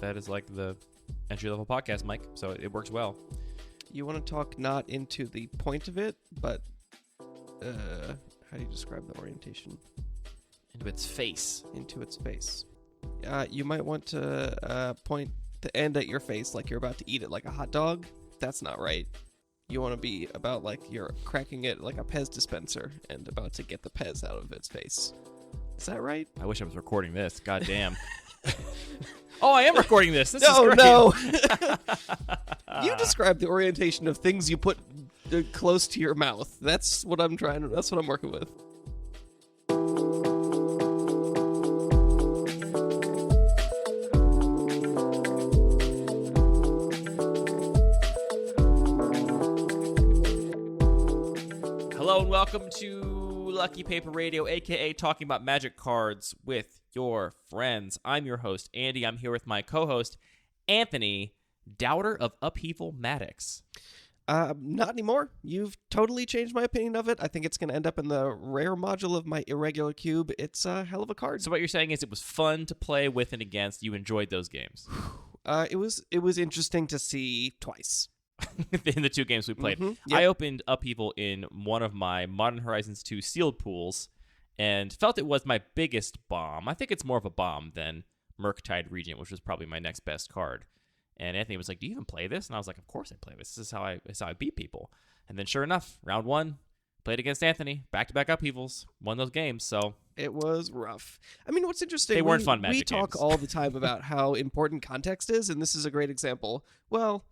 that as like the entry-level podcast mic, so it works well. You want to talk not into the point of it, but how do you describe the orientation? Into its face. Into its face. You might want to point the end at your face like you're about to eat it like a hot dog. That's not right. You want to be about like you're cracking it like a Pez dispenser and about to get the Pez out of its face. Is that right? I wish I was recording this. God damn. Oh, I am recording this. This is great. No. You describe the orientation of things you put close to your mouth. That's what I'm working with. Hello and welcome to Lucky Paper Radio, aka Talking About Magic Cards with your friends. I'm your host, Andy. I'm here with my co-host, Anthony, doubter of Upheaval Maddox. Not anymore. You've totally changed my opinion of it. I think it's going to end up in the rare module of my irregular cube. It's a hell of a card. So what you're saying is it was fun to play with and against. You enjoyed those games. It was interesting to see twice. In the two games we played. Mm-hmm, yep. I opened Upheaval in one of my Modern Horizons 2 sealed pools and felt it was my biggest bomb. I think it's more of a bomb than Murktide Regent, which was probably my next best card. And Anthony was like, "Do you even play this?" And I was like, "Of course I play this. This is how I beat people." And then sure enough, round one, played against Anthony, back-to-back Upheavals, won those games, so... It was rough. I mean, what's interesting... They weren't fun Magic We talk games. all the time about how important context is, and this is a great example. Well...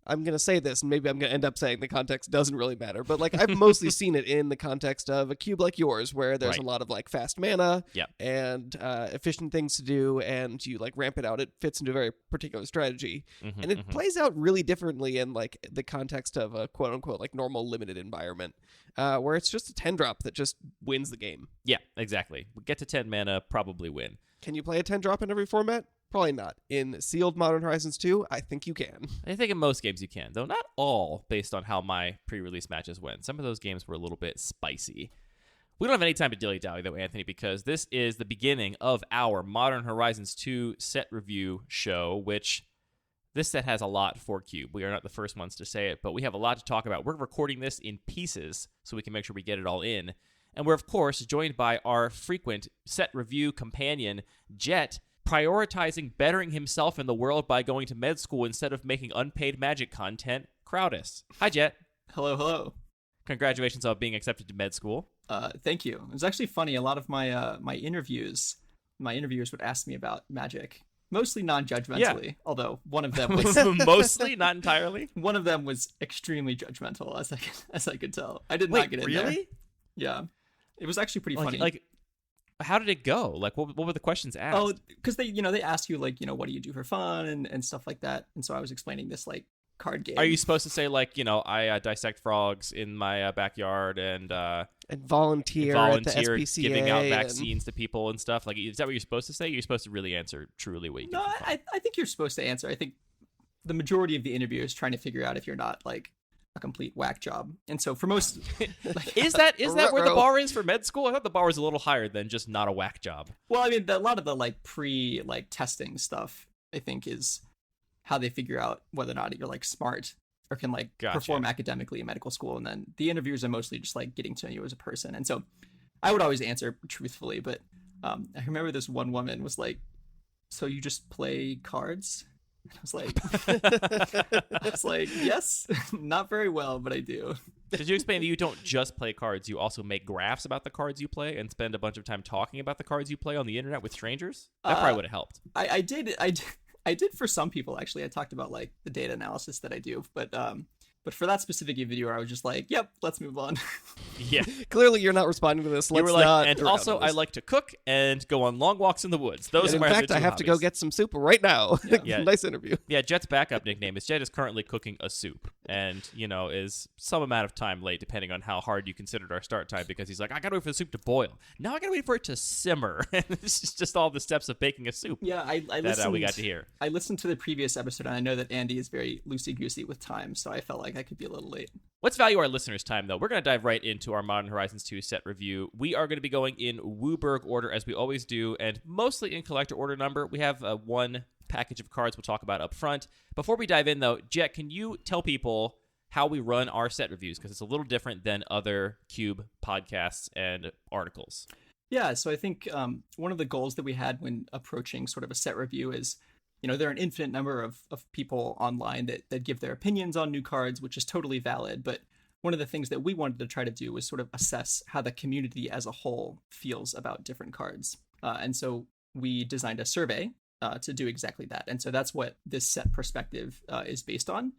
I'm going to say this, and maybe I'm going to end up saying the context doesn't really matter, but like I've mostly seen it in the context of a cube like yours, where there's a lot of like fast mana and efficient things to do, and you like ramp it out. It fits into a very particular strategy, and it plays out really differently in like the context of a quote unquote like normal limited environment, where it's just a 10-drop that just wins the game. Yeah, exactly. We get to 10 mana, probably win. Can you play a 10-drop in every format? Probably not. In sealed Modern Horizons 2, I think you can. I think in most games you can, though not all based on how my pre-release matches went. Some of those games were a little bit spicy. We don't have any time to dilly-dally, though, Anthony, because this is the beginning of our Modern Horizons 2 set review show, which this set has a lot for Cube. We are not the first ones to say it, but we have a lot to talk about. We're recording this in pieces so we can make sure we get it all in. And we're, of course, joined by our frequent set review companion, Jett, prioritizing bettering himself in the world by going to med school instead of making unpaid Magic content, Crowdus. Hi, Jett. Hello, hello. Congratulations on being accepted to med school. Thank you. It was actually funny. A lot of my interviewers would ask me about Magic, mostly non-judgmentally, although one of them was... Mostly, not entirely? One of them was extremely judgmental, as I could tell. I did not get in there. Really? Yeah. It was actually pretty funny. Like, how did it go? Like, what were the questions asked? Oh, because they ask you, like, what do you do for fun and stuff like that. And so I was explaining this, like, card game. Are you supposed to say, like, I dissect frogs in my backyard and volunteer at the SPCA giving out vaccines to people and stuff? Like, is that what you're supposed to say? You're supposed to really answer truly what you do. No, I think you're supposed to answer. I think the majority of the interview is trying to figure out if you're not, like, a complete whack job. And so for most like, is that where the bar is for med school? I thought the bar was a little higher than just not a whack job. Well, I mean, a lot of the like testing stuff, I think, is how they figure out whether or not you're like smart or can like perform academically in medical school. And then the interviews are mostly just like getting to know you as a person. And so I would always answer truthfully, but I remember this one woman was like, "So you just play cards?" I was like, yes, not very well, but I do. Did you explain that you don't just play cards, you also make graphs about the cards you play and spend a bunch of time talking about the cards you play on the internet with strangers? That probably would have helped. I did for some people, actually. I talked about like the data analysis that I do, but for that specific video, I was just like, yep, let's move on. Yeah. Clearly, you're not responding to this. You were like, and also, I like to cook and go on long walks in the woods. Those are my in fact, I have to go get some soup right now. Yeah. Nice interview. Yeah, Jett's backup nickname is Jett is currently cooking a soup and, is some amount of time late depending on how hard you considered our start time because he's like, I got to wait for the soup to boil. Now I got to wait for it to simmer. And it's just all the steps of baking a soup. Yeah, I listened. We got to hear. I listened to the previous episode, and I know that Andy is very loosey-goosey with time, so I felt like I could be a little late. Let's value our listeners' time, though. We're going to dive right into our Modern Horizons 2 set review. We are going to be going in Wooburg order, as we always do, and mostly in collector order number. We have one package of cards we'll talk about up front. Before we dive in, though, Jett, can you tell people how we run our set reviews? Because it's a little different than other Cube podcasts and articles. Yeah, so I think one of the goals that we had when approaching sort of a set review is, there are an infinite number of people online that give their opinions on new cards, which is totally valid. But one of the things that we wanted to try to do was sort of assess how the community as a whole feels about different cards. And so we designed a survey to do exactly that. And so that's what this set perspective is based on.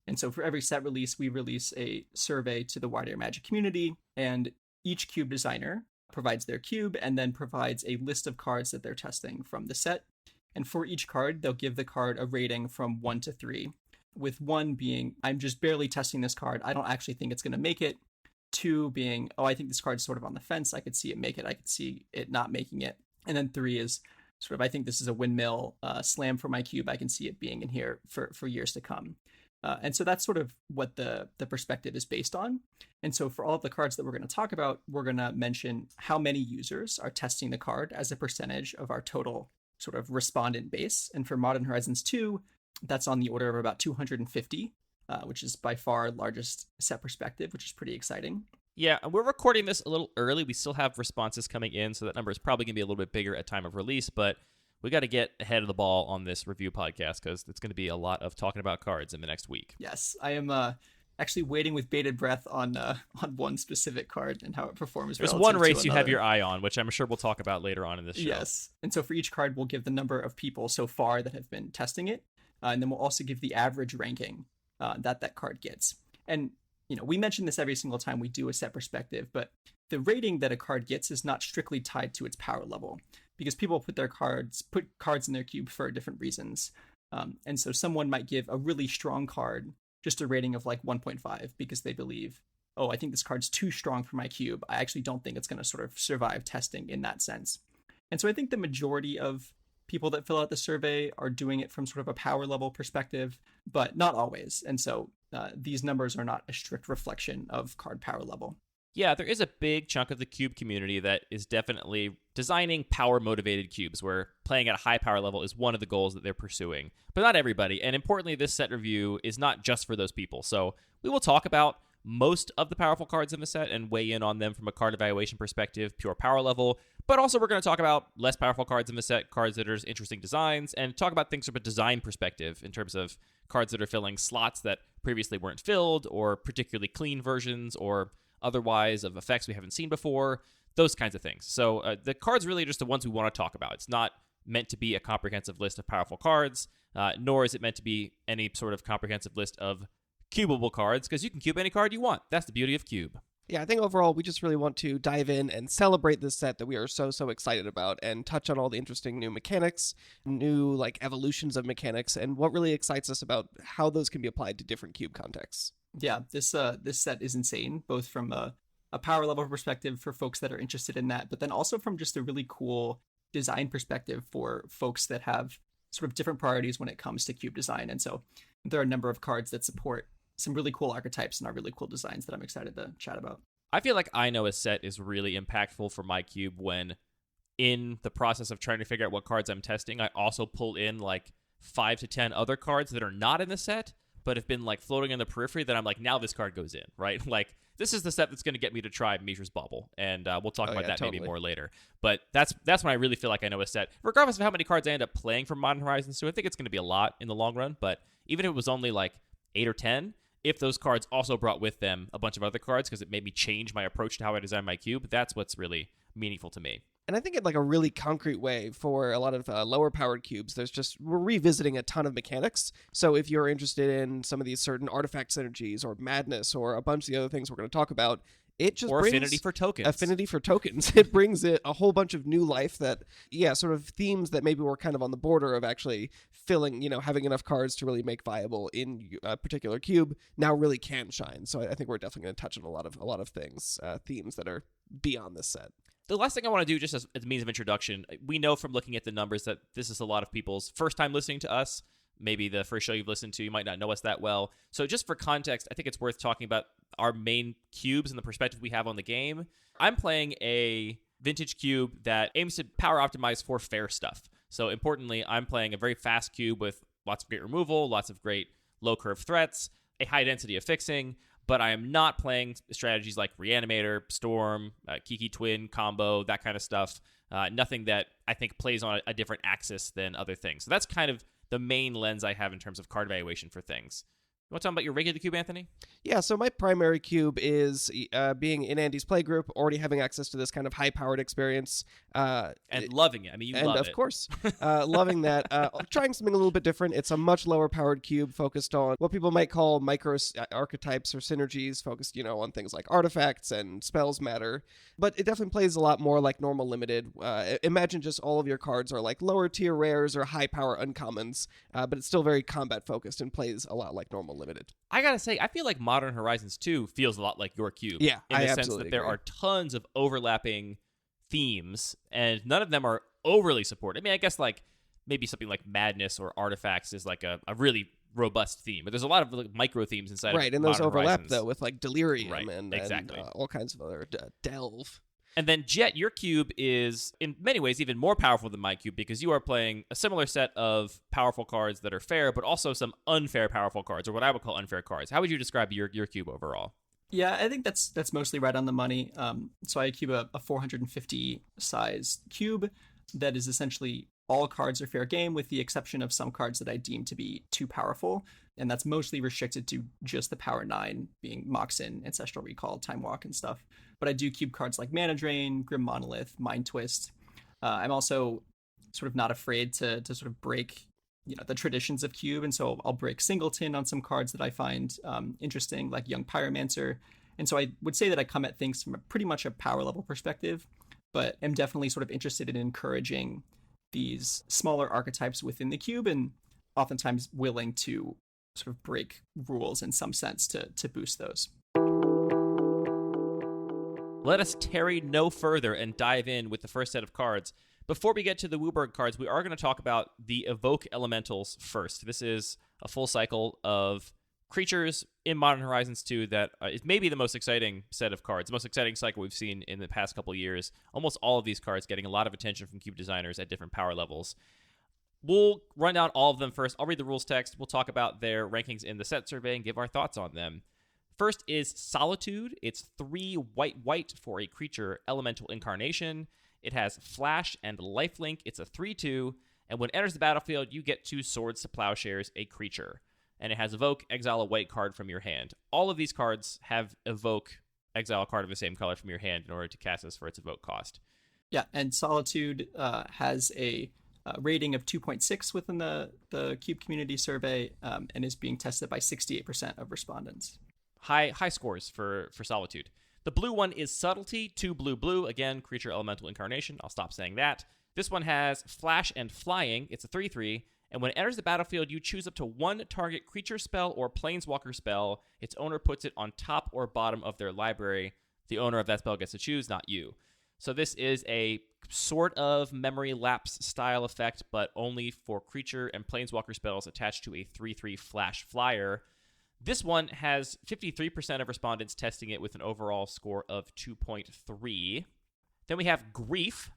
And so for every set release, we release a survey to the wider Magic community, and each cube designer provides their cube and then provides a list of cards that they're testing from the set. And for each card, they'll give the card a rating from 1 to 3, with 1 being, I'm just barely testing this card. I don't actually think it's going to make it. 2 being, I think this card's sort of on the fence. I could see it make it. I could see it not making it. And then 3 is sort of, I think this is a windmill slam for my cube. I can see it being in here for years to come. And so that's sort of what the perspective is based on. And so for all of the cards that we're going to talk about, we're going to mention how many users are testing the card as a percentage of our total sort of respondent base. And for Modern Horizons 2, that's on the order of about 250, which is by far largest set perspective, which is pretty exciting. Yeah, and we're recording this a little early. We still have responses coming in, so that number is probably going to be a little bit bigger at time of release, but we got to get ahead of the ball on this review podcast because it's going to be a lot of talking about cards in the next week. Yes, I am actually waiting with bated breath on one specific card and how it performs. There's one race you have your eye on, which I'm sure we'll talk about later on in this show. Yes, and so for each card, we'll give the number of people so far that have been testing it, and then we'll also give the average ranking that card gets. And we mention this every single time we do a set perspective, but the rating that a card gets is not strictly tied to its power level, because people put cards in their cube for different reasons. And so someone might give a really strong card just a rating of like 1.5 because they believe, I think this card's too strong for my cube. I actually don't think it's going to sort of survive testing in that sense. And so I think the majority of people that fill out the survey are doing it from sort of a power level perspective, but not always. And so these numbers are not a strict reflection of card power level. Yeah, there is a big chunk of the cube community that is definitely designing power-motivated cubes, where playing at a high power level is one of the goals that they're pursuing. But not everybody, and importantly, this set review is not just for those people. So we will talk about most of the powerful cards in the set and weigh in on them from a card evaluation perspective, pure power level. But also we're going to talk about less powerful cards in the set, cards that are interesting designs, and talk about things from a design perspective in terms of cards that are filling slots that previously weren't filled, or particularly clean versions, or otherwise of effects we haven't seen before, those kinds of things. So the cards really are just the ones we want to talk about. It's not meant to be a comprehensive list of powerful cards, nor is it meant to be any sort of comprehensive list of cubable cards, because you can cube any card you want. That's the beauty of Cube. Yeah, I think overall we just really want to dive in and celebrate this set that we are so excited about, and touch on all the interesting new mechanics, new evolutions of mechanics, and what really excites us about how those can be applied to different cube contexts. Yeah, this set is insane, both from a power level perspective for folks that are interested in that, but then also from just a really cool design perspective for folks that have sort of different priorities when it comes to cube design. And so there are a number of cards that support some really cool archetypes and are really cool designs that I'm excited to chat about. I feel like I know a set is really impactful for my cube when, in the process of trying to figure out what cards I'm testing, I also pull in 5 to 10 other cards that are not in the set, but have been floating in the periphery that I'm now this card goes in, right? This is the set that's going to get me to try Mishra's Bauble, and we'll talk about that totally. Maybe more later. But that's when I really feel like I know a set, regardless of how many cards I end up playing from Modern Horizons 2. I think it's going to be a lot in the long run, but even if it was only 8 or 10, if those cards also brought with them a bunch of other cards because it made me change my approach to how I design my cube, that's what's really meaningful to me. And I think in a really concrete way for a lot of lower powered cubes, we're revisiting a ton of mechanics. So if you're interested in some of these certain artifact synergies or madness or a bunch of the other things we're going to talk about, it just brings affinity for tokens. It brings it a whole bunch of new life that, sort of themes that maybe were kind of on the border of actually filling, having enough cards to really make viable in a particular cube now really can shine. So I think we're definitely going to touch on a lot of things, themes that are beyond this set. The last thing I want to do, just as a means of introduction, we know from looking at the numbers that this is a lot of people's first time listening to us. Maybe the first show you've listened to, you might not know us that well. So just for context, I think it's worth talking about our main cubes and the perspective we have on the game. I'm playing a vintage cube that aims to power optimize for fair stuff. So importantly, I'm playing a very fast cube with lots of great removal, lots of great low curve threats, a high density of fixing, but I am not playing strategies like Reanimator, Storm, Kiki Twin combo, that kind of stuff. Nothing that I think plays on a different axis than other things. So that's kind of the main lens I have in terms of card evaluation for things. You want to talk about your regular cube, Anthony? Yeah, so my primary cube is being in Andy's playgroup, already having access to this kind of high-powered experience. And loving it. I mean, you love it. And of course, loving that. Trying something a little bit different. It's a much lower-powered cube focused on what people might call micro archetypes or synergies, focused, on things like artifacts and spells matter. But it definitely plays a lot more like normal limited. Imagine just all of your cards are like lower-tier rares or high-power uncommons, but it's still very combat-focused and plays a lot like normal limited. I gotta say, I feel like Modern Horizons 2 feels a lot like your cube. Yeah, in the sense that there are tons of overlapping themes, and none of them are overly supported. I mean, I guess like maybe something like Madness or Artifacts is like a really robust theme, but there's a lot of like, micro themes inside. Right, of and those Modern overlap Horizons. though with like Delirium exactly. and all kinds of other delve. And then Jett, your cube is in many ways even more powerful than my cube because you are playing a similar set of powerful cards that are fair, but also some unfair powerful cards, or what I would call unfair cards. How would you describe your cube overall? Yeah, I think that's mostly right on the money. So I cube a 450 size cube that is essentially all cards are fair game with the exception of some cards that I deem to be too powerful. And that's mostly restricted to just the power 9, being Moxen, Ancestral Recall, Time Walk, and stuff. But I do cube cards like Mana Drain, Grim Monolith, Mind Twist. I'm also sort of not afraid to sort of break the traditions of cube, and so I'll break Singleton on some cards that I find interesting, like Young Pyromancer. And so I would say that I come at things from pretty much a power level perspective, but am definitely sort of interested in encouraging these smaller archetypes within the cube, and oftentimes willing to sort of break rules in some sense to boost those. Let us tarry no further and dive in with the first set of cards. Before we get to the Wooburg cards, we are going to talk about the Evoke Elementals first. This is a full cycle of creatures in Modern Horizons 2 that is maybe the most exciting set of cards, the most exciting cycle we've seen in the past couple of years. Almost all of these cards getting a lot of attention from cube designers at different power levels. We'll run down all of them first. I'll read the rules text. We'll talk about their rankings in the set survey and give our thoughts on them. First is Solitude. It's 3 white for a creature elemental incarnation. It has Flash and Lifelink. It's a 3/2. And when it enters the battlefield, you get 2 Swords to Plowshares, a creature. And it has Evoke, exile a white card from your hand. All of these cards have Evoke, exile a card of the same color from your hand in order to cast this for its Evoke cost. Yeah, and Solitude has a rating of 2.6 within the Cube Community Survey, and is being tested by 68% of respondents. High scores for Solitude. The blue one is Subtlety, 2 blue. Again, creature elemental incarnation. I'll stop saying that. This one has Flash and Flying. It's a 3/3. And when it enters the battlefield, you choose up to 1 target creature spell or planeswalker spell. Its owner puts it on top or bottom of their library. The owner of that spell gets to choose, not you. So this is a sort of memory lapse style effect, but only for creature and planeswalker spells attached to a 3/3 Flash Flyer. This one has 53% of respondents testing it with an overall score of 2.3. Then we have Grief.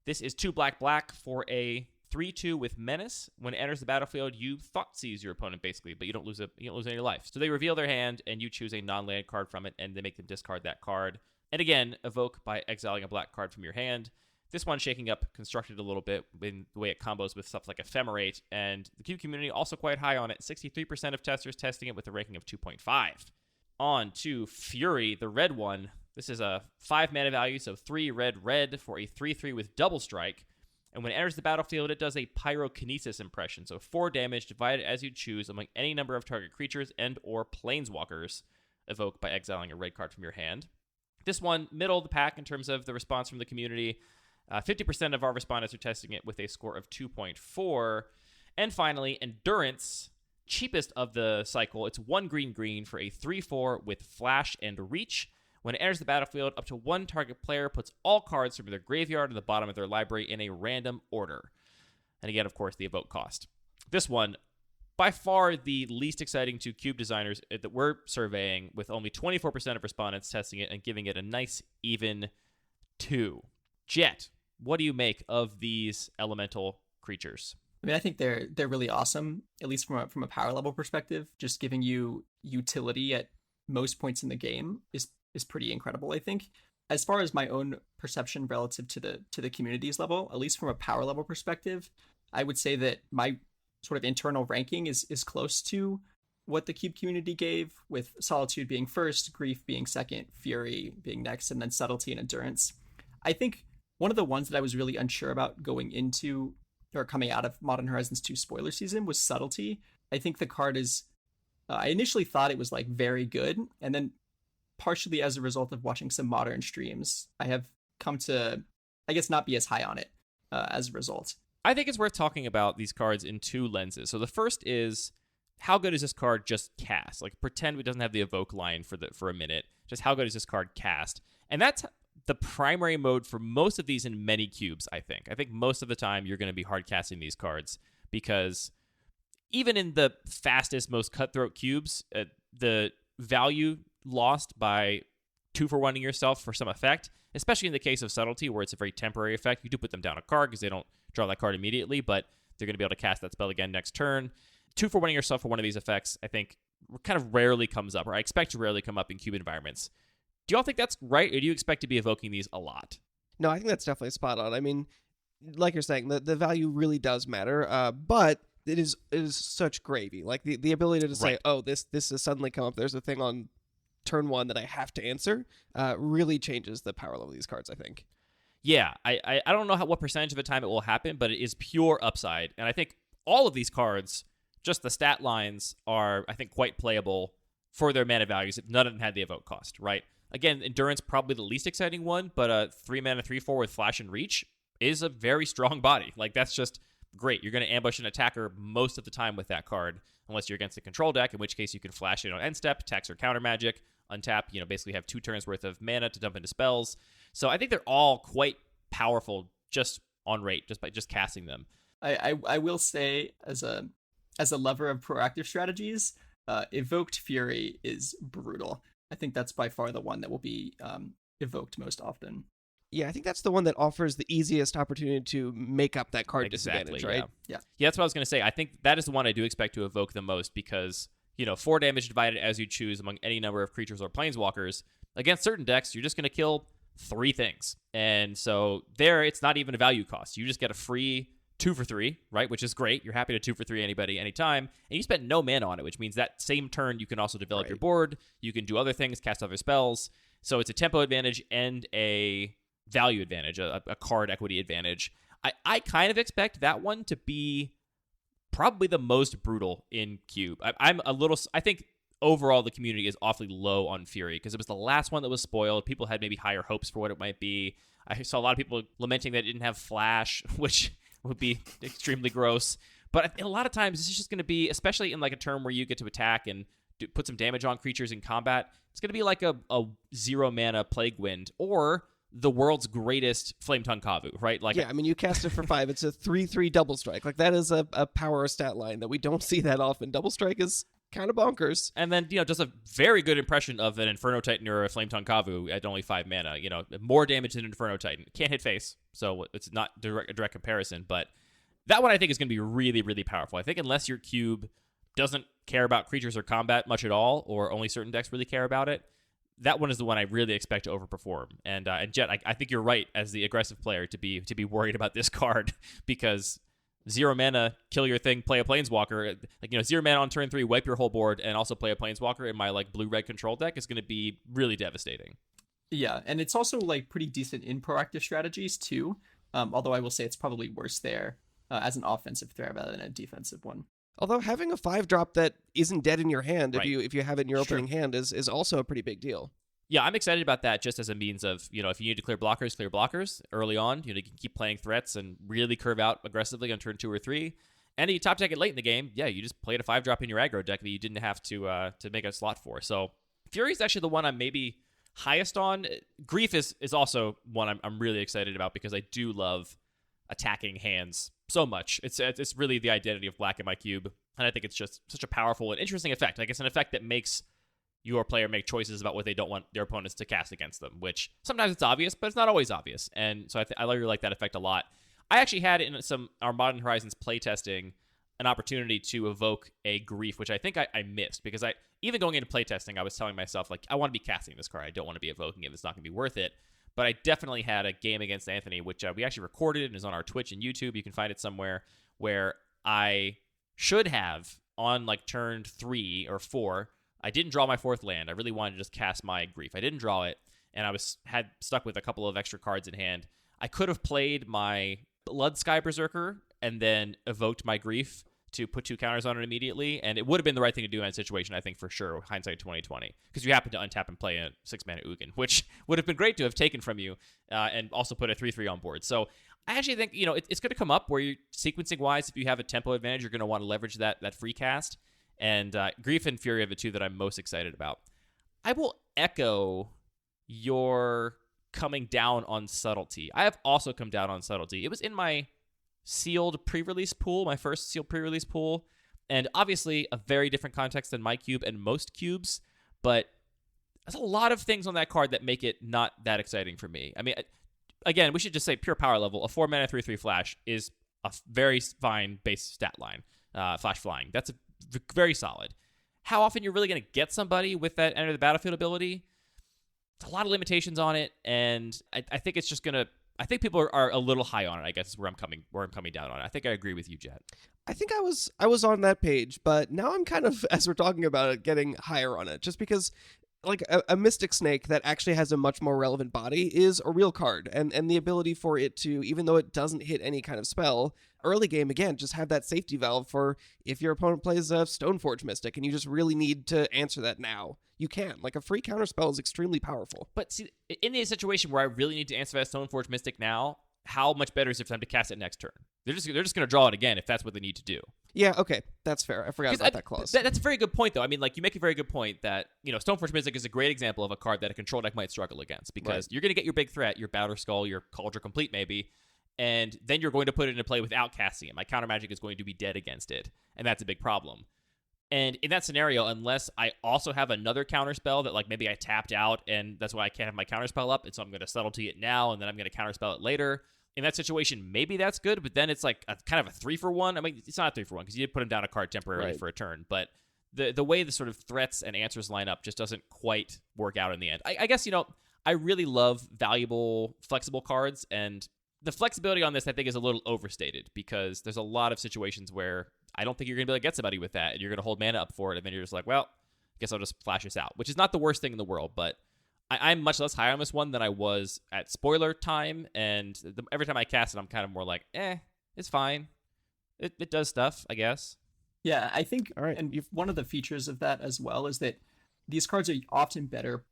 This is 2 black for a 3/2 with Menace. When it enters the battlefield, you Thoughtseize your opponent basically, but you don't lose any life. So they reveal their hand, and you choose a non-land card from it, and they make them discard that card. And again, evoke by exiling a black card from your hand. This one shaking up Constructed a little bit in the way it combos with stuff like Ephemerate, and the Cube community also quite high on it. 63% of testers testing it with a ranking of 2.5. On to Fury, the red one. This is a 5 mana value, so 3 red for a 3/3 with Double Strike. And when it enters the battlefield, it does a Pyrokinesis impression, so 4 damage divided as you choose among any number of target creatures and or planeswalkers. Evoke by exiling a red card from your hand. This one, middle of the pack in terms of the response from the community. 50% of our respondents are testing it with a score of 2.4. And finally, Endurance, cheapest of the cycle. It's 1 green for a 3/4 with Flash and Reach. When it enters the battlefield, up to 1 target player puts all cards from their graveyard to the bottom of their library in a random order. And again, of course, the evoke cost. This one, by far the least exciting to cube designers that we're surveying, with only 24% of respondents testing it and giving it a nice even 2. Jett, what do you make of these elemental creatures. I mean, I think they're really awesome, at least from a power level perspective. Just giving you utility at most points in the game is pretty incredible, I think. As far as my own perception relative to the community's level, at least from a power level perspective, I would say that my sort of internal ranking is close to what the Cube community gave, with Solitude being first, Grief being second, Fury being next, and then Subtlety and Endurance. I think one of the ones that I was really unsure about going into or coming out of Modern Horizons 2 spoiler season was Subtlety. I think the card is, I initially thought it was like very good, and then partially as a result of watching some modern streams, I have come to, I guess, not be as high on it as a result. I think it's worth talking about these cards in two lenses. So the first is, how good is this card just cast? Like, pretend it doesn't have the evoke line for a minute. Just how good is this card cast? And that's the primary mode for most of these in many cubes, I think. I think most of the time you're going to be hard casting these cards, because even in the fastest, most cutthroat cubes, the value lost by 2-for-1ing yourself for some effect, especially in the case of Subtlety, where it's a very temporary effect. You do put them down a card because they don't draw that card immediately, but they're going to be able to cast that spell again next turn. 2-for-1ing yourself for one of these effects, I think, kind of rarely comes up, or I expect to rarely come up in cube environments. Do y'all think that's right, or do you expect to be evoking these a lot? No, I think that's definitely spot on. I mean, like you're saying, the value really does matter, but it is such gravy. Like the ability to say, oh, this has suddenly come up, there's a thing on turn one that I have to answer, really changes the power level of these cards, I think. Yeah, I don't know what percentage of the time it will happen, but it is pure upside. And I think all of these cards, just the stat lines, are, I think, quite playable for their mana values if none of them had the evoke cost, right? Again, Endurance probably the least exciting one, but a 3-mana 3/4 with Flash and Reach is a very strong body. Like, that's just great. You're going to ambush an attacker most of the time with that card, unless you're against a control deck, in which case you can flash it on end step, tax or counter magic, untap, basically have 2 turns worth of mana to dump into spells. So I think they're all quite powerful just on rate, just by just casting them. I will say, as a lover of proactive strategies, Evoked Fury is brutal. I think that's by far the one that will be evoked most often. Yeah, I think that's the one that offers the easiest opportunity to make up that card disadvantage, right? Yeah, that's what I was going to say. I think that is the one I do expect to evoke the most, because 4 damage divided as you choose among any number of creatures or planeswalkers. Against certain decks, you're just going to kill 3 things. And so there, it's not even a value cost. You just get a free 2-for-3, right? Which is great. You're happy to 2-for-3 anybody anytime. And you spend no mana on it, which means that same turn you can also develop your board. You can do other things, cast other spells. So it's a tempo advantage and a value advantage, a card equity advantage. I kind of expect that one to be probably the most brutal in Cube. I think overall the community is awfully low on Fury, because it was the last one that was spoiled. People had maybe higher hopes for what it might be. I saw a lot of people lamenting that it didn't have Flash, which would be extremely gross. But a lot of times this is just going to be, especially in like a turn where you get to attack and put some damage on creatures in combat, it's going to be like a 0-mana Plague Wind or the world's greatest Flame Tongue Kavu, right? Like, yeah, I mean, you cast it for 5. It's a 3/3 double strike. Like, that is a power stat line that we don't see that often. Double strike is kind of bonkers. And then, just a very good impression of an Inferno Titan or a Flame Tongue Kavu at only 5 mana. More damage than Inferno Titan. Can't hit face, so it's not a direct comparison. But that one I think is going to be really, really powerful. I think unless your cube doesn't care about creatures or combat much at all, or only certain decks really care about it, that one is the one I really expect to overperform. And Jett, I think you're right as the aggressive player to be worried about this card, because 0 mana, kill your thing, play a Planeswalker. 0 mana on turn 3, wipe your whole board, and also play a Planeswalker in my blue-red control deck is going to be really devastating. Yeah, and it's also pretty decent in proactive strategies too. Although I will say it's probably worse there as an offensive threat rather than a defensive one. Although having a 5-drop that isn't dead in your hand, if you have it in your opening hand, is also a pretty big deal. Yeah, I'm excited about that just as a means of, if you need to clear blockers early on. You can keep playing threats and really curve out aggressively on turn 2 or 3. And if you top deck it late in the game, you just played a 5-drop in your aggro deck that you didn't have to make a slot for. So Fury is actually the one I'm maybe highest on. Grief is also one I'm really excited about, because I do love attacking hands so much. It's really the identity of Black in my cube, and I think it's just such a powerful and interesting effect. Like, it's an effect that makes your player make choices about what they don't want their opponents to cast against them, which sometimes it's obvious, but it's not always obvious. And so I really like that effect a lot. I actually had in our Modern Horizons playtesting an opportunity to evoke a Grief, which I think I missed, because even going into playtesting, I was telling myself, like, I want to be casting this card. I don't want to be evoking it. It's not going to be worth it. But I definitely had a game against Anthony, which we actually recorded and is on our Twitch and YouTube. You can find it somewhere, where I should have, on like turn 3 or 4, I didn't draw my 4th land. I really wanted to just cast my Grief. I didn't draw it, and I had stuck with a couple of extra cards in hand. I could have played my Blood Sky Berserker and then evoked my Grief to put 2 counters on it immediately, and it would have been the right thing to do in that situation, I think, for sure, hindsight 2020, because you happen to untap and play a 6-mana Ugin, which would have been great to have taken from you, and also put a 3/3 on board. So I actually think, it's going to come up where you're sequencing-wise, if you have a tempo advantage, you're going to want to leverage that free cast, and Grief and Fury are the 2 that I'm most excited about. I will echo your coming down on Subtlety. I have also come down on Subtlety. It was in my sealed pre-release pool, my first sealed pre-release pool, and obviously a very different context than my cube and most cubes, but there's a lot of things on that card that make it not that exciting for me. I mean, again, we should just say pure power level. A 4-mana 3/3 flash is a very fine base stat line. Flash flying. That's very solid. How often you're really going to get somebody with that enter the battlefield ability? There's a lot of limitations on it, and I think it's just going to... I think people are a little high on it, I guess, is where I'm coming down on it. I think I agree with you, Jett. I think I was on that page, but now I'm kind of, as we're talking about it, getting higher on it, just because like a Mystic Snake that actually has a much more relevant body is a real card, and the ability for it to, even though it doesn't hit any kind of spell, early game, again, just have that safety valve for if your opponent plays a Stoneforge Mystic and you just really need to answer that now. You can. Like, a free counterspell is extremely powerful. But see, in a situation where I really need to answer that Stoneforge Mystic now, how much better is it for them to cast it next turn? They're just going to draw it again if that's what they need to do. Yeah, okay. That's fair. I forgot about that clause. That's a very good point, though. I mean, like, you make a very good point that, Stoneforge Mystic is a great example of a card that a control deck might struggle against, because you're going to get your big threat, your Battle Skull, your Cauldron Complete, maybe, and then you're going to put it into play without casting it. My counter magic is going to be dead against it, and that's a big problem. And in that scenario, unless I also have another counterspell that, like, maybe I tapped out, and that's why I can't have my counterspell up, and so I'm going to Subtlety it now, and then I'm going to counterspell it later. In that situation, maybe that's good, but then it's like kind of a 3-for-1. I mean, it's not a 3-for-1 because you did put him down a card temporarily for a turn, but the way the sort of threats and answers line up just doesn't quite work out in the end. I guess, I really love valuable, flexible cards, and the flexibility on this, I think, is a little overstated, because there's a lot of situations where I don't think you're going to be able to get somebody with that, and you're going to hold mana up for it, and then you're just like, well, I guess I'll just flash this out, which is not the worst thing in the world, but I'm much less high on this one than I was at spoiler time, and every time I cast it, I'm kind of more like, it's fine. It does stuff, I guess. Yeah, I think, and one of the features of that as well is that these cards are often better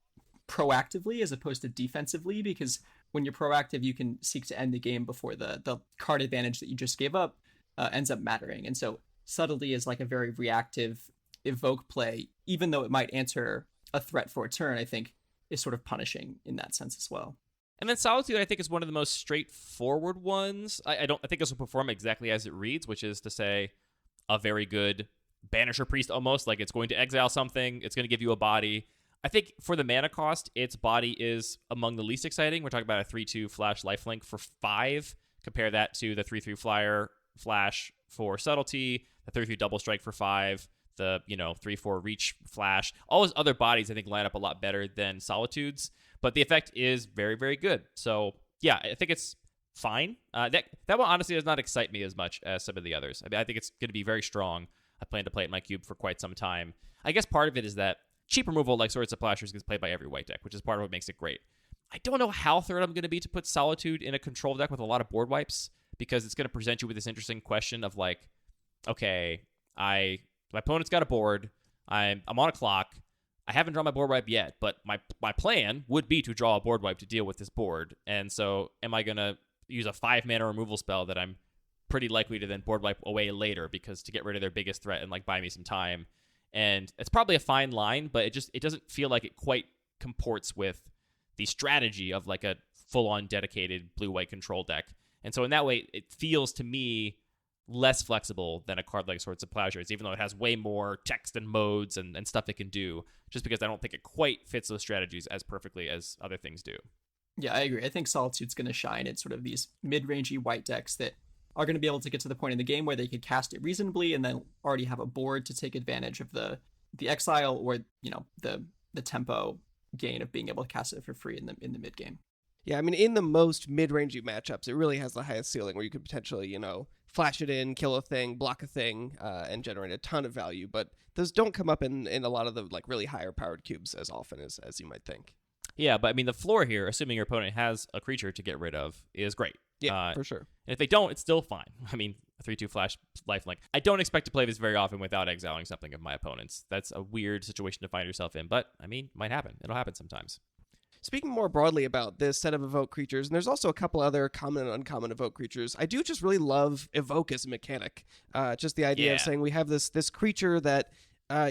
proactively as opposed to defensively, because when you're proactive, you can seek to end the game before the card advantage that you just gave up ends up mattering. And so Subtlety is like a very reactive evoke play, even though it might answer a threat for a turn, I think is sort of punishing in that sense as well. And then Solitude, I think, is one of the most straightforward ones. I think this will perform exactly as it reads, which is to say a very good Banisher Priest almost. Like, it's going to exile something. It's going to give you a body. I think for the mana cost, its body is among the least exciting. We're talking about a 3/2 flash lifelink for 5. Compare that to the 3/3 flyer flash for Subtlety, the 3/3 double strike for 5, the 3/4 reach flash. All those other bodies, I think, line up a lot better than Solitude's, but the effect is very, very good. So yeah, I think it's fine. That one honestly does not excite me as much as some of the others. I mean, I think it's going to be very strong. I plan to play it in my cube for quite some time. I guess part of it is that cheap removal like Swords of Plashers gets played by every white deck, which is part of what makes it great. I don't know how thrilled I'm going to be to put Solitude in a control deck with a lot of board wipes, because it's going to present you with this interesting question of like, okay, my opponent's got a board, I'm on a clock, I haven't drawn my board wipe yet, but my plan would be to draw a board wipe to deal with this board, and so am I going to use a 5-mana removal spell that I'm pretty likely to then board wipe away later, because to get rid of their biggest threat and like buy me some time? And it's probably a fine line, but it doesn't feel like it quite comports with the strategy of like a full-on dedicated blue-white control deck. And so in that way, it feels to me less flexible than a card like Swords of Plowshares, even though it has way more text and modes and stuff it can do, just because I don't think it quite fits those strategies as perfectly as other things do. Yeah, I agree. I think Solitude's going to shine in sort of these mid-rangey white decks that are going to be able to get to the point in the game where they could cast it reasonably and then already have a board to take advantage of the exile or, you know, the tempo gain of being able to cast it for free in the mid game. Yeah, I mean, in the most mid-rangey matchups, it really has the highest ceiling where you could potentially, you know, flash it in, kill a thing, block a thing, and generate a ton of value. But those don't come up in a lot of the like really higher powered cubes as often as you might think. Yeah, but I mean, the floor here, assuming your opponent has a creature to get rid of, is great. Yeah, for sure. And if they don't, it's still fine. I mean, a 3/2 flash lifelink. I don't expect to play this very often without exiling something of my opponent's. That's a weird situation to find yourself in, but I mean, might happen. It'll happen sometimes. Speaking more broadly about this set of evoke creatures, and there's also a couple other common and uncommon evoke creatures, I do just really love evoke as a mechanic. Just the idea of saying we have this creature that,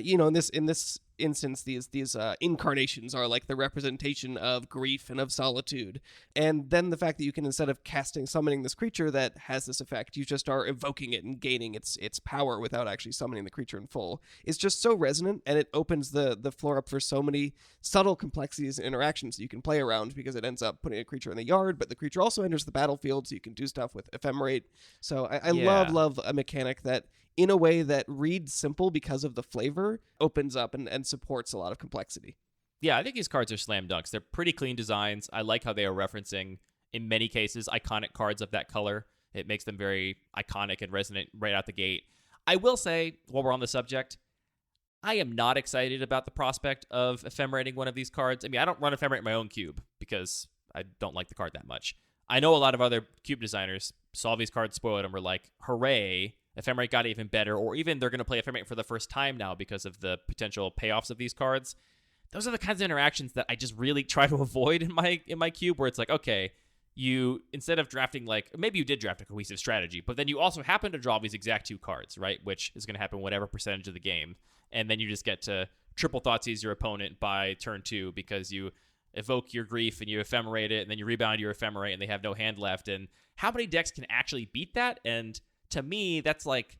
you know, in this instance, these incarnations are like the representation of grief and of solitude. And then the fact that you can, instead of summoning this creature that has this effect, you just are evoking it and gaining its power without actually summoning the creature in full is just so resonant, and it opens the floor up for so many subtle complexities and interactions that you can play around, because it ends up putting a creature in the yard, but the creature also enters the battlefield, so you can do stuff with ephemerate. So I love a mechanic that, in a way that reads simple because of the flavor, opens up and supports a lot of complexity. Yeah, I think these cards are slam dunks. They're pretty clean designs. I like how they are referencing, in many cases, iconic cards of that color. It makes them very iconic and resonant right out the gate. I will say, while we're on the subject, I am not excited about the prospect of ephemerating one of these cards. I mean, I don't run ephemerate in my own cube because I don't like the card that much. I know a lot of other cube designers saw these cards spoiled and were like, hooray, Ephemerate got even better, or even they're going to play Ephemerate for the first time now because of the potential payoffs of these cards. Those are the kinds of interactions that I just really try to avoid in my cube, where it's like, okay, you, instead of drafting, like, maybe you did draft a cohesive strategy, but then you also happen to draw these exact two cards, right? Which is going to happen whatever percentage of the game. And then you just get to triple Thoughtseize your opponent by turn 2 because you evoke your grief and you ephemerate it, and then you rebound your ephemerate and they have no hand left. And how many decks can actually beat that? And to me, that's like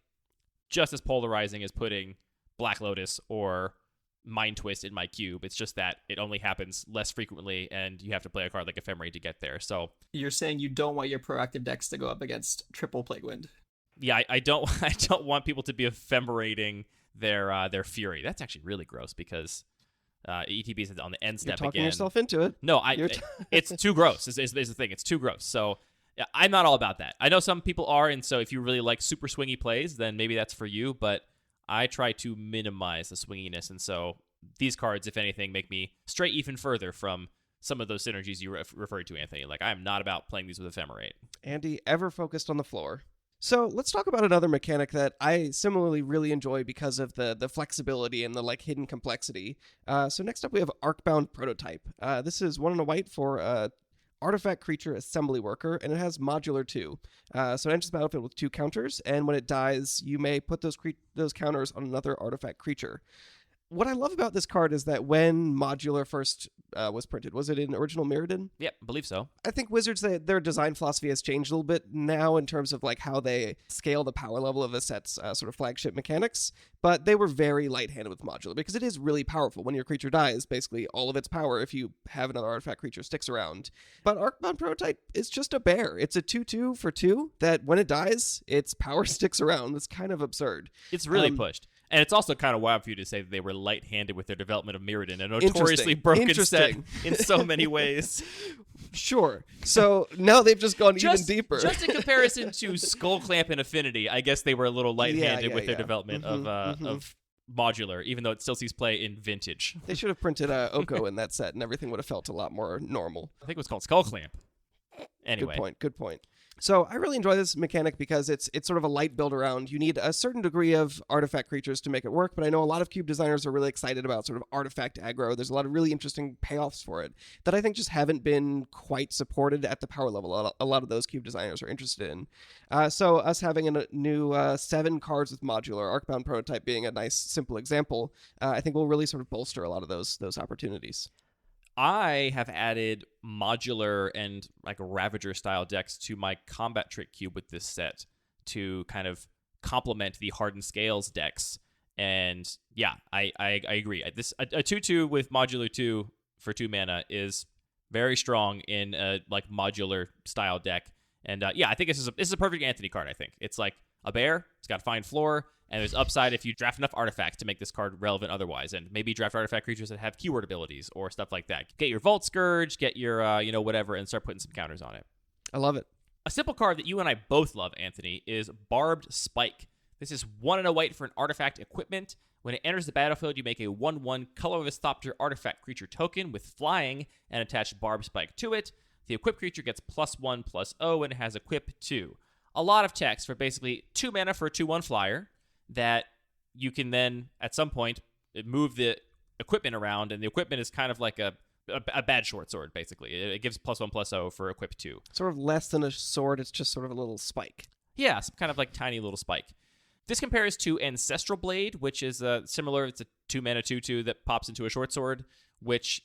just as polarizing as putting Black Lotus or Mind Twist in my cube. It's just that it only happens less frequently, and you have to play a card like Ephemerate to get there. So you're saying you don't want your proactive decks to go up against triple Plaguewind? Yeah, I don't want people to be ephemerating their Fury. That's actually really gross because ETB is on the end step. You're talking again. yourself into it. No, it's too gross. Is the thing. It's too gross. So yeah, I'm not all about that. I know some people are, and so if you really like super swingy plays, then maybe that's for you. But I try to minimize the swinginess, and so these cards, if anything, make me stray even further from some of those synergies you referred to, Anthony. Like, I am not about playing these with Ephemerate. Andy, ever focused on the floor. So let's talk about another mechanic that I similarly really enjoy because of the flexibility and the like hidden complexity. So next up we have Arcbound Prototype. This is 1 and a white for artifact creature assembly worker, and it has modular 2. So it enters the battlefield with 2 counters, and when it dies, you may put those counters on another artifact creature. What I love about this card is that when modular first was printed, was it in original Mirrodin? Yep, I believe so. I think Wizards, their design philosophy has changed a little bit now in terms of like how they scale the power level of the set's sort of flagship mechanics, but they were very light-handed with modular because it is really powerful. When your creature dies, basically all of its power, if you have another artifact creature, sticks around. But Arcbound Prototype is just a bear. It's a 2/2 for 2 that when it dies, its power sticks around. It's kind of absurd. It's really pushed. And it's also kind of wild for you to say that they were light-handed with their development of Mirrodin, a notoriously broken set in so many ways. Sure. So now they've just gone even deeper. Just in comparison to Skullclamp and Affinity, I guess they were a little light-handed with their development of modular, even though it still sees play in Vintage. They should have printed Oko in that set, and everything would have felt a lot more normal. I think it was called Skullclamp. Anyway. Good point. So I really enjoy this mechanic because it's sort of a light build around. You need a certain degree of artifact creatures to make it work, but I know a lot of cube designers are really excited about sort of artifact aggro. There's a lot of really interesting payoffs for it that I think just haven't been quite supported at the power level a lot of those cube designers are interested in. So us having a new 7 cards with modular, Arcbound Prototype being a nice, simple example, I think will really sort of bolster a lot of those opportunities. I have added modular and like Ravager style decks to my combat trick cube with this set to kind of complement the Hardened Scales decks. And yeah, I agree. A 2/2 with modular 2 for 2 mana is Very strong in a like modular style deck. And I think this is a perfect Anthony card, I think. It's like a bear, it's got a fine floor, and there's upside if you draft enough artifacts to make this card relevant otherwise. And maybe draft artifact creatures that have keyword abilities or stuff like that. Get your Vault Scourge, get your, whatever, and start putting some counters on it. I love it. A simple card that you and I both love, Anthony, is Barbed Spike. This is 1 and a white for an artifact equipment. When it enters the battlefield, you make a 1/1 colorless Thopter artifact creature token with flying and attach Barbed Spike to it. The equipped creature gets +1/+0 and has equip 2. A lot of text for basically 2 mana for a 2/1 flyer that you can then, at some point, move the equipment around, and the equipment is kind of like a bad short sword, basically. It gives +1/+0 for equip 2. Sort of less than a sword, it's just sort of a little spike. Yeah, some kind of like tiny little spike. This compares to Ancestral Blade, which is similar. It's a 2 mana 2/2 that pops into a short sword, which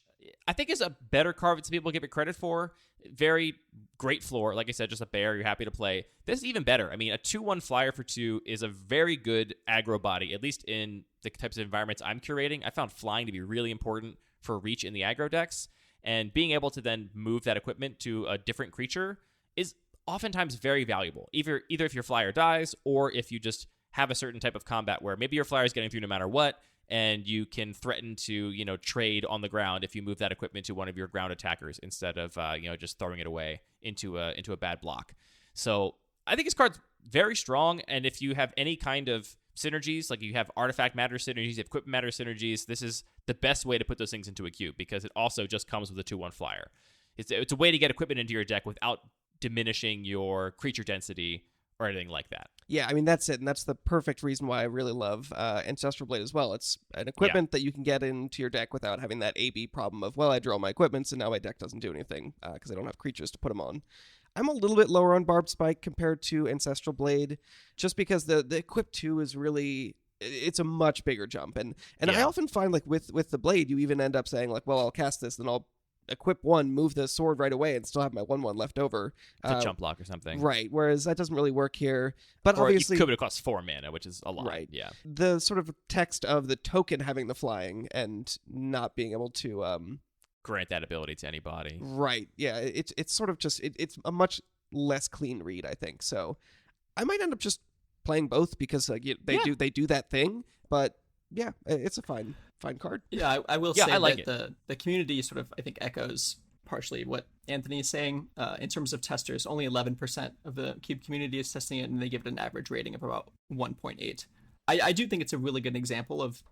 I think is a better card than some people give it credit for. Very great floor. Like I said, just a bear you're happy to play. This is even better. I mean, a 2/1 flyer for 2 is a very good aggro body, at least in the types of environments I'm curating. I found flying to be really important for reach in the aggro decks, and being able to then move that equipment to a different creature is oftentimes very valuable. Either if your flyer dies, or if you just have a certain type of combat where maybe your flyer is getting through no matter what, and you can threaten to, trade on the ground if you move that equipment to one of your ground attackers instead of, just throwing it away into a bad block. So I think this card's very strong, and if you have any kind of synergies, like you have artifact matter synergies, you have equipment matter synergies, this is the best way to put those things into a cube, because it also just comes with a 2/1 flyer. It's a way to get equipment into your deck without diminishing your creature density or anything like that. Yeah, I mean, that's it, and that's the perfect reason why I really love Ancestral Blade as well. It's an equipment that you can get into your deck without having that AB problem of, well, I draw my equipments, and now my deck doesn't do anything because I don't have creatures to put them on. I'm a little bit lower on Barbed Spike compared to Ancestral Blade, just because the Equip 2 is really... It's a much bigger jump, and I often find, like, with the Blade, you even end up saying, like, well, I'll cast this, then I'll equip 1, move the sword right away, and still have my 1/1 left over to jump block or something. Right, whereas that doesn't really work here. But or obviously, it could have cost 4 mana, which is a lot. Right. Yeah. The sort of text of the token having the flying and not being able to grant that ability to anybody. Right. Yeah. It's sort of just it's a much less clean read, I think. So I might end up just playing both because they do that thing. But yeah, it's a fine card. Yeah, I will say I like that the community sort of, I think, echoes partially what Anthony is saying. In terms of testers, only 11% of the Cube community is testing it, and they give it an average rating of about 1.8. I do think it's a really good example of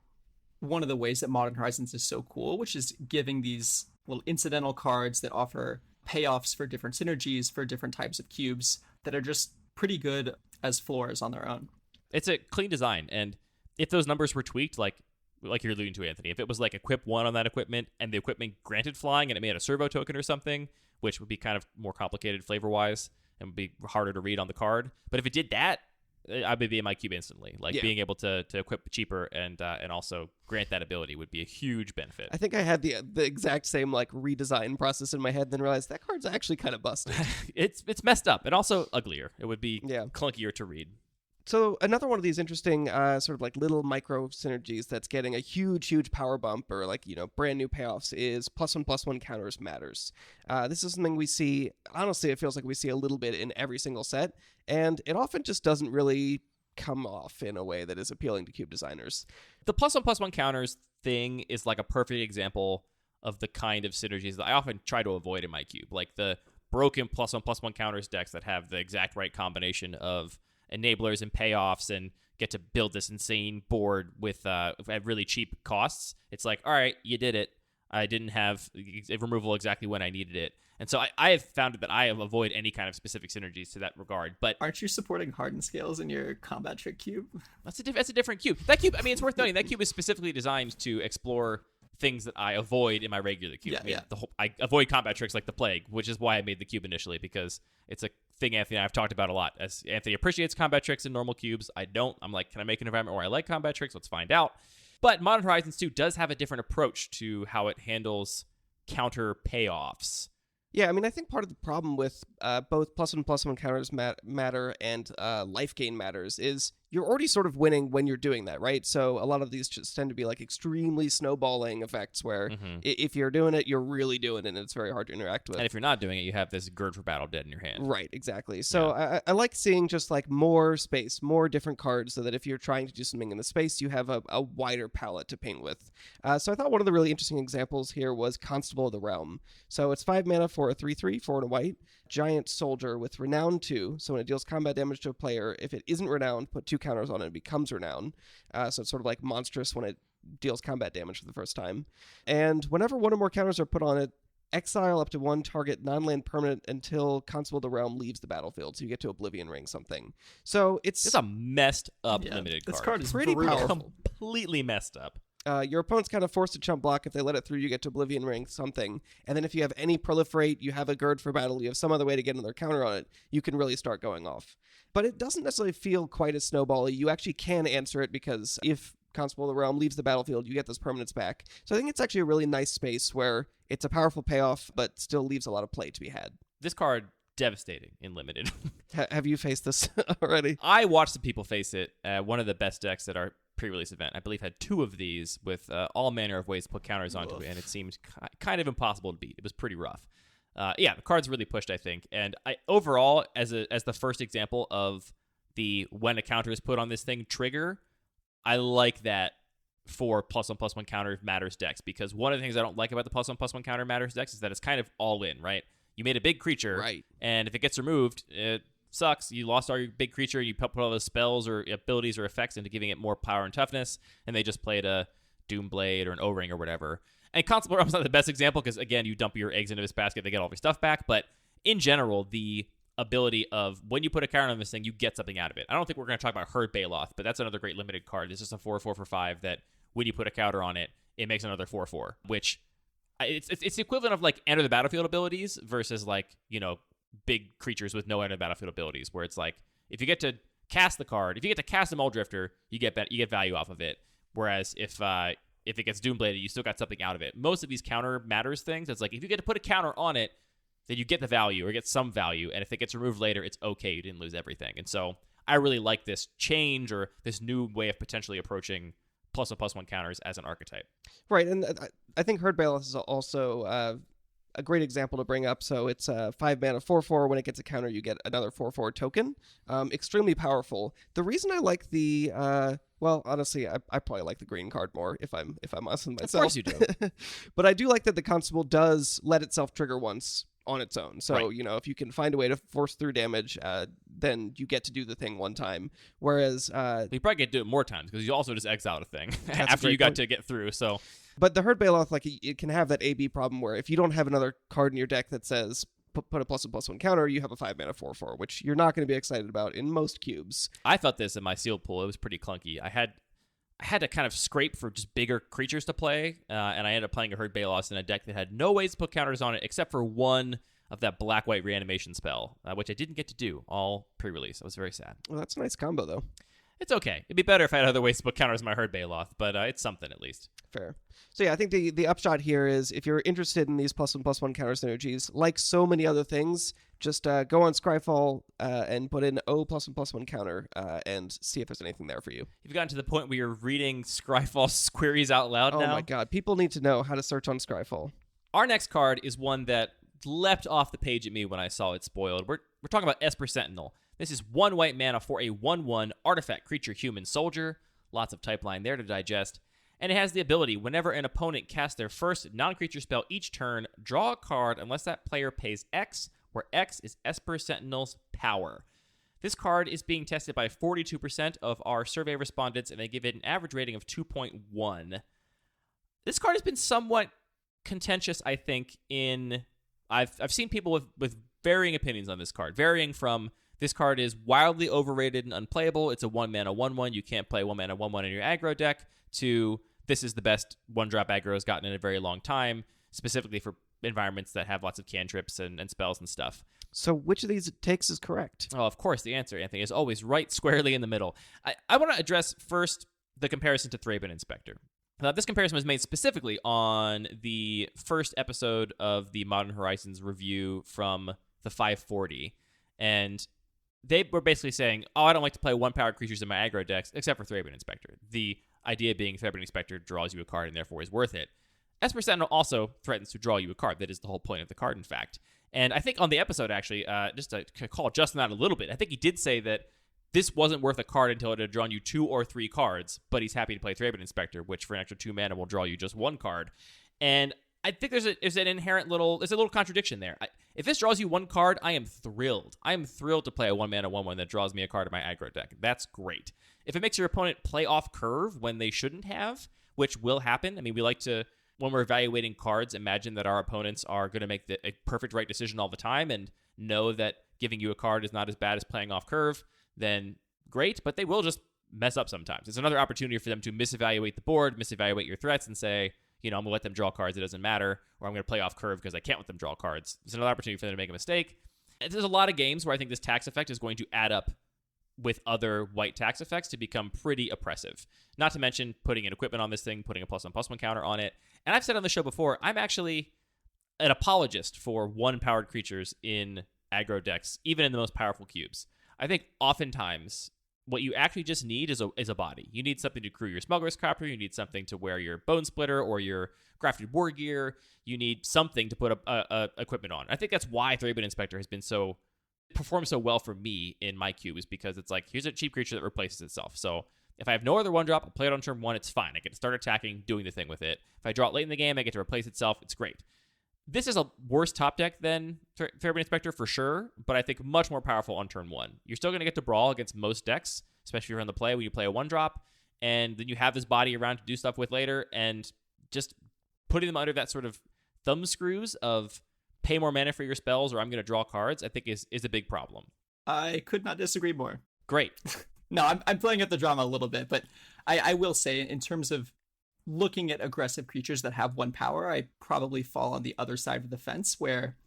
one of the ways that Modern Horizons is so cool, which is giving these little incidental cards that offer payoffs for different synergies for different types of cubes that are just pretty good as floors on their own. It's a clean design, and if those numbers were tweaked, like you're alluding to, Anthony, if it was like equip 1 on that equipment and the equipment granted flying and it made a servo token or something, which would be kind of more complicated flavor-wise and would be harder to read on the card. But if it did that, I would be in my cube instantly. Being able to equip cheaper and also grant that ability would be a huge benefit. I think I had the exact same like redesign process in my head, then realized that card's actually kind of busted. It's messed up and also uglier. It would be clunkier to read. So another one of these interesting sort of like little micro synergies that's getting a huge power bump or brand new payoffs is +1/+1 counters matters. This is something we see, honestly, it feels like we see a little bit in every single set, and it often just doesn't really come off in a way that is appealing to cube designers. The +1/+1 counters thing is like a perfect example of the kind of synergies that I often try to avoid in my cube, like the broken +1/+1 counters decks that have the exact right combination of enablers and payoffs and get to build this insane board with at really cheap costs. It's like, all right, you did it. I didn't have removal exactly when I needed it. And so I have found that I have avoid any kind of specific synergies to that regard. But aren't you supporting hardened scales in your combat trick cube? That's a different cube. That cube, I mean, it's worth noting, that cube is specifically designed to explore things that I avoid in my regular cube. I avoid combat tricks like the plague, which is why I made the cube initially, because it's a thing Anthony and I have talked about a lot. As Anthony appreciates combat tricks in normal cubes, I don't. I'm like, can I make an environment where I like combat tricks? Let's find out. But Modern Horizons 2 does have a different approach to how it handles counter payoffs. Yeah, I mean, I think part of the problem with both +1/+1 counters matter and life gain matters is you're already sort of winning when you're doing that, right? So a lot of these just tend to be like extremely snowballing effects where if you're doing it, you're really doing it, and it's very hard to interact with. And if you're not doing it, you have this Gird for Battle dead in your hand. Right, exactly. So I like seeing just like more space, more different cards, so that if you're trying to do something in the space, you have a wider palette to paint with. So I thought one of the really interesting examples here was Constable of the Realm. So it's 5 mana for a 3/3, 4 and a white. Giant soldier with renown 2, so when it deals combat damage to a player, if it isn't renowned, put 2 counters on it, it becomes renowned. So it's sort of like monstrous when it deals combat damage for the first time. And whenever one or more counters are put on it, exile up to 1 target non-land permanent until Constable of the Realm leaves the battlefield, so you get to Oblivion Ring something. So it's a messed up limited card. This card is pretty powerful. Completely messed up. Your opponent's kind of forced to chump block. If they let it through, you get to Oblivion Ring something. And then if you have any proliferate, you have a Gird for Battle, you have some other way to get another counter on it, you can really start going off. But it doesn't necessarily feel quite as snowbally. You actually can answer it because if Constable of the Realm leaves the battlefield, you get those permanents back. So I think it's actually a really nice space where it's a powerful payoff, but still leaves a lot of play to be had. This card, devastating in limited. Have you faced this already? I watched some people face it. One of the best decks at our pre-release event, I believe, had 2 of these with all manner of ways to put counters onto it, and it seemed kind of impossible to beat. It was pretty rough. The card's really pushed, I think. And overall, as the first example of the when a counter is put on this thing trigger, I like that for +1/+1 counter matters decks, because one of the things I don't like about the +1/+1 counter matters decks is that it's kind of all in, right? You made a big creature, right? And if it gets removed, it sucks. You lost all your big creature, you put all those spells or abilities or effects into giving it more power and toughness, and they just played a Doomblade or an O-Ring or whatever. And Constable Realm's not the best example because, again, you dump your eggs into this basket, they get all of your stuff back, but in general, the ability of when you put a counter on this thing, you get something out of it. I don't think we're going to talk about Herd Baloth, but that's another great limited card. It's just a 4/4 for 5 that when you put a counter on it, it makes another 4/4, which it's the equivalent of like enter the battlefield abilities versus like, big creatures with no enter the battlefield abilities, where it's like if you get to cast the card, if you get to cast a Mull Drifter, you get value off of it. Whereas if it gets Doombladed, you still got something out of it. Most of these counter matters things, it's like if you get to put a counter on it, then you get the value or get some value, and if it gets removed later, it's okay, you didn't lose everything. And so I really like this change or this new way of potentially approaching +1/+1 counters as an archetype. Right, and I think Herd Baloth is also a great example to bring up. So it's 5 mana 4/4. When it gets a counter, you get another 4/4 token. Extremely powerful. The reason I like the well, honestly, I probably like the green card more if I'm honest with myself. Of course you do. But I do like that the Constable does let itself trigger once on its own. So, right. If you can find a way to force through damage, then you get to do the thing one time. Whereas you probably get to do it more times because you also just exiled a thing after you got to get through. So, but the Herd Baloth, like, it can have that AB problem where if you don't have another card in your deck that says put a +1/+1 counter, you have a 5 mana 4/4, which you're not going to be excited about in most cubes. I felt this in my sealed pool. It was pretty clunky. I had to kind of scrape for just bigger creatures to play, and I ended up playing a Herd Baloth in a deck that had no ways to put counters on it except for one of that black-white reanimation spell, which I didn't get to do all pre-release. I was very sad. Well, that's a nice combo, though. It's okay. It'd be better if I had other ways to put counters on my Herd Baloth, but it's something at least. Fair. So yeah, I think the upshot here is if you're interested in these +1/+1 counter synergies, like so many other things, just go on Scryfall and put in O +1/+1 counter and see if there's anything there for you. You've gotten to the point where you're reading Scryfall queries out loud now? Oh my god, people need to know how to search on Scryfall. Our next card is one that leapt off the page at me when I saw it spoiled. We're talking about Esper Sentinel. This is 1 white mana for a 1/1 artifact creature human soldier. Lots of type line there to digest. And it has the ability, whenever an opponent casts their first non-creature spell each turn, draw a card unless that player pays X, where X is Esper Sentinel's power. This card is being tested by 42% of our survey respondents, and they give it an average rating of 2.1. This card has been somewhat contentious, I think, I've seen people with varying opinions on this card, varying from this card is wildly overrated and unplayable, it's a 1 mana 1/1, you can't play 1 mana 1/1 in your aggro deck, to this is the best 1-drop aggro has gotten in a very long time, specifically for environments that have lots of cantrips and spells and stuff. So which of these takes is correct? Oh, of course, the answer, Anthony, is always right squarely in the middle. I want to address first the comparison to Thraben Inspector. This comparison was made specifically on the first episode of the Modern Horizons review from the 540. And they were basically saying, oh, I don't like to play one-powered creatures in my aggro decks, except for Thraben Inspector. The idea being Thraben Inspector draws you a card and therefore is worth it. Esper Sentinel also threatens to draw you a card. That is the whole point of the card, in fact. And I think on the episode, actually, just to call Justin out a little bit, I think he did say that this wasn't worth a card until it had drawn you 2 or 3 cards, but he's happy to play Thraben Inspector, which for an extra 2 mana will draw you just 1 card. And I think there's an inherent there's a little contradiction there. If this draws you 1 card, I am thrilled. I am thrilled to play a 1-mana 1/1 that draws me a card in my aggro deck. That's great. If it makes your opponent play off curve when they shouldn't have, which will happen, I mean, we like to, when we're evaluating cards, imagine that our opponents are going to make a perfect right decision all the time and know that giving you a card is not as bad as playing off curve, then great, but they will just mess up sometimes. It's another opportunity for them to misevaluate the board, misevaluate your threats, and say, I'm going to let them draw cards, it doesn't matter, or I'm going to play off curve because I can't let them draw cards. It's another opportunity for them to make a mistake. And there's a lot of games where I think this tax effect is going to add up with other white tax effects to become pretty oppressive. Not to mention putting in equipment on this thing, putting a +1/+1 counter on it. And I've said on the show before, I'm actually an apologist for 1-powered creatures in aggro decks, even in the most powerful cubes. I think oftentimes what you actually just need is a body. You need something to crew your Smuggler's Copter. You need something to wear your Bone Splitter or your Grafted War Gear. You need something to put a equipment on. I think that's why Thraben Inspector has been performed so well for me in my cube, is because it's like, here's a cheap creature that replaces itself. So if I have no other 1-drop, I'll play it on turn 1, it's fine. I get to start attacking, doing the thing with it. If I draw it late in the game, I get to replace itself, it's great. This is a worse top deck than Thraben Inspector for sure, but I think much more powerful on turn 1. You're still going to get to brawl against most decks, especially if you're on the play when you play a 1-drop, and then you have this body around to do stuff with later, and just putting them under that sort of thumb screws of pay more mana for your spells or I'm going to draw cards, I think is a big problem. I could not disagree more. Great. No, I'm playing at the drama a little bit, but I will say, in terms of looking at aggressive creatures that have 1 power, I probably fall on the other side of the fence, where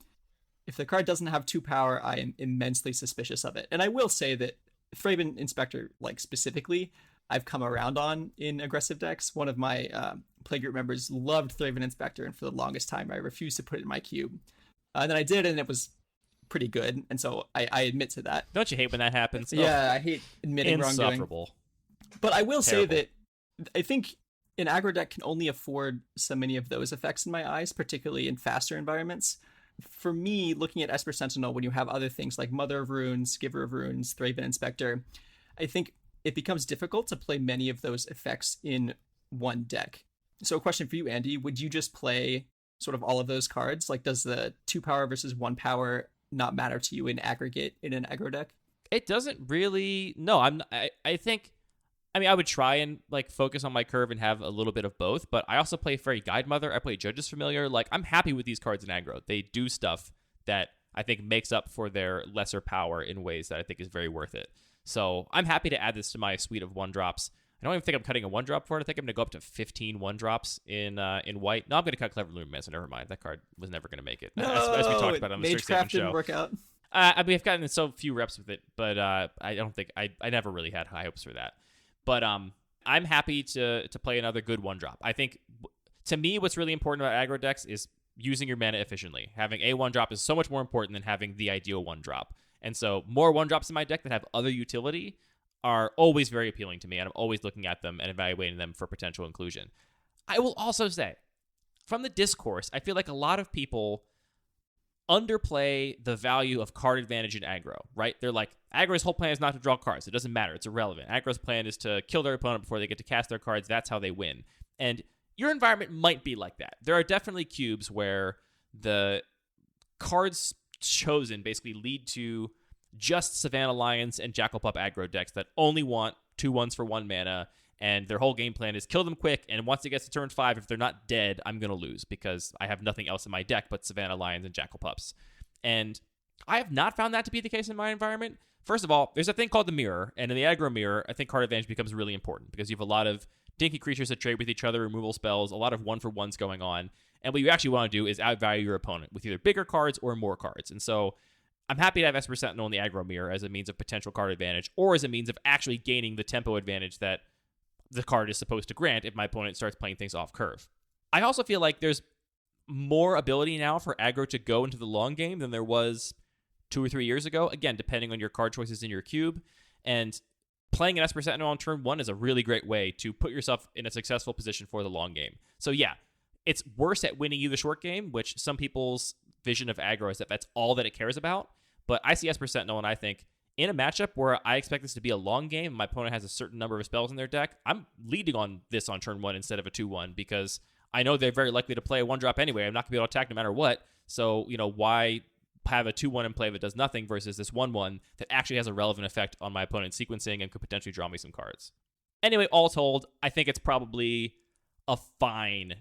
if the card doesn't have 2 power, I am immensely suspicious of it. And I will say that Thraben Inspector, specifically, I've come around on in aggressive decks. One of my playgroup members loved Thraben Inspector, and for the longest time, I refused to put it in my cube. And then I did, and it was pretty good, and so I admit to that. Don't you hate when that happens? Yeah, I hate admitting wrongdoing. Insufferable. But I will say that I think an aggro deck can only afford so many of those effects in my eyes, particularly in faster environments. For me, looking at Esper Sentinel, when you have other things like Mother of Runes, Giver of Runes, Thraben Inspector, I think it becomes difficult to play many of those effects in one deck. So a question for you, Andy, would you just play sort of all of those cards? Does the 2 power versus 1 power not matter to you in aggregate in an aggro deck? It doesn't really. No, I think, I would try and focus on my curve and have a little bit of both, but I also play Fairy Guide Mother. I play Judge's Familiar. I'm happy with these cards in aggro. They do stuff that I think makes up for their lesser power in ways that I think is very worth it. So I'm happy to add this to my suite of 1-drops. I don't even think I'm cutting a 1-drop for it. I think I'm going to go up to 15 1-drops in white. No, I'm going to cut Clever Lumen, so never mind. That card was never going to make it. No, as we talked about on the Search Station show. Didn't work out. I've gotten so few reps with it, but I don't think I never really had high hopes for that. But I'm happy to play another good 1-drop. I think, to me, what's really important about aggro decks is using your mana efficiently. Having a 1-drop is so much more important than having the ideal 1-drop. And so more 1-drops in my deck that have other utility are always very appealing to me, and I'm always looking at them and evaluating them for potential inclusion. I will also say, from the discourse, I feel like a lot of people underplay the value of card advantage in aggro, right? They're like, aggro's whole plan is not to draw cards. It doesn't matter. It's irrelevant. Aggro's plan is to kill their opponent before they get to cast their cards. That's how they win. And your environment might be like that. There are definitely cubes where the cards chosen basically lead to just Savannah Lions and Jackal Pup aggro decks that only want 2/1s for 1 mana, and their whole game plan is kill them quick, and once it gets to turn 5, if they're not dead, I'm going to lose because I have nothing else in my deck but Savannah Lions and Jackal Pups. And I have not found that to be the case in my environment. First of all, there's a thing called the mirror, and in the aggro mirror, I think card advantage becomes really important because you have a lot of dinky creatures that trade with each other, removal spells, a lot of 1-for-1s going on, and what you actually want to do is outvalue your opponent with either bigger cards or more cards. And so I'm happy to have Esper Sentinel in the aggro mirror as a means of potential card advantage, or as a means of actually gaining the tempo advantage that the card is supposed to grant if my opponent starts playing things off curve. I also feel like there's more ability now for aggro to go into the long game than there was 2 or 3 years ago, again, depending on your card choices in your cube. And playing an Esper Sentinel on turn 1 is a really great way to put yourself in a successful position for the long game. So yeah, it's worse at winning you the short game, which some people's vision of aggro is that that's all that it cares about. But I see Esper Sentinel, and I think in a matchup where I expect this to be a long game, and my opponent has a certain number of spells in their deck, I'm leading on this on turn 1 instead of a 2-1 because I know they're very likely to play a 1-drop anyway. I'm not going to be able to attack no matter what. So, why have a 2-1 in play if it does nothing versus this 1-1 that actually has a relevant effect on my opponent's sequencing and could potentially draw me some cards. Anyway, all told, I think it's probably a fine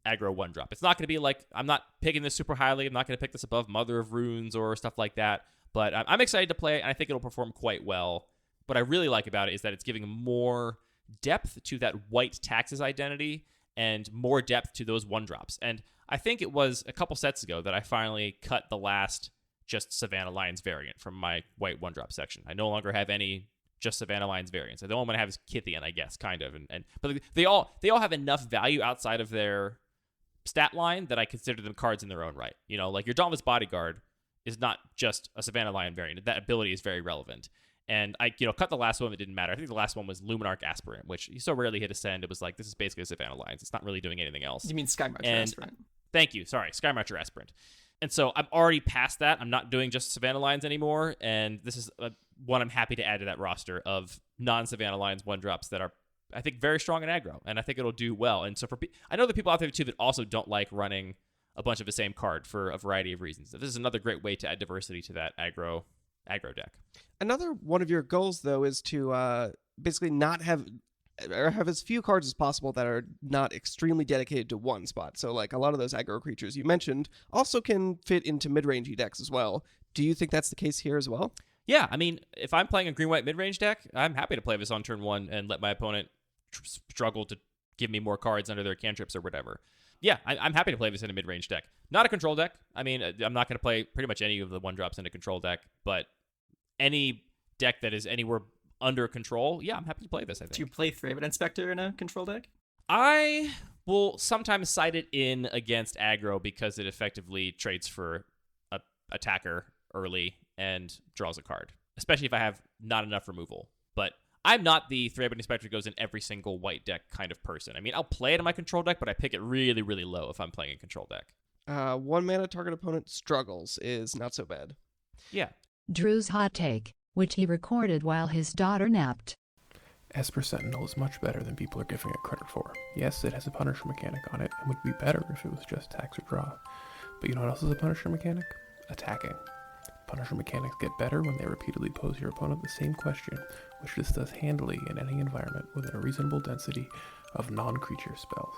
aggro 1-drop. It's not going to be like, I'm not picking this super highly. I'm not going to pick this above Mother of Runes or stuff like that. But I'm excited to play it, and I think it'll perform quite well. What I really like about it is that it's giving more depth to that white taxes identity and more depth to those 1-drops. And I think it was a couple sets ago that I finally cut the last just Savannah Lions variant from my white 1-drop section. I no longer have any just Savannah Lions variants. The only one I have is Kithian, I guess, kind of. But they all have enough value outside of their stat line that I consider them cards in their own right. Like your Dauntless Bodyguard is not just a Savannah Lion variant. That ability is very relevant. And I, cut the last one. It didn't matter. I think the last one was Luminarch Aspirant, which you so rarely hit Ascend. It was like, this is basically a Savannah Lions. It's not really doing anything else. You mean Sky Marcher Aspirant? Thank you. Sorry, Sky Marcher Aspirant. And so I'm already past that. I'm not doing just Savannah Lions anymore. And this is one I'm happy to add to that roster of non-Savannah Lions 1-drops that are, I think, very strong in aggro. And I think it'll do well. And so I know the people out there, too, that also don't like running a bunch of the same card for a variety of reasons. This is another great way to add diversity to that aggro deck. Another one of your goals, though, is to basically not have as few cards as possible that are not extremely dedicated to one spot. So, like, a lot of those aggro creatures you mentioned also can fit into mid-rangey decks as well. Do you think that's the case here as well? Yeah, I mean, if I'm playing a green-white mid-range deck, I'm happy to play this on turn 1 and let my opponent struggle to give me more cards under their cantrips or whatever. Yeah, I'm happy to play this in a mid-range deck. Not a control deck. I mean, I'm not going to play pretty much any of the 1-drops in a control deck, but any deck that is anywhere under control, yeah, I'm happy to play this, I think. Do you play Thraben Inspector in a control deck? I will sometimes side it in against aggro because it effectively trades for a attacker early and draws a card, especially if I have not enough removal. But I'm not the Thraben Inspector goes in every single white deck kind of person. I mean, I'll play it in my control deck, but I pick it really, really low if I'm playing a control deck. 1 mana target opponent struggles is not so bad. Yeah. Drew's hot take, which he recorded while his daughter napped. Esper Sentinel is much better than people are giving it credit for. Yes, it has a Punisher mechanic on it, and would be better if it was just tax or draw. But you know what else is a Punisher mechanic? Attacking. Punisher mechanics get better when they repeatedly pose your opponent the same question, which this does handily in any environment within a reasonable density of non-creature spells.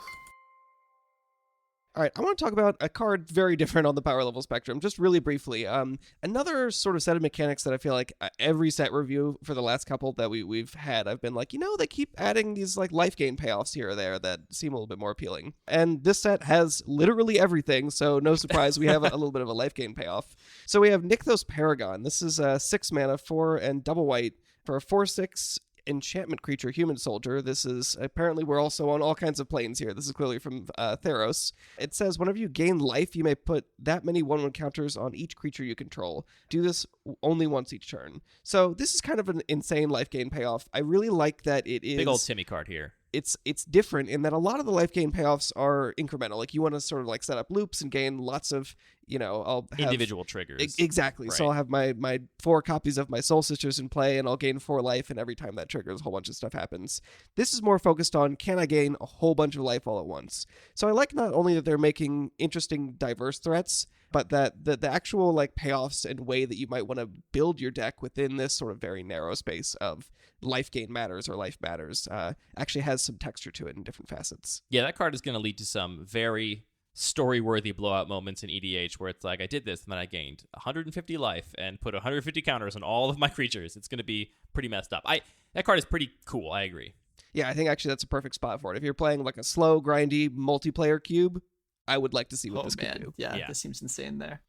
All right, I want to talk about a card very different on the power level spectrum, just really briefly. Another sort of set of mechanics that I feel like every set review for the last couple that we've had, I've been like, they keep adding these like life gain payoffs here or there that seem a little bit more appealing. And this set has literally everything, so no surprise we have a little bit of a life gain payoff. So we have Nykthos Paragon. This is 6 mana, 4 and double white for a 4/6 enchantment creature, human soldier. This is apparently we're also on all kinds of planes here. This is clearly from Theros. It says whenever you gain life, you may put that many 1/1 counters on each creature you control. Do this only once each turn. So this is kind of an insane life gain payoff. I really like that it is big old Timmy card here. It's different in that a lot of the life gain payoffs are incremental. Like you want to sort of like set up loops and gain lots of, I'll have individual triggers. Exactly. Right. So I'll have my 4 copies of my Soul Sisters in play and I'll gain 4 life, and every time that triggers, a whole bunch of stuff happens. This is more focused on, can I gain a whole bunch of life all at once? So I like not only that they're making interesting, diverse threats, but that the actual like payoffs and way that you might want to build your deck within this sort of very narrow space of life gain matters or life matters actually has some texture to it in different facets. Yeah, that card is going to lead to some very story-worthy blowout moments in EDH where it's like, I did this and then I gained 150 life and put 150 counters on all of my creatures. It's going to be pretty messed up. That card is pretty cool. I agree. Yeah, I think actually that's a perfect spot for it. If you're playing like a slow, grindy multiplayer cube, I would like to see what this could do. Yeah, this seems insane there.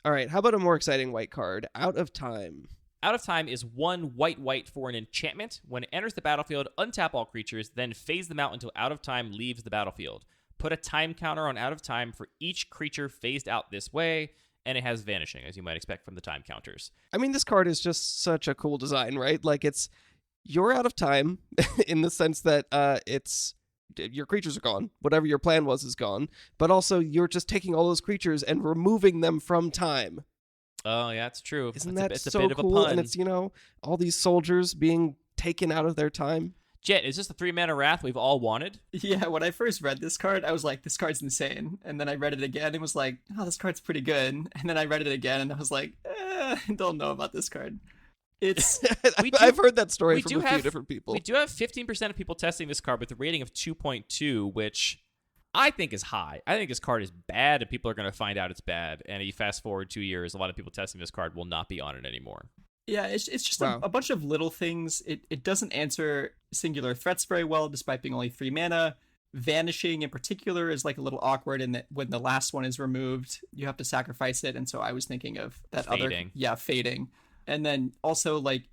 All right, how about a more exciting white card? Out of Time. Out of Time is 1 white for an enchantment. When it enters the battlefield, untap all creatures, then phase them out until Out of Time leaves the battlefield. Put a time counter on Out of Time for each creature phased out this way, and it has vanishing, as you might expect from the time counters. I mean, this card is just such a cool design, right? Like, you're out of time in the sense that your creatures are gone. Whatever your plan was is gone. But also, you're just taking all those creatures and removing them from time. Oh, yeah, it's true. Isn't it's that so a bit cool? Of a pun. And it's, all these soldiers being taken out of their time. Jett, is this the 3-mana Wrath we've all wanted? Yeah, when I first read this card, I was like, this card's insane. And then I read it again and was like, oh, this card's pretty good. And then I read it again and I was like, I don't know about this card. It's I've heard that story from a few different people. We do have 15% of people testing this card with a rating of 2.2, which I think is high. I think this card is bad, and people are going to find out it's bad. And if you fast forward 2 years, a lot of people testing this card will not be on it anymore. Yeah, it's just a bunch of little things. It doesn't answer singular threats very well, despite being only 3 mana. Vanishing in particular is like a little awkward in that when the last one is removed, you have to sacrifice it. And so I was thinking of that fading. Fading. And then also like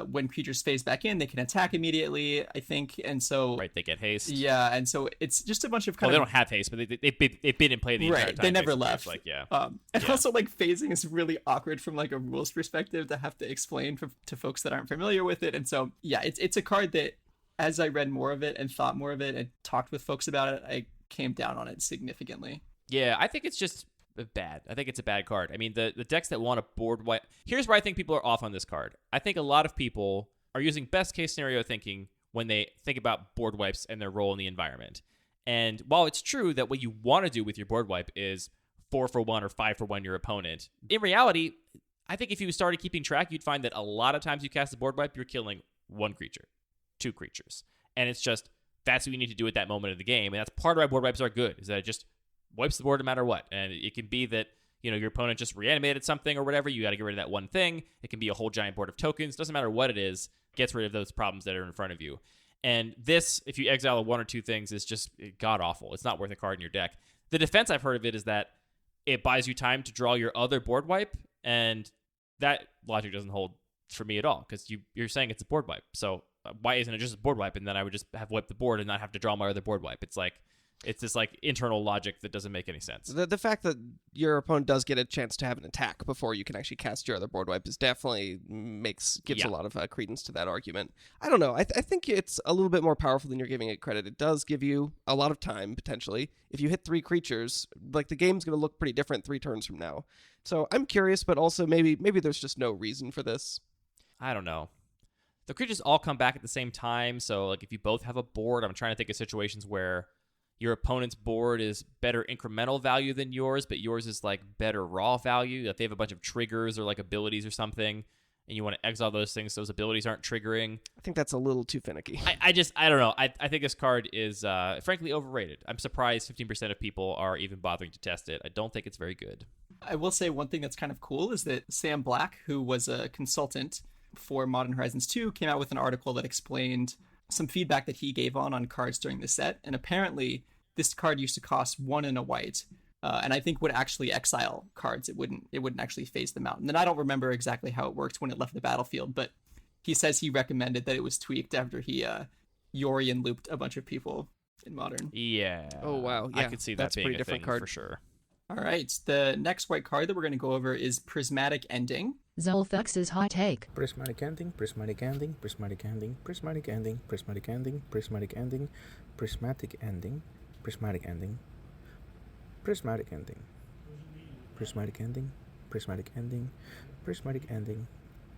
when creatures phase back in, they can attack immediately, I think. And so right, they get haste. Yeah, and so it's just a bunch of kind they don't have haste, but they've been in play the entire time. They never left. Like, yeah. Also like phasing is really awkward from like a rules perspective to have to explain to folks that aren't familiar with it. And so yeah, it's a card that as I read more of it and thought more of it and talked with folks about it, I came down on it significantly. Yeah, I think it's just bad. I think it's a bad card. I mean, the decks that want a board wipe... Here's where I think people are off on this card. I think a lot of people are using best case scenario thinking when they think about board wipes and their role in the environment. And while it's true that what you want to do with your board wipe is 4 for 1 or 5 for 1 your opponent, in reality, I think if you started keeping track, you'd find that a lot of times you cast a board wipe, you're killing 1 creature, 2 creatures. And it's just, that's what you need to do at that moment of the game. And that's part of why board wipes are good, is that it just wipes the board no matter what. And it can be that, your opponent just reanimated something or whatever. You got to get rid of that one thing. It can be a whole giant board of tokens. Doesn't matter what it is, gets rid of those problems that are in front of you. And this, if you exile 1 or 2 things, is just god-awful. It's not worth a card in your deck. The defense I've heard of it is that it buys you time to draw your other board wipe, and that logic doesn't hold for me at all, because you're saying it's a board wipe. So why isn't it just a board wipe, and then I would just have wiped the board and not have to draw my other board wipe? It's this like internal logic that doesn't make any sense. The fact that your opponent does get a chance to have an attack before you can actually cast your other board wipe is definitely gives a lot of credence to that argument. I don't know. I think it's a little bit more powerful than you're giving it credit. It does give you a lot of time, potentially. If you hit 3 creatures, like the game's going to look pretty different 3 turns from now. So I'm curious, but also maybe there's just no reason for this. I don't know. The creatures all come back at the same time, so like if you both have a board, I'm trying to think of situations where your opponent's board is better incremental value than yours, but yours is like better raw value. If they have a bunch of triggers or like abilities or something, and you want to exile those things, those abilities aren't triggering. I think that's a little too finicky. I don't know. I think this card is frankly overrated. I'm surprised 15% of people are even bothering to test it. I don't think it's very good. I will say one thing that's kind of cool is that Sam Black, who was a consultant for Modern Horizons 2, came out with an article that explained some feedback that he gave on cards during the set, and apparently this card used to cost 1 and a white, and I think would actually exile cards. It wouldn't actually phase them out. And then I don't remember exactly how it worked when it left the battlefield, but he says he recommended that it was tweaked after he Yorian looped a bunch of people in Modern. Yeah. Oh wow. Yeah, I could see that being pretty different card for sure. All right, the next white card that we're going to go over is Prismatic Ending. Zolthux's hot take. Prismatic ending, prismatic ending, prismatic ending, prismatic ending, prismatic ending, prismatic ending, prismatic ending, prismatic ending, prismatic ending, prismatic ending, prismatic ending, prismatic ending,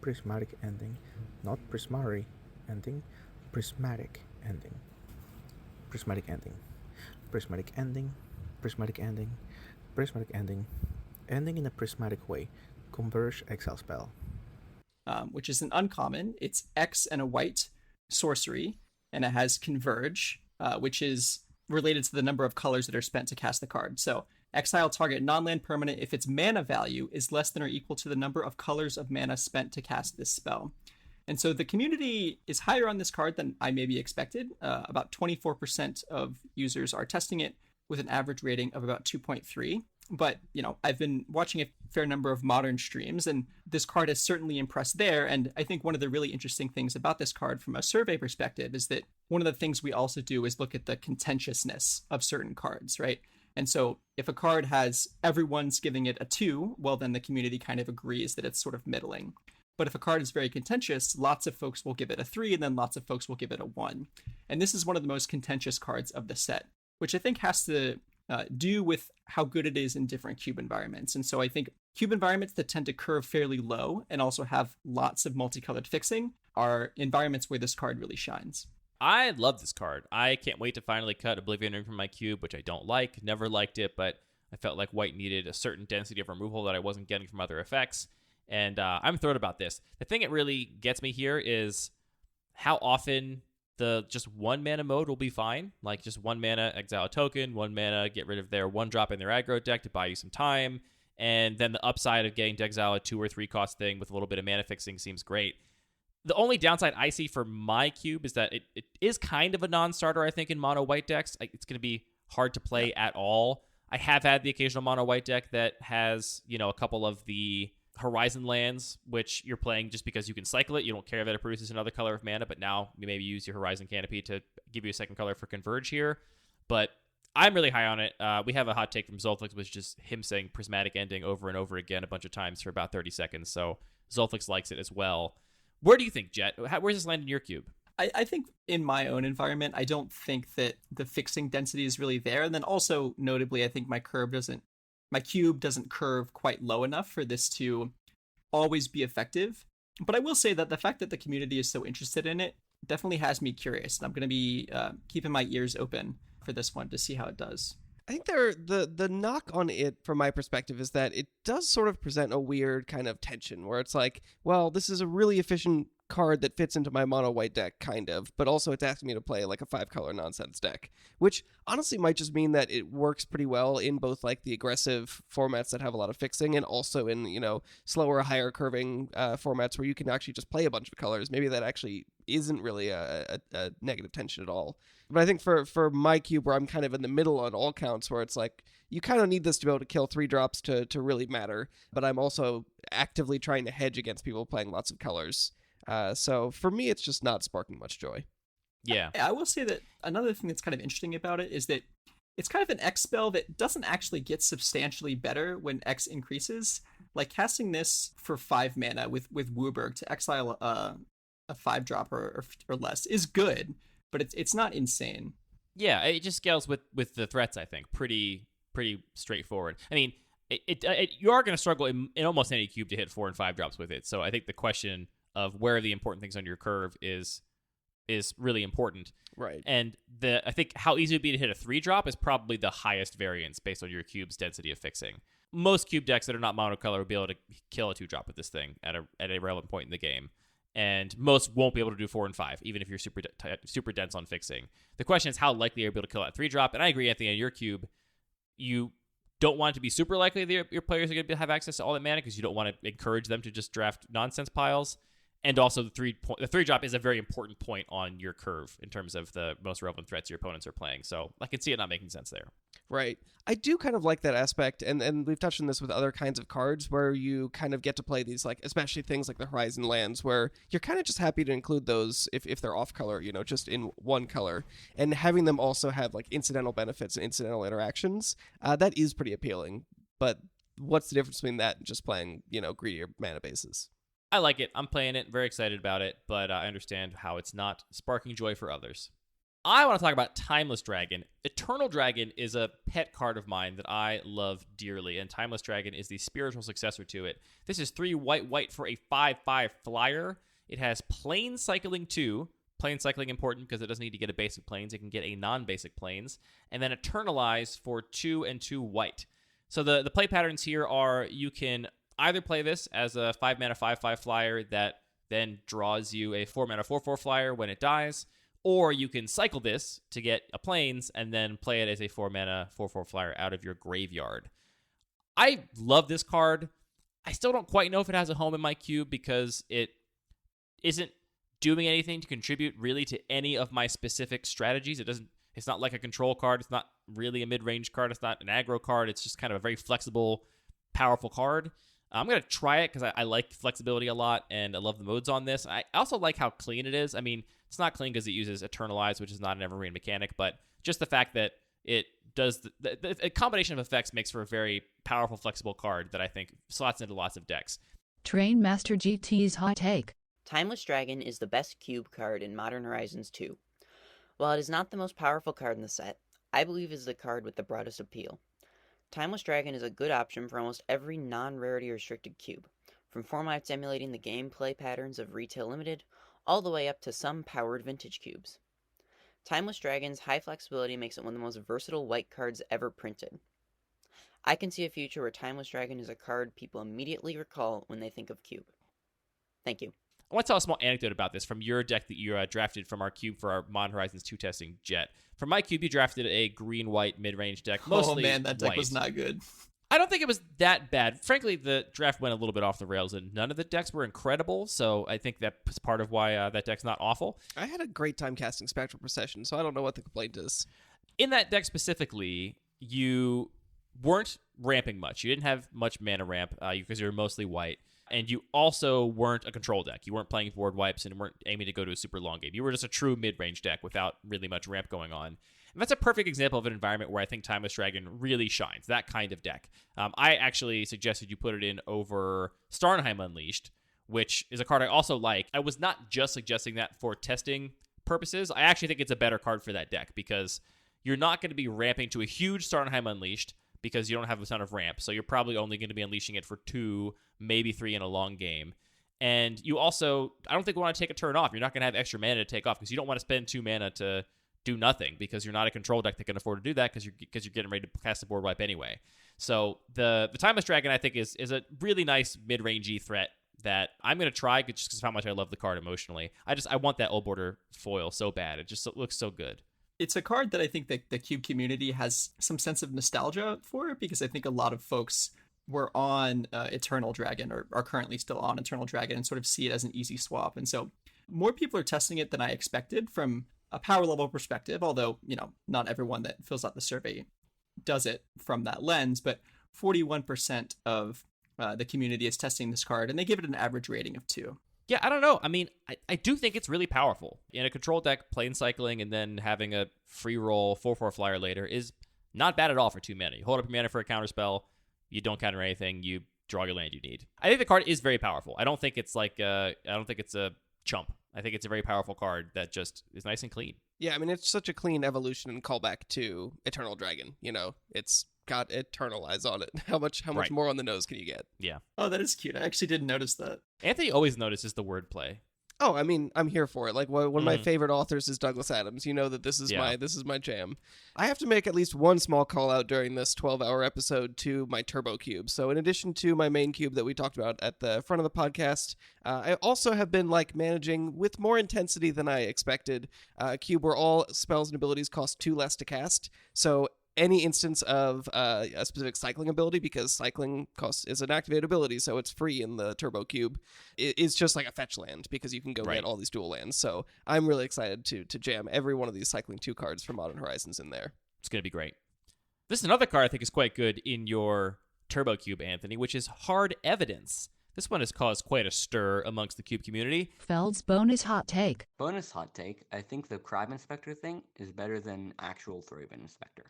prismatic ending, not prismary ending, prismatic ending, prismatic ending, prismatic ending, prismatic ending, prismatic ending, ending in a prismatic way. Converge exile spell. Which is an uncommon. It's X and a white sorcery, and it has Converge, which is related to the number of colors that are spent to cast the card. So exile target non-land permanent if its mana value is less than or equal to the number of colors of mana spent to cast this spell. And so the community is higher on this card than I maybe expected. About 24% of users are testing it with an average rating of about 2.3. But, I've been watching a fair number of Modern streams, and this card has certainly impressed there. And I think one of the really interesting things about this card from a survey perspective is that one of the things we also do is look at the contentiousness of certain cards, right? And so if a card has everyone's giving it a 2, well, then the community kind of agrees that it's sort of middling. But if a card is very contentious, lots of folks will give it a 3, and then lots of folks will give it a 1. And this is one of the most contentious cards of the set, which I think has to do with how good it is in different cube environments. And so I think cube environments that tend to curve fairly low and also have lots of multicolored fixing are environments where this card really shines. I love this card. I can't wait to finally cut Oblivion Ring from my cube, which I don't like. Never liked it, but I felt like white needed a certain density of removal that I wasn't getting from other effects. And I'm thrilled about this. The thing that really gets me here is how often the just 1 mana mode will be fine. Like just 1 mana, exile a token, 1 mana, get rid of their 1-drop in their aggro deck to buy you some time. And then the upside of getting to exile a 2 or 3 cost thing with a little bit of mana fixing seems great. The only downside I see for my cube is that it is kind of a non-starter, I think, in mono white decks. It's going to be hard to play at all. I have had the occasional mono white deck that has, a couple of the Horizon lands, which you're playing just because you can cycle it. You don't care that it produces another color of mana, but now you maybe use your Horizon Canopy to give you a second color for Converge here. But I'm really high on it. We have a hot take from Zolflix, which is just him saying Prismatic Ending over and over again a bunch of times for about 30 seconds. So Zolflix likes it as well. Where do you think, Jett? Where's this land in your cube? I think in my own environment, I don't think that the fixing density is really there. And then also, notably, I think my cube doesn't curve quite low enough for this to always be effective. But I will say that the fact that the community is so interested in it definitely has me curious. And I'm going to be keeping my ears open for this one to see how it does. I think the knock on it from my perspective is that it does sort of present a weird kind of tension where it's like, well, this is a really efficient card that fits into my mono white deck, kind of, but also it's asking me to play like a 5-color nonsense deck, which honestly might just mean that it works pretty well in both like the aggressive formats that have a lot of fixing and also in, slower, higher curving formats where you can actually just play a bunch of colors. Maybe that actually isn't really a negative tension at all. But I think for my cube, where I'm kind of in the middle on all counts, where it's like, you kind of need this to be able to kill 3 drops to really matter, but I'm also actively trying to hedge against people playing lots of colors. So for me, it's just not sparking much joy. Yeah. I will say that another thing that's kind of interesting about it is that it's kind of an X spell that doesn't actually get substantially better when X increases. Like casting this for 5 mana with Wooburg to exile a 5-drop or less is good, but it's not insane. Yeah, it just scales with the threats, I think. Pretty straightforward. I mean, you are going to struggle in almost any cube to hit 4 and 5 drops with it. So I think the question of where are the important things on your curve is really important. Right. And I think how easy it would be to hit a 3-drop is probably the highest variance based on your cube's density of fixing. Most cube decks that are not monocolor will be able to kill a 2-drop with this thing at a relevant point in the game. And most won't be able to do 4 and 5, even if you're super dense on fixing. The question is how likely are you able to kill that 3-drop? And I agree, Anthony, on your cube, you don't want it to be super likely that your players are going to have access to all that mana because you don't want to encourage them to just draft nonsense piles. And also the 3-drop is a very important point on your curve in terms of the most relevant threats your opponents are playing. So I can see it not making sense there. Right. I do kind of like that aspect, and we've touched on this with other kinds of cards where you kind of get to play these, like, especially things like the Horizon lands, where you're kind of just happy to include those if they're off color, just in one color, and having them also have like incidental benefits and incidental interactions. That is pretty appealing. But what's the difference between that and just playing, greedier mana bases? I like it. I'm playing it. Very excited about it, but I understand how it's not sparking joy for others. I want to talk about Timeless Dragon. Eternal Dragon is a pet card of mine that I love dearly, and Timeless Dragon is the spiritual successor to it. This is 3 white for a 5/5 flyer. It has Plane Cycling 2. Plane Cycling important because it doesn't need to get a basic planes. It can get a non-basic planes. And then Eternalize for 2 and 2 white. So the play patterns here are you can either play this as a 5 mana 5/5 flyer that then draws you a 4 mana 4/4 flyer when it dies, or you can cycle this to get a plains and then play it as a 4 mana 4/4 flyer out of your graveyard. I love this card. I still don't quite know if it has a home in my cube because it isn't doing anything to contribute really to any of my specific strategies. It's not like a control card. It's not really a mid-range card. It's not an aggro card. It's just kind of a very flexible, powerful card. I'm going to try it because I like flexibility a lot, and I love the modes on this. I also like how clean it is. I mean, it's not clean because it uses Eternalize, which is not an Evergreen mechanic, but just the fact that it does a combination of effects makes for a very powerful, flexible card that I think slots into lots of decks. Train Master GT's hot take. Timeless Dragon is the best cube card in Modern Horizons 2. While it is not the most powerful card in the set, I believe it is the card with the broadest appeal. Timeless Dragon is a good option for almost every non-rarity restricted cube, from formats emulating the gameplay patterns of Retail Limited, all the way up to some powered vintage cubes. Timeless Dragon's high flexibility makes it one of the most versatile white cards ever printed. I can see a future where Timeless Dragon is a card people immediately recall when they think of Cube. Thank you. I want to tell a small anecdote about this from your deck that you drafted from our Cube for our Modern Horizons 2 testing, Jett. For my Cube, you drafted a green-white mid-range deck, mostly Oh man, that deck white. was not good. I don't think it was that bad. Frankly, the draft went a little bit off the rails, and none of the decks were incredible, so I think that's part of why that deck's not awful. I had a great time casting Spectral Procession, so I don't know what the complaint is. In that deck specifically, you weren't ramping much. You didn't have much mana ramp because you were mostly white, and you also weren't a control deck. You weren't playing board wipes and weren't aiming to go to a super long game. You were just a true mid-range deck without really much ramp going on. And that's a perfect example of an environment where I think Timeless Dragon really shines, that kind of deck. I actually suggested you put it in over Starnheim Unleashed, which is a card I also like. I was not just suggesting that for testing purposes. I actually think it's a better card for that deck because you're not going to be ramping to a huge Starnheim Unleashed because you don't have a ton of ramp. So you're probably only going to be unleashing it for 2, maybe 3 in a long game. And you also, I don't think want to take a turn off. You're not going to have extra mana to take off because you don't want to spend 2 mana to do nothing because you're not a control deck that can afford to do that because you're getting ready to cast a board wipe anyway. So the Timeless Dragon, I think, is a really nice mid-rangey threat that I'm going to try just because of how much I love the card emotionally. I want that old border foil so bad. It just looks so good. It's a card that I think that the Cube community has some sense of nostalgia for because I think a lot of folks were on Eternal Dragon or are currently still on Eternal Dragon and sort of see it as an easy swap. And so more people are testing it than I expected from a power level perspective, although, not everyone that fills out the survey does it from that lens, but 41% of the community is testing this card, and they give it an average rating of 2. Yeah, I don't know. I mean, I do think it's really powerful. In a control deck, plane cycling and then having a free roll 4/4 flyer later is not bad at all for 2 mana. You hold up your mana for a counterspell, you don't counter anything, you draw your land you need. I think the card is very powerful. I don't think it's I don't think it's a chump. I think it's a very powerful card that just is nice and clean. Yeah, I mean, it's such a clean evolution and callback to Eternal Dragon. It's got Eternal eyes on it. How much Right. more on the nose can you get? Yeah. Oh, that is cute. I actually didn't notice that. Anthony always notices the wordplay. Oh, I mean, I'm here for it. Like one of my favorite authors is Douglas Adams. You know that this is my jam. I have to make at least one small call out during this 12-hour episode to my Turbo Cube. So in addition to my main cube that we talked about at the front of the podcast, I also have been managing with more intensity than I expected a cube where all spells and abilities cost 2 less to cast. So any instance of a specific cycling ability, because cycling is an activated ability, so it's free in the Turbo Cube, it's just like a fetch land because you can go get all these dual lands. So I'm really excited to jam every one of these Cycling 2 cards from Modern Horizons in there. It's going to be great. This is another card I think is quite good in your Turbo Cube, Anthony, which is Hard Evidence. This one has caused quite a stir amongst the Cube community. Feld's bonus hot take. Bonus hot take, I think the Crab Inspector thing is better than actual Thraben Inspector.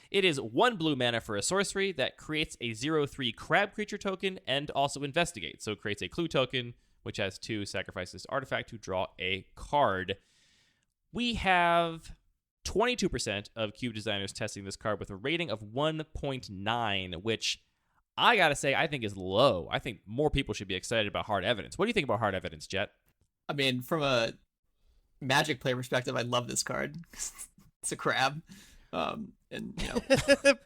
It is 1 blue mana for a sorcery that creates a 0/3 crab creature token and also investigate. So it creates a clue token, which has 2 sacrifices to artifact to draw a card. We have 22% of Cube designers testing this card with a rating of 1.9, which I gotta say I think is low. I think more people should be excited about Hard Evidence. What do you think about Hard Evidence, Jett? I mean, from a Magic player perspective, I love this card. It's a crab.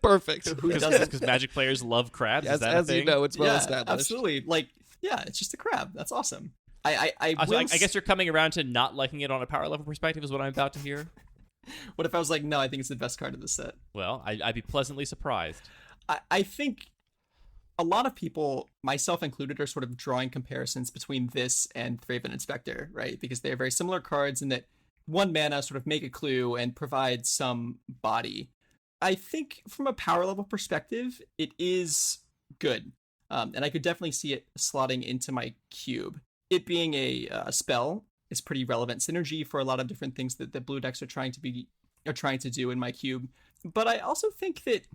Perfect. Who doesn't? Because Magic players love crabs. Is that a as thing? you know, it's well established. Absolutely. It's just a crab. That's awesome. I guess you're coming around to not liking it on a power level perspective is what I'm about to hear. What if I was like, no, I think it's the best card of the set? Well, I'd be pleasantly surprised. I think a lot of people, myself included, are sort of drawing comparisons between this and Thraben Inspector, right? Because they are very similar cards in that 1 mana sort of make a clue and provide some body. I think from a power level perspective, it is good. And I could definitely see it slotting into my cube. It being a spell is pretty relevant synergy for a lot of different things that the blue decks are trying to do in my cube. But I also think that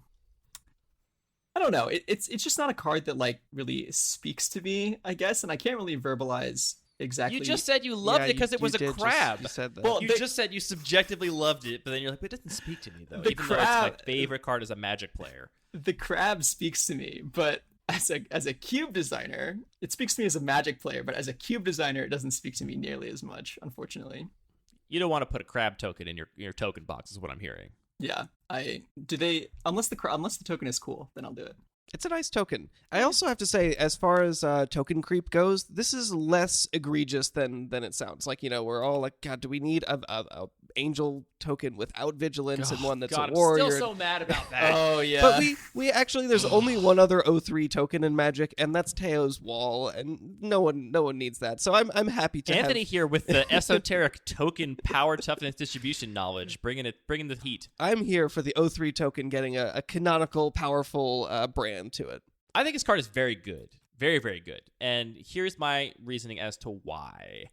I don't know. It's just not a card that like really speaks to me, I guess, and I can't really verbalize exactly. You just said you loved it because it was a crab. You said that. Well, you just said you subjectively loved it, but then you're like, but it doesn't speak to me though. Even though it's my favorite card as a Magic player. The crab speaks to me, but as a cube designer, it speaks to me as a Magic player. But as a cube designer, it doesn't speak to me nearly as much, unfortunately. You don't want to put a crab token in your token box, is what I'm hearing. Yeah, unless the token is cool, then I'll do it. It's a nice token. I also have to say, as far as token creep goes, this is less egregious than it sounds. Like, we're all like, God, do we need a angel token without vigilance and one that's a warrior? I'm still so mad about that. Oh yeah. But we actually, there's only one other 03 token in Magic, and that's Teo's Wall, and no one needs that. So I'm happy to Anthony here with the esoteric token power toughness distribution knowledge, bringing the heat. I'm here for the 03 token getting a canonical, powerful brand to it. I think his card is very good. Very, very good. And here's my reasoning as to why.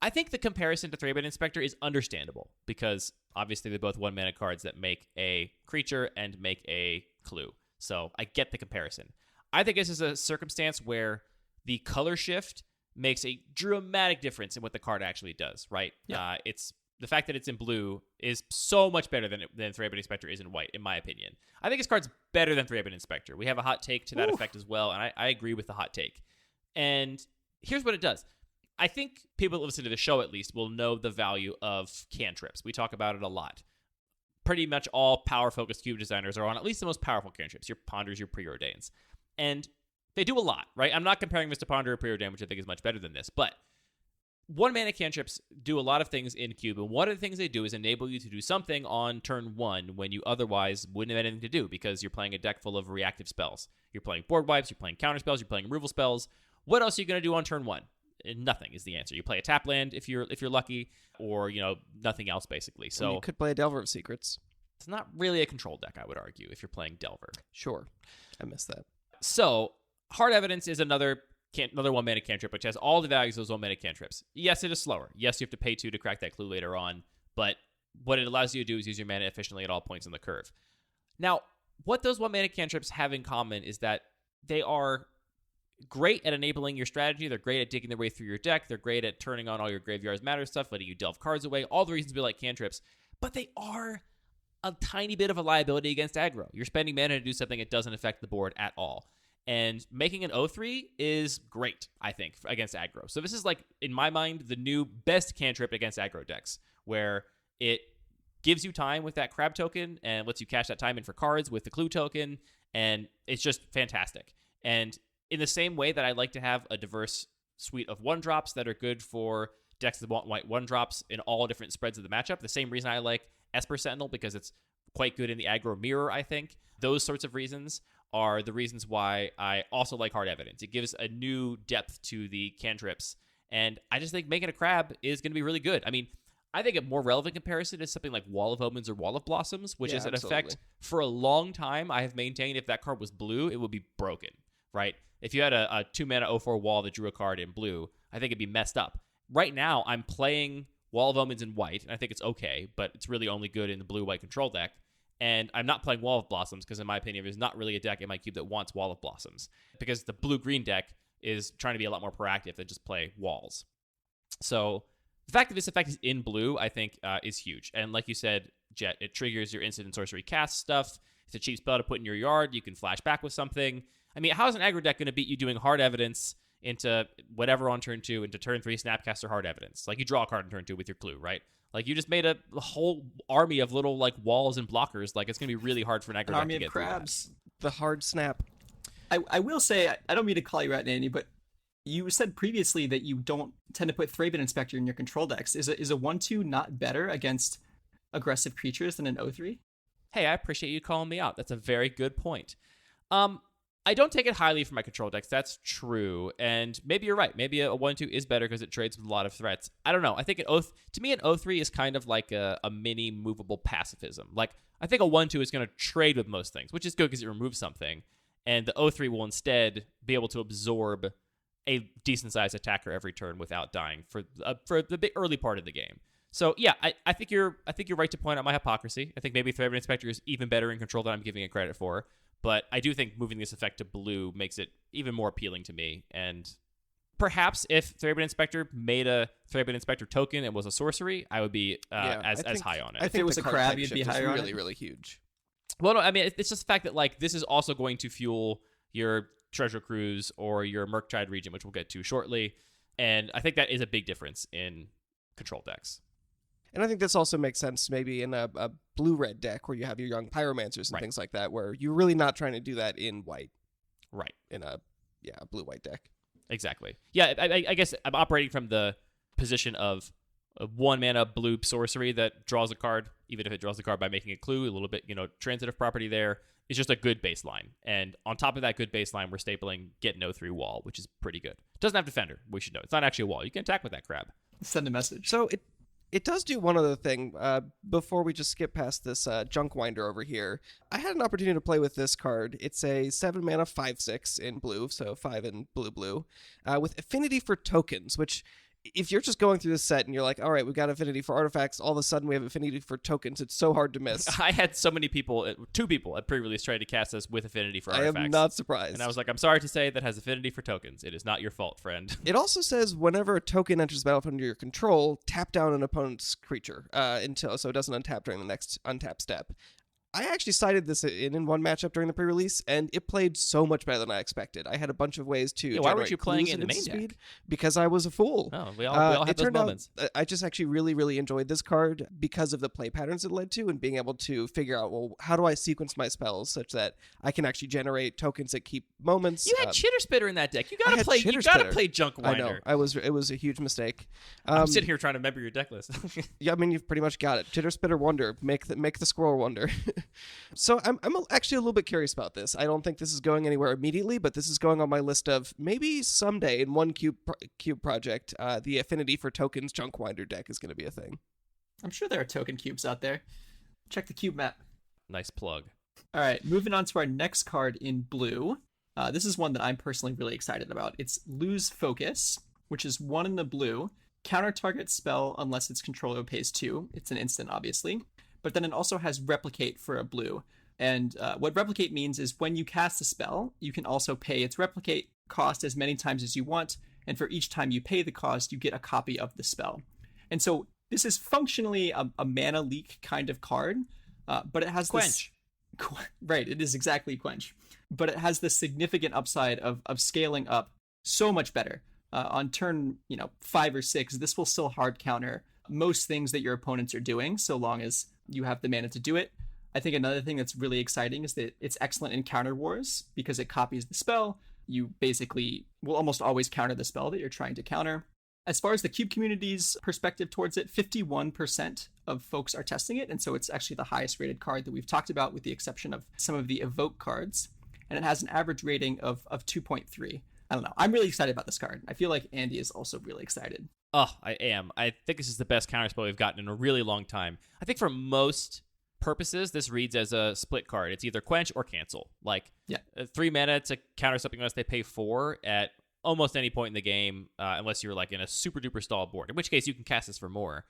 I think the comparison to 3-Bit Inspector is understandable because obviously they're both 1-mana cards that make a creature and make a clue. So I get the comparison. I think this is a circumstance where the color shift makes a dramatic difference in what the card actually does, right? Yeah. It's the fact that it's in blue is so much better than 3-Bit Inspector is in white, in my opinion. I think his card's better than 3-Bit Inspector. We have a hot take to that effect as well, and I agree with the hot take. And here's what it does. I think people that listen to the show, at least, will know the value of cantrips. We talk about it a lot. Pretty much all power-focused cube designers are on at least the most powerful cantrips, your Ponders, your Preordains. And they do a lot, right? I'm not comparing this to Ponder or Preordain, which I think is much better than this, but 1-mana cantrips do a lot of things in Cube, and one of the things they do is enable you to do something on turn 1 when you otherwise wouldn't have anything to do because you're playing a deck full of reactive spells. You're playing board wipes, you're playing counter spells, you're playing removal spells. What else are you going to do on turn 1? Nothing is the answer. You play a tap land if you're lucky, or nothing else basically. So you could play a Delver of Secrets. It's not really a control deck, I would argue, if you're playing Delver. Sure, I missed that. So Hard Evidence is another 1-mana cantrip, which has all the values of those 1-mana cantrips. Yes, it is slower. Yes, you have to pay 2 to crack that clue later on, but what it allows you to do is use your mana efficiently at all points in the curve. Now, what those 1-mana cantrips have in common is that they are great at enabling your strategy. They're great at digging their way through your deck. They're great at turning on all your Graveyards Matter stuff, letting you delve cards away, all the reasons we like cantrips, but they are a tiny bit of a liability against aggro. You're spending mana to do something that doesn't affect the board at all. And making an 0-3 is great, I think, against aggro. So this is, like, in my mind, the new best cantrip against aggro decks, where it gives you time with that crab token and lets you cash that time in for cards with the clue token, and it's just fantastic. And in the same way that I like to have a diverse suite of 1-drops that are good for decks that want white 1-drops in all different spreads of the matchup, the same reason I like Esper Sentinel, because it's quite good in the aggro mirror, I think. Those sorts of reasons are the reasons why I also like Hard Evidence. It gives a new depth to the cantrips, and I just think making a crab is going to be really good. I mean, I think a more relevant comparison is something like Wall of Omens or Wall of Blossoms, which is an effect for a long time I have maintained if that card was blue, it would be broken, right? If you had a 2-mana 0-4 wall that drew a card in blue, I think it'd be messed up. Right now, I'm playing Wall of Omens in white, and I think it's okay, but it's really only good in the blue-white control deck. And I'm not playing Wall of Blossoms because, in my opinion, there's not really a deck in my cube that wants Wall of Blossoms because the blue-green deck is trying to be a lot more proactive than just play walls. So the fact that this effect is in blue, I think, is huge. And like you said, Jett, it triggers your instant and sorcery cast stuff. It's a cheap spell to put in your yard. You can flash back with something. I mean, how is an aggro deck going to beat you doing Hard Evidence into whatever on turn 2, into turn 3 Snapcaster Hard Evidence? Like, you draw a card on turn 2 with your clue, right? Like, you just made a whole army of little, like, walls and blockers. Like, it's going to be really hard for an aggro deck to get through that. Army of crabs. The hard snap. I will say, I don't mean to call you out, Andy, but you said previously that you don't tend to put 3-Bit Inspector in your control decks. Is a 1-2 not better against aggressive creatures than an 0-3? Hey, I appreciate you calling me out. That's a very good point. I don't take it highly for my control decks. That's true. And maybe you're right. Maybe a 1-2 is better because it trades with a lot of threats. I don't know. I think to me, an 0-3 is kind of like a mini movable pacifism. Like, I think a 1-2 is going to trade with most things, which is good because it removes something. And the 0-3 will instead be able to absorb a decent-sized attacker every turn without dying for the big early part of the game. So yeah, I think you're right to point out my hypocrisy. I think maybe Threadbare Inspector is even better in control than I'm giving it credit for. But I do think moving this effect to blue makes it even more appealing to me. And perhaps if Threadbare Inspector made a Threadbare Inspector token and was a sorcery, I would be as high on it. I think it was the a card crab, type you'd be shift is higher on really, it. really huge. Well, no, I mean, it's just the fact that like this is also going to fuel your Treasure Cruise or your Murktide region, which we'll get to shortly. And I think that is a big difference in control decks. And I think this also makes sense maybe in a blue-red deck where you have your young pyromancers and things like that, where you're really not trying to do that in white. Right. In a blue-white deck. Exactly. Yeah, I guess I'm operating from the position of a 1-mana blue sorcery that draws a card, even if it draws the card by making a clue, a little bit, transitive property there. It's just a good baseline. And on top of that good baseline, we're stapling Get No 3 Wall, which is pretty good. Doesn't have Defender, we should know. It's not actually a wall. You can attack with that crab. Send a message. So it does do one other thing. Before we just skip past this Junk Winder over here, I had an opportunity to play with this card. It's a 7-mana 5/6 in blue, so 5 in blue, with affinity for tokens, which if you're just going through this set and you're like, all right, we've got affinity for artifacts, all of a sudden we have affinity for tokens. It's so hard to miss. I had so many people, 2 people at pre-release trying to cast this with affinity for artifacts. I am not surprised. And I was like, I'm sorry to say that has affinity for tokens. It is not your fault, friend. It also says whenever a token enters the battlefield under your control, tap down an opponent's creature so it doesn't untap during the next untap step. I actually cited this in one matchup during the pre-release, and it played so much better than I expected. I had a bunch of ways to why weren't generate you playing clues it in the main speed deck? Because I was a fool. Oh, we all have those moments. I just actually really, really enjoyed this card because of the play patterns it led to and being able to figure out, well, how do I sequence my spells such that I can actually generate tokens that keep moments. You had Chitter Spitter in that deck. You gotta play Junk Winder. I know. It was a huge mistake. I'm sitting here trying to remember your deck list. Yeah, I mean, you've pretty much got it. Chitter Spitter Wonder. Make the squirrel wonder. So I'm actually a little bit curious about this. I don't think this is going anywhere immediately, but this is going on my list of maybe someday in one cube project, the affinity for tokens Junk Winder deck is going to be a thing. I'm sure there are token cubes out there. Check the cube map. Nice plug. All right, moving on to our next card in blue. This is one that I'm personally really excited about. It's Lose Focus, which is 1 in the blue. Counter target spell unless its controller pays 2. It's an instant, obviously. But then it also has Replicate for a blue. And what Replicate means is when you cast a spell, you can also pay its Replicate cost as many times as you want, and for each time you pay the cost, you get a copy of the spell. And so this is functionally a mana leak kind of card, but it has Quench. Right, it is exactly Quench. But it has the significant upside of scaling up so much better. On turn 5 or 6, this will still hard counter most things that your opponents are doing, so long as you have the mana to do it. I think another thing that's really exciting is that it's excellent in counter wars because it copies the spell. You basically will almost always counter the spell that you're trying to counter. As far as the cube community's perspective towards it, 51% of folks are testing it, and so it's actually the highest rated card that we've talked about with the exception of some of the evoke cards, and it has an average rating of 2.3. I don't know. I'm really excited about this card. I feel like Andy is also really excited. Oh, I am. I think this is the best counterspell we've gotten in a really long time. I think for most purposes, this reads as a split card. It's either Quench or Cancel. 3 mana to counter something unless they pay 4 at almost any point in the game, unless you're in a super duper stall board, in which case you can cast this for more.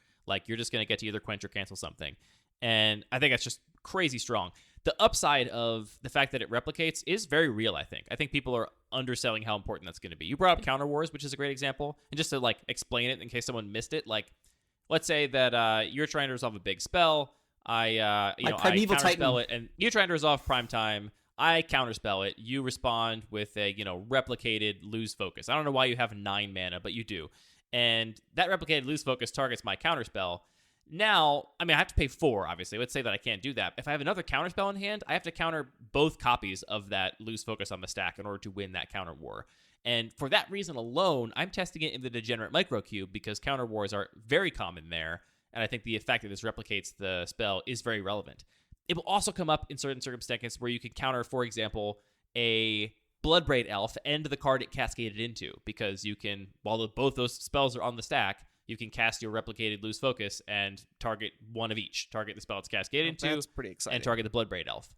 You're just going to get to either Quench or Cancel something. And I think that's just crazy strong. The upside of the fact that it replicates is very real, I think. I think people are underselling how important that's going to be. You brought up Counter Wars, which is a great example. And just to explain it in case someone missed it, let's say that you're trying to resolve a big spell. I counterspell it, and you're trying to resolve Prime Time. I counterspell it. You respond with a replicated Lose Focus. I don't know why you have 9 mana, but you do. And that replicated Lose Focus targets my counterspell. Now, I have to pay 4, obviously. Let's say that I can't do that. If I have another counterspell in hand, I have to counter both copies of that Lose Focus on the stack in order to win that counter war. And for that reason alone, I'm testing it in the Degenerate Microcube because counter wars are very common there. And I think the fact that this replicates the spell is very relevant. It will also come up in certain circumstances where you can counter, for example, a Bloodbraid Elf and the card it cascaded into, because you can, while both those spells are on the stack, you can cast your replicated Lose Focus and target one of each. Target the spell it's cascaded into, that's pretty exciting. and target the Bloodbraid Elf.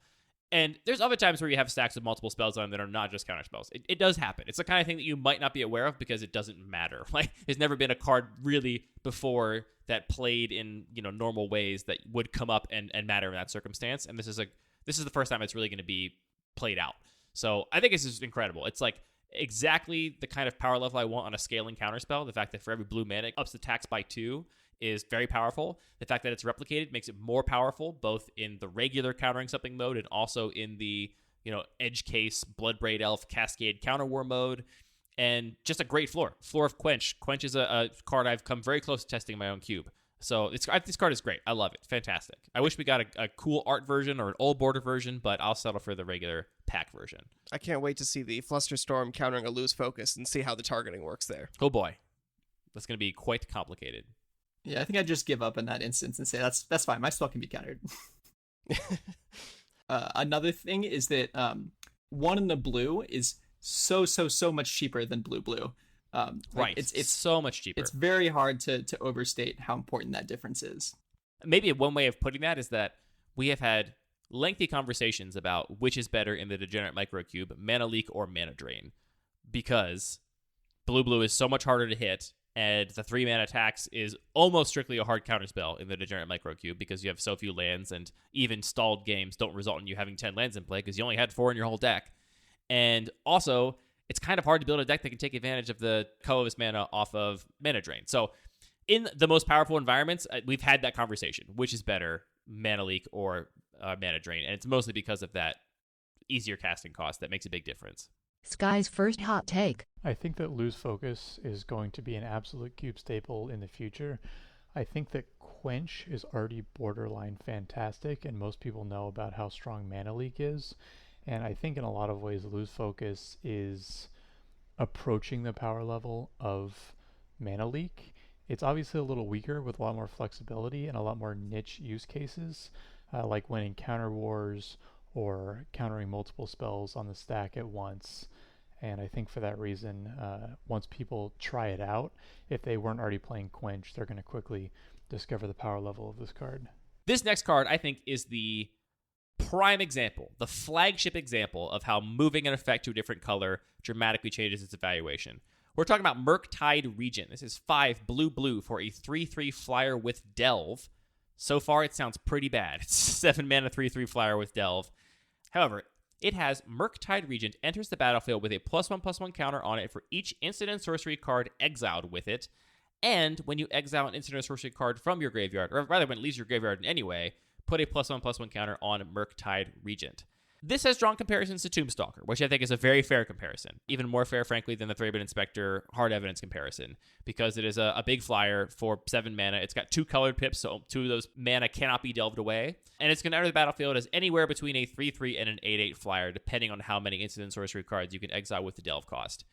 And there's other times where you have stacks with multiple spells on them that are not just counter spells. It does happen. It's the kind of thing that you might not be aware of because it doesn't matter. Like, there's never been a card really before that played in, normal ways that would come up and matter in that circumstance. And this is the first time it's really going to be played out. So I think this is incredible. It's like exactly the kind of power level I want on a scaling counterspell. The fact that for every blue mana it ups the tax by 2 is very powerful. The fact that it's replicated makes it more powerful, both in the regular countering something mode and also in the, edge case, Bloodbraid Elf, Cascade Counter War mode. And just a great floor. Floor of Quench. Quench is a card I've come very close to testing in my own cube. So this card is great. I love it. Fantastic. I wish we got a cool art version or an old border version, but I'll settle for the regular pack version. I can't wait to see the Flusterstorm countering a Lose Focus and see how the targeting works there. Oh boy. That's going to be quite complicated. Yeah, I think I'd just give up in that instance and say that's fine. My spell can be countered. Another thing is that 1 in the blue is so much cheaper than blue. Right. It's so much cheaper. It's very hard to overstate how important that difference is. Maybe one way of putting that is that we have had lengthy conversations about which is better in the Degenerate Microcube, Mana Leak or Mana Drain, because blue is so much harder to hit. And the 3 mana tax is almost strictly a hard counterspell in the Degenerate Microcube because you have so few lands, and even stalled games don't result in you having 10 lands in play because you only had 4 in your whole deck. And also, it's kind of hard to build a deck that can take advantage of the colorless mana off of Mana Drain. So in the most powerful environments, we've had that conversation. Which is better, Mana Leak or Mana Drain? And it's mostly because of that easier casting cost that makes a big difference. Sky's first hot take. I think that Lose Focus is going to be an absolute cube staple in the future. I think that Quench is already borderline fantastic, and most people know about how strong Mana Leak is. And I think in a lot of ways, Lose Focus is approaching the power level of Mana Leak. It's obviously a little weaker with a lot more flexibility and a lot more niche use cases, like winning counter wars or countering multiple spells on the stack at once. And I think for that reason, once people try it out, if they weren't already playing Quench, they're going to quickly discover the power level of this card. This next card, I think, is the prime example, the flagship example of how moving an effect to a different color dramatically changes its evaluation. We're talking about Murktide Regent. This is 5 blue for a 3/3 flyer with Delve. So far, it sounds pretty bad. It's 7 mana 3/3 flyer with Delve. However, it has Murktide Regent enters the battlefield with a +1/+1 counter on it for each instant and sorcery card exiled with it. And when you exile an instant or sorcery card from your graveyard, or rather when it leaves your graveyard in any way, put a +1/+1 counter on Murktide Regent. This has drawn comparisons to Tombstalker, which I think is a very fair comparison. Even more fair, frankly, than the Thraben Inspector hard evidence comparison, because it is a big flyer for 7 mana. It's got 2 colored pips, so 2 of those mana cannot be delved away. And it's going to enter the battlefield as anywhere between a 3/3 and an 8/8 flyer, depending on how many instant and sorcery cards you can exile with the delve cost.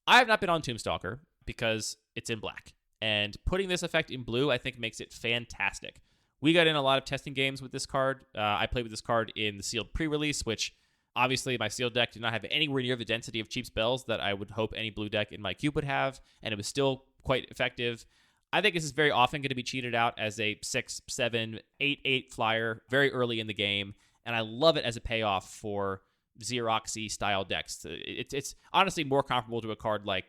I have not been on Tombstalker because it's in black. And putting this effect in blue, I think, makes it fantastic. We got in a lot of testing games with this card. I played with this card in the sealed pre-release, which obviously my sealed deck did not have anywhere near the density of cheap spells that I would hope any blue deck in my cube would have, and it was still quite effective. I think this is very often going to be cheated out as a 6, 7, 8/8 flyer very early in the game, and I love it as a payoff for Xeroxy style decks. It's honestly more comparable to a card like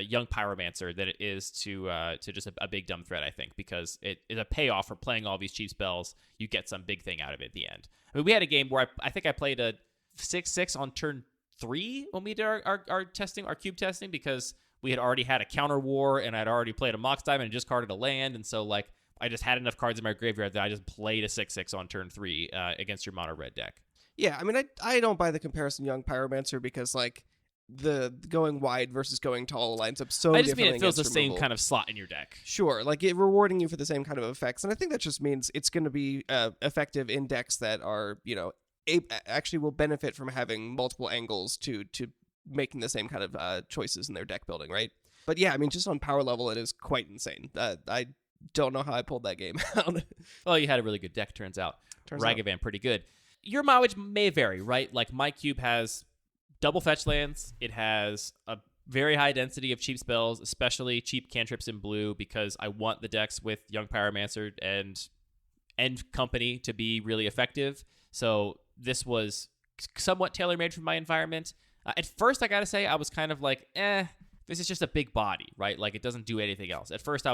Young Pyromancer than it is to just a big dumb threat, I think, because it is a payoff for playing all these cheap spells. You get some big thing out of it at the end. I mean, we had a game where I think I played a 6/6 on turn 3 when we did our testing, our cube testing, because we had already had a counter war and I'd already played a Mox Diamond and just carded a land, and so like I just had enough cards in my graveyard that I just played a 6/6 on turn 3 against your mono red deck. Yeah, I mean, I don't buy the comparison Young Pyromancer because like the going wide versus going tall lines up so I just differently. mean it fills the removal. same kind of slot in your deck. Sure, like it rewarding you for the same kind of effects, and I think that just means it's going to be effective in decks that are, you know, actually will benefit from having multiple angles to making the same kind of choices in their deck building, right? But yeah, I mean, just on power level, it is quite insane. I don't know how I pulled that game out. Well, you had a really good deck, turns out. Ragavan, pretty good. Your mileage may vary, right? Like my cube has double fetch lands. It has a very high density of cheap spells, especially cheap cantrips in blue, because I want the decks with Young Pyromancer and company to be really effective. So this was somewhat tailor-made for my environment. At first, I gotta say, I was kind of like, this is just a big body, right? Like, it doesn't do anything else. At first,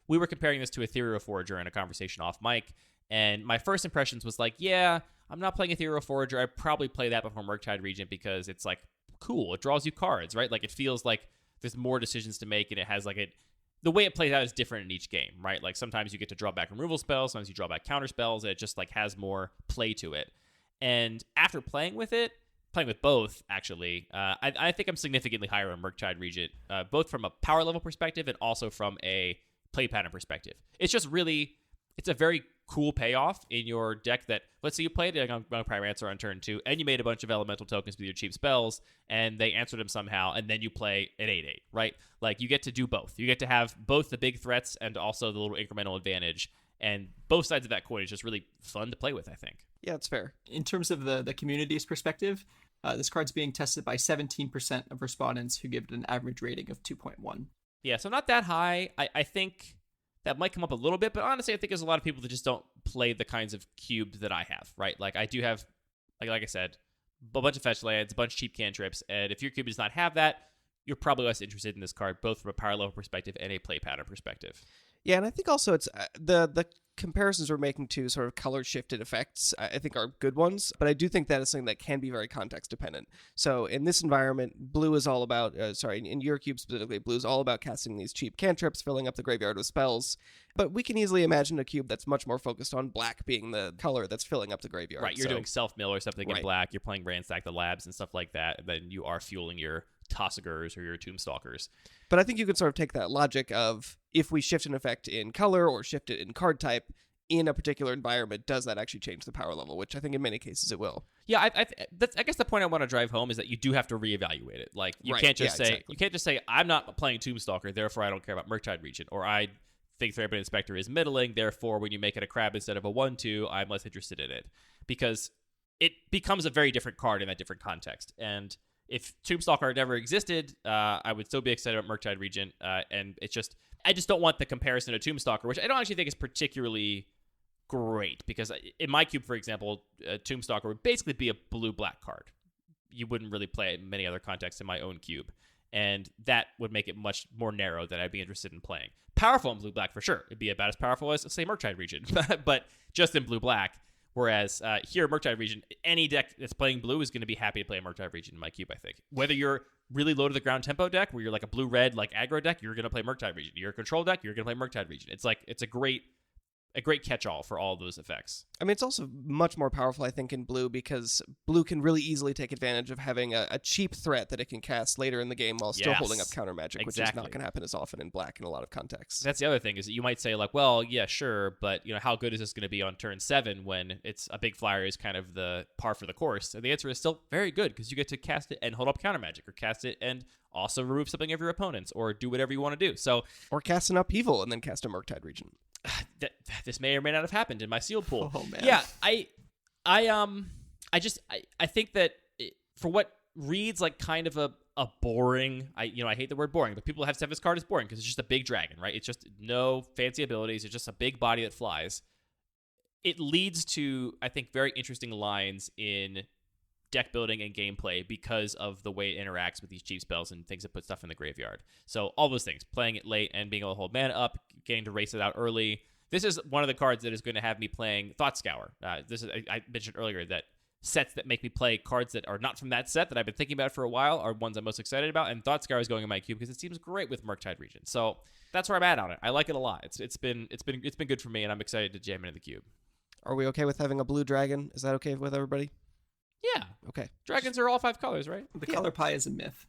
we were comparing this to Ethereal Forager in a conversation off mic, and my first impressions was like, yeah, I'm not playing Ethereal Forager. I'd probably play that before Murktide Regent because it's, like, cool. It draws you cards, right? Like, it feels like there's more decisions to make, and it has, like, the way it plays out is different in each game, right? Like, sometimes you get to draw back removal spells, sometimes you draw back counter spells, and it just, like, has more play to it. And after playing with both, actually, I think I'm significantly higher on Murktide Regent, both from a power level perspective and also from a play pattern perspective. It's just really, it's a very cool payoff in your deck that, let's say you played a Pyromancer on turn 2, and you made a bunch of elemental tokens with your cheap spells, and they answered them somehow, and then you play an 8/8, right? Like, you get to do both. You get to have both the big threats and also the little incremental advantage, and both sides of that coin is just really fun to play with, I think. Yeah, it's fair. In terms of the community's perspective, this card's being tested by 17% of respondents who give it an average rating of 2.1. Yeah, so not that high. I think that might come up a little bit, but honestly, I think there's a lot of people that just don't play the kinds of cubes that I have, right? Like, I do have, like I said, a bunch of fetch lands, a bunch of cheap cantrips, and if your cube does not have that, you're probably less interested in this card, both from a power level perspective and a play pattern perspective. Yeah, and I think also it's the comparisons we're making to sort of color shifted effects, I think are good ones, but I do think that is something that can be very context dependent. So in this environment, blue is all about, in your cube specifically, blue is all about casting these cheap cantrips, filling up the graveyard with spells, but we can easily imagine a cube that's much more focused on black being the color that's filling up the graveyard. Right, you're doing self-mill or something in black, you're playing Ransack the Labs and stuff like that, and then you are fueling your Tossagers or your Tombstalkers. But I think you can sort of take that logic of, if we shift an effect in color or shift it in card type in a particular environment, does that actually change the power level? Which I think in many cases it will. Yeah, I guess the point I want to drive home is that you do have to reevaluate it. Like, you can't just say, exactly. You can't just say, I'm not playing Tombstalker, therefore I don't care about Murktide Regent, or I think Threadbane Inspector is middling, therefore when you make it a crab instead of a 1/2, I'm less interested in it. Because it becomes a very different card in that different context. And if Tombstalker never existed, I would still be excited about Murktide Regent, and it's just, I just don't want the comparison to Tombstalker, which I don't actually think is particularly great, because in my cube, for example, Tombstalker would basically be a blue-black card. You wouldn't really play it in many other contexts in my own cube, and that would make it much more narrow that I'd be interested in playing. Powerful in blue-black, for sure. It'd be about as powerful as, say, Murktide Regent, but just in blue-black. Whereas here, Murktide Regent, any deck that's playing blue is going to be happy to play a Murktide Regent in my cube, I think. Whether you're really low to the ground tempo deck, where you're like a blue-red, like aggro deck, you're going to play Murktide Regent. You're a control deck, you're going to play Murktide Regent. It's a great catch-all for all those effects. I mean, it's also much more powerful, I think, in blue, because blue can really easily take advantage of having a cheap threat that it can cast later in the game while still holding up counter magic, which is not going to happen as often in black in a lot of contexts. That's the other thing, is that you might say, like, well, yeah, sure, but how good is this going to be on turn 7 when it's a big flyer is kind of the par for the course? And the answer is still very good, because you get to cast it and hold up counter magic, or cast it and also remove something of your opponents, or do whatever you want to do. So, or cast an upheaval and then cast a Murktide Regent. This may or may not have happened in my sealed pool. Oh man. Yeah, I think that for what reads like kind of a boring, I hate the word boring, but people have this card as boring because it's just a big dragon, right? It's just no fancy abilities. It's just a big body that flies. It leads to, I think, very interesting lines in deck building and gameplay because of the way it interacts with these cheap spells and things that put stuff in the graveyard. So all those things, playing it late and being able to hold mana up, getting to race it out early. This is one of the cards that is going to have me playing Thought Scour. I mentioned earlier that sets that make me play cards that are not from that set that I've been thinking about for a while are ones I'm most excited about, and Thought Scour is going in my cube because it seems great with Murktide Regent. So that's where I'm at on it. I like it a lot. It's been good for me, and I'm excited to jam into the cube. Are we okay with having a blue dragon? Is that okay with everybody? Yeah. Okay. Dragons are all 5 colors, right? The color pie is a myth.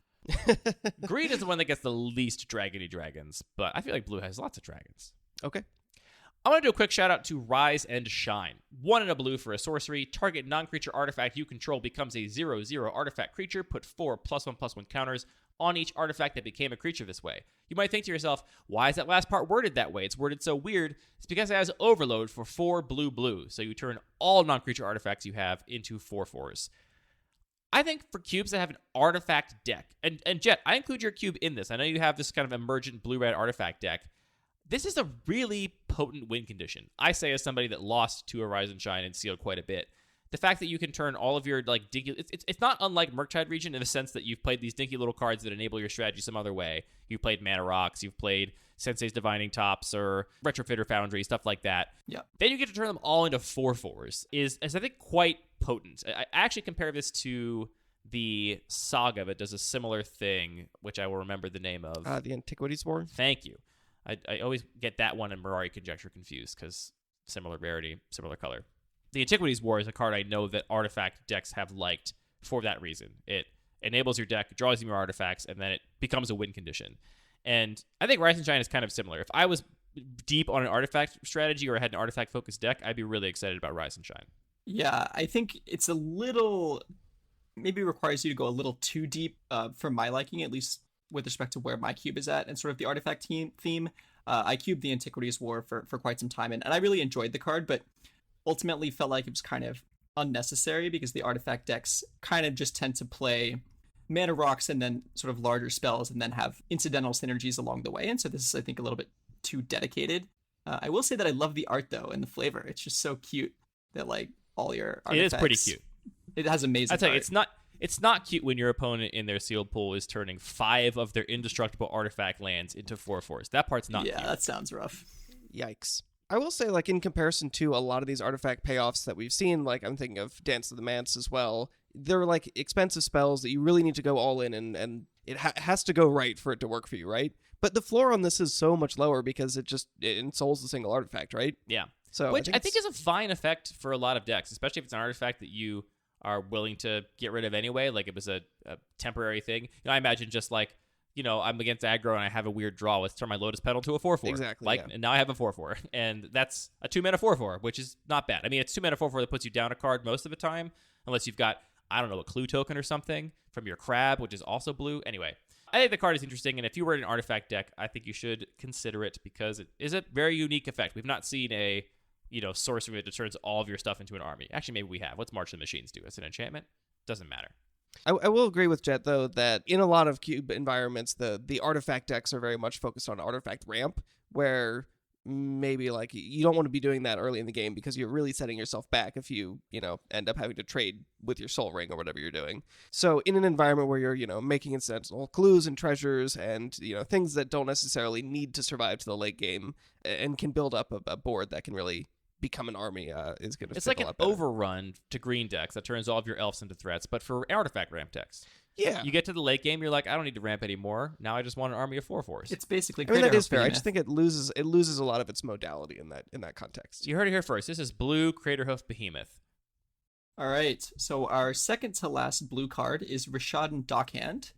Green is the one that gets the least dragony dragons, but I feel like blue has lots of dragons. Okay. I want to do a quick shout out to Rise and Shine. 1 and a blue for a sorcery. Target non-creature artifact you control becomes a 0/0 artifact creature. Put 4 +1/+1 counters on each artifact that became a creature this way. You might think to yourself, why is that last part worded that way? It's worded so weird. It's because it has overload for 4 blue. So you turn all non-creature artifacts you have into 4/4s. I think for cubes that have an artifact deck, and Jett, I include your cube in this. I know you have this kind of emergent blue-red artifact deck. This is a really potent win condition. I say as somebody that lost to a Rise and Shine and sealed quite a bit, the fact that you can turn all of your like dinky, it's not unlike Murktide Region in the sense that you've played these dinky little cards that enable your strategy some other way. You've played Mana Rocks, you've played Sensei's Divining Tops or Retrofitter Foundry, stuff like that. Yeah. Then you get to turn them all into 4/4s is I think quite potent. I actually compare this to the Saga that does a similar thing, which I will remember the name of. The Antiquities War. Thank you. I always get that one and Mirari Conjecture confused because similar rarity, similar color. The Antiquities War is a card I know that artifact decks have liked for that reason. It enables your deck, draws you more artifacts, and then it becomes a win condition. And I think Rise and Shine is kind of similar. If I was deep on an artifact strategy or I had an artifact-focused deck, I'd be really excited about Rise and Shine. Yeah, I think it's a little... maybe requires you to go a little too deep for my liking, at least with respect to where my cube is at and sort of the artifact theme. I cubed the Antiquities War for quite some time, and I really enjoyed the card, but ultimately felt like it was kind of unnecessary because the artifact decks kind of just tend to play mana rocks and then sort of larger spells and then have incidental synergies along the way. And so this is, I think, a little bit too dedicated. I will say that I love the art, though, and the flavor. It's just so cute that, like, all your artifacts... It is pretty cute. It has amazing I tell you, art. it's not cute when your opponent in their sealed pool is turning 5 of their indestructible artifact lands into 4/4s. That part's not cute. Yeah, that sounds rough. Yikes. I will say, like, in comparison to a lot of these artifact payoffs that we've seen, like, I'm thinking of Dance of the Manse as well, they're, like, expensive spells that you really need to go all in, and it has to go right for it to work for you, right? But the floor on this is so much lower because it ensouls the single artifact, right? Yeah. So Which I think is a fine effect for a lot of decks, especially if it's an artifact that you are willing to get rid of anyway, like it was a temporary thing. I imagine just like, I'm against aggro and I have a weird draw. Let's turn my Lotus Petal to a 4/4. Exactly. And now I have a 4/4. And that's a 2-mana 4/4, which is not bad. I mean, it's 2-mana 4/4 that puts you down a card most of the time, unless you've got, I don't know, a clue token or something from your crab, which is also blue. Anyway, I think the card is interesting, and if you were in an artifact deck, I think you should consider it because it is a very unique effect. We've not seen a sorcery that turns all of your stuff into an army. Actually, maybe we have. What's March of the Machines do? It's an enchantment? Doesn't matter. I will agree with Jett, though, that in a lot of cube environments, the artifact decks are very much focused on artifact ramp, where maybe like you don't want to be doing that early in the game because you're really setting yourself back if you end up having to trade with your soul ring or whatever you're doing. So in an environment where you're making incidental clues and treasures and things that don't necessarily need to survive to the late game and can build up a board that can really become an army is going to It's like an overrun to green decks that turns all of your elves into threats, but for artifact ramp decks. Yeah. You get to the late game, you're like, I don't need to ramp anymore. Now I just want an army of 4/4s. It's basically... that is fair. I just think it loses a lot of its modality in that context. You heard it here first. This is blue Craterhoof Behemoth. All right. So our second to last blue card is Rishadan Dockhand,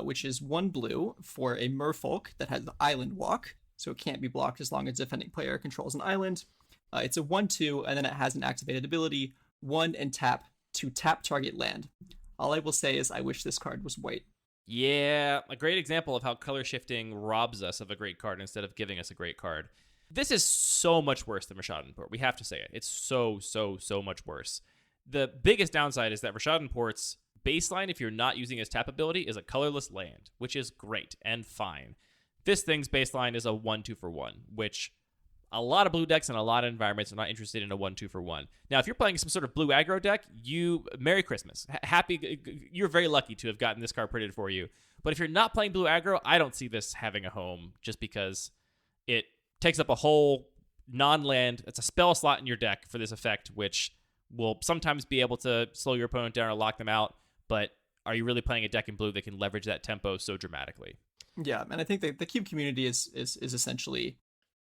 which is 1 blue for a merfolk that has Island Walk, so it can't be blocked as long as the defending player controls an island. It's a 1/2, and then it has an activated ability, 1 and tap to tap target land. All I will say is I wish this card was white. Yeah, a great example of how color shifting robs us of a great card instead of giving us a great card. This is so much worse than Rishadan Port. We have to say it. It's so much worse. The biggest downside is that Rishadan Port's baseline, if you're not using his tap ability, is a colorless land, which is great and fine. This thing's baseline is a 1/2 for 1, which... a lot of blue decks and a lot of environments are not interested in a 1/2 for 1. Now, if you're playing some sort of blue aggro deck, Merry Christmas. You're very lucky to have gotten this card printed for you. But if you're not playing blue aggro, I don't see this having a home just because it takes up a whole non-land. It's a spell slot in your deck for this effect, which will sometimes be able to slow your opponent down or lock them out. But are you really playing a deck in blue that can leverage that tempo so dramatically? Yeah, and I think the cube community is essentially...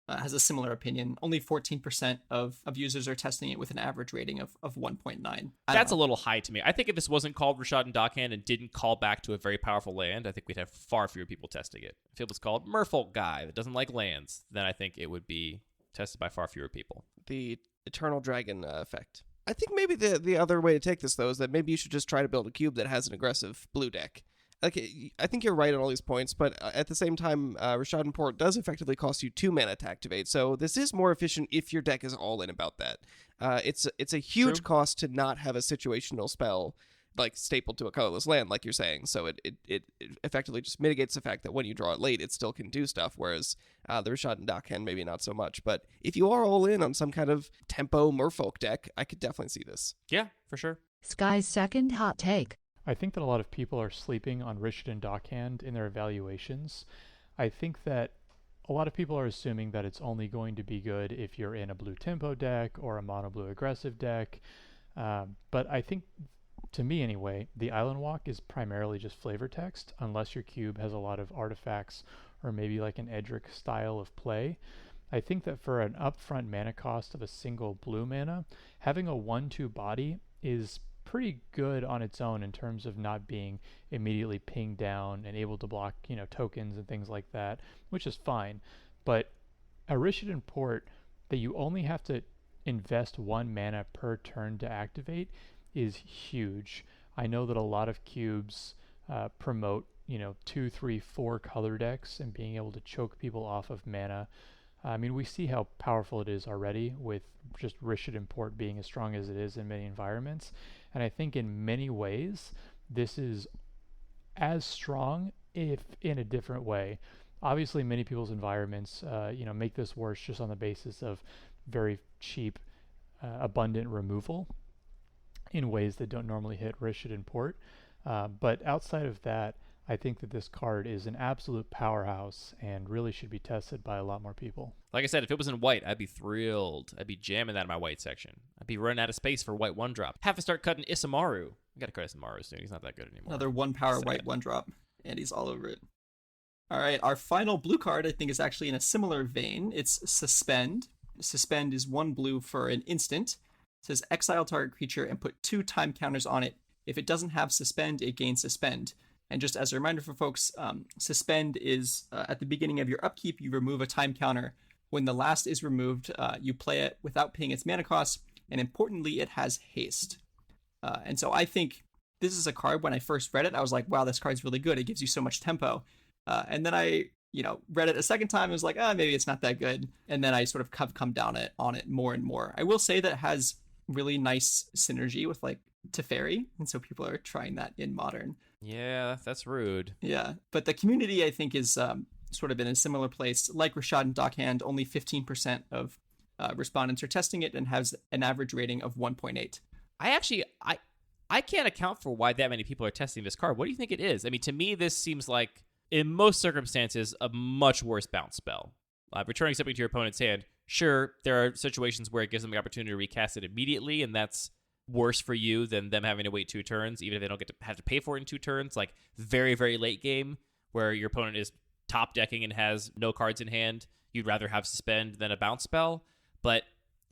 has a similar opinion. Only 14% of users are testing it with an average rating of 1.9. That's a little high to me. I think if this wasn't called Rishadan Dockhand and didn't call back to a very powerful land, I think we'd have far fewer people testing it. If it was called Merfolk Guy that doesn't like lands, then I think it would be tested by far fewer people. The Eternal Dragon effect. I think maybe the other way to take this, though, is that maybe you should just try to build a cube that has an aggressive blue deck. Okay, I think you're right on all these points, but at the same time, Rishadan Port does effectively cost you 2 mana to activate, so this is more efficient if your deck is all in about that. It's a huge cost to not have a situational spell like stapled to a colorless land, like you're saying. So it effectively just mitigates the fact that when you draw it late, it still can do stuff, whereas the Rishadan Daken maybe not so much. But if you are all in on some kind of tempo merfolk deck, I could definitely see this. Yeah, for sure. Sky's second hot take. I think that a lot of people are sleeping on Rishadan Dockhand in their evaluations. I think that a lot of people are assuming that it's only going to be good if you're in a blue tempo deck or a mono blue aggressive deck. But I think, to me anyway, the Island Walk is primarily just flavor text, unless your cube has a lot of artifacts or maybe like an Edric style of play. I think that for an upfront mana cost of a single blue mana, having a 1/2 body is pretty good on its own in terms of not being immediately pinged down and able to block, tokens and things like that, which is fine. But a Rishadan Port that you only have to invest 1 mana per turn to activate is huge. I know that a lot of cubes promote, 2, 3, 4 color decks and being able to choke people off of mana. I mean, we see how powerful it is already with just Rishadan Port being as strong as it is in many environments. And I think in many ways, this is as strong, if in a different way. Obviously, many people's environments, make this worse just on the basis of very cheap, abundant removal in ways that don't normally hit Rishadan Port. But outside of that, I think that this card is an absolute powerhouse and really should be tested by a lot more people. Like I said, if it was in white, I'd be thrilled. I'd be jamming that in my white section. I'd be running out of space for white 1-drop. Have to start cutting Isamaru. I gotta cut Isamaru soon. He's not that good anymore. Another 1-power white 1-drop, and he's all over it. All right, our final blue card, I think, is actually in a similar vein. It's Suspend. Suspend is 1 blue for an instant. It says exile target creature and put 2 time counters on it. If it doesn't have Suspend, it gains Suspend. And just as a reminder for folks, Suspend is at the beginning of your upkeep, you remove a time counter. When the last is removed, you play it without paying its mana cost, and importantly, it has haste. And so I think this is a card, when I first read it, I was like, wow, this card's really good. It gives you so much tempo. And then I, read it a second time and was like, maybe it's not that good. And then I sort of have come down on it more and more. I will say that it has really nice synergy with like Teferi, and so people are trying that in Modern. Yeah, that's rude. Yeah, but the community, I think, is sort of in a similar place. Like Rishadan Dockhand, only 15% of respondents are testing it and has an average rating of 1.8. I can't account for why that many people are testing this card. What do you think it is? I mean, to me, this seems like, in most circumstances, a much worse bounce spell. Returning something to your opponent's hand, sure, there are situations where it gives them the opportunity to recast it immediately, and that's worse for you than them having to wait 2 turns, even if they don't get to have to pay for it in 2 turns. Like very, very late game, where your opponent is top decking and has no cards in hand, you'd rather have Suspend than a bounce spell. But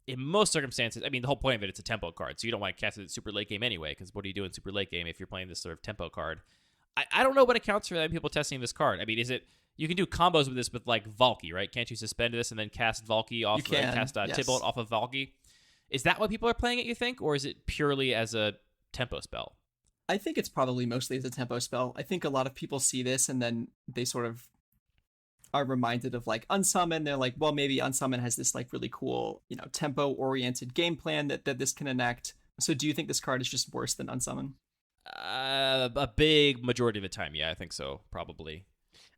in most circumstances, I mean, the whole point of it, it's a tempo card, so you don't want to cast it in super late game anyway, because what do you do in super late game if you're playing this sort of tempo card? I don't know what accounts for that people testing this card. I mean, is it, you can do combos with this with like Valky, right? Can't you suspend this and then cast Valky off, cast yes. Tibalt off of Valky? Is that why people are playing it, you think? Or is it purely as a tempo spell? I think it's probably mostly as a tempo spell. I think a lot of people see this and then they sort of are reminded of like Unsummon. They're like, well, maybe Unsummon has this like really cool, tempo-oriented game plan that this can enact. So do you think this card is just worse than Unsummon? A big majority of the time, yeah, I think so, probably.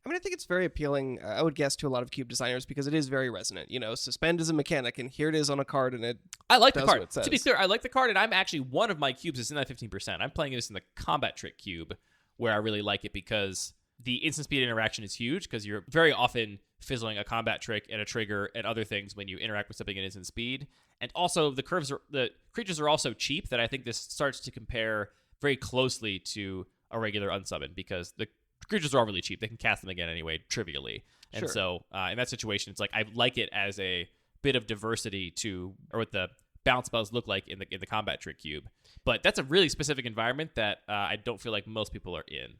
I mean, I think it's very appealing, I would guess, to a lot of cube designers because it is very resonant. Suspend is a mechanic, and here it is on a card, and I like does the card. what it says. To be clear, I like the card, and I'm actually, one of my cubes is in that 15%. I'm playing this in the Combat Trick cube, where I really like it because the instant speed interaction is huge, because you're very often fizzling a Combat Trick and a trigger and other things when you interact with something in instant speed. And also, the creatures are also cheap, that I think this starts to compare very closely to a regular Unsummon, because the creatures are all really cheap. They can cast them again anyway, trivially. And Sure. so in that situation, it's like I like it as a bit of diversity to, or what the bounce spells look like in the Combat Trick cube. But that's a really specific environment that I don't feel like most people are in.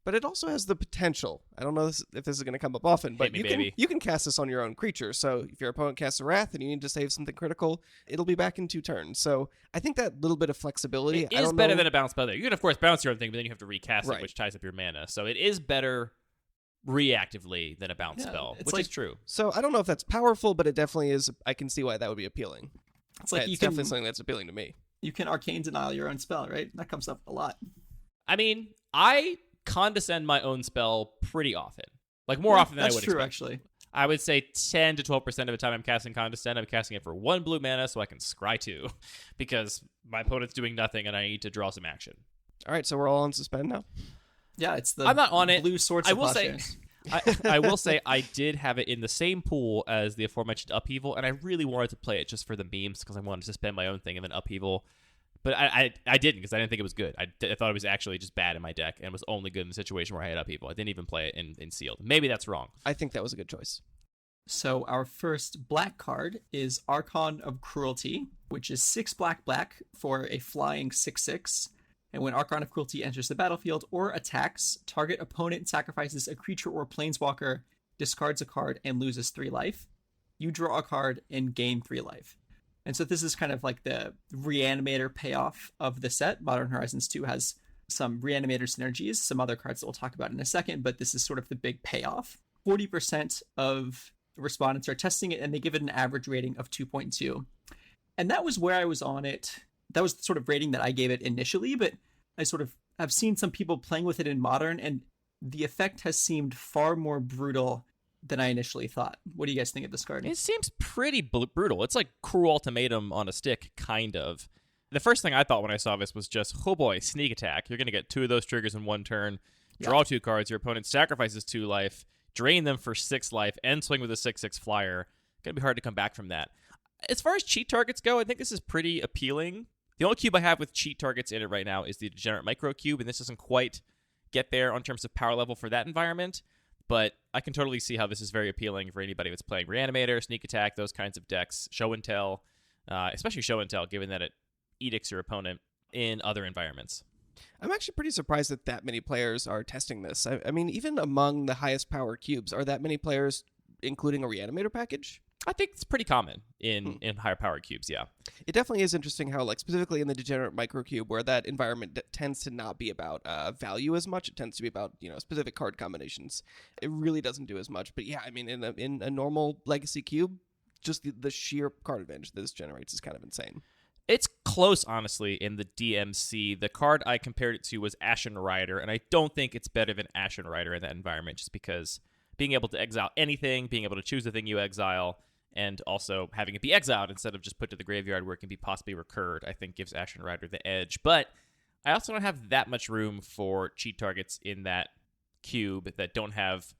But it also has the potential. I don't know if this is going to come up often, but you can cast this on your own creature. So if your opponent casts a Wrath and you need to save something critical, it'll be back in 2 turns. So I think that little bit of flexibility is better than a bounce spell there. You can, of course, bounce your own thing, but then you have to recast Right. it, which ties up your mana. So it is better reactively than a bounce spell, which is true. So I don't know if that's powerful, but it definitely is. I can see why that would be appealing. It's like It's definitely something that's appealing to me. You can arcane denial your own spell, right? That comes up a lot. I mean, I condescend my own spell pretty often. Like, more often than I would expect. That's true, actually. I would say 10 to 12% of the time I'm casting Condescend, I'm casting it for 1 blue mana so I can scry 2 because my opponent's doing nothing and I need to draw some action. All right, so we're all on Suspend now? Yeah, it's the I'm not on it. blue swords I of will say, plowshares. I will say I did have it in the same pool as the aforementioned Upheaval, and I really wanted to play it just for the memes because I wanted to spend my own thing and then Upheaval. But I didn't because I didn't think it was good. I thought it was actually just bad in my deck and was only good in the situation where I had Upheaval. I didn't even play it in Sealed. Maybe that's wrong. I think that was a good choice. So our first black card is Archon of Cruelty, which is 6 black for a flying 6/6. And when Archon of Cruelty enters the battlefield or attacks, target opponent sacrifices a creature or planeswalker, discards a card, and loses 3 life. You draw a card and gain 3 life. And so this is kind of like the Reanimator payoff of the set. Modern Horizons 2 has some Reanimator synergies, some other cards that we'll talk about in a second, but this is sort of the big payoff. 40% of respondents are testing it, and they give it an average rating of 2.2. And that was where I was on it. That was the sort of rating that I gave it initially, but I sort of have seen some people playing with it in Modern, and the effect has seemed far more brutal than I initially thought. What do you guys think of this card? It seems pretty brutal. It's like Cruel Ultimatum on a stick, kind of. The first thing I thought when I saw this was just, oh boy, sneak attack. You're going to get 2 of those triggers in 1 turn, draw 2 cards, your opponent sacrifices 2 life, drain them for 6 life, and swing with a 6/6 flyer. Going to be hard to come back from that. As far as cheat targets go, I think this is pretty appealing. The only cube I have with cheat targets in it right now is the Degenerate Micro Cube, and this doesn't quite get there on terms of power level for that environment, but I can totally see how this is very appealing for anybody that's playing Reanimator, Sneak Attack, those kinds of decks, Show and Tell, especially Show and Tell, given that it edicts your opponent in other environments. I'm actually pretty surprised that many players are testing this. I mean, even among the highest power cubes, are that many players including a Reanimator package? I think it's pretty common in higher power cubes, yeah. It definitely is interesting how, like, specifically in the Degenerate Microcube, where that environment tends to not be about value as much. It tends to be about, specific card combinations. It really doesn't do as much. But yeah, I mean, in a normal Legacy cube, just the sheer card advantage that this generates is kind of insane. It's close, honestly, in the DMC. The card I compared it to was Ashen Rider, and I don't think it's better than Ashen Rider in that environment, just because being able to exile anything, being able to choose the thing you exile, and also having it be exiled instead of just put to the graveyard where it can be possibly recurred, I think gives Ashen Rider the edge. But I also don't have that much room for cheat targets in that cube that don't have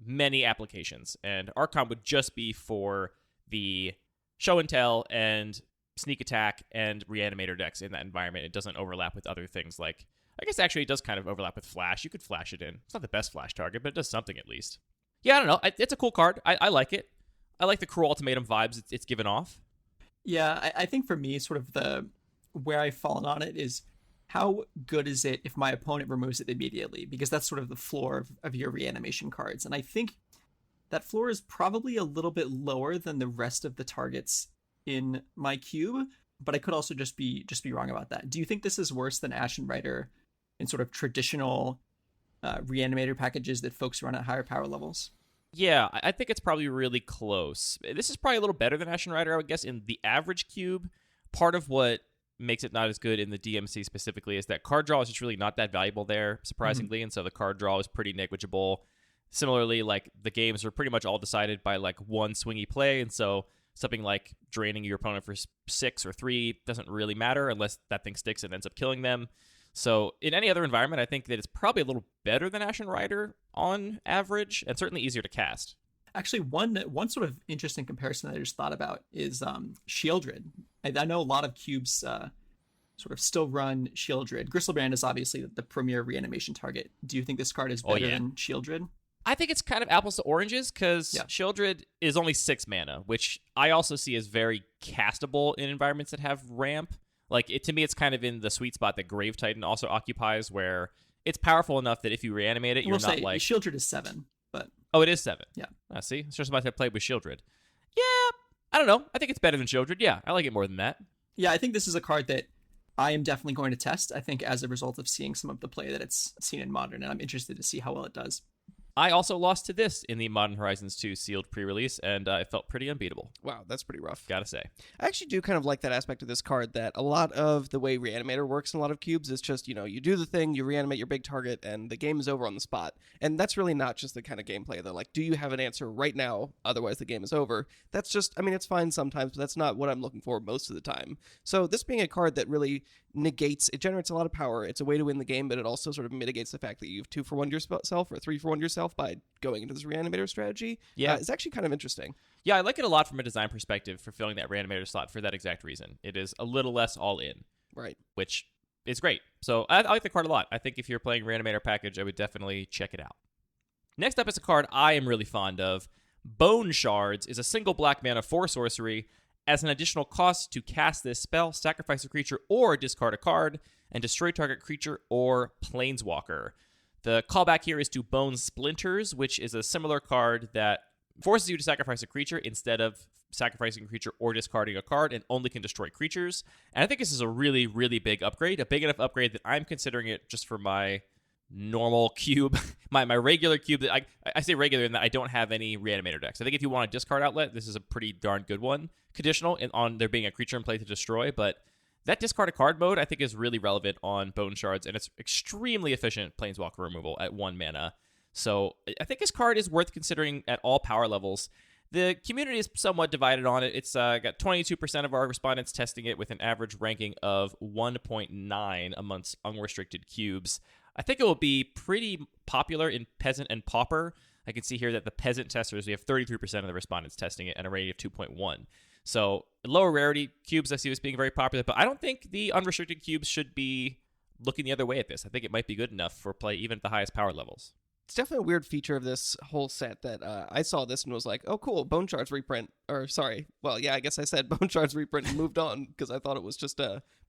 many applications. And Archon would just be for the Show and Tell and Sneak Attack and Reanimator decks in that environment. It doesn't overlap with other things like... I guess actually it does kind of overlap with Flash. You could Flash it in. It's not the best Flash target, but it does something at least. Yeah, I don't know. It's a cool card. I like it. I like the Cruel Ultimatum vibes it's given off. Yeah, I think for me, sort of where I've fallen on it is how good is it if my opponent removes it immediately? Because that's sort of the floor of your reanimation cards. And I think that floor is probably a little bit lower than the rest of the targets in my cube, but I could also just be wrong about that. Do you think this is worse than Ashen Rider in sort of traditional Reanimator packages that folks run at higher power levels? Yeah, I think it's probably really close. This is probably a little better than Ashen Rider, I would guess, in the average cube. Part of what makes it not as good in the DMC specifically is that card draw is just really not that valuable there, surprisingly, and so the card draw is pretty negligible. Similarly, like, the games are pretty much all decided by, like, one swingy play, and so something like draining your opponent for 6 or 3 doesn't really matter unless that thing sticks and ends up killing them. So in any other environment, I think that it's probably a little better than Ashen Rider on average, and certainly easier to cast. Actually, one sort of interesting comparison that I just thought about is Shieldred. I know a lot of cubes sort of still run Shieldred. Gristlebrand is obviously the premier reanimation target. Do you think this card is better than Shieldred? I think it's kind of apples to oranges, because Shieldred is only 6 mana, which I also see as very castable in environments that have ramp. Like, to me, it's kind of in the sweet spot that Grave Titan also occupies, where it's powerful enough that if you reanimate it, you're not like... Shieldred is 7, but... Oh, it is 7? Yeah. See? It's just about to play with Shieldred. Yeah, I don't know. I think it's better than Shieldred. Yeah, I like it more than that. Yeah, I think this is a card that I am definitely going to test, I think, as a result of seeing some of the play that it's seen in Modern, and I'm interested to see how well it does. I also lost to this in the Modern Horizons 2 sealed pre-release, and it felt pretty unbeatable. Wow, that's pretty rough. Gotta say. I actually do kind of like that aspect of this card, that a lot of the way Reanimator works in a lot of cubes is just, you do the thing, you reanimate your big target, and the game is over on the spot. And that's really not just the kind of gameplay that, like, do you have an answer right now, otherwise the game is over. That's just, I mean, it's fine sometimes, but that's not what I'm looking for most of the time. So this being a card that really it generates a lot of power. It's a way to win the game, but it also sort of mitigates the fact that you have 2-for-1 yourself or 3-for-1 yourself by going into this Reanimator strategy. Yeah. It's actually kind of interesting. Yeah, I like it a lot from a design perspective for filling that Reanimator slot for that exact reason. It is a little less all in. Right. Which is great. So I like the card a lot. I think if you're playing Reanimator package, I would definitely check it out. Next up is a card I am really fond of. Bone Shards is a single black mana 4 sorcery. As an additional cost to cast this spell, sacrifice a creature or discard a card, and destroy target creature or planeswalker. The callback here is to Bone Splinters, which is a similar card that forces you to sacrifice a creature instead of sacrificing a creature or discarding a card, and only can destroy creatures. And I think this is a really, really big upgrade, a big enough upgrade that I'm considering it just for my normal cube, my regular cube. That I say regular in that I don't have any Reanimator decks. I think if you want a discard outlet, this is a pretty darn good one. Conditional on there being a creature in play to destroy, but that discard a card mode I think is really relevant on Bone Shards, and it's extremely efficient planeswalker removal at 1 mana. So I think this card is worth considering at all power levels. The community is somewhat divided on it. It's got 22% of our respondents testing it with an average ranking of 1.9 amongst unrestricted cubes. I think it will be pretty popular in Peasant and Pauper. I can see here that the Peasant testers, we have 33% of the respondents testing it and a rating of 2.1. So lower rarity cubes, I see this being very popular, but I don't think the unrestricted cubes should be looking the other way at this. I think it might be good enough for play even at the highest power levels. It's definitely a weird feature of this whole set that I saw this and was like, oh, cool, Bone Shards reprint. Or, sorry, well, yeah, I guess I said Bone Shards reprint and moved on because I thought it was just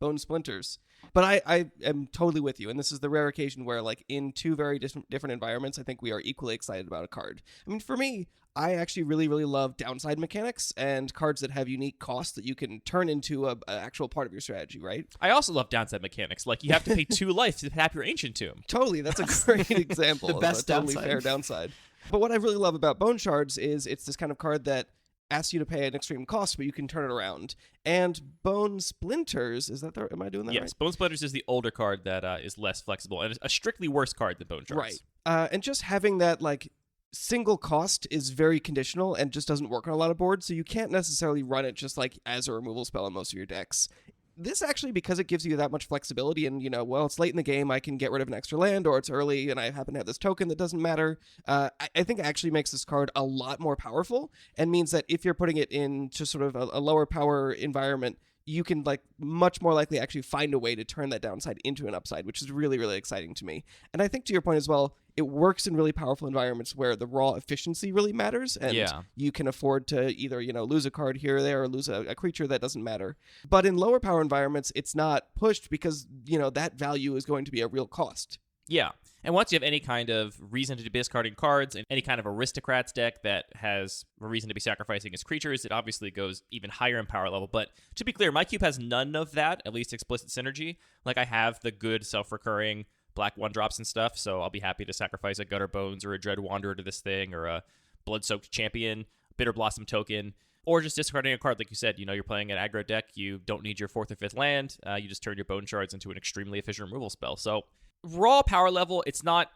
Bone Splinters. But I am totally with you, and this is the rare occasion where, like, in two very different environments, I think we are equally excited about a card. I mean, for me, I actually really, really love downside mechanics and cards that have unique costs that you can turn into an actual part of your strategy, right? I also love downside mechanics. Like, you have to pay 2 life to tap your Ancient Tomb. Totally, that's a great example The best of a totally downside. fair downside. But what I really love about Bone Shards is it's this kind of card that asks you to pay an extreme cost, but you can turn it around. And Bone Splinters, am I doing that right? Yes, Bone Splinters is the older card that is less flexible, and a strictly worse card than Bone Shards. Right. And just having that, like, single cost is very conditional and just doesn't work on a lot of boards, so you can't necessarily run it just like as a removal spell in most of your decks. This actually, because it gives you that much flexibility and, well, it's late in the game, I can get rid of an extra land, or it's early and I happen to have this token that doesn't matter, I think it actually makes this card a lot more powerful, and means that if you're putting it into sort of a lower power environment, you can, like, much more likely actually find a way to turn that downside into an upside, which is really, really exciting to me. And I think, to your point as well, it works in really powerful environments where the raw efficiency really matters, and you can afford to either, lose a card here or there, or lose a creature that doesn't matter. But in lower power environments, it's not pushed because, that value is going to be a real cost. Yeah. And once you have any kind of reason to be discarding cards and any kind of aristocrats deck that has a reason to be sacrificing its creatures, it obviously goes even higher in power level. But to be clear, my cube has none of that, at least explicit synergy. Like, I have the good self-recurring black 1-drops and stuff, so I'll be happy to sacrifice a Gutter Bones or a Dread Wanderer to this thing, or a Blood-Soaked Champion, Bitter Blossom token, or just discarding a card. Like you said, you're playing an aggro deck, you don't need your 4th or 5th land, you just turn your Bone Shards into an extremely efficient removal spell. So raw power level, it's not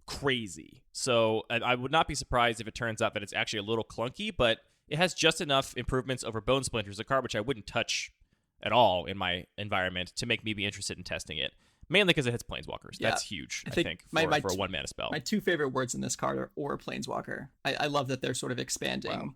crazy. So I would not be surprised if it turns out that it's actually a little clunky, but it has just enough improvements over Bone Splinters, a card which I wouldn't touch at all in my environment, to make me be interested in testing it. Mainly because it hits Planeswalkers. Yeah. That's huge, I think, for a 1-mana spell. My 2 favorite words in this card are "or Planeswalker." I love that they're sort of expanding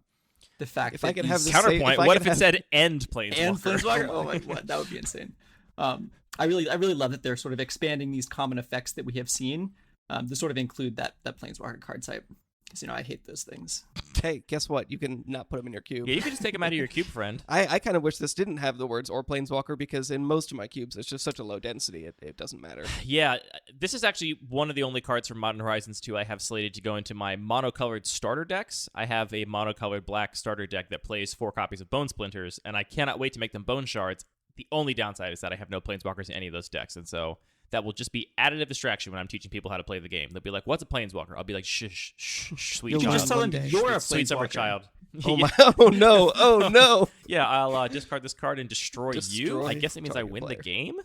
the fact if that I could have counterpoint. What if it said "end Planeswalker"? And Planeswalker? Oh my god, that would be insane. I really love that they're sort of expanding these common effects that we have seen to sort of include that Planeswalker card type. Because, I hate those things. Hey, guess what? You can not put them in your cube. Yeah, you can just take them out of your cube, friend. I kind of wish this didn't have the words "or Planeswalker," because in most of my cubes, it's just such a low density, it doesn't matter. Yeah, this is actually one of the only cards from Modern Horizons 2 I have slated to go into my monocolored starter decks. I have a monocolored black starter deck that plays 4 copies of Bone Splinters, and I cannot wait to make them Bone Shards. The only downside is that I have no Planeswalkers in any of those decks, and so that will just be additive distraction when I'm teaching people how to play the game. They'll be like, "What's a planeswalker?" I'll be like, "Shh, shh, shh, sweet You'll child." just tell them you're a Sweet summer planeswalker. child. Oh my! Oh no! Oh no! Yeah, I'll discard this card and destroy you. Destroy I guess it means I target win the player. game.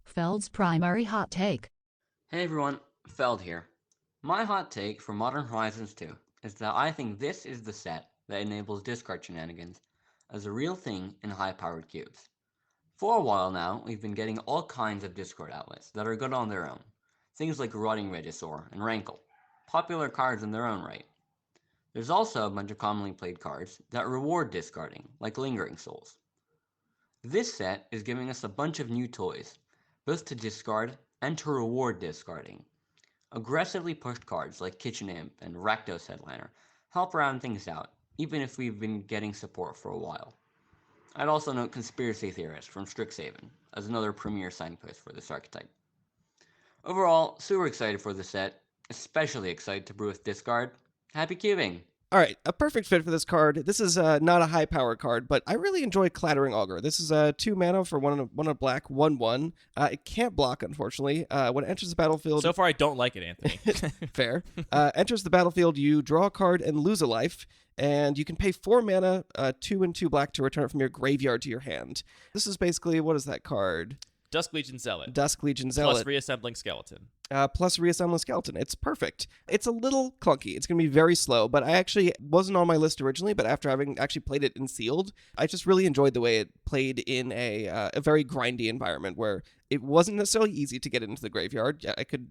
Feld's primary hot take. Hey everyone, Feld here. My hot take for Modern Horizons 2 is that I think this is the set that enables discard shenanigans as a real thing in high-powered cubes. For a while now, we've been getting all kinds of discard outlets that are good on their own. Things like Rotting Regisaur and Rankle, popular cards in their own right. There's also a bunch of commonly played cards that reward discarding, like Lingering Souls. This set is giving us a bunch of new toys, both to discard and to reward discarding. Aggressively pushed cards like Kitchen Imp and Rakdos Headliner help round things out, even if we've been getting support for a while. I'd also note Conspiracy Theorist from Strixhaven as another premier signpost for this archetype. Overall, super excited for the set, especially excited to brew with discard. Happy cubing! All right, a perfect fit for this card. This is not a high power card, but I really enjoy Clattering Augur. This is 2 mana for one of black, 1/1. It can't block, unfortunately. When it enters the battlefield, So far, I don't like it, Anthony. fair. Enters the battlefield, you draw a card and lose a life, and you can pay 4 mana, 2 and 2 black to return it from your graveyard to your hand. This is basically, what is that card? Dusk Legion Zealot. Dusk Legion Plus Zealot. reassembling skeleton. Plus reassembling skeleton. It's perfect. It's a little clunky. It's going to be very slow, but I actually wasn't on my list originally, but after having actually played it in sealed, I just really enjoyed the way it played in a very grindy environment where it wasn't necessarily easy to get into the graveyard. I could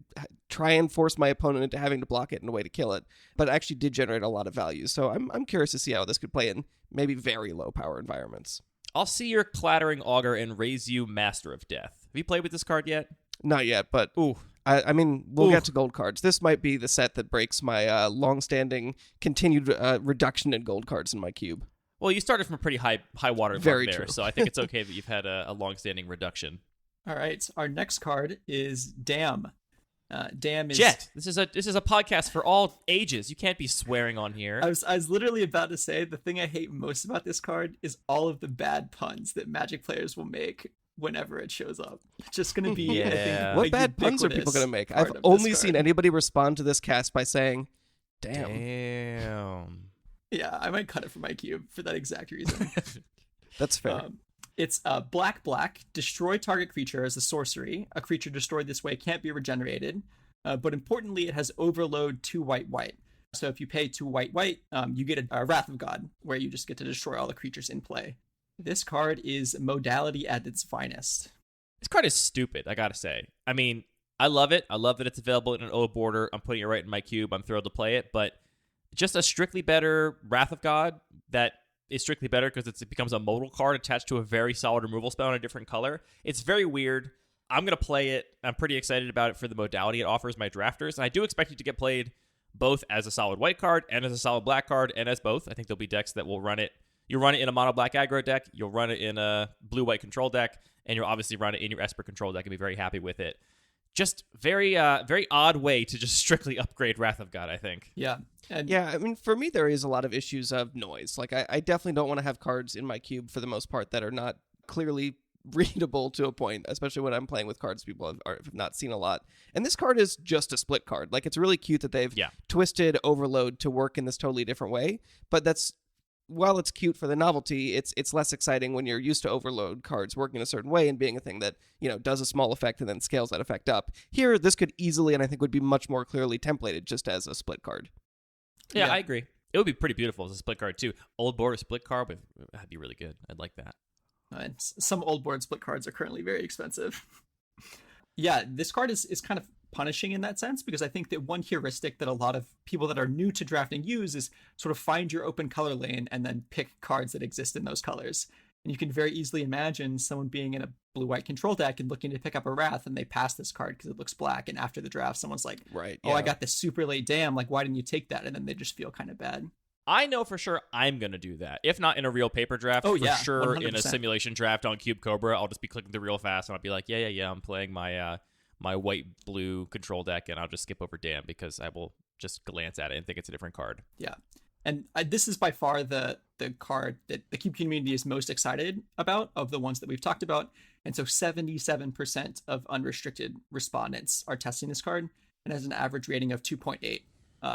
try and force my opponent into having to block it in a way to kill it, but it actually did generate a lot of value. So I'm curious to see how this could play in maybe very low power environments. I'll see your Clattering Augur and raise you Master of Death. Have you played with this card yet? Not yet, but Ooh. I mean, we'll Ooh. get to gold cards. This might be the set that breaks my long-standing continued reduction in gold cards in my cube. Well, you started from a pretty high water mark Very there, true. so I think it's okay that you've had a long-standing reduction. All right, our next card is Dam. Dam is Jett, this is a podcast for all ages. You can't be swearing on here. I was literally about to say the thing I hate most about this card is all of the bad puns that Magic players will make whenever it shows up. It's just going to be, I think, Yeah. What a bad puns are people ubiquitous going to make? part I've of this only card. seen anybody respond to this cast by saying, damn. Damn. Yeah, I might cut it from my cube for that exact reason. That's fair. It's black, destroy target creature as a sorcery. A creature destroyed this way can't be regenerated. But importantly, it has overload 2 white. So if you pay 2 white, you get a Wrath of God, where you just get to destroy all the creatures in play. This card is modality at its finest. This card is stupid, I gotta say. I mean, I love it. I love that it's available in an O border. I'm putting it right in my cube. I'm thrilled to play it. But just a strictly better Wrath of God that is strictly better because it becomes a modal card attached to a very solid removal spell in a different color. It's very weird. I'm going to play it. I'm pretty excited about it for the modality it offers my drafters. And I do expect it to get played both as a solid white card and as a solid black card and as both. I think there'll be decks that will run it. You'll run it in a mono black aggro deck. You'll run it in a blue-white control deck. And you'll obviously run it in your Esper control deck and be very happy with it. Just very odd way to just strictly upgrade Wrath of God, I think. Yeah. And Yeah, I mean, for me, there is a lot of issues of noise. Like, I definitely don't want to have cards in my cube for the most part that are not clearly readable to a point, especially when I'm playing with cards people have not seen a lot. And this card is just a split card. Like, it's really cute that they've twisted Overload to work in this totally different way. But that's, while it's cute for the novelty, it's less exciting when you're used to Overload cards working a certain way and being a thing that, does a small effect and then scales that effect up. Here, this could easily, and I think would be much more clearly templated just as a split card. Yeah, I agree. It would be pretty beautiful as a split card, too. Old border split card, that'd be really good. I'd like that. And some old board split cards are currently very expensive. Yeah, this card is kind of punishing in that sense, because I think that one heuristic that a lot of people that are new to drafting use is sort of find your open color lane and then pick cards that exist in those colors. And you can very easily imagine someone being in a blue-white control deck and looking to pick up a Wrath, and they pass this card because it looks black, and after the draft someone's like, right, I got this super late Dam, like, why didn't you take that? And then they just feel kind of bad. I know for sure I'm going to do that. If not in a real paper draft, Oh, for yeah, sure 100%. in a simulation draft on Cube Cobra, I'll just be clicking through real fast, and I'll be like, yeah, I'm playing my my white-blue control deck, and I'll just skip over Dam because I will just glance at it and think it's a different card. Yeah. And this is by far the card that the Cube community is most excited about of the ones that we've talked about. And so 77% of unrestricted respondents are testing this card and has an average rating of 2.8,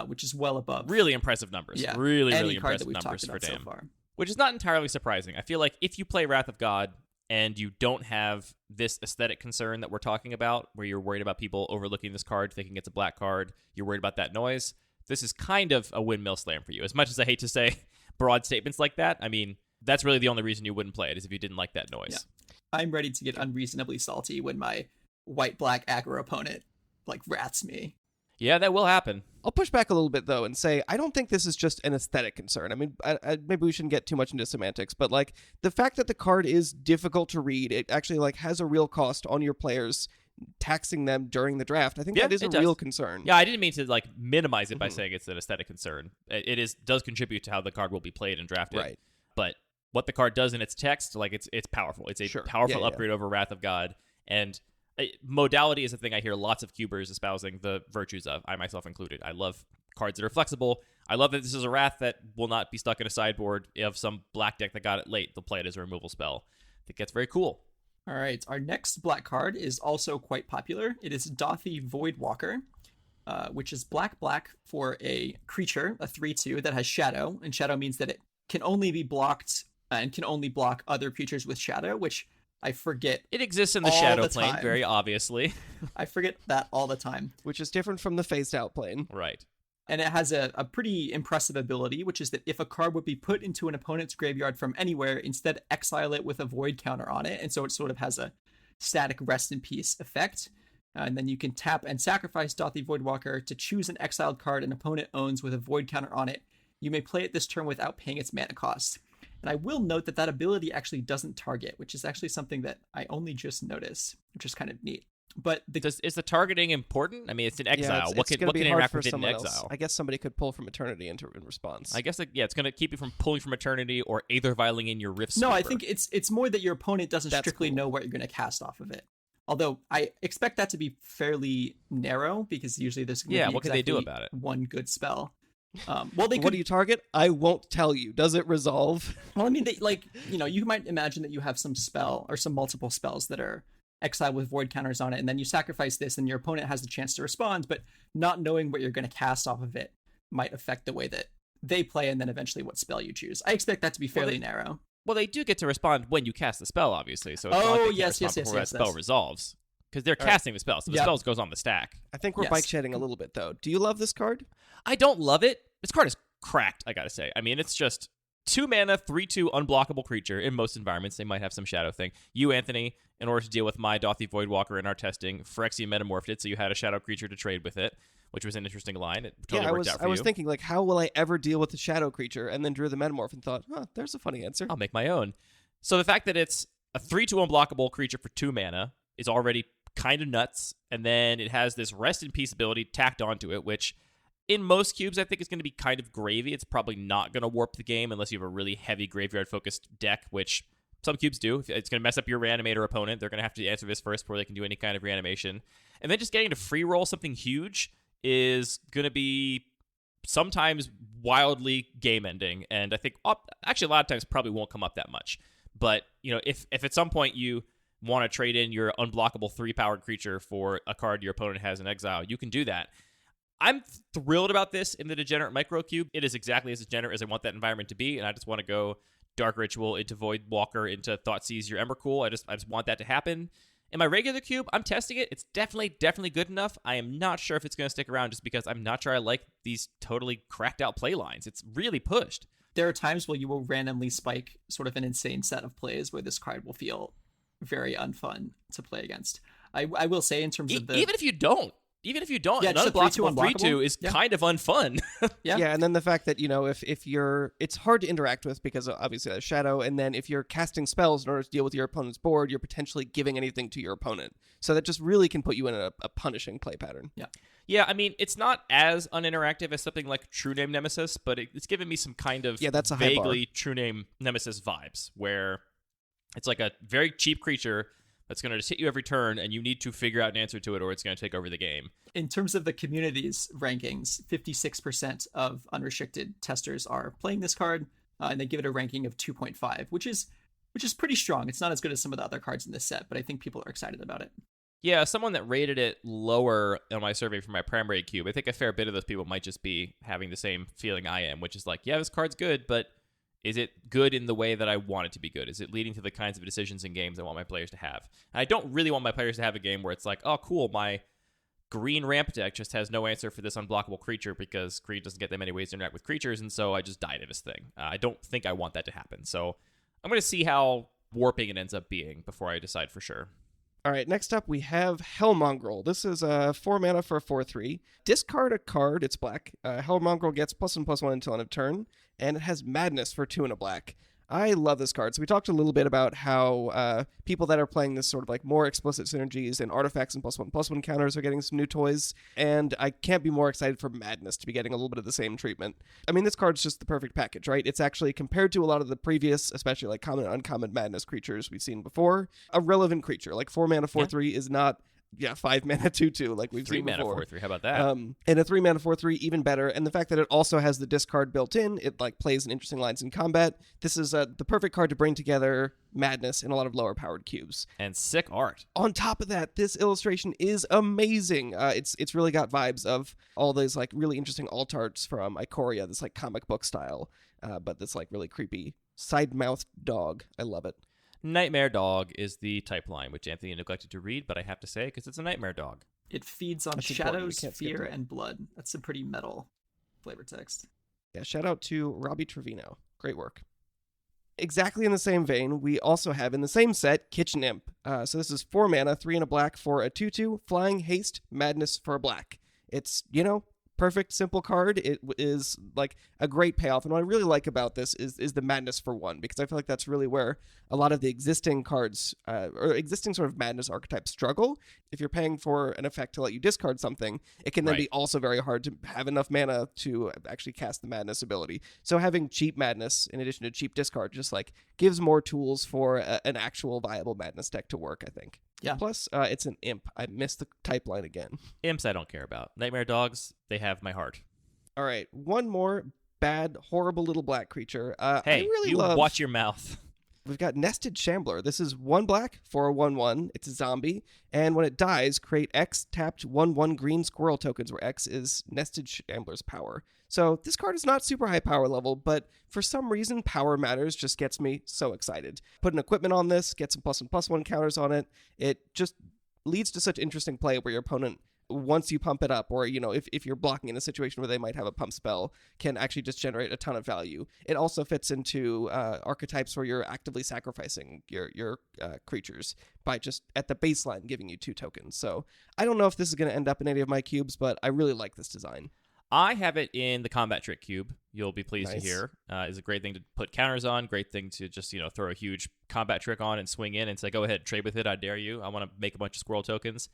which is well above. Really impressive numbers. Yeah, really impressive numbers for Dam. So far. Which is not entirely surprising. I feel like if you play Wrath of God and you don't have this aesthetic concern that we're talking about, where you're worried about people overlooking this card, thinking it's a black card, you're worried about that noise, this is kind of a windmill slam for you. As much as I hate to say broad statements like that, I mean, that's really the only reason you wouldn't play it, is if you didn't like that noise. Yeah. I'm ready to get unreasonably salty when my white-black aggro opponent, like, rats me. Yeah, that will happen. I'll push back a little bit, though, and say I don't think this is just an aesthetic concern. I mean, maybe we shouldn't get too much into semantics, but, like, the fact that the card is difficult to read, it actually, like, has a real cost on your players, taxing them during the draft. I think that is a real concern. Yeah, I didn't mean to, like, minimize it by saying it's an aesthetic concern. It does contribute to how the card will be played and drafted. Right. But what the card does in its text, like, it's powerful. It's a powerful upgrade over Wrath of God. And modality is a thing I hear lots of cubers espousing the virtues of, I myself included. I love cards that are flexible. I love that this is a Wrath that will not be stuck in a sideboard of some black deck that got it late. They'll play it as a removal spell. I think that's very cool. All right, our next black card is also quite popular. It is Dothy Voidwalker, which is black for a creature, a 3/2 that has Shadow, and Shadow means that it can only be blocked and can only block other creatures with Shadow, which I forget. It exists in the Shadow plane, very obviously. I forget that all the time. Which is different from the phased out plane. Right. And it has a pretty impressive ability, which is that if a card would be put into an opponent's graveyard from anywhere, instead exile it with a void counter on it. And so it sort of has a static rest in peace effect. And then you can tap and sacrifice Dothy Voidwalker to choose an exiled card an opponent owns with a void counter on it. You may play it this turn without paying its mana cost. And I will note that ability actually doesn't target, which is actually something that I only just noticed, which is kind of neat. But is the targeting important? I mean, it's an exile. Yeah, what can interact with it in exile? Else. I guess somebody could pull from Eternity in response. I guess, it's going to keep you from pulling from Eternity or Aether Vialing in your Rift No, Sweeper. I think it's more that your opponent doesn't strictly know what you're going to cast off of it. Although I expect that to be fairly narrow, because usually there's going to be what can they do about it? One good spell. What do you target? I won't tell you. Does it resolve? Well, I mean, you might imagine that you have some spell or some multiple spells that are exiled with void counters on it, and then you sacrifice this and your opponent has the chance to respond, but not knowing what you're going to cast off of it might affect the way that they play and then eventually what spell you choose. I expect that to be fairly narrow. Well, they do get to respond when you cast the spell, obviously. So yes, before that spell resolves, because they're casting the spell, so the spell goes on the stack. I think we're bike shedding a little bit, though. Do you love this card? I don't love it. This card is cracked, I gotta say. I mean, it's just 2 mana, 3/2 unblockable creature. In most environments, they might have some shadow thing. You, Anthony, in order to deal with my Dothy Voidwalker in our testing, Phyrexian metamorphed it, so you had a shadow creature to trade with it, which was an interesting line. It totally worked out for you. I was thinking, like, how will I ever deal with the shadow creature? And then drew the metamorph and thought, there's a funny answer. I'll make my own. So the fact that it's a 3/2 unblockable creature for 2 mana is already kind of nuts, and then it has this rest in peace ability tacked onto it, which in most cubes I think is going to be kind of gravy. It's probably not going to warp the game unless you have a really heavy graveyard focused deck, which some cubes do. If it's going to mess up your reanimator opponent, they're going to have to answer this first before they can do any kind of reanimation. And then just getting to free roll something huge is going to be sometimes wildly game ending, and I think actually a lot of times probably won't come up that much. But if at some point you want to trade in your unblockable 3-powered creature for a card your opponent has in exile, you can do that. I'm thrilled about this in the Degenerate Micro Cube. It is exactly as degenerate as I want that environment to be, and I just want to go Dark Ritual into Voidwalker into Thoughtseize your Embercool. I just want that to happen. In my regular cube, I'm testing it. It's definitely good enough. I am not sure if it's going to stick around just because I'm not sure I like these totally cracked out play lines. It's really pushed. There are times where you will randomly spike sort of an insane set of plays where this card will feel very unfun to play against. I will say in terms of even if you don't, an unblockable 3/2 is kind of unfun. Yeah, and then the fact that if you're, it's hard to interact with because obviously there's shadow, and then if you're casting spells in order to deal with your opponent's board, you're potentially giving anything to your opponent. So that just really can put you in a punishing play pattern. Yeah, I mean, it's not as uninteractive as something like True Name Nemesis, but it's given me some kind of that's a vaguely True Name Nemesis vibes, where it's like a very cheap creature that's going to just hit you every turn, and you need to figure out an answer to it, or it's going to take over the game. In terms of the community's rankings, 56% of unrestricted testers are playing this card, and they give it a ranking of 2.5, which is pretty strong. It's not as good as some of the other cards in this set, but I think people are excited about it. Yeah, someone that rated it lower on my survey for my primary cube, I think a fair bit of those people might just be having the same feeling I am, which is like, yeah, this card's good, but is it good in the way that I want it to be good? Is it leading to the kinds of decisions in games I want my players to have? And I don't really want my players to have a game where it's like, oh, cool, my green ramp deck just has no answer for this unblockable creature because green doesn't get that many ways to interact with creatures, and so I just die to this thing. I don't think I want that to happen. So I'm going to see how warping it ends up being before I decide for sure. All right, next up we have Hellmongrel. This is 4 mana for a 4/3. Discard a card, it's black. Hellmongrel gets +1/+1 until end of turn, and it has Madness for 2 and a black. I love this card. So we talked a little bit about how people that are playing this sort of like more explicit synergies and artifacts and +1/+1 counters are getting some new toys, and I can't be more excited for Madness to be getting a little bit of the same treatment. I mean, this card's just the perfect package, right? It's actually, compared to a lot of the previous, especially like common and uncommon Madness creatures we've seen before, a relevant creature. Like 4 mana 4/3 is not 5 mana 2/2 like we've seen before. 3 mana 4/3, how about that? And a 3 mana 4/3 even better. And the fact that it also has the discard built in, it like plays in interesting lines in combat. This is the perfect card to bring together Madness in a lot of lower powered cubes. And sick art. On top of that, this illustration is amazing. It's really got vibes of all those like really interesting alt arts from Ikoria, this like comic book style, but this like really creepy side-mouthed dog. I love it. Nightmare Dog is the type line, which Anthony neglected to read, but I have to say because it's a Nightmare Dog. It feeds on That's important. We shadows, can't skip fear, that. and blood. That's a pretty metal flavor text. Yeah, shout out to Robbie Trevino. Great work. Exactly in the same vein, we also have in the same set Kitchen Imp. So this is 4 mana, 3 and a black for a 2/2, flying haste, madness for a black. It's, perfect, simple card. It is like a great payoff. And what I really like about this is the madness for 1, because I feel like that's really where a lot of the existing cards or existing sort of madness archetypes struggle. If you're paying for an effect to let you discard something, it can then be also very hard to have enough mana to actually cast the madness ability. So having cheap madness in addition to cheap discard just like gives more tools for an actual viable madness deck to work, I think. Yeah. Plus, it's an imp. I missed the type line again. Imps I don't care about. Nightmare Dogs, they have my heart. All right, one more bad, horrible little black creature. Hey, I really love... watch your mouth. We've got Nested Shambler. This is 1 black for a 1/1. It's a zombie, and when it dies, create X tapped 1/1 green squirrel tokens, where X is Nested Shambler's power. So this card is not super high power level, but for some reason, power matters just gets me so excited. Put an equipment on this, get some +1/+1 counters on it. It just leads to such interesting play where your opponent, once you pump it up, or if you're blocking in a situation where they might have a pump spell, can actually just generate a ton of value. It also fits into archetypes where you're actively sacrificing your creatures by just at the baseline giving you 2 tokens. So I don't know if this is going to end up in any of my cubes, but I really like this design. I have it in the Combat Trick Cube. You'll be pleased Nice. to hear. It's a great thing to put counters on. Great thing to just throw a huge combat trick on and swing in and say, go ahead, trade with it. I dare you. I want to make a bunch of squirrel tokens.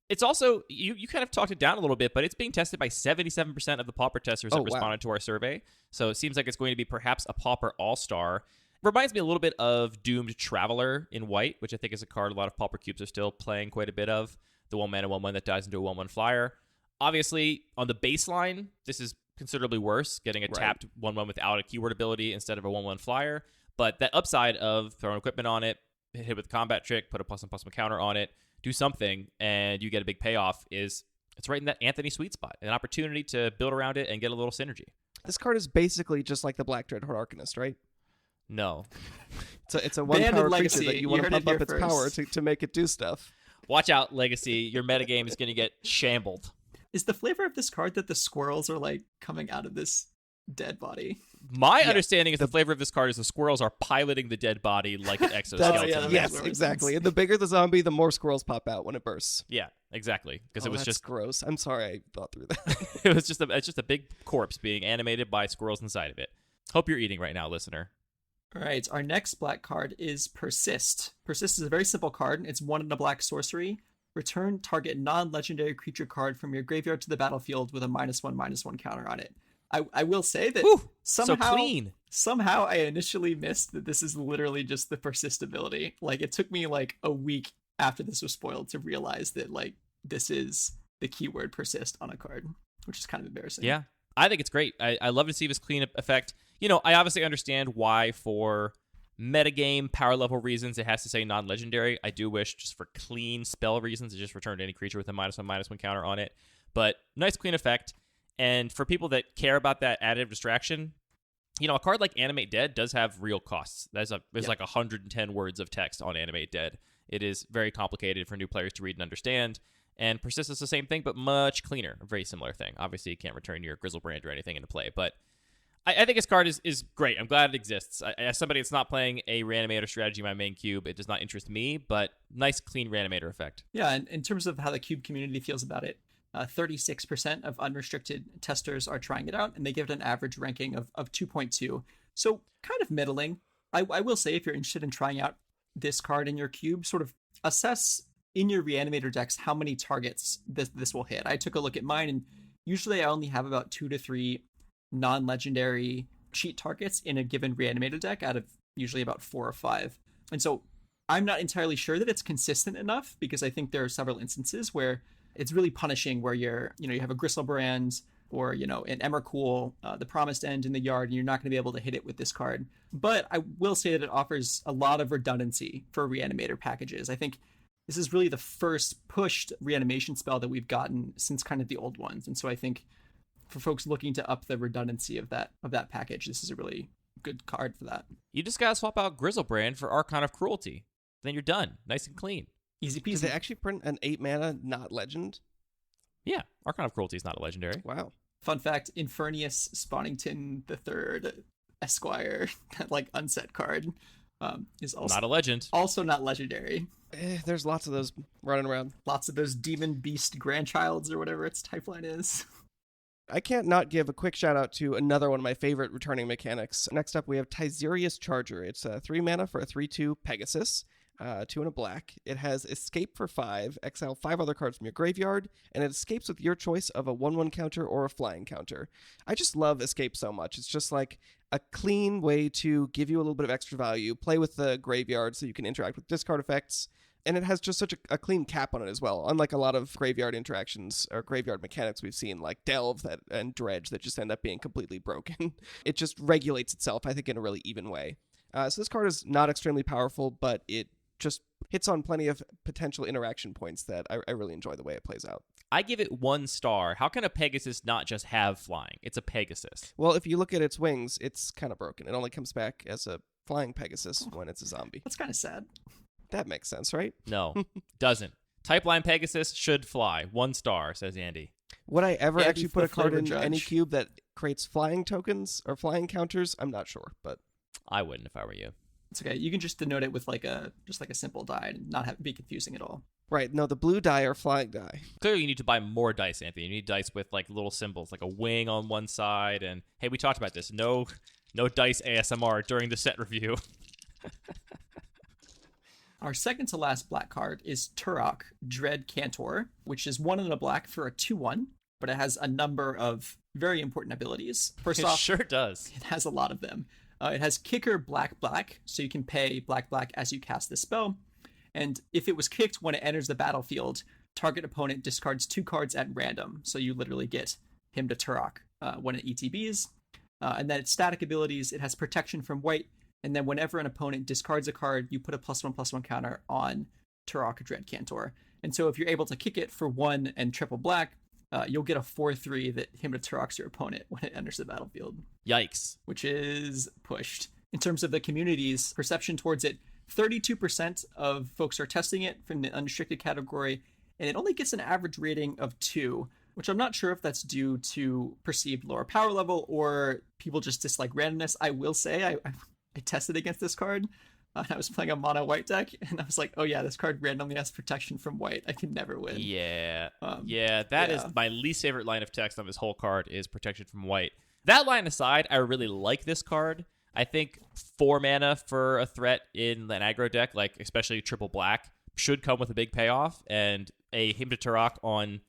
It's also, you kind of talked it down a little bit, but it's being tested by 77% of the Pauper testers that responded to our survey. So it seems like it's going to be perhaps a Pauper all-star. Reminds me a little bit of Doomed Traveler in white, which I think is a card a lot of Pauper cubes are still playing quite a bit of. The 1 mana 1/1 that dies into a 1/1 flyer. Obviously, on the baseline, this is considerably worse, getting a tapped 1/1 without a keyword ability instead of a 1/1 flyer. But that upside of throwing equipment on it, hit with a combat trick, put a +1/+1 counter on it, do something, and you get a big payoff, it's right in that Anthony sweet spot. An opportunity to build around it and get a little synergy. This card is basically just like the Black Dreadhorde Arcanist, right? No. It's a 1-power creature that you want to pump up its power to make it do stuff. Watch out, Legacy. Your metagame is going to get shambled. Is the flavor of this card that the squirrels are like coming out of this dead body? My understanding is the flavor of this card is the squirrels are piloting the dead body like an exoskeleton. Yes, exactly. And the bigger the zombie, the more squirrels pop out when it bursts. Yeah, exactly. Because it was that's just gross. I'm sorry I thought through that. it's just a big corpse being animated by squirrels inside of it. Hope you're eating right now, listener. All right, our next black card is Persist. Persist is a very simple card. It's 1 and a black sorcery. Return target non-legendary creature card from your graveyard to the battlefield with a -1/-1 counter on it. I will say that somehow I initially missed that this is literally just the Persist ability. Like, it took me like a week after this was spoiled to realize that like this is the keyword persist on a card, which is kind of embarrassing. Yeah, I think it's great. I love to see this clean effect. I obviously understand why for metagame power level reasons it has to say non-legendary. I do wish just for clean spell reasons it just returned any creature with a -1/-1 counter on it. But nice clean effect. And for people that care about that additive distraction, a card like Animate Dead does have real costs. There's like 110 words of text on Animate Dead. It is very complicated for new players to read and understand. And Persist is the same thing, but much cleaner. A very similar thing. Obviously, you can't return your Grizzlebrand or anything into play, but I think this card is great. I'm glad it exists. As somebody that's not playing a Reanimator strategy in my main cube, it does not interest me, but nice, clean Reanimator effect. Yeah, and in terms of how the cube community feels about it, 36% of unrestricted testers are trying it out, and they give it an average ranking of 2.2. So kind of middling. I will say, if you're interested in trying out this card in your cube, sort of assess in your Reanimator decks how many targets this will hit. I took a look at mine, and usually I only have about 2 to 3 non-legendary cheat targets in a given Reanimator deck out of usually about 4 or 5. And so I'm not entirely sure that it's consistent enough, because I think there are several instances where it's really punishing, where you have a Gristlebrand or, an Emrakul, the Promised End in the yard, and you're not going to be able to hit it with this card. But I will say that it offers a lot of redundancy for Reanimator packages. I think this is really the first pushed reanimation spell that we've gotten since kind of the old ones. And so I think for folks looking to up the redundancy of that package, this is a really good card for that. You just gotta swap out Grizzlebrand for Archon of Cruelty. Then you're done. Nice and clean. Easy peasy. Does it actually print an 8 mana not legend? Yeah, Archon of Cruelty is not a legendary. Wow. Fun fact, Infernius Spawnington III Esquire, that like unset card, is also not a legend. Also not legendary. There's lots of those running around. Lots of those Demon Beast Grandchilds or whatever its type line is. I can't not give a quick shout out to another one of my favorite returning mechanics. Next up, we have Tizerius Charger. It's 3 mana for a 3/2 Pegasus, 2 and a black. It has Escape for 5, exile 5 other cards from your graveyard, and it escapes with your choice of a 1/1 counter or a flying counter. I just love Escape so much. It's just like a clean way to give you a little bit of extra value, play with the graveyard so you can interact with discard effects. And it has just such a clean cap on it as well. Unlike a lot of graveyard interactions or graveyard mechanics we've seen, like Delve and Dredge, that just end up being completely broken. It just regulates itself, I think, in a really even way. So this card is not extremely powerful, but it just hits on plenty of potential interaction points that I really enjoy the way it plays out. I give it 1 star. How can a Pegasus not just have flying? It's a Pegasus. Well, if you look at its wings, it's kind of broken. It only comes back as a flying Pegasus when it's a zombie. That's kind of sad. That makes sense, right? No, doesn't. Typeline Pegasus should fly. 1 star, says Andy. Would I ever Andy actually put a card in judge. any cube that creates flying tokens or flying counters? I'm not sure, but I wouldn't if I were you. It's okay. You can just denote it with like a simple die and not be confusing at all. right. No, the blue die are flying die. Clearly, you need to buy more dice, Anthony. You need dice with like little symbols, like a wing on one side. And hey, we talked about this. No dice ASMR during the set review. Our second to last black card is Turok, Dread Cantor, which is 1 and a black for a 2/1, but it has a number of very important abilities. First off, It sure does. it has a lot of them. It has Kicker Black, so you can pay Black as you cast this spell. And if it was kicked when it enters the battlefield, target opponent discards 2 cards at random. So you literally get him to Turok when it ETBs. And then its static abilities, it has protection from white. And then whenever an opponent discards a card, you put a +1/+1 counter on Turok Dread Cantor. And so if you're able to kick it for 1 and triple black, you'll get a 4/3 that him to Turoks your opponent when it enters the battlefield. Yikes. Which is pushed. In terms of the community's perception towards it, 32% of folks are testing it from the unrestricted category, and it only gets an average rating of 2, which I'm not sure if that's due to perceived lower power level or people just dislike randomness. I will say I tested against this card. I was playing a mono white deck, and I was like, oh yeah, this card randomly has protection from white. I can never win. Yeah. That is my least favorite line of text on this whole card is protection from white. That line aside, I really like this card. I think 4 mana for a threat in an aggro deck, like especially triple black, should come with a big payoff, and a Hymn to Turok on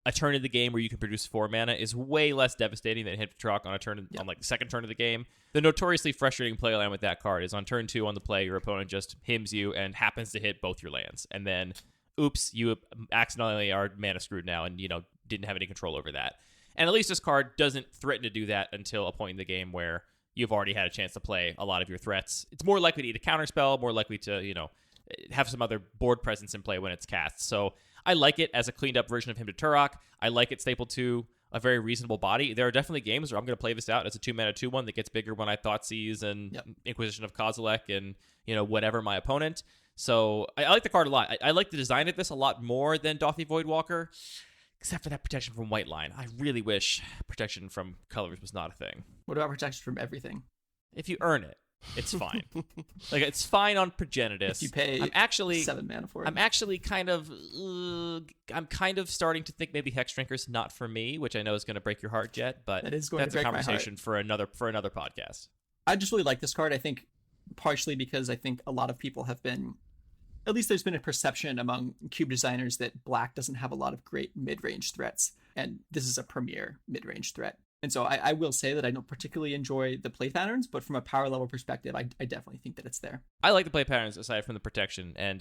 a turn in the game where you can produce 4 mana is way less devastating than hit Turok on a turn on like the second turn of the game. The notoriously frustrating playline with that card is on turn 2 on the play, your opponent just hymns you and happens to hit both your lands, and then oops, you accidentally are mana screwed now, and didn't have any control over that. And at least this card doesn't threaten to do that until a point in the game where you've already had a chance to play a lot of your threats. It's more likely to eat a counterspell, more likely to have some other board presence in play when it's cast. So I like it as a cleaned up version of Hymn to Turok. I like it stapled to a very reasonable body. There are definitely games where I'm going to play this out as a 2-mana 2/1 that gets bigger when I Thoughtseize and Inquisition of Kozilek and whatever my opponent. So I like the card a lot. I like the design of this a lot more than Dauthi Voidwalker, except for that protection from white line. I really wish protection from colors was not a thing. What about protection from everything? If you earn it, it's fine. Like, it's fine on Progenitus. If you pay 7 mana for it. I'm actually kind of starting to think maybe Hexdrinker's not for me, which I know is going to break your heart, Jett, but that's a conversation for another podcast. I just really like this card. I think partially because I think a lot of people have been, at least there's been a perception among cube designers that black doesn't have a lot of great mid-range threats, and this is a premier mid-range threat. And so I will say that I don't particularly enjoy the play patterns, but from a power level perspective, I definitely think that it's there. I like the play patterns aside from the protection. And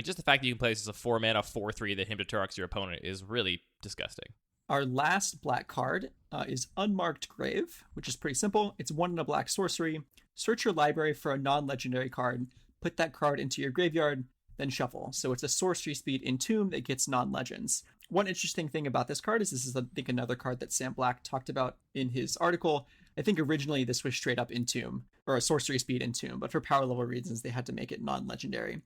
just the fact that you can play this as a 4-mana 4/3 that Hymn to Turok's your opponent is really disgusting. Our last black card is Unmarked Grave, which is pretty simple. It's 1 and a black sorcery. Search your library for a non-legendary card, put that card into your graveyard, then shuffle. So it's a sorcery speed Entomb that gets non-legends. One interesting thing about this card is this is, I think, another card that Sam Black talked about in his article. I think originally this was straight up Entomb, or a sorcery speed Entomb, but for power level reasons, they had to make it non-legendary.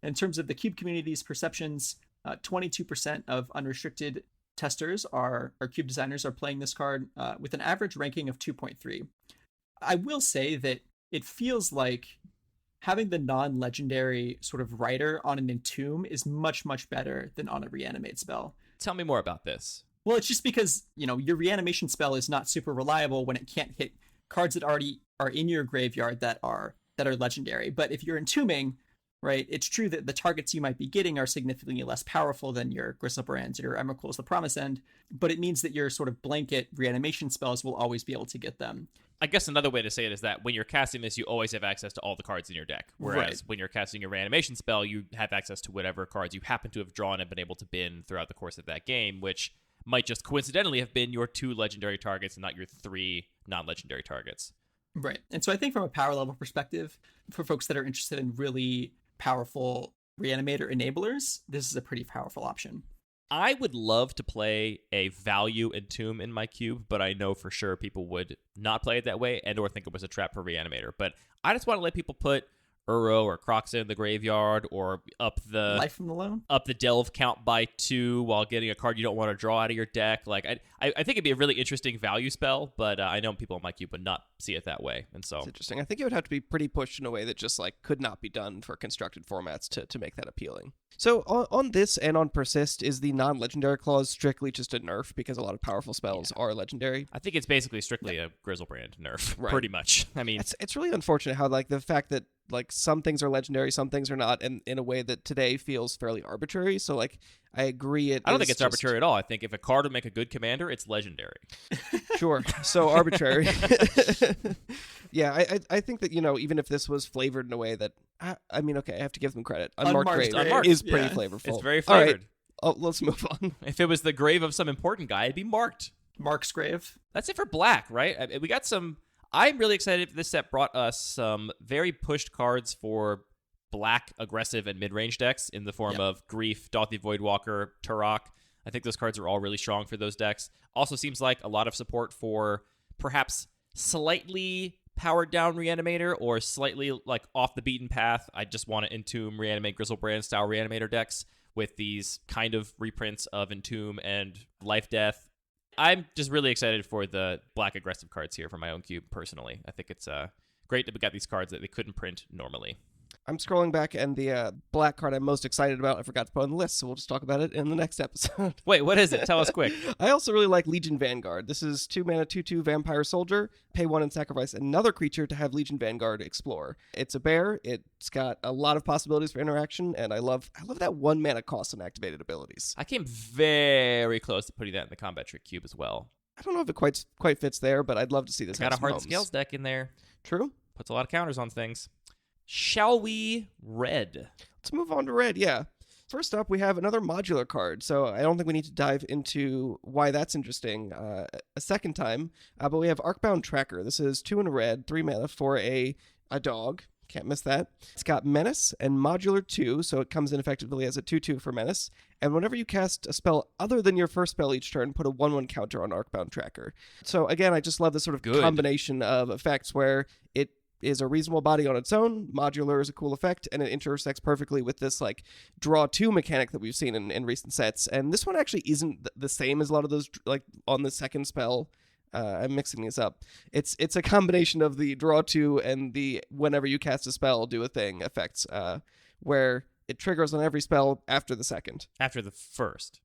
In terms of the cube community's perceptions, 22% of unrestricted testers or cube designers are playing this card with an average ranking of 2.3. I will say that it feels like having the non-legendary sort of writer on an Entomb is much, much better than on a reanimate spell. Tell me more about this. Well, it's just because, your reanimation spell is not super reliable when it can't hit cards that already are in your graveyard that are legendary. But if you're entombing, right, it's true that the targets you might be getting are significantly less powerful than your Gristlebrands or your Emrakul's the Promise End, but it means that your sort of blanket reanimation spells will always be able to get them. I guess another way to say it is that when you're casting this, you always have access to all the cards in your deck. Whereas when you're casting a reanimation spell, you have access to whatever cards you happen to have drawn and been able to bin throughout the course of that game, which might just coincidentally have been your 2 legendary targets and not your 3 non-legendary targets. Right. And so I think from a power level perspective, for folks that are interested in really powerful reanimator enablers, this is a pretty powerful option. I would love to play a value Entomb in my cube, but I know for sure people would not play it that way and or think it was a trap for Reanimator. But I just want to let people put Uro or Croxa in the graveyard or up the Life from the Loan, up the delve count by 2 while getting a card you don't want to draw out of your deck. Like I think it'd be a really interesting value spell, but I know people in my cube would not see it that way, and so it's interesting. I think it would have to be pretty pushed in a way that just like could not be done for constructed formats to make that appealing. So on this and on Persist, is the non-legendary clause strictly just a nerf because a lot of powerful spells are legendary? I think it's basically strictly a Grizzlebrand nerf, pretty much. I mean, it's really unfortunate how like the fact that like some things are legendary, some things are not, and in a way that today feels fairly arbitrary. So like I agree. I don't think it's arbitrary at all. I think if a card would make a good commander, it's legendary. Sure. So arbitrary. Yeah, I think that, even if this was flavored in a way that, I mean, okay, I have to give them credit. Unmarked Grave is pretty flavorful. It's very flavored. All right. Let's move on. If it was the grave of some important guy, it'd be marked. Mark's Grave. That's it for black, right? We got some... I'm really excited. This set brought us some very pushed cards for black, aggressive, and mid-range decks in the form of Grief, Dauthi Voidwalker, Turok. I think those cards are all really strong for those decks. Also seems like a lot of support for perhaps slightly powered down Reanimator or slightly like off the beaten path. I just want to Entomb, Reanimate, Grizzlebrand style Reanimator decks with these kind of reprints of Entomb and Life Death. I'm just really excited for the black aggressive cards here for my own cube, personally. I think it's great that we got these cards that they couldn't print normally. I'm scrolling back, and the black card I'm most excited about, I forgot to put on the list, so we'll just talk about it in the next episode. Wait, what is it? Tell us quick. I also really like Legion Vanguard. This is 2 mana, 2/2 Vampire Soldier. Pay 1 and sacrifice another creature to have Legion Vanguard explore. It's a bear. It's got a lot of possibilities for interaction, and I love that 1 mana cost on activated abilities. I came very close to putting that in the combat trick cube as well. I don't know if it quite fits there, but I'd love to see this. Got a hard scales deck in there. True. Puts a lot of counters on things. Shall we red? Let's move on to red, yeah. First up, we have another modular card, so I don't think we need to dive into why that's interesting a second time, but we have Arcbound Tracker. This is 2 in a red, 3 mana for a dog. Can't miss that. It's got Menace and Modular 2, so it comes in effectively as a 2/2 for Menace. And whenever you cast a spell other than your first spell each turn, put a 1/1 counter on Arcbound Tracker. So again, I just love this sort of combination of effects where it is a reasonable body on its own. Modular is a cool effect, and it intersects perfectly with this like draw 2 mechanic that we've seen in recent sets. And this one actually isn't the same as a lot of those, like on the second spell. I'm mixing these up. It's a combination of the draw 2 and the whenever you cast a spell, do a thing effects, where it triggers on every spell after the second. After the first.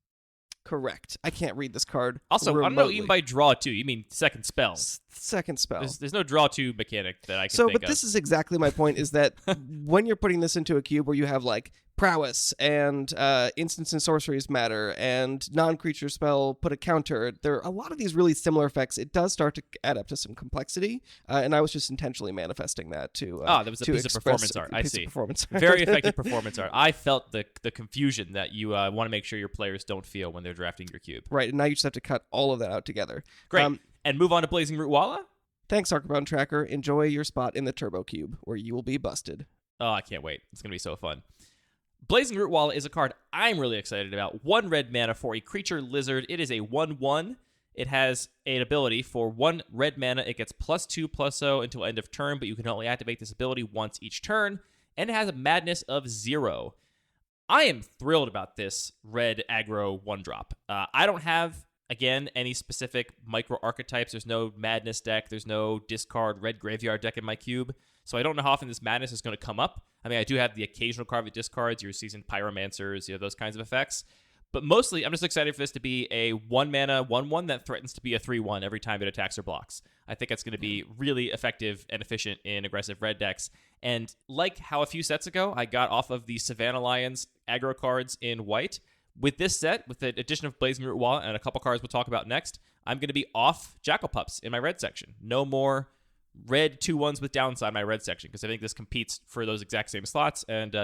Correct. I can't read this card. Also, remotely. I don't know, even by draw 2, you mean second spell. Second spell. There's no draw 2 mechanic that I can think of. But this is exactly my point, is that when you're putting this into a cube where you have like prowess and instants and sorceries matter and non-creature spell put a counter, there are a lot of these really similar effects. It does start to add up to some complexity, and I was just intentionally manifesting that to there was a piece of performance art. I see. Very effective performance art. I felt the confusion that you want to make sure your players don't feel when they're drafting your cube. Right, and now you just have to cut all of that out together. Great. And move on to Blazing Root Walla? Thanks, Arcbound Tracker. Enjoy your spot in the Turbo Cube, where you will be busted. Oh, I can't wait. It's going to be so fun. Blazing Root Walla is a card I'm really excited about. 1 red mana for a creature lizard. It is a 1/1. It has an ability for 1 red mana. It gets +2/+0 until end of turn, but you can only activate this ability once each turn. And it has a madness of 0. I am thrilled about this red aggro 1-drop. I don't have, again, any specific micro archetypes. There's no madness deck. There's no discard red graveyard deck in my cube. So I don't know how often this madness is going to come up. I mean, I do have the occasional card that discards, your seasoned pyromancers, those kinds of effects. But mostly, I'm just excited for this to be a 1 mana 1/1 that threatens to be a 3/1 every time it attacks or blocks. I think it's going to be really effective and efficient in aggressive red decks. And like how a few sets ago, I got off of the Savannah Lions aggro cards in white, with this set, with the addition of Blazing Root Walla and a couple cards we'll talk about next, I'm going to be off Jackal Pups in my red section. No more red 2/1s with downside in my red section, because I think this competes for those exact same slots and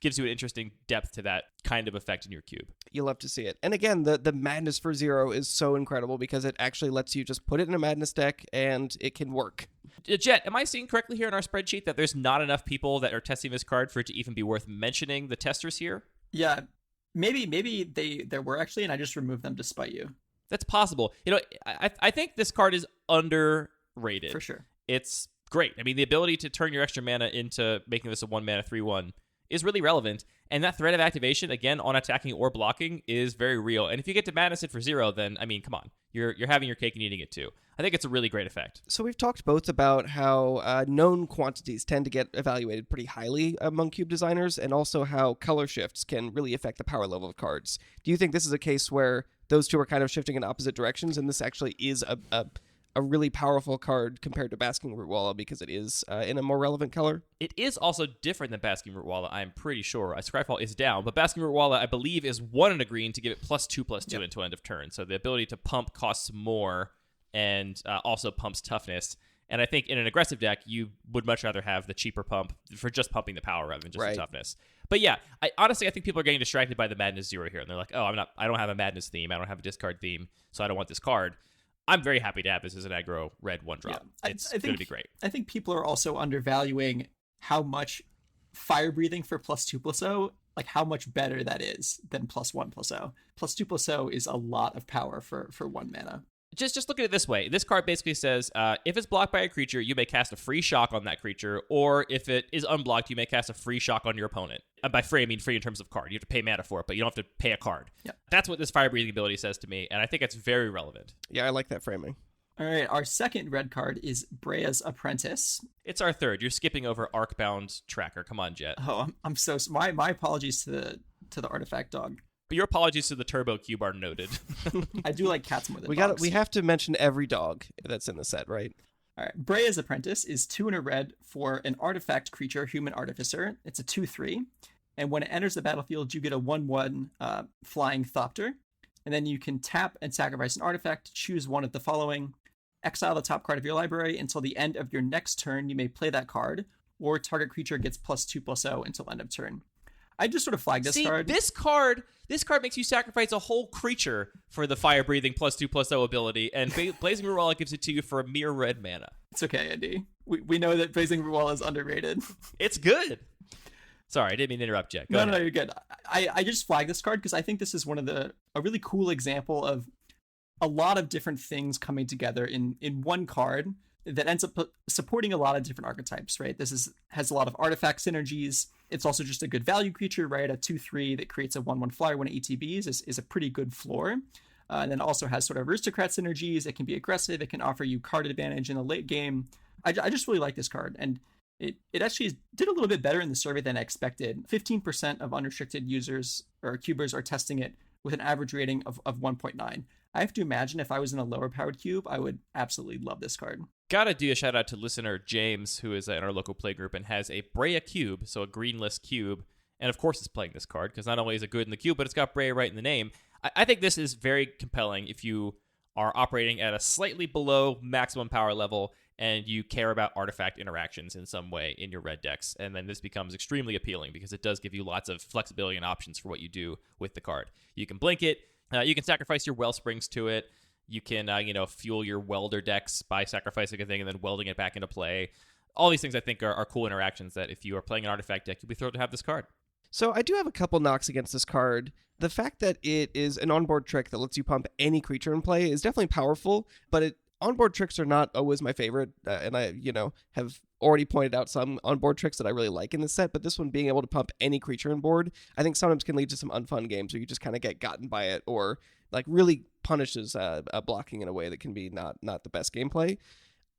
gives you an interesting depth to that kind of effect in your cube. You love to see it. And again, the madness for 0 is so incredible because it actually lets you just put it in a madness deck and it can work. Jett, am I seeing correctly here in our spreadsheet that there's not enough people that are testing this card for it to even be worth mentioning the testers here? Yeah, maybe there were actually, and I just removed them to spite you. That's possible. I think this card is underrated. For sure. It's great. I mean, the ability to turn your extra mana into making this a 1 mana 3/1 is really relevant. And that threat of activation, again, on attacking or blocking, is very real. And if you get to madness it for 0, then, I mean, come on. You're having your cake and eating it too. I think it's a really great effect. So we've talked both about how known quantities tend to get evaluated pretty highly among cube designers, and also how color shifts can really affect the power level of cards. Do you think this is a case where those two are kind of shifting in opposite directions, and this actually is a really powerful card compared to Basking Root Walla because it is in a more relevant color? It is also different than Basking Root Walla, I'm pretty sure. Scryfall is down, but Basking Root Walla, I believe, is 1 and a green to give it +2/+2 until end of turn. So the ability to pump costs more and also pumps toughness. And I think in an aggressive deck, you would much rather have the cheaper pump for just pumping the power rather than just the toughness. But yeah, I think people are getting distracted by the Madness 0 here, and they're like, oh, I don't have a Madness theme, I don't have a discard theme, so I don't want this card. I'm very happy to have this as an aggro red 1-drop. Yeah, It's going to be great. I think people are also undervaluing how much fire breathing for +2/+0, like how much better that is than +1/+0. +2/+0 is a lot of power for 1 mana. Just look at it this way. This card basically says, if it's blocked by a creature, you may cast a free shock on that creature, or if it is unblocked, you may cast a free shock on your opponent. And by free, I mean free in terms of card. You have to pay mana for it, but you don't have to pay a card. Yeah. That's what this fire breathing ability says to me, and I think it's very relevant. Yeah, I like that framing. All right, our second red card is Brea's Apprentice. It's our third. You're skipping over Arcbound Tracker. Come on, Jett. Oh, I'm so my apologies to the artifact dog. But your apologies to the Turbo Cube are noted. I do like cats more than dogs. We have to mention every dog that's in the set, right? All right, Brea's Apprentice is 2 in a red for an artifact creature, Human Artificer. It's a 2/3, and when it enters the battlefield, you get a 1/1 flying Thopter, and then you can tap and sacrifice an artifact to choose one of the following. Exile the top card of your library until the end of your next turn. You may play that card, or target creature gets +2/+0 until end of turn. I just sort of flagged this card. This card makes you sacrifice a whole creature for the fire breathing +2/+0 ability, and Blazing Ruwala gives it to you for a mere red mana. It's okay, Andy. We know that Blazing Ruwala is underrated. It's good. Sorry, I didn't mean to interrupt, Jett. Go ahead. No, you're good. I just flagged this card because I think this is a really cool example of a lot of different things coming together in one card that ends up supporting a lot of different archetypes, right? This has a lot of artifact synergies. It's also just a good value creature, right? A 2/3 that creates a 1/1 flyer when it ETBs is a pretty good floor. And then also has sort of aristocrat synergies. It can be aggressive. It can offer you card advantage in the late game. I just really like this card. And it actually did a little bit better in the survey than I expected. 15% of unrestricted users or cubers are testing it with an average rating of 1.9. I have to imagine if I was in a lower powered cube, I would absolutely love this card. Gotta do a shout out to listener James, who is in our local play group and has a Brea cube, so a greenless cube, and of course is playing this card, because not only is it good in the cube, but it's got Brea right in the name. I think this is very compelling if you are operating at a slightly below maximum power level and you care about artifact interactions in some way in your red decks, and then this becomes extremely appealing because it does give you lots of flexibility and options for what you do with the card. You can blink it, you can sacrifice your Wellsprings to it, you can fuel your welder decks by sacrificing a thing and then welding it back into play. All these things I think are cool interactions that if you are playing an artifact deck, you'll be thrilled to have this card. So I do have a couple knocks against this card. The fact that it is an onboard trick that lets you pump any creature in play is definitely powerful, but onboard tricks are not always my favorite, and I, have already pointed out some onboard tricks that I really like in this set, but this one being able to pump any creature on board, I think sometimes can lead to some unfun games where you just kind of get gotten by it, or like really punishes blocking in a way that can be not the best gameplay.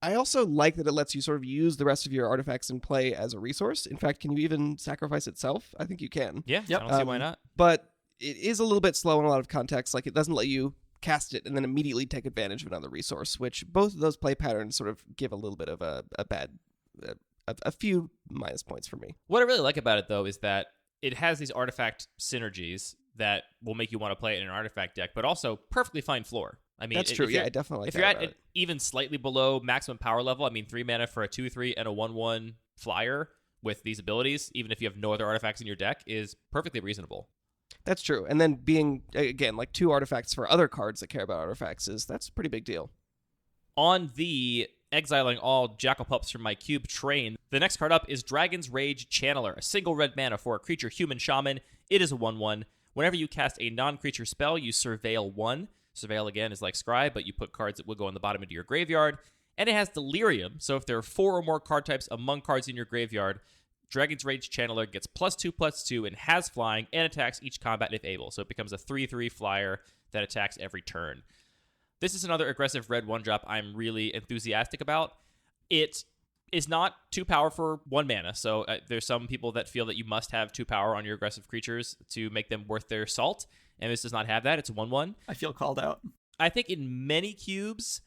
I also like that it lets you sort of use the rest of your artifacts in play as a resource. In fact, can you even sacrifice itself? I think you can. Yeah, yep. I don't see why not. But it is a little bit slow in a lot of contexts. Like, it doesn't let you cast it and then immediately take advantage of another resource, which both of those play patterns sort of give a little bit of a few minus points for me. What I really like about it, though, is that it has these artifact synergies that will make you want to play it in an artifact deck, but also perfectly fine floor. I mean, that's true. Yeah, I definitely like that. If you're at even slightly below maximum power level, 3 mana for a 2/3 and a 1/1 flyer with these abilities, even if you have no other artifacts in your deck, is perfectly reasonable. That's true. And then being, again, like 2 artifacts for other cards that care about artifacts that's a pretty big deal. On the exiling all Jackal Pups from my cube train, the next card up is Dragon's Rage Channeler, a single red mana for a creature human shaman. It is a 1/1. Whenever you cast a non-creature spell, you surveil 1. Surveil, again, is like Scry, but you put cards that will go on the bottom into your graveyard. And it has Delirium, so if there are 4 or more card types among cards in your graveyard, Dragon's Rage Channeler gets +2/+2 and has flying and attacks each combat if able. So it becomes a 3/3 flyer that attacks every turn. This is another aggressive red 1-drop I'm really enthusiastic about. It is not 2 power for 1 mana. So there's some people that feel that you must have 2 power on your aggressive creatures to make them worth their salt. And this does not have that. It's a 1/1. I feel called out. I think in many cubes,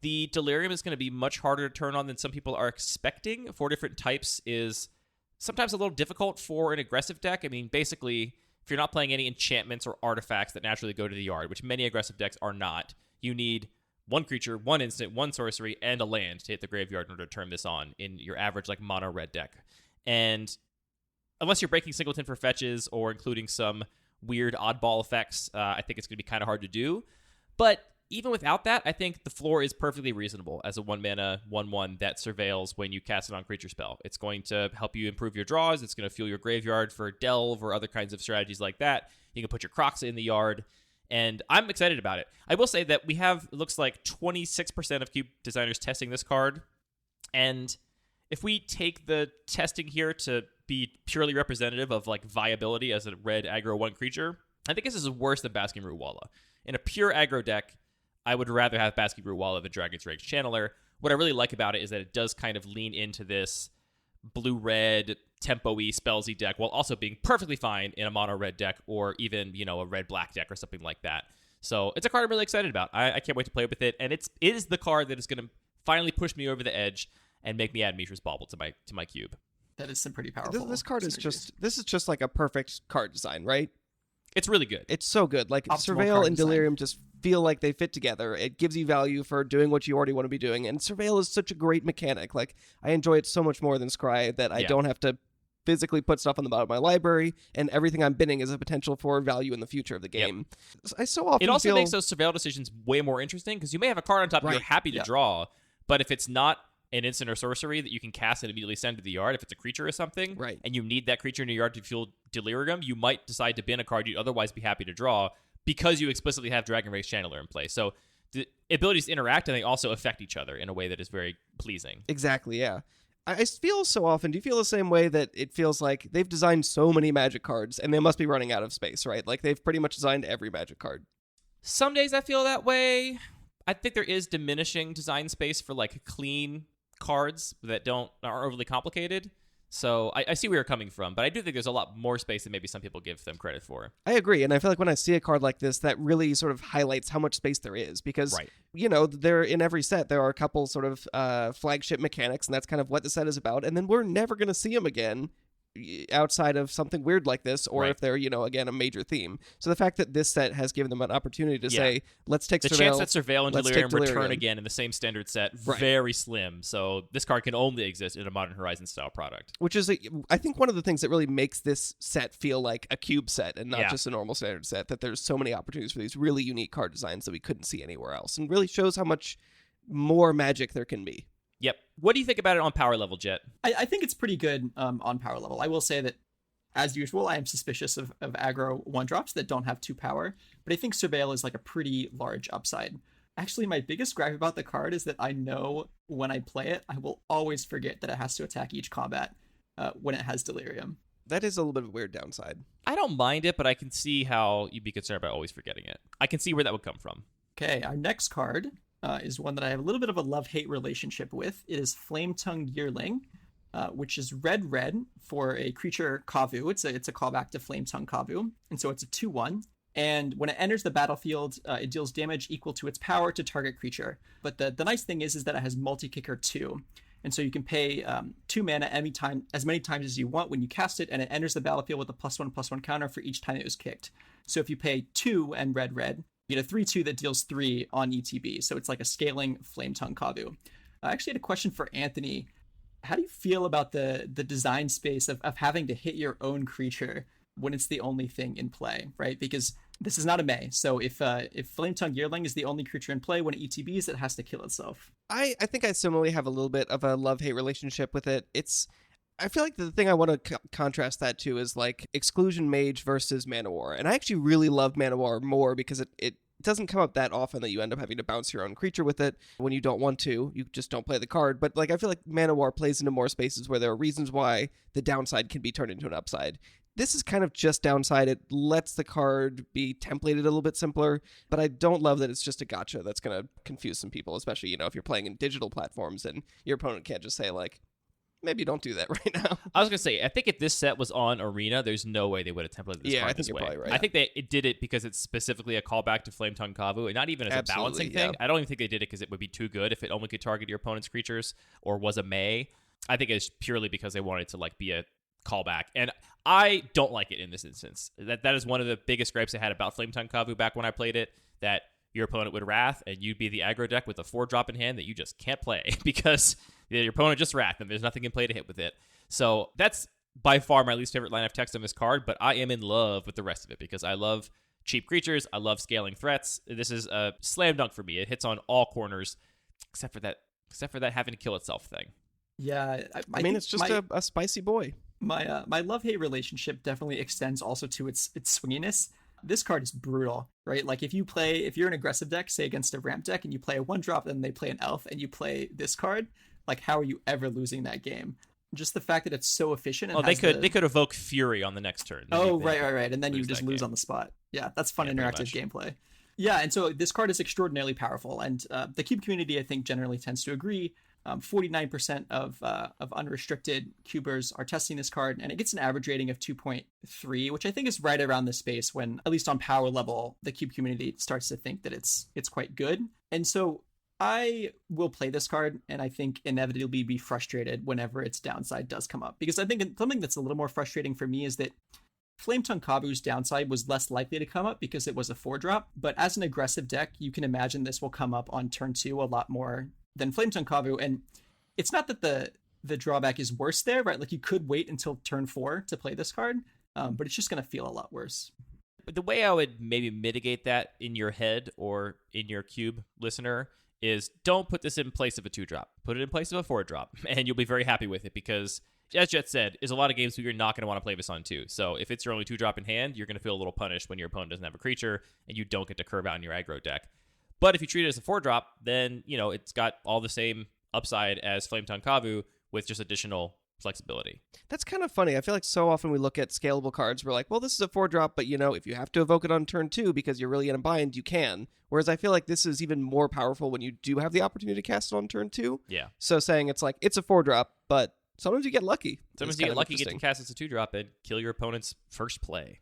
the Delirium is going to be much harder to turn on than some people are expecting. 4 different types is sometimes a little difficult for an aggressive deck. Basically, if you're not playing any enchantments or artifacts that naturally go to the yard, which many aggressive decks are not, you need 1 creature, 1 instant, 1 sorcery, and a land to hit the graveyard in order to turn this on in your average mono red deck. And unless you're breaking Singleton for fetches or including some weird oddball effects, I think it's going to be kind of hard to do. But even without that, I think the floor is perfectly reasonable as a 1 mana 1/1 that surveils when you cast it on creature spell. It's going to help you improve your draws. It's going to fuel your graveyard for delve or other kinds of strategies like that. You can put your Crocs in the yard, and I'm excited about it. I will say that we have, it looks like 26% of cube designers testing this card, and if we take the testing here to be purely representative of viability as a red aggro 1 creature, I think this is worse than Basking Root Walla. In a pure aggro deck, I would rather have Basket Root Wallet than Dragon's Rage Channeler. What I really like about it is that it does kind of lean into this blue-red, tempo-y, spellsy deck while also being perfectly fine in a mono-red deck or even, a red-black deck or something like that. So it's a card I'm really excited about. I can't wait to play with it, and it is the card that is going to finally push me over the edge and make me add Mishra's Bauble to my cube. That is some pretty powerful. This card is just like a perfect card design, right? It's really good. It's so good. Like Optimal Surveil and design. Delirium just feel like they fit together. It gives you value for doing what you already want to be doing. And Surveil is such a great mechanic. Like I enjoy it so much more than Scry that I don't have to physically put stuff on the bottom of my library, and everything I'm binning is a potential for value in the future of the game. I so often It also feel... makes those Surveil decisions way more interesting because you may have a card on top that you're happy to draw, but if it's not an instant or sorcery that you can cast and immediately send to the yard, if it's a creature or something, and you need that creature in your yard to fuel Delirium, you might decide to bin a card you'd otherwise be happy to draw because you explicitly have Dragon Rage Channeler in play. So the abilities to interact, and they also affect each other in a way that is very pleasing. Exactly, yeah. I feel so often, do you feel the same way that it feels like they've designed so many Magic cards and they must be running out of space, right? Like they've pretty much designed every Magic card. Some days I feel that way. I think there is diminishing design space for like clean cards that aren't overly complicated. So I see where you're coming from, but I do think there's a lot more space than maybe some people give them credit for. I agree, and I feel like when I see a card like this, that really sort of highlights how much space there is, because, there in every set, there are a couple sort of flagship mechanics, and that's kind of what the set is about, and then we're never going to see them again outside of something weird like this, or if they're, again, a major theme. So the fact that this set has given them an opportunity to say, let's take the Surveil, chance that Surveil and Delirium return again in the same standard set, very slim. So this card can only exist in a Modern Horizons style product. Which is, I think, one of the things that really makes this set feel like a cube set and not just a normal standard set, that there's so many opportunities for these really unique card designs that we couldn't see anywhere else, and really shows how much more Magic there can be. Yep. What do you think about it on power level, Jett? I think it's pretty good on power level. I will say that, as usual, I am suspicious of aggro 1-drops that don't have 2 power, but I think Surveil is like a pretty large upside. Actually, my biggest gripe about the card is that I know when I play it, I will always forget that it has to attack each combat when it has Delirium. That is a little bit of a weird downside. I don't mind it, but I can see how you'd be concerned about always forgetting it. I can see where that would come from. Okay, our next card is one that I have a little bit of a love-hate relationship with. It is Flame-Tongue Yearling, which is red for a creature Kavu. It's a callback to Flame-Tongue Kavu, and so it's a 2/1. And when it enters the battlefield, it deals damage equal to its power to target creature. But the nice thing is that it has multi-kicker 2. And so you can pay 2 mana as many times as you want when you cast it, and it enters the battlefield with a +1/+1 counter for each time it was kicked. So if you pay 2 and red, you get a 3/2 that deals 3 on ETB. So it's like a scaling Flame-Tongue Kavu. I actually had a question for Anthony. How do you feel about the design space of having to hit your own creature when it's the only thing in play, right? Because this is not a May. So if Flame-Tongue Yearling is the only creature in play, when it ETBs, it has to kill itself. I think I similarly have a little bit of a love-hate relationship with it. I feel like the thing I want to contrast that to is like Exclusion Mage versus Manowar. And I actually really love Manowar more because it doesn't come up that often that you end up having to bounce your own creature with it when you don't want to. You just don't play the card. But like I feel like Manowar plays into more spaces where there are reasons why the downside can be turned into an upside. This is kind of just downside. It lets the card be templated a little bit simpler, but I don't love that it's just a gotcha that's going to confuse some people, especially, if you're playing in digital platforms and your opponent can't just say like, maybe don't do that right now. I was going to say, I think if this set was on Arena, there's no way they would have templated this card this way. Probably right. I think it did it because it's specifically a callback to Flame-Tongue Kavu, and not even as a balancing thing. I don't even think they did it because it would be too good if it only could target your opponent's creatures or was a May. I think it's purely because they wanted to like be a callback, and I don't like it in this instance. That is one of the biggest gripes I had about Flame-Tongue Kavu back when I played it, that your opponent would Wrath, and you'd be the aggro deck with a 4-drop in hand that you just can't play because your opponent just Wrath, and there's nothing in play to hit with it. So that's by far my least favorite line of text on this card, but I am in love with the rest of it because I love cheap creatures, I love scaling threats. This is a slam dunk for me. It hits on all corners, except for that having to kill itself thing. Yeah, I mean, it's just a spicy boy. My love-hate relationship definitely extends also to its swinginess. This card is brutal, right? Like if you're an aggressive deck, say against a ramp deck, and you play a 1-drop, and they play an elf, and you play this card, like how are you ever losing that game? Just the fact that it's so efficient. And they could evoke Fury on the next turn. Right, and then you just lose on the spot. Yeah, that's fun interactive gameplay. Yeah, and so this card is extraordinarily powerful, and the Cube community, I think, generally tends to agree. 49% of unrestricted cubers are testing this card, and it gets an average rating of 2.3, which I think is right around the space when, at least on power level, the Cube community starts to think that it's quite good. And so I will play this card, and I think inevitably be frustrated whenever its downside does come up, because I think something that's a little more frustrating for me is that Flametongue Kabu's downside was less likely to come up because it was a 4-drop, but as an aggressive deck, you can imagine this will come up on turn 2 a lot more than Flametongue Kabu, and it's not that the drawback is worse there, right? Like, you could wait until turn 4 to play this card, but it's just going to feel a lot worse. The way I would maybe mitigate that in your head or in your Cube listener is don't put this in place of a 2-drop. Put it in place of a 4-drop, and you'll be very happy with it because, as Jett said, there's a lot of games where you're not going to want to play this on 2. So if it's your only 2-drop in hand, you're going to feel a little punished when your opponent doesn't have a creature and you don't get to curve out in your aggro deck. But if you treat it as a 4-drop, then, you know, it's got all the same upside as Flametongue Kavu with just additional flexibility. That's kind of funny. I feel like so often we look at scalable cards, we're like, well, this is a 4-drop, but, you know, if you have to evoke it on turn 2 because you're really in a bind, you can. Whereas I feel like this is even more powerful when you do have the opportunity to cast it on turn 2. Yeah. So saying it's like, it's a 4-drop, but sometimes you get lucky. Sometimes you get lucky, get to cast as a 2-drop and kill your opponent's first play.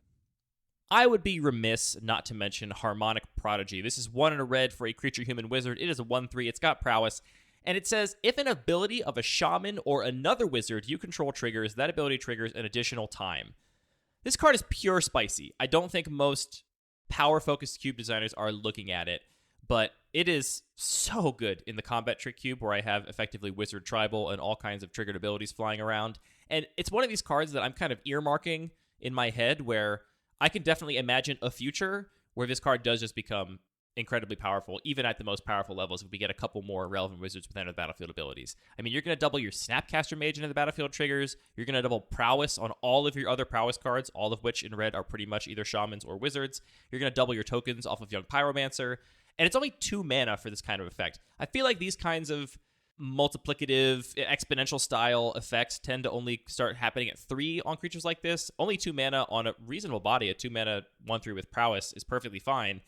I would be remiss not to mention Harmonic Prodigy. This is 1 in a red for a creature human wizard. It is a 1/3. It's got prowess. And it says, if an ability of a shaman or another wizard you control triggers, that ability triggers an additional time. This card is pure spicy. I don't think most power-focused cube designers are looking at it, but it is so good in the combat trick cube where I have effectively wizard tribal and all kinds of triggered abilities flying around. And it's one of these cards that I'm kind of earmarking in my head where I can definitely imagine a future where this card does just become incredibly powerful, even at the most powerful levels, if we get a couple more relevant wizards with enter the battlefield abilities. I mean, you're going to double your Snapcaster Mage into the battlefield triggers. You're going to double prowess on all of your other prowess cards, all of which in red are pretty much either shamans or wizards. You're going to double your tokens off of Young Pyromancer. And it's only 2 mana for this kind of effect. I feel like these kinds of multiplicative, exponential style effects tend to only start happening at 3 on creatures like this. Only 2 mana on a reasonable body, a 2 mana 1/3 with prowess is perfectly fine.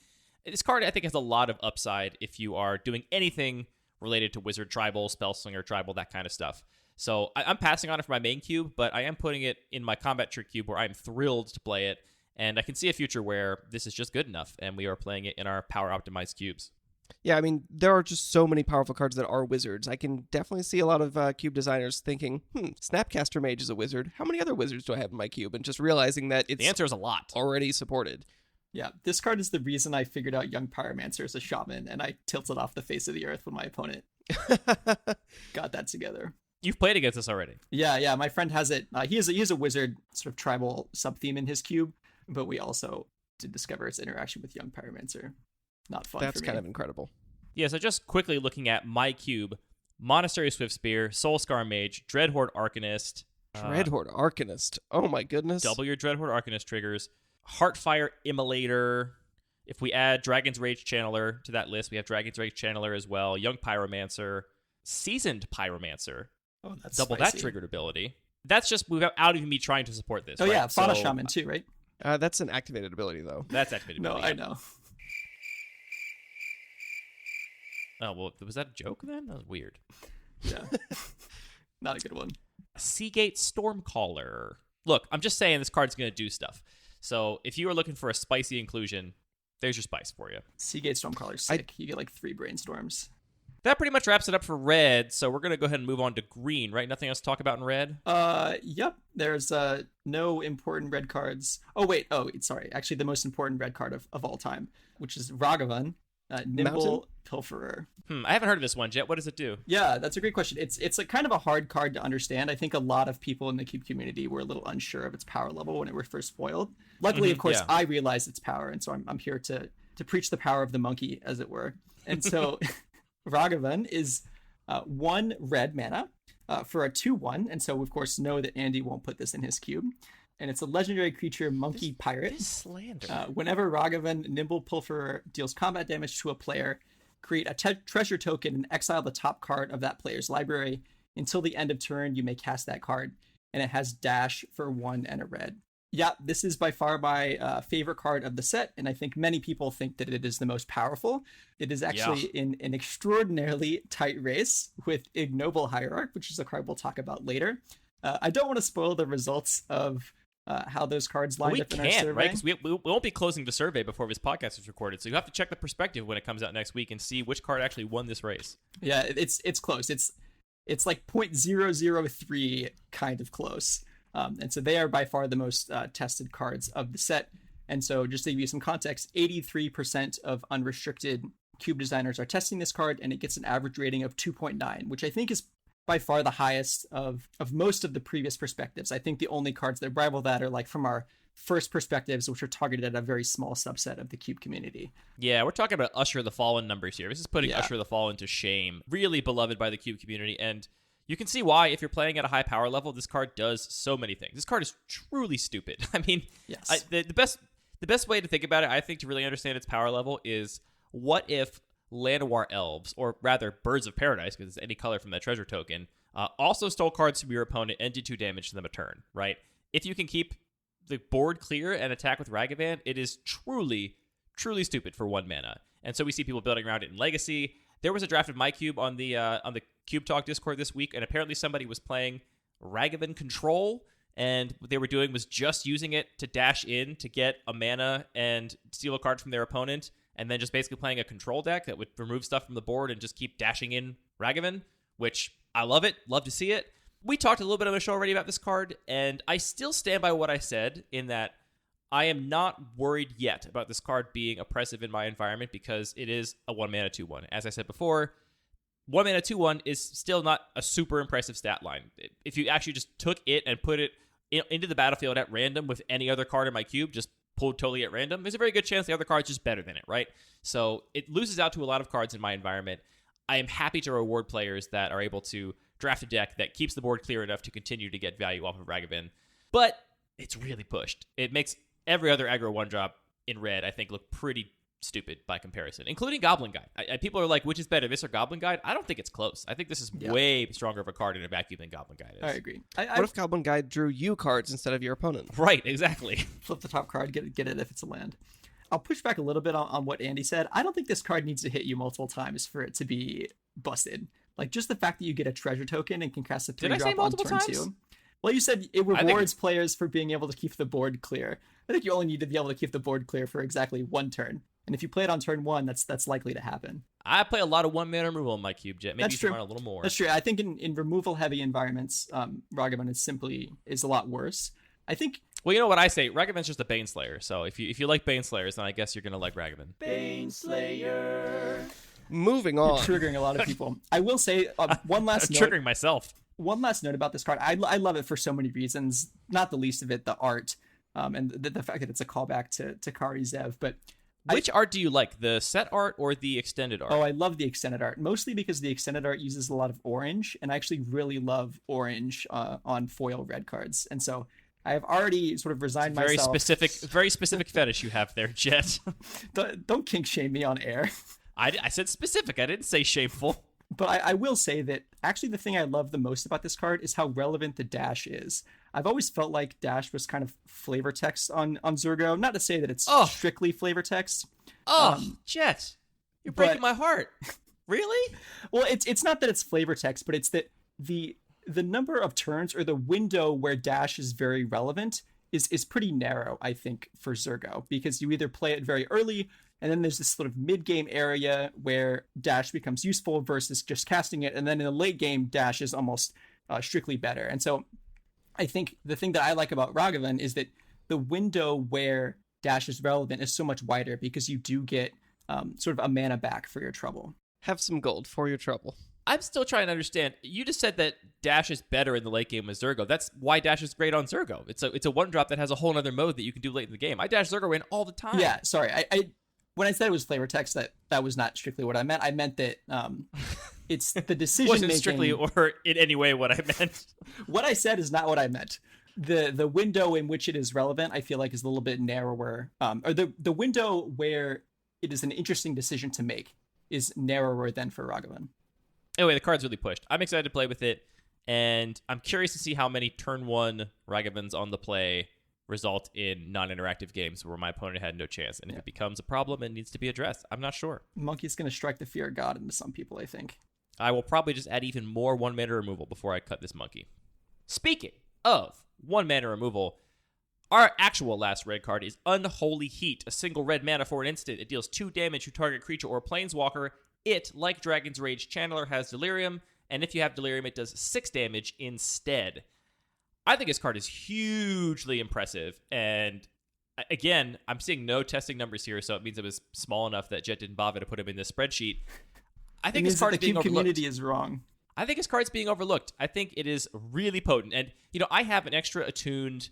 This card, I think, has a lot of upside if you are doing anything related to Wizard Tribal, Spellslinger Tribal, that kind of stuff. So I'm passing on it for my main cube, but I am putting it in my Combat Trick cube where I'm thrilled to play it, and I can see a future where this is just good enough, and we are playing it in our power-optimized cubes. Yeah, I mean, there are just so many powerful cards that are wizards. I can definitely see a lot of cube designers thinking, Snapcaster Mage is a wizard. How many other wizards do I have in my cube? And just realizing that it's the answer is a lot. Already supported. Yeah, this card is the reason I figured out Young Pyromancer as a shaman, and I tilted off the face of the earth when my opponent got that together. You've played against this already. Yeah, my friend has it. He has a wizard sort of tribal sub-theme in his cube, but we also did discover its interaction with Young Pyromancer. Not fun. That's for me. kind of incredible. Yeah, so just quickly looking at my cube, Monastery Swiftspear, Soulscar Mage, Dreadhorde Arcanist. Dreadhorde Arcanist. Oh my goodness. Double your Dreadhorde Arcanist triggers. Heartfire Immolator. If we add Dragon's Rage Channeler to that list, we have Dragon's Rage Channeler as well. Young Pyromancer. Seasoned Pyromancer. Oh, that's double spicy. That triggered ability. That's just without even me trying to support this. Oh right? yeah, Fauna So, Shaman too, right? That's an activated ability, though. That's activated No, ability. I know. Oh, well, was that a joke then? That was weird. Yeah. Not a good one. Seagate Stormcaller. Look, I'm just saying this card's going to do stuff. So if you are looking for a spicy inclusion, there's your spice for you. Seagate Stormcaller's sick. You get like 3 brainstorms. That pretty much wraps it up for red, so we're going to go ahead and move on to green, right? Nothing else to talk about in red? Yep. There's no important red cards. Oh, wait. Oh, sorry. Actually, the most important red card of all time, which is Ragavan, Nimble Mountain? Pilferer. I haven't heard of this one, Jett. What does it do? Yeah, that's a great question. It's a kind of a hard card to understand. I think a lot of people in the Cube community were a little unsure of its power level when it was first spoiled. Luckily, of course, yeah. I realized its power, and so I'm here to preach the power of the monkey, as it were. And so Ragavan is 1 red mana for a 2/1, and so of course know that Andy won't put this in his cube. And it's a legendary creature, Monkey Pirate. This slander. Whenever Ragavan Nimble Pilferer deals combat damage to a player, create a treasure token and exile the top card of that player's library. Until the end of turn, you may cast that card, and it has dash for 1 and a red. Yeah, this is by far my favorite card of the set, and I think many people think that it is the most powerful. It is actually in an extraordinarily tight race with Ignoble Hierarch, which is a card we'll talk about later. I don't want to spoil the results of how those cards lined up in our survey. Right? Because we won't be closing the survey before this podcast is recorded, so you have to check the perspective when it comes out next week and see which card actually won this race. Yeah, it's close. It's like 0.003 kind of close. And so they are by far the most tested cards of the set. And so just to give you some context, 83% of unrestricted Cube designers are testing this card, and it gets an average rating of 2.9, which I think is by far the highest of most of the previous perspectives. I think the only cards that rival that are like from our first perspectives, which are targeted at a very small subset of the Cube community. Yeah, we're talking about Usher the Fallen numbers here. This is putting Usher the Fallen to shame. Really beloved by the Cube community, and you can see why, if you're playing at a high power level, this card does so many things. This card is truly stupid. I mean, yes. The best way to think about it, I think, to really understand its power level is, what if Llanowar Elves, or rather Birds of Paradise, because it's any color from that treasure token, also stole cards from your opponent and did 2 damage to them a turn, right? If you can keep the board clear and attack with Ragavan, it is truly, truly stupid for 1 mana. And so we see people building around it in Legacy. There was a draft of my cube on the Cube Talk Discord this week, and apparently somebody was playing Ragavan Control, and what they were doing was just using it to dash in to get a mana and steal a card from their opponent, and then just basically playing a control deck that would remove stuff from the board and just keep dashing in Ragavan, which I love it. Love to see it. We talked a little bit on the show already about this card, and I still stand by what I said in that I am not worried yet about this card being oppressive in my environment, because it is a 1 mana 2/1. As I said before, 1 mana 2/1 is still not a super impressive stat line. If you actually just took it and put it into the battlefield at random with any other card in my cube, just pulled totally at random, there's a very good chance the other card's just better than it, right? So it loses out to a lot of cards in my environment. I am happy to reward players that are able to draft a deck that keeps the board clear enough to continue to get value off of Ragavan. But it's really pushed. It makes every other aggro 1-drop in red, I think, look pretty stupid by comparison, including Goblin Guide. People are like, which is better, this or Goblin Guide? I don't think it's close. I think this is way stronger of a card in a vacuum than Goblin Guide is. I agree. What if Goblin Guide drew you cards instead of your opponent? Right, exactly. Flip the top card, get it if it's a land. I'll push back a little bit on what Andy said. I don't think this card needs to hit you multiple times for it to be busted. Like, just the fact that you get a treasure token and can cast a 3-drop on turn 2. Well, you said it rewards players for being able to keep the board clear. I think you only need to be able to keep the board clear for exactly 1 turn. And if you play it on turn 1, that's likely to happen. I play a lot of 1 mana removal in my cube, Jett. Maybe That's you should true. run a little more. That's true. I think in removal heavy environments, Ragavan is a lot worse. I think. Well, you know what I say? Ragavan's just a Baneslayer. So if you like Baneslayers, then I guess you're gonna like Ragavan. Baneslayer. Moving on. You're triggering a lot of people. I will say one last note. Triggering myself. One last note about this card. I love it for so many reasons. Not the least of it, the art, and the fact that it's a callback to Kari Zev. But which art do you like, the set art or the extended art? Oh, I love the extended art, mostly because the extended art uses a lot of orange, and I actually really love orange on foil red cards. And so I have already sort of resigned myself. Very specific fetish you have there, Jett. Don't kink shame me on air. I said specific. I didn't say shameful. But I will say that actually the thing I love the most about this card is how relevant the dash is. I've always felt like dash was kind of flavor text on Zurgo. Not to say that it's strictly flavor text. Jett, you're breaking my heart. Really? Well, it's not that it's flavor text, but it's that the number of turns or the window where dash is very relevant is pretty narrow, I think, for Zurgo, because you either play it very early, and then there's this sort of mid-game area where dash becomes useful versus just casting it, and then in the late game, dash is almost strictly better. And so I think the thing that I like about Ragavan is that the window where dash is relevant is so much wider, because you do get sort of a mana back for your trouble. Have some gold for your trouble. I'm still trying to understand. You just said that dash is better in the late game with Zurgo. That's why dash is great on Zurgo. It's a 1-drop that has a whole other mode that you can do late in the game. I dash Zurgo in all the time. Yeah, sorry. I when I said it was flavor text, that was not strictly what I meant. I meant that it's the decision wasn't making. Strictly or in any way what I meant. What I said is not what I meant. The window in which it is relevant, I feel like, is a little bit narrower. Or the window where it is an interesting decision to make is narrower than for Ragavan. Anyway, the card's really pushed. I'm excited to play with it, and I'm curious to see how many turn 1 Ragavans on the play result in non-interactive games where my opponent had no chance. And if it becomes a problem, it needs to be addressed. I'm not sure. Monkey's going to strike the fear of God into some people, I think. I will probably just add even more 1-mana removal before I cut this monkey. Speaking of 1-mana removal, our actual last red card is Unholy Heat, a single red mana for an instant. It deals 2 damage to target creature or planeswalker. It, like Dragon's Rage Channeler, has Delirium, and if you have Delirium, it does 6 damage instead. I think this card is hugely impressive, and again, I'm seeing no testing numbers here, so it means it was small enough that Jett didn't bother to put him in this spreadsheet. I think this card is being overlooked. The community is wrong. I think his card's being overlooked. I think it is really potent, and I have an extra attuned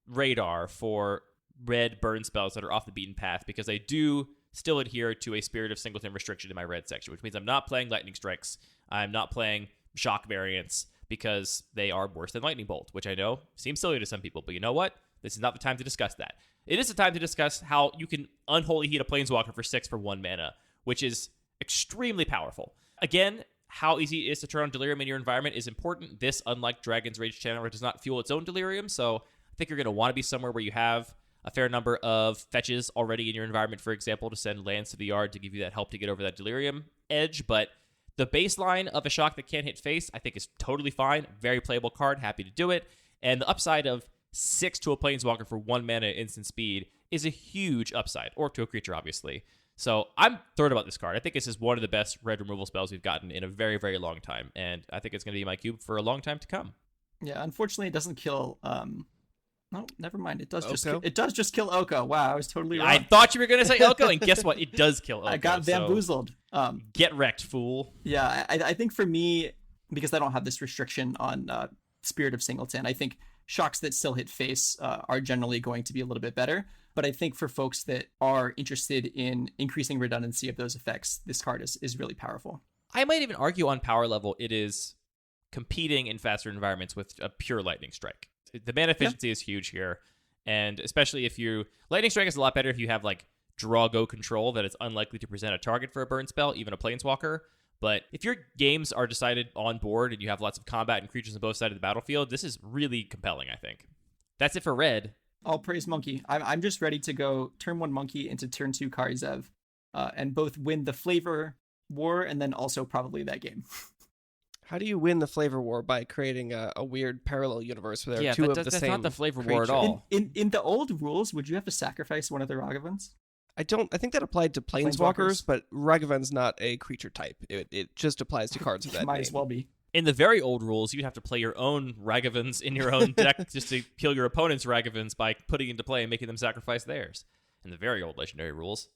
radar for red burn spells that are off the beaten path because I do still adhere to a Spirit of Singleton restriction in my red section, which means I'm not playing Lightning Strikes. I'm not playing Shock variants because they are worse than Lightning Bolt, which I know seems silly to some people, but you know what? This is not the time to discuss that. It is the time to discuss how you can Unholy Heat a Planeswalker for 6 for 1 mana, which is extremely powerful. Again, how easy it is to turn on Delirium in your environment is important. This, unlike Dragon's Rage Channeler, does not fuel its own Delirium, so I think you're going to want to be somewhere where you have a fair number of fetches already in your environment, for example, to send lands to the yard to give you that help to get over that Delirium edge, but the baseline of a shock that can't hit face, I think, is totally fine. Very playable card. Happy to do it. And the upside of 6 to a Planeswalker for 1 mana instant speed is a huge upside, or to a creature, obviously. So I'm thrilled about this card. I think this is one of the best red removal spells we've gotten in a very, very long time, and I think it's going to be my cube for a long time to come. Yeah, unfortunately, it doesn't kill... No, never mind. It does just kill Oko. Wow, I was totally wrong. I thought you were going to say Oko, and guess what? It does kill Oko. I got bamboozled. Get wrecked, fool. Yeah, I think for me, because I don't have this restriction on Spirit of Singleton, I think shocks that still hit face are generally going to be a little bit better. But I think for folks that are interested in increasing redundancy of those effects, this card is really powerful. I might even argue on power level, it is competing in faster environments with a pure Lightning Strike. The mana efficiency is huge here, and especially if Lightning Strike is a lot better if you have like draw-go control that it's unlikely to present a target for a burn spell, even a Planeswalker. But if your games are decided on board and you have lots of combat and creatures on both sides of the battlefield, this is really compelling, I think. That's it for red. All praise Monkey. I'm just ready to go turn 1 Monkey into turn 2 Karizev, and both win the flavor war and then also probably that game. How do you win the flavor war by creating a weird parallel universe where there are two of the same? That's not the flavor creature. war at all. In the old rules, would you have to sacrifice one of the Ragavans? I think that applied to planeswalkers, but Ragavan's not a creature type. It just applies to cards of that Might name. as well be. In the very old rules, you'd have to play your own Ragavans in your own deck just to kill your opponent's Ragavans by putting into play and making them sacrifice theirs. In the very old Legendary rules.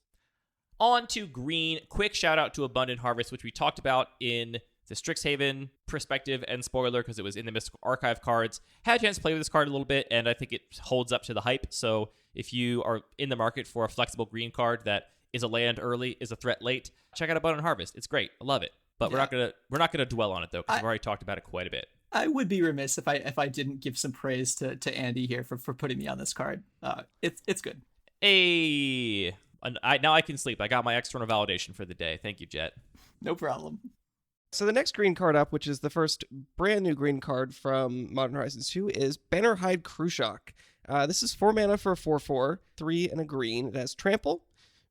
On to green. Quick shout out to Abundant Harvest, which we talked about in the Strixhaven perspective and spoiler because it was in the Mystical Archive cards. Had a chance to play with this card a little bit, and I think it holds up to the hype. So if you are in the market for a flexible green card that is a land early, is a threat late, check out Abundant Harvest. It's great. I love it. But we're not gonna dwell on it though, because we've already talked about it quite a bit. I would be remiss if I didn't give some praise to Andy here for putting me on this card. It's good. Now I can sleep. I got my external validation for the day. Thank you, Jett. No problem. So the next green card up, which is the first brand new green card from Modern Horizons 2, is Bannerhide Krushok. This is 4 mana for a 4/4, 3 and a green. It has Trample,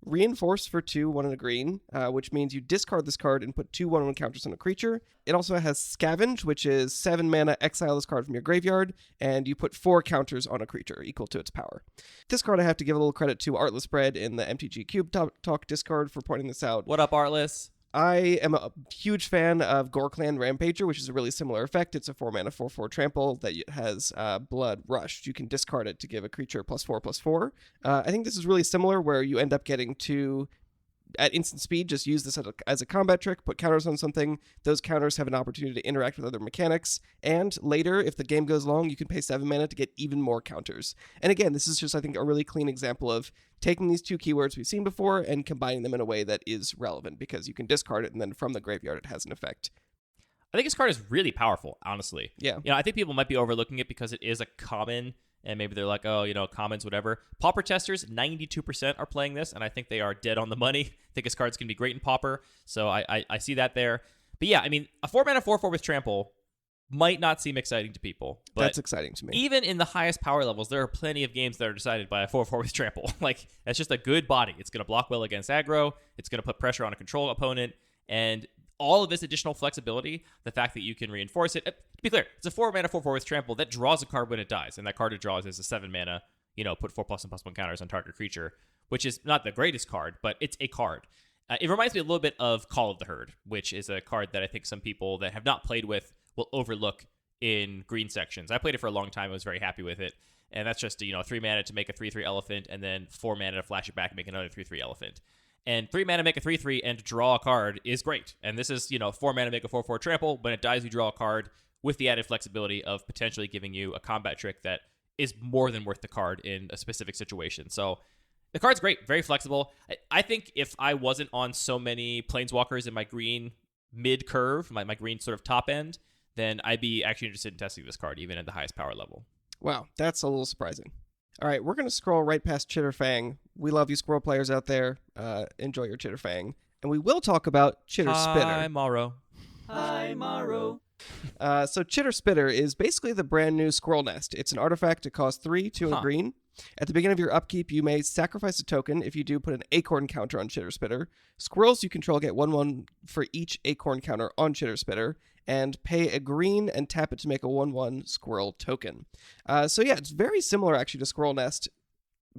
Reinforce for 2, 1 and a green, which means you discard this card and put 2 1/1 counters on a creature. It also has Scavenge, which is 7 mana, exile this card from your graveyard, and you put 4 counters on a creature equal to its power. This card I have to give a little credit to Artless Bread in the MTG Cube Talk Discord for pointing this out. What up, Artless? I am a huge fan of Gore-Clan Rampager, which is a really similar effect. It's a 4 mana 4/4 trample that has Blood Rush. You can discard it to give a creature +4/+4. I think this is really similar, where you end up getting to, at instant speed, just use this as a combat trick, put counters on something. Those counters have an opportunity to interact with other mechanics. And later, if the game goes long, you can pay 7 mana to get even more counters. And again, this is just, I think, a really clean example of taking these 2 keywords we've seen before and combining them in a way that is relevant, because you can discard it, and then from the graveyard, it has an effect. I think this card is really powerful, honestly. Yeah. I think people might be overlooking it because it is a common, and maybe they're like, oh, commons, whatever. Pauper testers, 92% are playing this, and I think they are dead on the money. I think this card's going to be great in Pauper, so I see that there. But yeah, I mean, a 4 mana 4/4 with Trample might not seem exciting to people. But that's exciting to me. Even in the highest power levels, there are plenty of games that are decided by a 4/4 with trample. Like, that's just a good body. It's going to block well against aggro. It's going to put pressure on a control opponent. And all of this additional flexibility, the fact that you can reinforce it. To be clear, it's a 4-mana 4/4 with trample that draws a card when it dies. And that card it draws is a 7-mana, put 4+ and +1 counters on target creature, which is not the greatest card, but it's a card. It reminds me a little bit of Call of the Herd, which is a card that I think some people that have not played with will overlook in green sections. I played it for a long time. I was very happy with it. And that's just, 3 mana to make a 3/3 elephant, and then 4 mana to flash it back and make another 3/3 elephant. And 3 mana make a 3/3 and draw a card is great. And this is, 4 mana make a 4/4 trample. When it dies, you draw a card with the added flexibility of potentially giving you a combat trick that is more than worth the card in a specific situation. So the card's great, very flexible. I think if I wasn't on so many planeswalkers in my green mid curve, my green sort of top end, then I'd be actually interested in testing this card, even at the highest power level. Wow, that's a little surprising. All right, we're going to scroll right past Chitterfang. We love you squirrel players out there. Enjoy your Chitterfang. And we will talk about Chitter Spitter. Hi, Morrow. Hi, Morrow. So Chitter Spitter is basically the brand new Squirrel Nest. It's an artifact. It costs 3, 2 and green. At the beginning of your upkeep, you may sacrifice a token. If you do, put an acorn counter on Chitter Spitter. Squirrels you control get 1/1 for each acorn counter on Chitter Spitter, and pay a green and tap it to make a 1/1 squirrel token. So yeah, it's very similar actually to Squirrel Nest.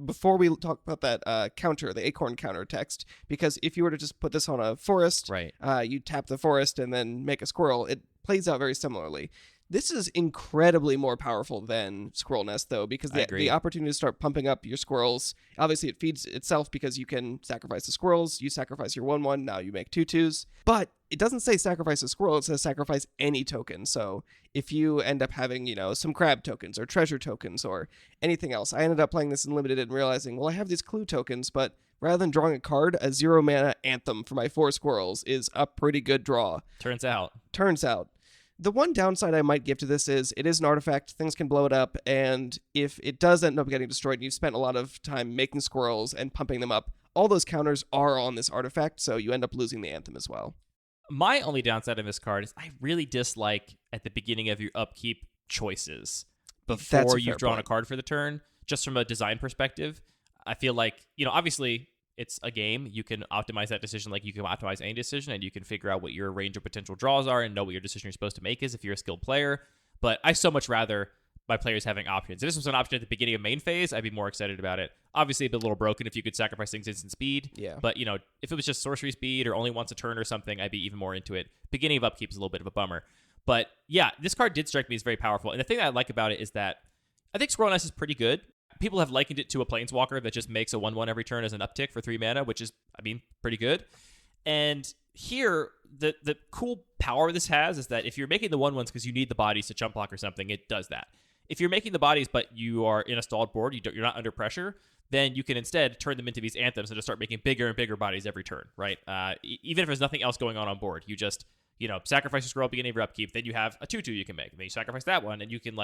Before we talk about that counter, the acorn counter text, because if you were to just put this on a forest, right, you tap the forest and then make a squirrel, it plays out very similarly. This is incredibly more powerful than Squirrel Nest, though, because the opportunity to start pumping up your squirrels, obviously it feeds itself because you can sacrifice the squirrels, you sacrifice your 1/1, now you make 2/2s, but it doesn't say sacrifice a squirrel, it says sacrifice any token. So if you end up having, some crab tokens or treasure tokens or anything else, I ended up playing this in Limited and realizing, well, I have these clue tokens, but rather than drawing a card, a 0-mana Anthem for my 4 squirrels is a pretty good draw. Turns out. The one downside I might give to this is it is an artifact, things can blow it up, and if it does end up getting destroyed and you've spent a lot of time making squirrels and pumping them up, all those counters are on this artifact, so you end up losing the Anthem as well. My only downside on this card is I really dislike at the beginning of your upkeep choices before you've drawn a card for the turn, just from a design perspective. I feel like, obviously it's a game. You can optimize that decision like you can optimize any decision, and you can figure out what your range of potential draws are and know what your decision you're supposed to make is if you're a skilled player. But I so much rather my players having options. If this was an option at the beginning of main phase, I'd be more excited about it. Obviously, it'd be a little broken if you could sacrifice things instant speed. Yeah. But, if it was just sorcery speed or only once a turn or something, I'd be even more into it. Beginning of upkeep is a little bit of a bummer. But yeah, this card did strike me as very powerful. And the thing that I like about it is that I think Squirrel Nest is pretty good. People have likened it to a Planeswalker that just makes a 1/1 every turn as an uptick for 3 mana, which is, pretty good. And here, the cool power this has is that if you're making the 1/1s because you need the bodies to jump block or something, it does that. If you're making the bodies but you are in a stalled board, you're not under pressure, then you can instead turn them into these anthems and just start making bigger and bigger bodies every turn, right? Even if there's nothing else going on board, you just, sacrifice your scroll beginning of your upkeep, then you have a 2/2 you can make. And then you sacrifice that one, and you can,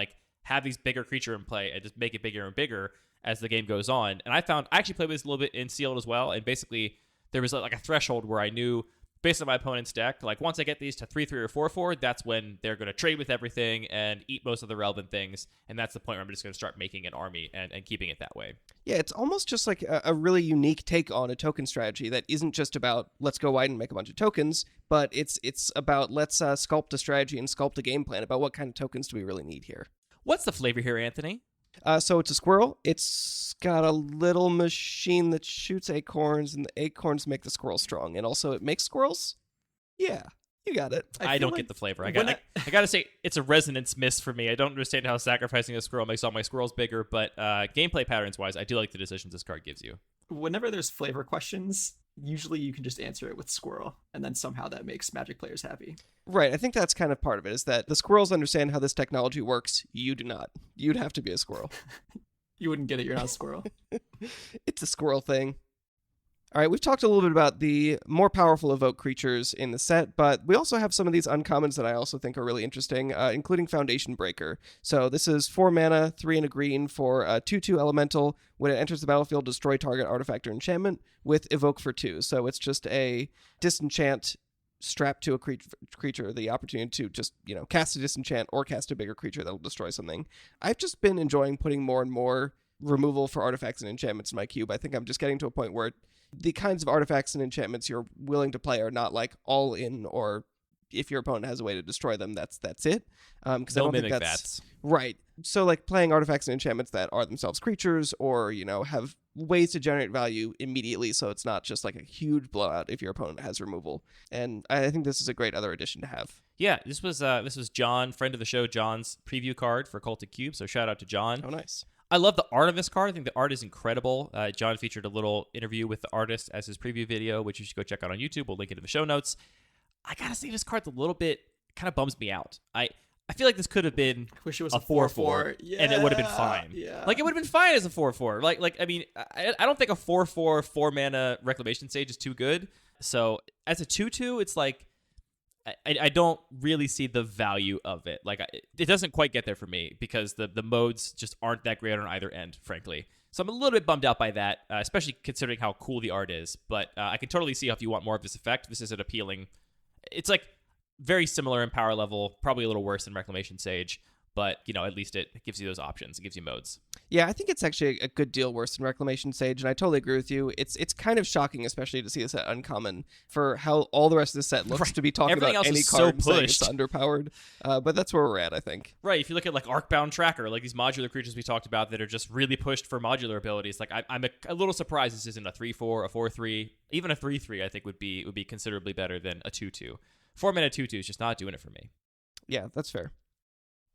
have these bigger creature in play and just make it bigger and bigger as the game goes on. And I actually played with this a little bit in Sealed as well, and basically there was a threshold where I knew, based on my opponent's deck, once I get these to 3/3 or 4/4, that's when they're going to trade with everything and eat most of the relevant things, and that's the point where I'm just going to start making an army and keeping it that way. Yeah, it's almost just like a really unique take on a token strategy that isn't just about let's go wide and make a bunch of tokens, but it's about let's sculpt a strategy and sculpt a game plan about what kind of tokens do we really need here. What's the flavor here, Anthony? So it's a squirrel. It's got a little machine that shoots acorns, and the acorns make the squirrel strong. And also, it makes squirrels? Yeah, you got it. I don't get the flavor. I got to say, it's a resonance miss for me. I don't understand how sacrificing a squirrel makes all my squirrels bigger, but gameplay patterns-wise, I do like the decisions this card gives you. Whenever there's flavor questions, usually you can just answer it with squirrel, and then somehow that makes Magic players happy. Right, I think that's kind of part of it, is that the squirrels understand how this technology works. You do not. You'd have to be a squirrel. You wouldn't get it, you're not a squirrel. It's a squirrel thing. All right, we've talked a little bit about the more powerful evoke creatures in the set, but we also have some of these uncommons that I also think are really interesting, including Foundation Breaker. So this is 4 mana, 3 and a green for a 2/2 elemental. When it enters the battlefield, destroy target artifact or enchantment with evoke for 2. So it's just a disenchant strap to a creature the opportunity to just, cast a disenchant or cast a bigger creature that'll destroy something. I've just been enjoying putting more and more removal for artifacts and enchantments in my cube. I think I'm just getting to a point where the kinds of artifacts and enchantments you're willing to play are not like all in, or if your opponent has a way to destroy them, that's it. Because I don't think that's right. So like playing artifacts and enchantments that are themselves creatures, or have ways to generate value immediately, so it's not just like a huge blowout if your opponent has removal. And I think this is a great other addition to have. Yeah, this was John, friend of the show, John's preview card for Cultic Cube. So shout out to John. Oh, nice. I love the art of this card. I think the art is incredible. John featured a little interview with the artist as his preview video, which you should go check out on YouTube. We'll link it in the show notes. I gotta say, this card's a little bit, kind of bums me out. I feel like this could have been I wish it was a 4/4, and it would have been fine. Yeah. Like, it would have been fine as a 4/4. I mean, I don't think a 4/4 4-mana Reclamation Sage is too good. So as a 2/2, it's like, I don't really see the value of it. Like, it doesn't quite get there for me because the modes just aren't that great on either end, frankly. So I'm a little bit bummed out by that, especially considering how cool the art is. But I can totally see how if you want more of this effect, this is an appealing. It's like very similar in power level, probably a little worse than Reclamation Sage, but at least it gives you those options. It gives you modes. Yeah, I think it's actually a good deal worse than Reclamation Sage, and I totally agree with you. It's kind of shocking, especially to see this at Uncommon, for how all the rest of the set looks to be talking Everything about else any is card so saying it's pushed. underpowered. But that's where we're at, I think. Right, if you look at like Arcbound Tracker, like these modular creatures we talked about that are just really pushed for modular abilities, like I'm a little surprised this isn't a 3/4, a 4/3, even a 3/3. I think would be considerably better than a 2/2. 4-mana 2/2 is just not doing it for me. Yeah, that's fair.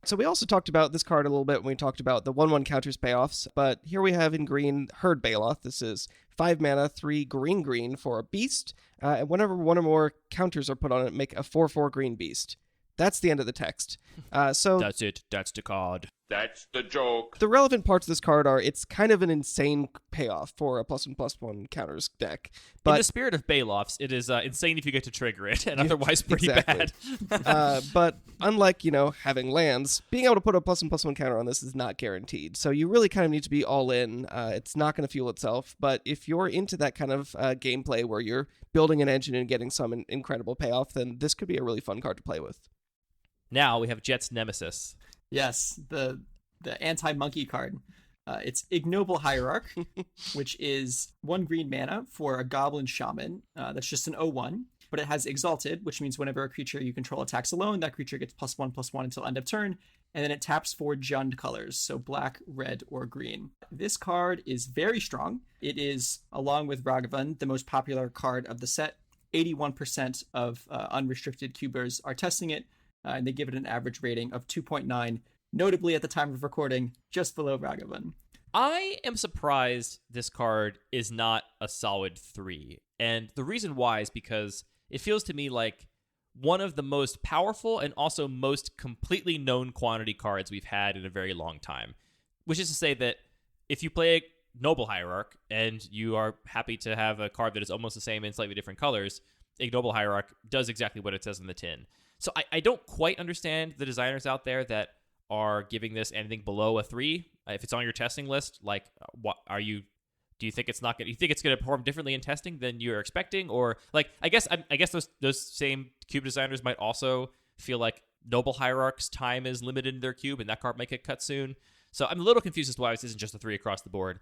So we also talked about this card a little bit when we talked about the 1/1 counters payoffs, but here we have in green Herd Baloth. This is 5 mana, 3 green for a beast, and whenever one or more counters are put on it, make a 4/4 green beast. That's the end of the text. So that's it. That's the card. That's the joke. The relevant parts of this card are it's kind of an insane payoff for a +1/+1 counters deck. But in the spirit of Balofs, it is insane if you get to trigger it, and otherwise pretty exactly. bad. But unlike, having lands, being able to put a +1/+1 counter on this is not guaranteed. So you really kind of need to be all in. It's not going to fuel itself. But if you're into that kind of gameplay where you're building an engine and getting some incredible payoff, then this could be a really fun card to play with. Now we have Jett's Nemesis. Yes, the anti-monkey card. It's Ignoble Hierarch, which is 1 green mana for a Goblin Shaman. That's just an 0/1, but it has Exalted, which means whenever a creature you control attacks alone, that creature gets +1/+1 until end of turn, and then it taps 4 Jund colors, so black, red, or green. This card is very strong. It is, along with Ragavan, the most popular card of the set. 81% of unrestricted cubers are testing it, and they give it an average rating of 2.9, notably at the time of recording, just below Ragavan. I am surprised this card is not a solid 3. And the reason why is because it feels to me like one of the most powerful and also most completely known quantity cards we've had in a very long time. Which is to say that if you play a Noble Hierarch and you are happy to have a card that is almost the same in slightly different colors, Ignoble Hierarch does exactly what it says in the tin. So I don't quite understand the designers out there that are giving this anything below a 3. If it's on your testing list, like, what are you? Do you think it's not going? You think it's going to perform differently in testing than you're expecting, or like I guess those same cube designers might also feel like Noble Hierarch's time is limited in their cube, and that card might get cut soon. So I'm a little confused as to why this isn't just a 3 across the board.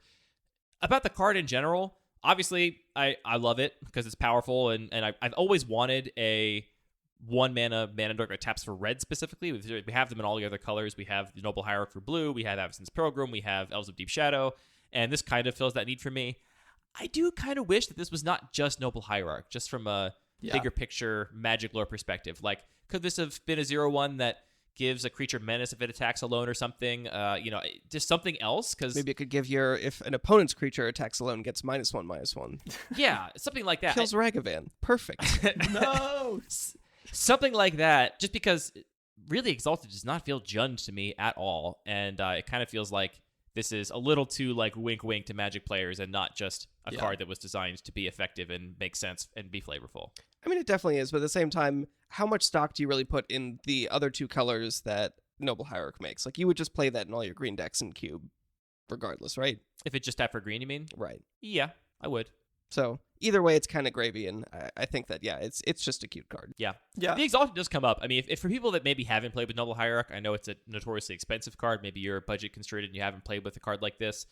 About the card in general, obviously I love it because it's powerful, and I've always wanted a 1 mana dork that taps for red specifically. We have them in all the other colors. We have the Noble Hierarch for blue. We have Avacyn's Pilgrim. We have Elves of Deep Shadow. And this kind of fills that need for me. I do kind of wish that this was not just Noble Hierarch, just from a bigger picture Magic lore perspective. Like, could this have been a 0/1 that gives a creature menace if it attacks alone or something? Just something else. Because maybe it could give if an opponent's creature attacks alone, gets -1/-1. Yeah, something like that. Kills Ragavan. Perfect. No! Something like that, just because really Exalted does not feel Jund to me at all. And it kind of feels like this is a little too like wink to Magic players and not just a card that was designed to be effective and make sense and be flavorful. I mean, it definitely is, but at the same time, how much stock do you really put in the other 2 colors that Noble Hierarch makes? Like, you would just play that in all your green decks in Cube, regardless, right? If it just tapped for green, you mean? Right. Yeah, I would. So either way, it's kind of gravy, and I think that, yeah, it's just a cute card. Yeah. Yeah. The Exalted does come up. I mean, if for people that maybe haven't played with Noble Hierarch, I know it's a notoriously expensive card. Maybe you're budget constrained and you haven't played with a card like this.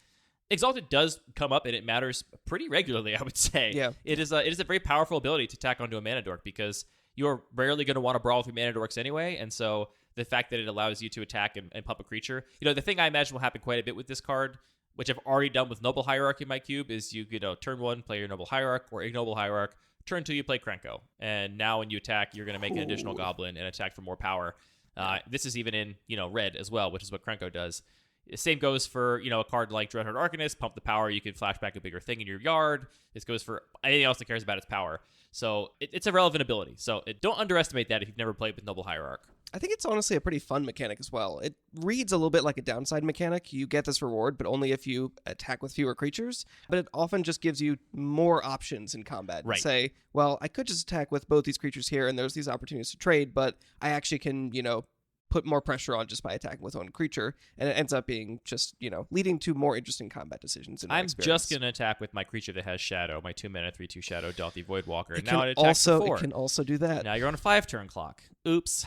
Exalted does come up, and it matters pretty regularly, I would say. Yeah. It is a very powerful ability to tack onto a Mana Dork, because you're rarely going to want to brawl through Mana Dorks anyway, and so the fact that it allows you to attack and pump a creature. The thing I imagine will happen quite a bit with this card, which I've already done with Noble Hierarch in my cube, is you turn 1, play your Noble Hierarch or Ignoble Hierarch. Turn 2, you play Krenko. And now when you attack, you're going to make an additional Goblin and attack for more power. This is even in, red as well, which is what Krenko does. Same goes for, a card like Dreadhorde Arcanist. Pump the power, you can flashback a bigger thing in your yard. This goes for anything else that cares about its power. So it's a relevant ability. So don't underestimate that if you've never played with Noble Hierarch. I think it's honestly a pretty fun mechanic as well. It reads a little bit like a downside mechanic. You get this reward, but only if you attack with fewer creatures. But it often just gives you more options in combat. Right. Say, well, I could just attack with both these creatures here, and there's these opportunities to trade, but I actually can, put more pressure on just by attacking with one creature, and it ends up being just, leading to more interesting combat decisions. In my I'm experience. just going to attack with my creature that has Shadow, my 2-mana 3/2 Shadow, Delphi Voidwalker. It Now can it attacks for 4. It can also do that. Now you're on a 5-turn clock. Oops.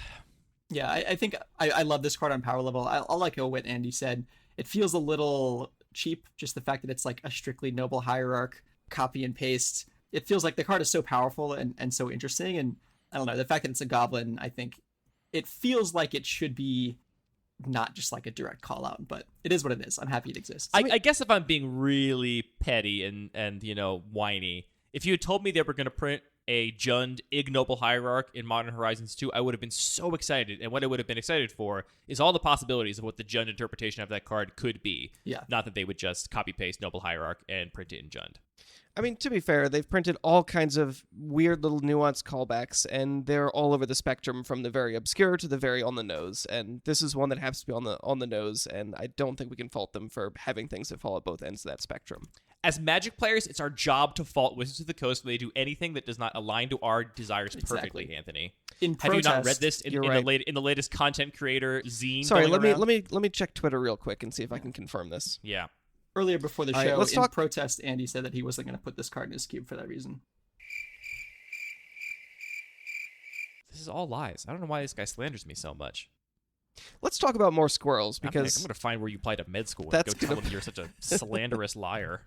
Yeah, I think I love this card on power level. I'll like what Andy said. It feels a little cheap, just the fact that it's like a strictly Noble Hierarch copy and paste. It feels like the card is so powerful and so interesting, and I don't know, the fact that it's a goblin, I think it feels like it should be not just like a direct call out, but it is what it is. I'm happy it exists. I guess if I'm being really petty and whiny, if you had told me they were going to print a Jund Ignoble Hierarch in Modern Horizons 2, I would have been so excited. And what I would have been excited for is all the possibilities of what the Jund interpretation of that card could be. Yeah. Not that they would just copy-paste Noble Hierarch and print it in Jund. I mean, to be fair, they've printed all kinds of weird little nuanced callbacks, and they're all over the spectrum from the very obscure to the very on the nose. And this is one that happens to be on the nose, and I don't think we can fault them for having things that fall at both ends of that spectrum. As Magic players, it's our job to fault Wizards of the Coast when they do anything that does not align to our desires perfectly, Exactly. Anthony. Have you not read this in right. the latest content creator zine? Sorry, going around? let me check Twitter real quick and see if I can confirm this. Yeah. Earlier before the All right, show, let's in talk- protest, Andy said that he wasn't going to put this card in his cube for that reason. This is all lies. I don't know why this guy slanders me so much. Let's talk about more squirrels, because I'm going to find where you applied to med school and That's go tell gonna- him you're such a slanderous liar.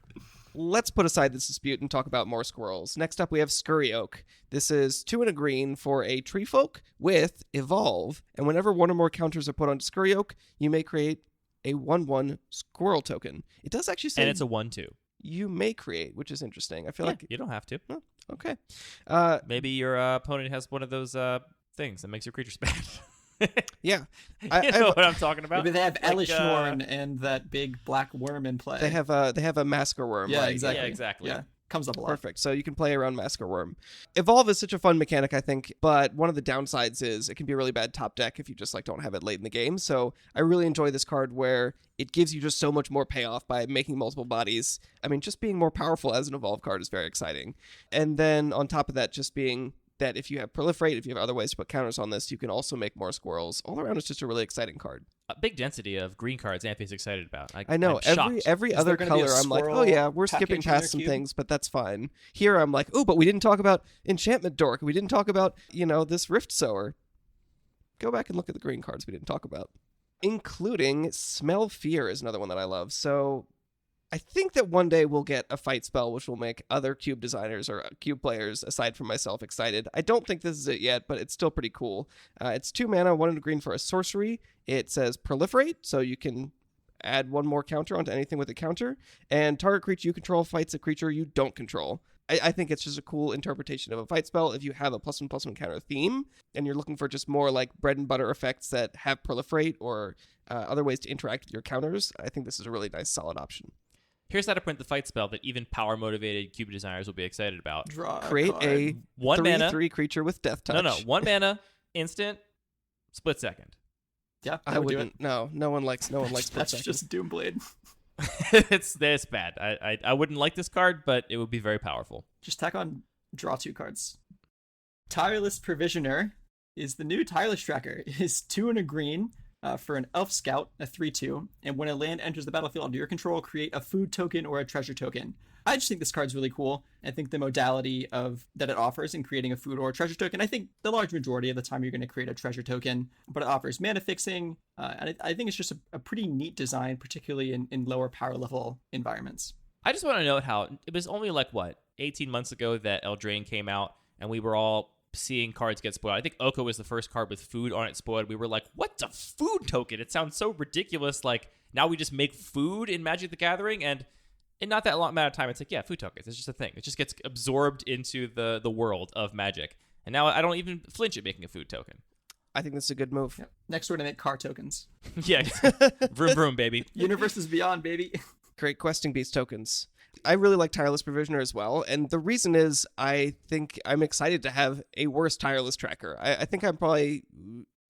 let's put aside this dispute and talk about more squirrels. Next up, we have Scurry Oak. This is 2 and a green for a tree folk with Evolve, and whenever one or more counters are put onto Scurry Oak, you may create a 1/1 squirrel token. It does actually say And it's a 1/2. you may create, which is interesting. I feel Yeah, like you don't have to. okay. Maybe your opponent has one of those things that makes your creatures bad. Yeah, You know what I'm talking about? Maybe they have Like, Elishnorn and that big black worm in play. they have a Masker Worm. Yeah, right? exactly. Yeah, exactly. Yeah, comes up a lot. Perfect. So you can play around Masker Worm. Evolve is such a fun mechanic, I think, but one of the downsides is it can be a really bad top deck if you just don't have it late in the game. So I really enjoy this card where it gives you just so much more payoff by making multiple bodies. I mean, just being more powerful as an Evolve card is very exciting. And then on top of that, just being that if you have Proliferate, if you have other ways to put counters on this, you can also make more squirrels. All around, it's just a really exciting card. A big density of green cards Anthony's excited about. I know. I'm shocked. Every Is other there gonna be a color, I'm like, oh squirrel yeah, we're package skipping in past their some cube? things, but that's fine. Here, I'm like, oh, but we didn't talk about Enchantment Dork. We didn't talk about, this Rift Sower. Go back and look at the green cards we didn't talk about. Including Smell Fear is another one that I love. So I think that one day we'll get a fight spell which will make other cube designers or cube players, aside from myself, excited. I don't think this is it yet, but it's still pretty cool. It's 2 mana, 1 and a green for a sorcery. It says Proliferate, so you can add 1 more counter onto anything with a counter. And target creature you control fights a creature you don't control. I think it's just a cool interpretation of a fight spell. If you have a +1/+1 counter theme, and you're looking for just more like bread and butter effects that have Proliferate or other ways to interact with your counters, I think this is a really nice, solid option. Here's how to print the fight spell that even power-motivated cube designers will be excited about. Draw Create card. a 1 mana. 3/3 creature with Death Touch. No, 1 mana, instant, split second. Yeah, I that would do wouldn't. it. No one likes split That's second. just Doomblade. It's bad. I wouldn't like this card, but it would be very powerful. Just tack on, draw 2 cards. Tireless Provisioner is the new Tireless Tracker. It is 2 and a green For an Elf Scout, a 3/2, and when a land enters the battlefield under your control, create a food token or a treasure token. I just think this card's really cool. I think the modality that it offers in creating a food or a treasure token, I think the large majority of the time you're going to create a treasure token, but it offers mana fixing, and I think it's just a pretty neat design, particularly in lower power level environments. I just want to note how it was only 18 months ago that Eldraine came out, and we were all seeing cards get spoiled. I think Oko was the first card with food on it spoiled. We were like, what's a food token? It sounds so ridiculous. Now we just make food in Magic the Gathering, and in not that long amount of time, it's yeah, food tokens. It's just a thing. It just gets absorbed into the world of Magic. And now I don't even flinch at making a food token. I think that's a good move. Yep. Next, we're going to make car tokens. Yeah. Vroom, vroom, baby. Universes Beyond, baby. Great questing beast tokens. I really like Tireless Provisioner as well, and the reason is I think I'm excited to have a worse Tireless Tracker. I think I'm probably,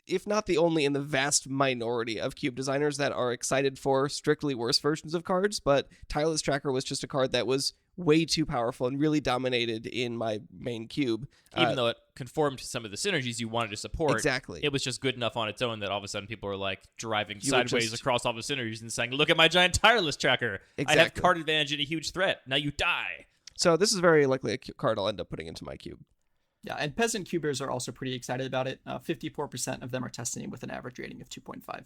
if not the only, in the vast minority of cube designers that are excited for strictly worse versions of cards, but Tireless Tracker was just a card that was way too powerful and really dominated in my main cube. Even though it conformed to some of the synergies you wanted to support, exactly, it was just good enough on its own that all of a sudden people are driving sideways across all the synergies and saying, look at my giant Tireless Tracker. Exactly. I have card advantage and a huge threat. Now you die. So this is very likely a card I'll end up putting into my cube. Yeah, and Peasant Cubers are also pretty excited about it. 54% of them are testing it with an average rating of 2.5.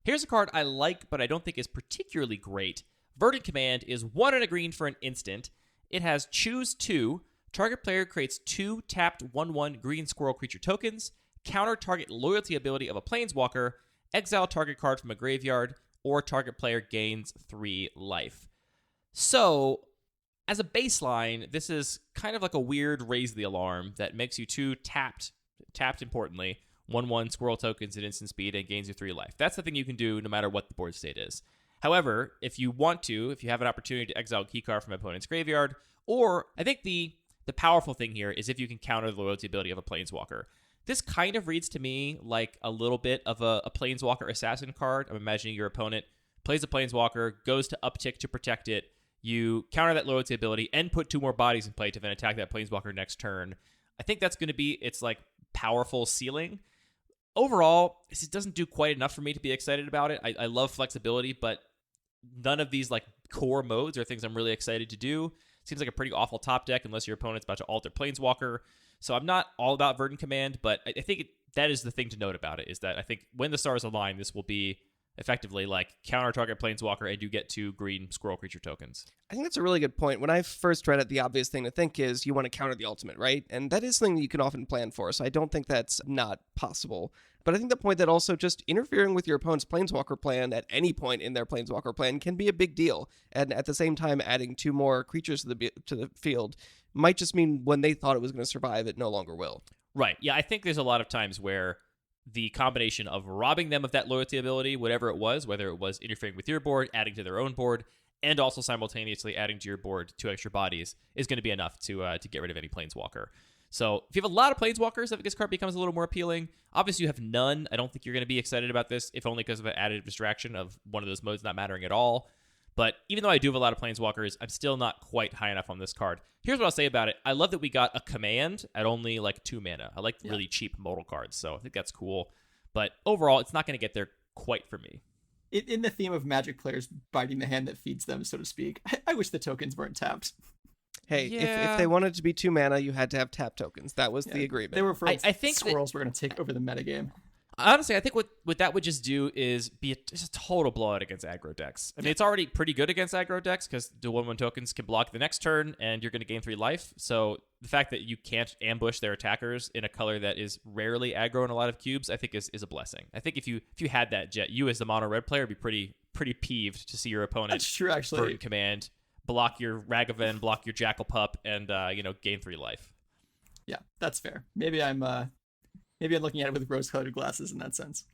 Here's a card I like, but I don't think is particularly great. Verdant Command is 1 and a green for an instant. It has Choose 2. Target player creates 2 tapped 1/1 green squirrel creature tokens, counter target loyalty ability of a planeswalker, exile target card from a graveyard, or target player gains 3 life. So, as a baseline, this is kind of like a weird raise the alarm that makes you 2 tapped importantly, 1/1 squirrel tokens at instant speed and gains you 3 life. That's the thing you can do no matter what the board state is. However, if you have an opportunity to exile a key card from an opponent's graveyard, or I think the powerful thing here is if you can counter the loyalty ability of a planeswalker. This kind of reads to me like a little bit of a planeswalker assassin card. I'm imagining your opponent plays a planeswalker, goes to uptick to protect it, you counter that loyalty ability and put 2 more bodies in play to then attack that planeswalker next turn. I think that's going to be its powerful ceiling. Overall, this doesn't do quite enough for me to be excited about it. I love flexibility, but none of these core modes are things I'm really excited to do. Seems like a pretty awful top deck unless your opponent's about to alter Planeswalker. So I'm not all about Verdant Command, but I think that is the thing to note about it, is that I think when the stars align, this will be effectively counter target Planeswalker and you get 2 green squirrel creature tokens. I think that's a really good point. When I first read it, the obvious thing to think is you want to counter the ultimate, right? And that is something that you can often plan for, so I don't think that's not possible. But I think the point that also just interfering with your opponent's Planeswalker plan at any point in their Planeswalker plan can be a big deal. And at the same time, adding 2 more creatures to the field might just mean when they thought it was going to survive, it no longer will. Right. Yeah, I think there's a lot of times where the combination of robbing them of that loyalty ability, whatever it was, whether it was interfering with your board, adding to their own board, and also simultaneously adding to your board 2 extra bodies, is going to be enough to get rid of any Planeswalker. So if you have a lot of Planeswalkers, I think this card becomes a little more appealing. Obviously, you have none. I don't think you're going to be excited about this, if only because of an added distraction of one of those modes not mattering at all. But even though I do have a lot of Planeswalkers, I'm still not quite high enough on this card. Here's what I'll say about it. I love that we got a command at only 2 mana. I like really cheap modal cards, so I think that's cool. But overall, it's not going to get there quite for me. In the theme of Magic players biting the hand that feeds them, so to speak, I wish the tokens weren't tapped. Hey, if they wanted to be 2 mana, you had to have tap tokens. That was the agreement. They were for I think squirrels were going to take over the metagame. Honestly, I think what that would just do is be just a total blowout against aggro decks. I mean, it's already pretty good against aggro decks because the 1/1 tokens can block the next turn and you're going to gain 3 life. So the fact that you can't ambush their attackers in a color that is rarely aggro in a lot of cubes, I think is a blessing. I think if you had that, Jett, you as the mono red player would be pretty peeved to see your opponent. That's true, actually. Verdant Command, block your Ragavan, block your Jackal Pup, and gain 3 life. Yeah, that's fair. Maybe I'm looking at it with rose-colored glasses in that sense.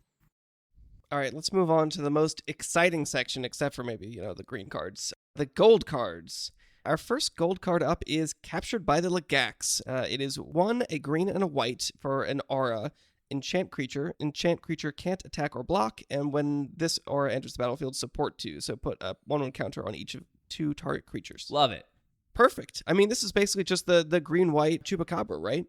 All right, let's move on to the most exciting section, except for maybe, the green cards. The gold cards. Our first gold card up is Captured by the Legax. It is 1, a green and a white for an aura. Enchant creature. Enchant creature can't attack or block, and when this aura enters the battlefield, support 2. So put a 1/1 counter on each of 2 target creatures. Love it. Perfect. I mean, this is basically just the green-white Cube Cobra, right?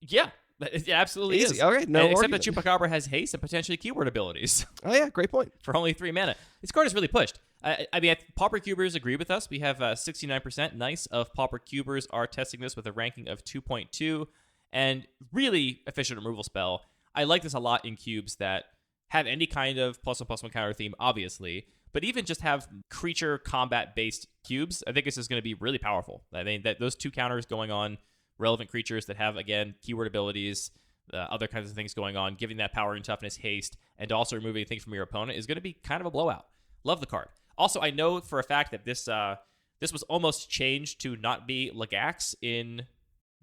Yeah. It absolutely Easy. is. All right, no except argument. that Chupacabra has haste and potentially keyword abilities Oh yeah, great point. for only 3 mana. This card is really pushed. I mean, Pauper Cubers agree with us. We have 69% nice of Pauper Cubers are testing this with a ranking of 2.2 and really efficient removal spell. I like this a lot in cubes that have any kind of +1/+1 counter theme, obviously, but even just have creature combat-based cubes. I think this is going to be really powerful. I mean, that those 2 counters going on relevant creatures that have, again, keyword abilities, other kinds of things going on, giving that power and toughness, haste, and also removing things from your opponent is going to be kind of a blowout. Love the card. Also, I know for a fact that this was almost changed to not be Legax in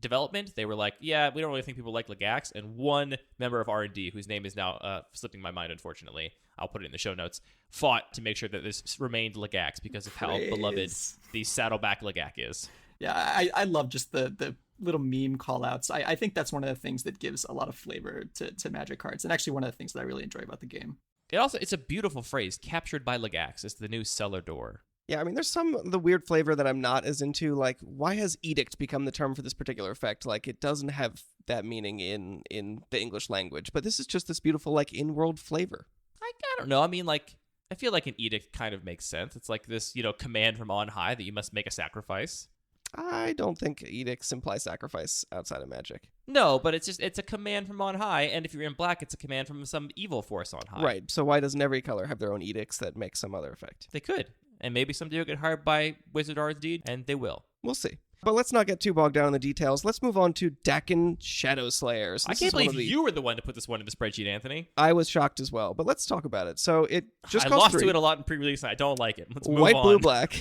development. They were like, yeah, we don't really think people like Legax, and one member of R&D, whose name is now slipping my mind, unfortunately, I'll put it in the show notes, fought to make sure that this remained Legax because of how beloved the Saddleback Legac is. Yeah, I love just the little meme call-outs. I think that's one of the things that gives a lot of flavor to Magic cards, and actually one of the things that I really enjoy about the game. It's a beautiful phrase, captured by Legax. It's the new cellar door. Yeah, I mean, there's some of the weird flavor that I'm not as into. Like, why has edict become the term for this particular effect? Like, it doesn't have that meaning in the English language, but this is just this beautiful, like, in-world flavor. I don't know. I mean, like, I feel like an edict kind of makes sense. It's like this, command from on high that you must make a sacrifice. I don't think edicts imply sacrifice outside of Magic. No, but it's a command from on high, and if you're in black, it's a command from some evil force on high. Right, so why doesn't every color have their own edicts that make some other effect? They could, and maybe someday you'll get hired by Wizard R&D, and they will. We'll see. But let's not get too bogged down in the details. Let's move on to Dakin Shadow Slayers. I can't believe you were the one to put this one in the spreadsheet, Anthony. I was shocked as well, but let's talk about it. So it just I costs lost 3. to it a lot in pre-release, and I don't like it. Let's move White, on. blue, black.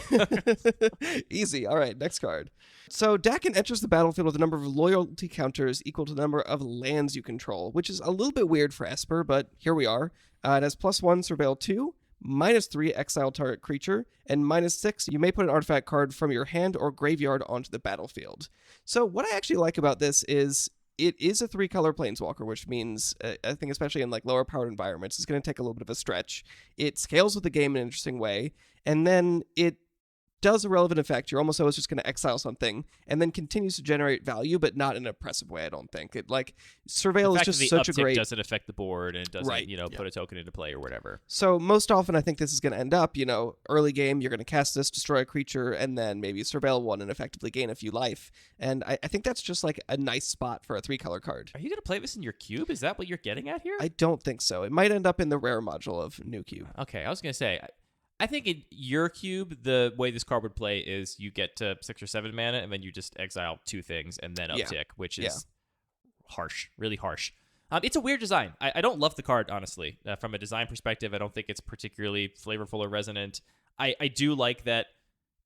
Easy. All right, next card. So Dakin enters the battlefield with a number of loyalty counters equal to the number of lands you control, which is a little bit weird for Esper, but here we are. It has +1 Surveil 2, -3 exile target creature, and -6 you may put an artifact card from your hand or graveyard onto the battlefield. So what I actually like about this is it is a 3-color planeswalker, which means I think especially in like lower powered environments, it's going to take a little bit of a stretch. It scales with the game in an interesting way, and then it does a relevant effect. You're almost always just going to exile something and then continues to generate value, but not in an oppressive way, I don't think. It like Surveil is just such a great... doesn't affect the board and it doesn't, Right, put a token into play or whatever. So most often I think this is going to end up, early game, you're going to cast this, destroy a creature, and then maybe Surveil one and effectively gain a few life. And I think that's just like a nice spot for a 3-color card. Are you going to play this in your cube? Is that what you're getting at here? I don't think so. It might end up in the rare module of New Cube. Okay, I was going to say... I think in your cube, the way this card would play is you get to 6 or 7 mana, and then you just exile 2 things and then uptick, which is harsh, really harsh. It's a weird design. I don't love the card, honestly. From a design perspective, I don't think it's particularly flavorful or resonant. I do like that,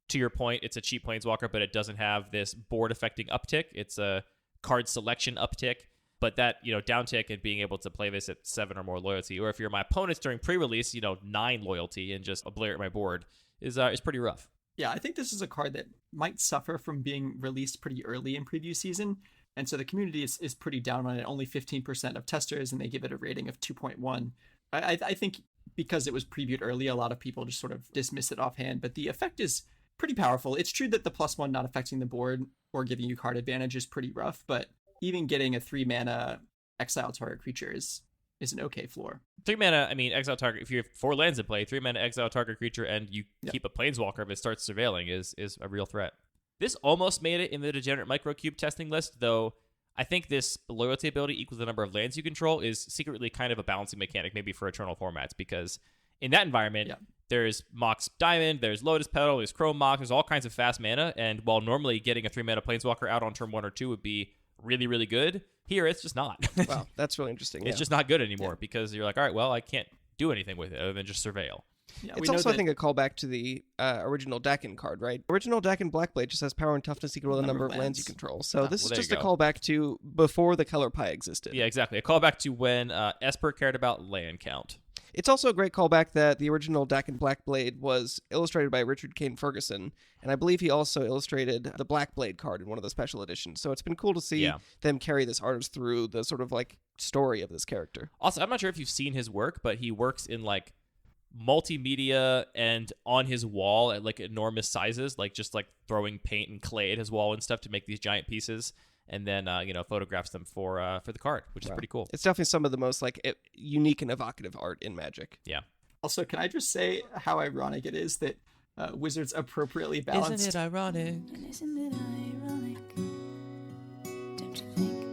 to your point, it's a cheap planeswalker, but it doesn't have this board-affecting uptick. It's a card selection uptick. But that, downtick and being able to play this at 7 or more loyalty, or if you're my opponents during pre-release, 9 loyalty and just obliterate my board is pretty rough. Yeah, I think this is a card that might suffer from being released pretty early in preview season. And so the community is pretty down on it. Only 15% of testers, and they give it a rating of 2.1. I think because it was previewed early, a lot of people just sort of dismiss it offhand. But the effect is pretty powerful. It's true that the +1 not affecting the board or giving you card advantage is pretty rough, but even getting a 3-mana exile target creature is an okay floor. 3 mana, exile target, if you have 4 lands in play, 3 mana exile target creature, and you keep a planeswalker if it starts surveilling is a real threat. This almost made it in the Degenerate Microcube testing list, though I think this loyalty ability equals the number of lands you control is secretly kind of a balancing mechanic, maybe for Eternal formats, because in that environment, there's Mox Diamond, there's Lotus Petal, there's Chrome Mox, there's all kinds of fast mana, and while normally getting a 3-mana planeswalker out on turn 1 or 2 would be really, really good, here it's just not. Wow, that's really interesting. It's just not good anymore because you're like, all right, well, I can't do anything with it other than just surveil. Yeah, it's also, I think, a callback to the original Dakin card, right? Original Dakin Blackblade just has power and toughness equal to the number of lands you control. So this is just a callback to before the color pie existed. Yeah, exactly. A callback to when Esper cared about land count. It's also a great callback that the original Dakin Blackblade was illustrated by Richard Kane Ferguson, and I believe he also illustrated the Blackblade card in one of the special editions. So it's been cool to see them carry this artist through the sort of like story of this character. Also, I'm not sure if you've seen his work, but he works in like multimedia and on his wall at like enormous sizes, like just like throwing paint and clay at his wall and stuff to make these giant pieces. and then photographs them for the card, which is pretty cool. It's definitely some of the most unique and evocative art in Magic. Yeah. Also, can I just say how ironic it is that Wizards appropriately balanced... Isn't it ironic? Isn't it ironic? Don't you think?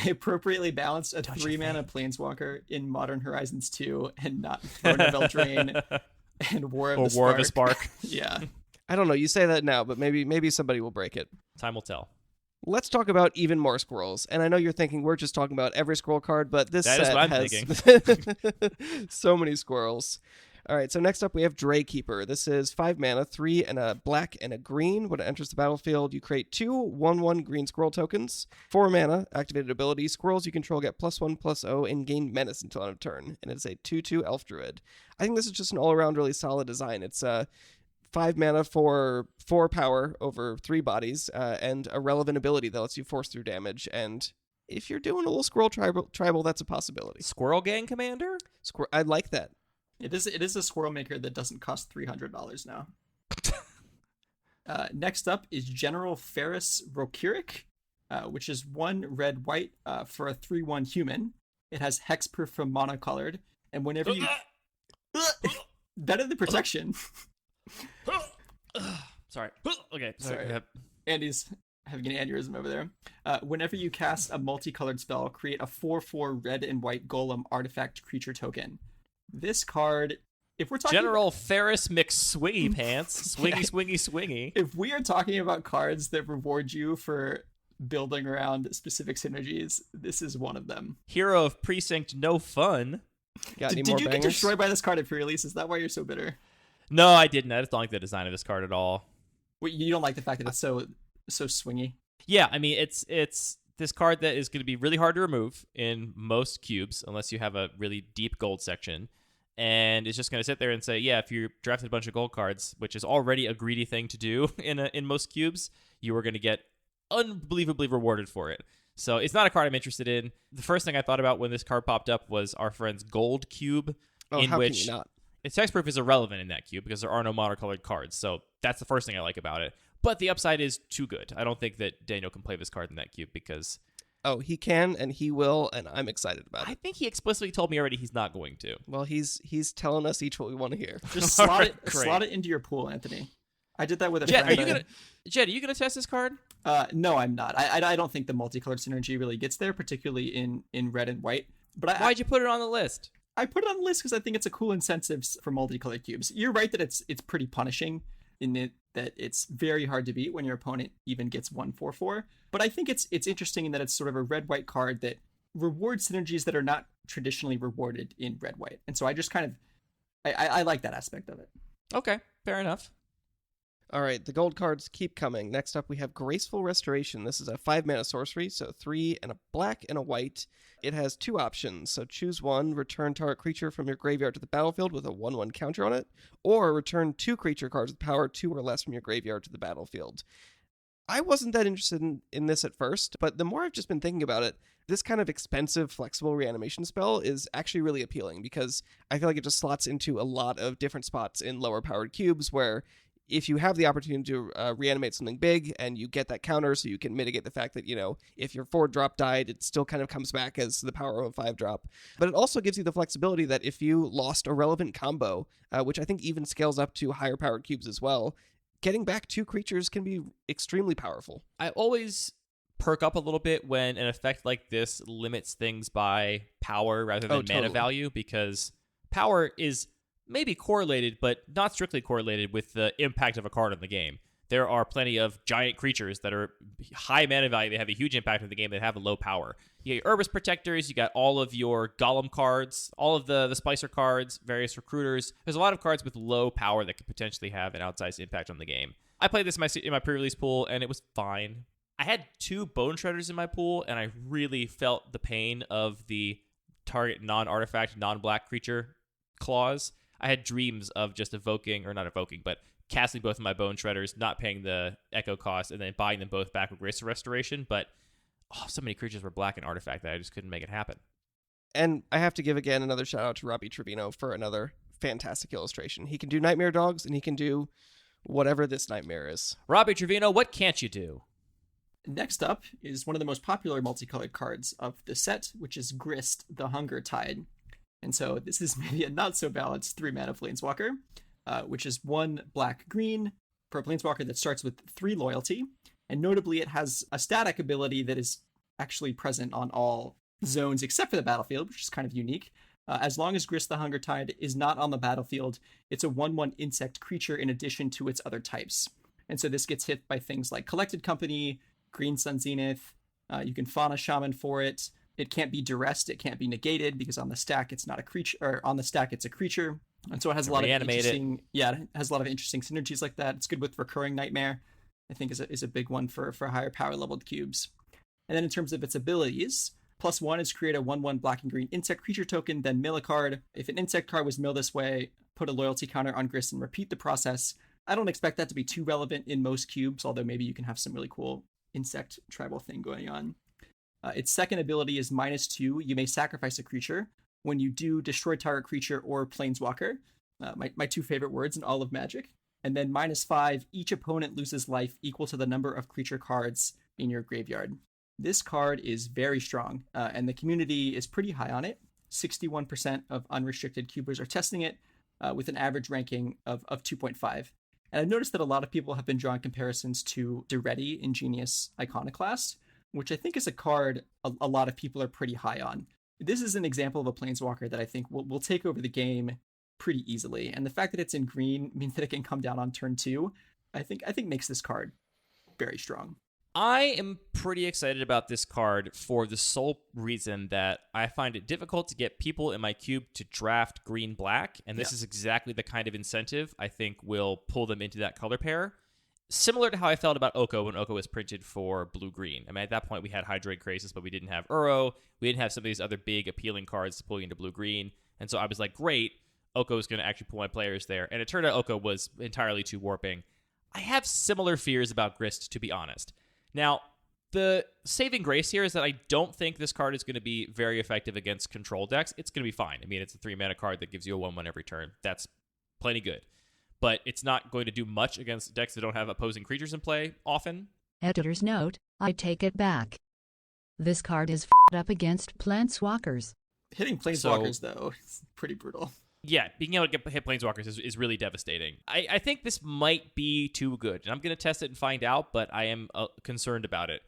They appropriately balanced a 3-mana Planeswalker in Modern Horizons 2 and not Throne of Eldraine and War of the Spark. Yeah. I don't know. You say that now, but maybe somebody will break it. Time will tell. Let's talk about even more squirrels. And I know you're thinking we're just talking about every squirrel card, but this set has thinking. So many squirrels. All right, so next up we have Draykeeper. This is 5 mana, 3 and a black and a green. When it enters the battlefield, you create 2 1/1 green squirrel tokens. 4 mana, activated ability. Squirrels you control get +1/+0 and gain menace until end of turn. And it's a 2/2 elf druid. I think this is just an all-around really solid design. It's 5 mana for 4 power over 3 bodies, and a relevant ability that lets you force through damage. And if you're doing a little squirrel tribal, that's a possibility. Squirrel Gang Commander? I like that. It is a squirrel maker that doesn't cost $300 now. Next up is General Ferris Rokirik, which is 1 red-white for a 3/1 human. It has hexproof from monocolored, and whenever you... Better than protection. Sorry. Okay. Sorry. Andy's having an aneurysm over there. Whenever you cast a multicolored spell, create a 4/4 red and white golem artifact creature token. This card, if we're talking General Ferris McSwingy Pants, swingy. If we are talking about cards that reward you for building around specific synergies, this is one of them. Hero of Precinct No Fun. Did you get destroyed by this card at pre-release? Is that why you're so bitter? No, I didn't. I just don't like the design of this card at all. Wait, you don't like the fact that it's so swingy? Yeah, I mean, it's this card that is going to be really hard to remove in most cubes unless you have a really deep gold section. And it's just going to sit there and say, yeah, if you drafted a bunch of gold cards, which is already a greedy thing to do in most cubes, you are going to get unbelievably rewarded for it. So it's not a card I'm interested in. The first thing I thought about when this card popped up was our friend's Gold Cube, in which can you not? Its hexproof is irrelevant in that cube because there are no monocolored cards. So that's the first thing I like about it. But the upside is too good. I don't think that Daniel can play this card in that cube because... Oh, he can and he will, and I'm excited about it. I think he explicitly told me already he's not going to. Well, he's telling us each what we want to hear. Just slot it into your pool, Anthony. I did that with a Jett, friend. Jett, are you gonna test this card? No, I'm not. I don't think the multicolored synergy really gets there, particularly in red and white. But why'd you put it on the list? I put it on the list because I think it's a cool incentive for multicolored cubes. You're right that it's pretty punishing in it that it's very hard to beat when your opponent even gets 1/4/4. But I think it's interesting in that it's sort of a red-white card that rewards synergies that are not traditionally rewarded in red-white. And so I just kind of I like that aspect of it. Okay, fair enough. All right, the gold cards keep coming. Next up, we have Graceful Restoration. This is a 5 mana sorcery, so 3 and a black and a white. It has 2 options, so choose one, return target creature from your graveyard to the battlefield with a 1/1 counter on it, or return 2 creature cards with power 2 or less from your graveyard to the battlefield. I wasn't that interested in this at first, but the more I've just been thinking about it, this kind of expensive, flexible reanimation spell is actually really appealing because I feel like it just slots into a lot of different spots in lower-powered cubes where if you have the opportunity to reanimate something big and you get that counter so you can mitigate the fact that, if your 4-drop died, it still kind of comes back as the power of a 5-drop. But it also gives you the flexibility that if you lost a relevant combo, which I think even scales up to higher powered cubes as well, getting back 2 creatures can be extremely powerful. I always perk up a little bit when an effect like this limits things by power rather than mana value, because power is maybe correlated, but not strictly correlated with the impact of a card in the game. There are plenty of giant creatures that are high mana value. They have a huge impact in the game that have a low power. You got your Urbis Protectors, you got all of your Golem cards, all of the Splicer cards, various recruiters. There's a lot of cards with low power that could potentially have an outsized impact on the game. I played this in my pre-release pool, and it was fine. I had 2 Bone Shredders in my pool, and I really felt the pain of the target non-artifact, non-black creature clause. I had dreams of just casting both of my Bone Shredders, not paying the echo cost, and then buying them both back with Graceful Restoration. But so many creatures were black and artifact that I just couldn't make it happen. And I have to give again another shout out to Robbie Trevino for another fantastic illustration. He can do Nightmare Dogs, and he can do whatever this nightmare is. Robbie Trevino, what can't you do? Next up is one of the most popular multicolored cards of the set, which is Grist, the Hunger Tide. And so this is maybe a not so balanced 3-mana Planeswalker, which is 1 black-green for a Planeswalker that starts with 3 loyalty. And notably, it has a static ability that is actually present on all zones except for the battlefield, which is kind of unique. As long as Grist the Hunger Tide is not on the battlefield, it's a 1/1 insect creature in addition to its other types. And so this gets hit by things like Collected Company, Green Sun Zenith. You can Fauna Shaman for it. It can't be duressed. It can't be negated because on the stack it's not a creature, or on the stack it's a creature. And so it has a lot of interesting, it has a lot of interesting synergies like that. It's good with Recurring Nightmare, I think is a big one for higher power leveled cubes. And then in terms of its abilities, +1 is create a 1/1 black and green insect creature token, then mill a card. If an insect card was milled this way, put a loyalty counter on Grist and repeat the process. I don't expect that to be too relevant in most cubes, although maybe you can have some really cool insect tribal thing going on. Its second ability is -2. You may sacrifice a creature. When you do, destroy target creature or planeswalker. My 2 favorite words in all of Magic. And then -5, each opponent loses life equal to the number of creature cards in your graveyard. This card is very strong, and the community is pretty high on it. 61% of unrestricted cubers are testing it, with an average ranking of 2.5. And I've noticed that a lot of people have been drawing comparisons to Duretti in Genius Iconoclast, which I think is a card a lot of people are pretty high on. This is an example of a Planeswalker that I think will take over the game pretty easily. And the fact that it's in green means that it can come down on turn 2, I think makes this card very strong. I am pretty excited about this card for the sole reason that I find it difficult to get people in my cube to draft green-black, and this is exactly the kind of incentive I think will pull them into that color pair. Similar to how I felt about Oko when Oko was printed for blue-green. I mean, at that point, we had Hydrate Crisis, but we didn't have Uro. We didn't have some of these other big appealing cards to pull you into blue-green, and so I was like, great, Oko is going to actually pull my players there, and it turned out Oko was entirely too warping. I have similar fears about Grist, to be honest. Now, the saving grace here is that I don't think this card is going to be very effective against control decks. It's going to be fine. I mean, it's a 3-mana card that gives you a 1/1 every turn. That's plenty good. But it's not going to do much against decks that don't have opposing creatures in play often. Editor's note, I take it back. This card is up against Planeswalkers. Hitting Planeswalkers, though, is pretty brutal. Yeah, being able to hit Planeswalkers is really devastating. I think this might be too good, and I'm going to test it and find out, but I am concerned about it.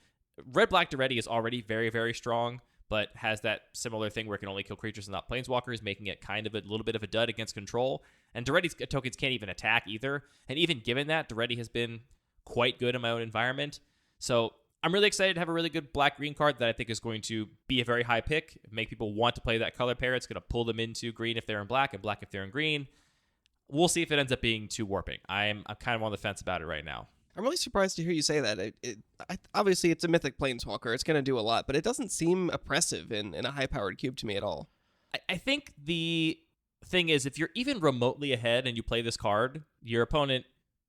Red-Black Duretti is already very, very strong, but has that similar thing where it can only kill creatures and not Planeswalkers, making it kind of a little bit of a dud against control. And Duretti's tokens can't even attack either. And even given that, Duretti has been quite good in my own environment. So I'm really excited to have a really good black-green card that I think is going to be a very high pick, make people want to play that color pair. It's going to pull them into green if they're in black and black if they're in green. We'll see if it ends up being too warping. I'm kind of on the fence about it right now. I'm really surprised to hear you say that. Obviously, it's a mythic planeswalker. It's going to do a lot, but it doesn't seem oppressive in a high-powered cube to me at all. I think the thing is, if you're even remotely ahead and you play this card, your opponent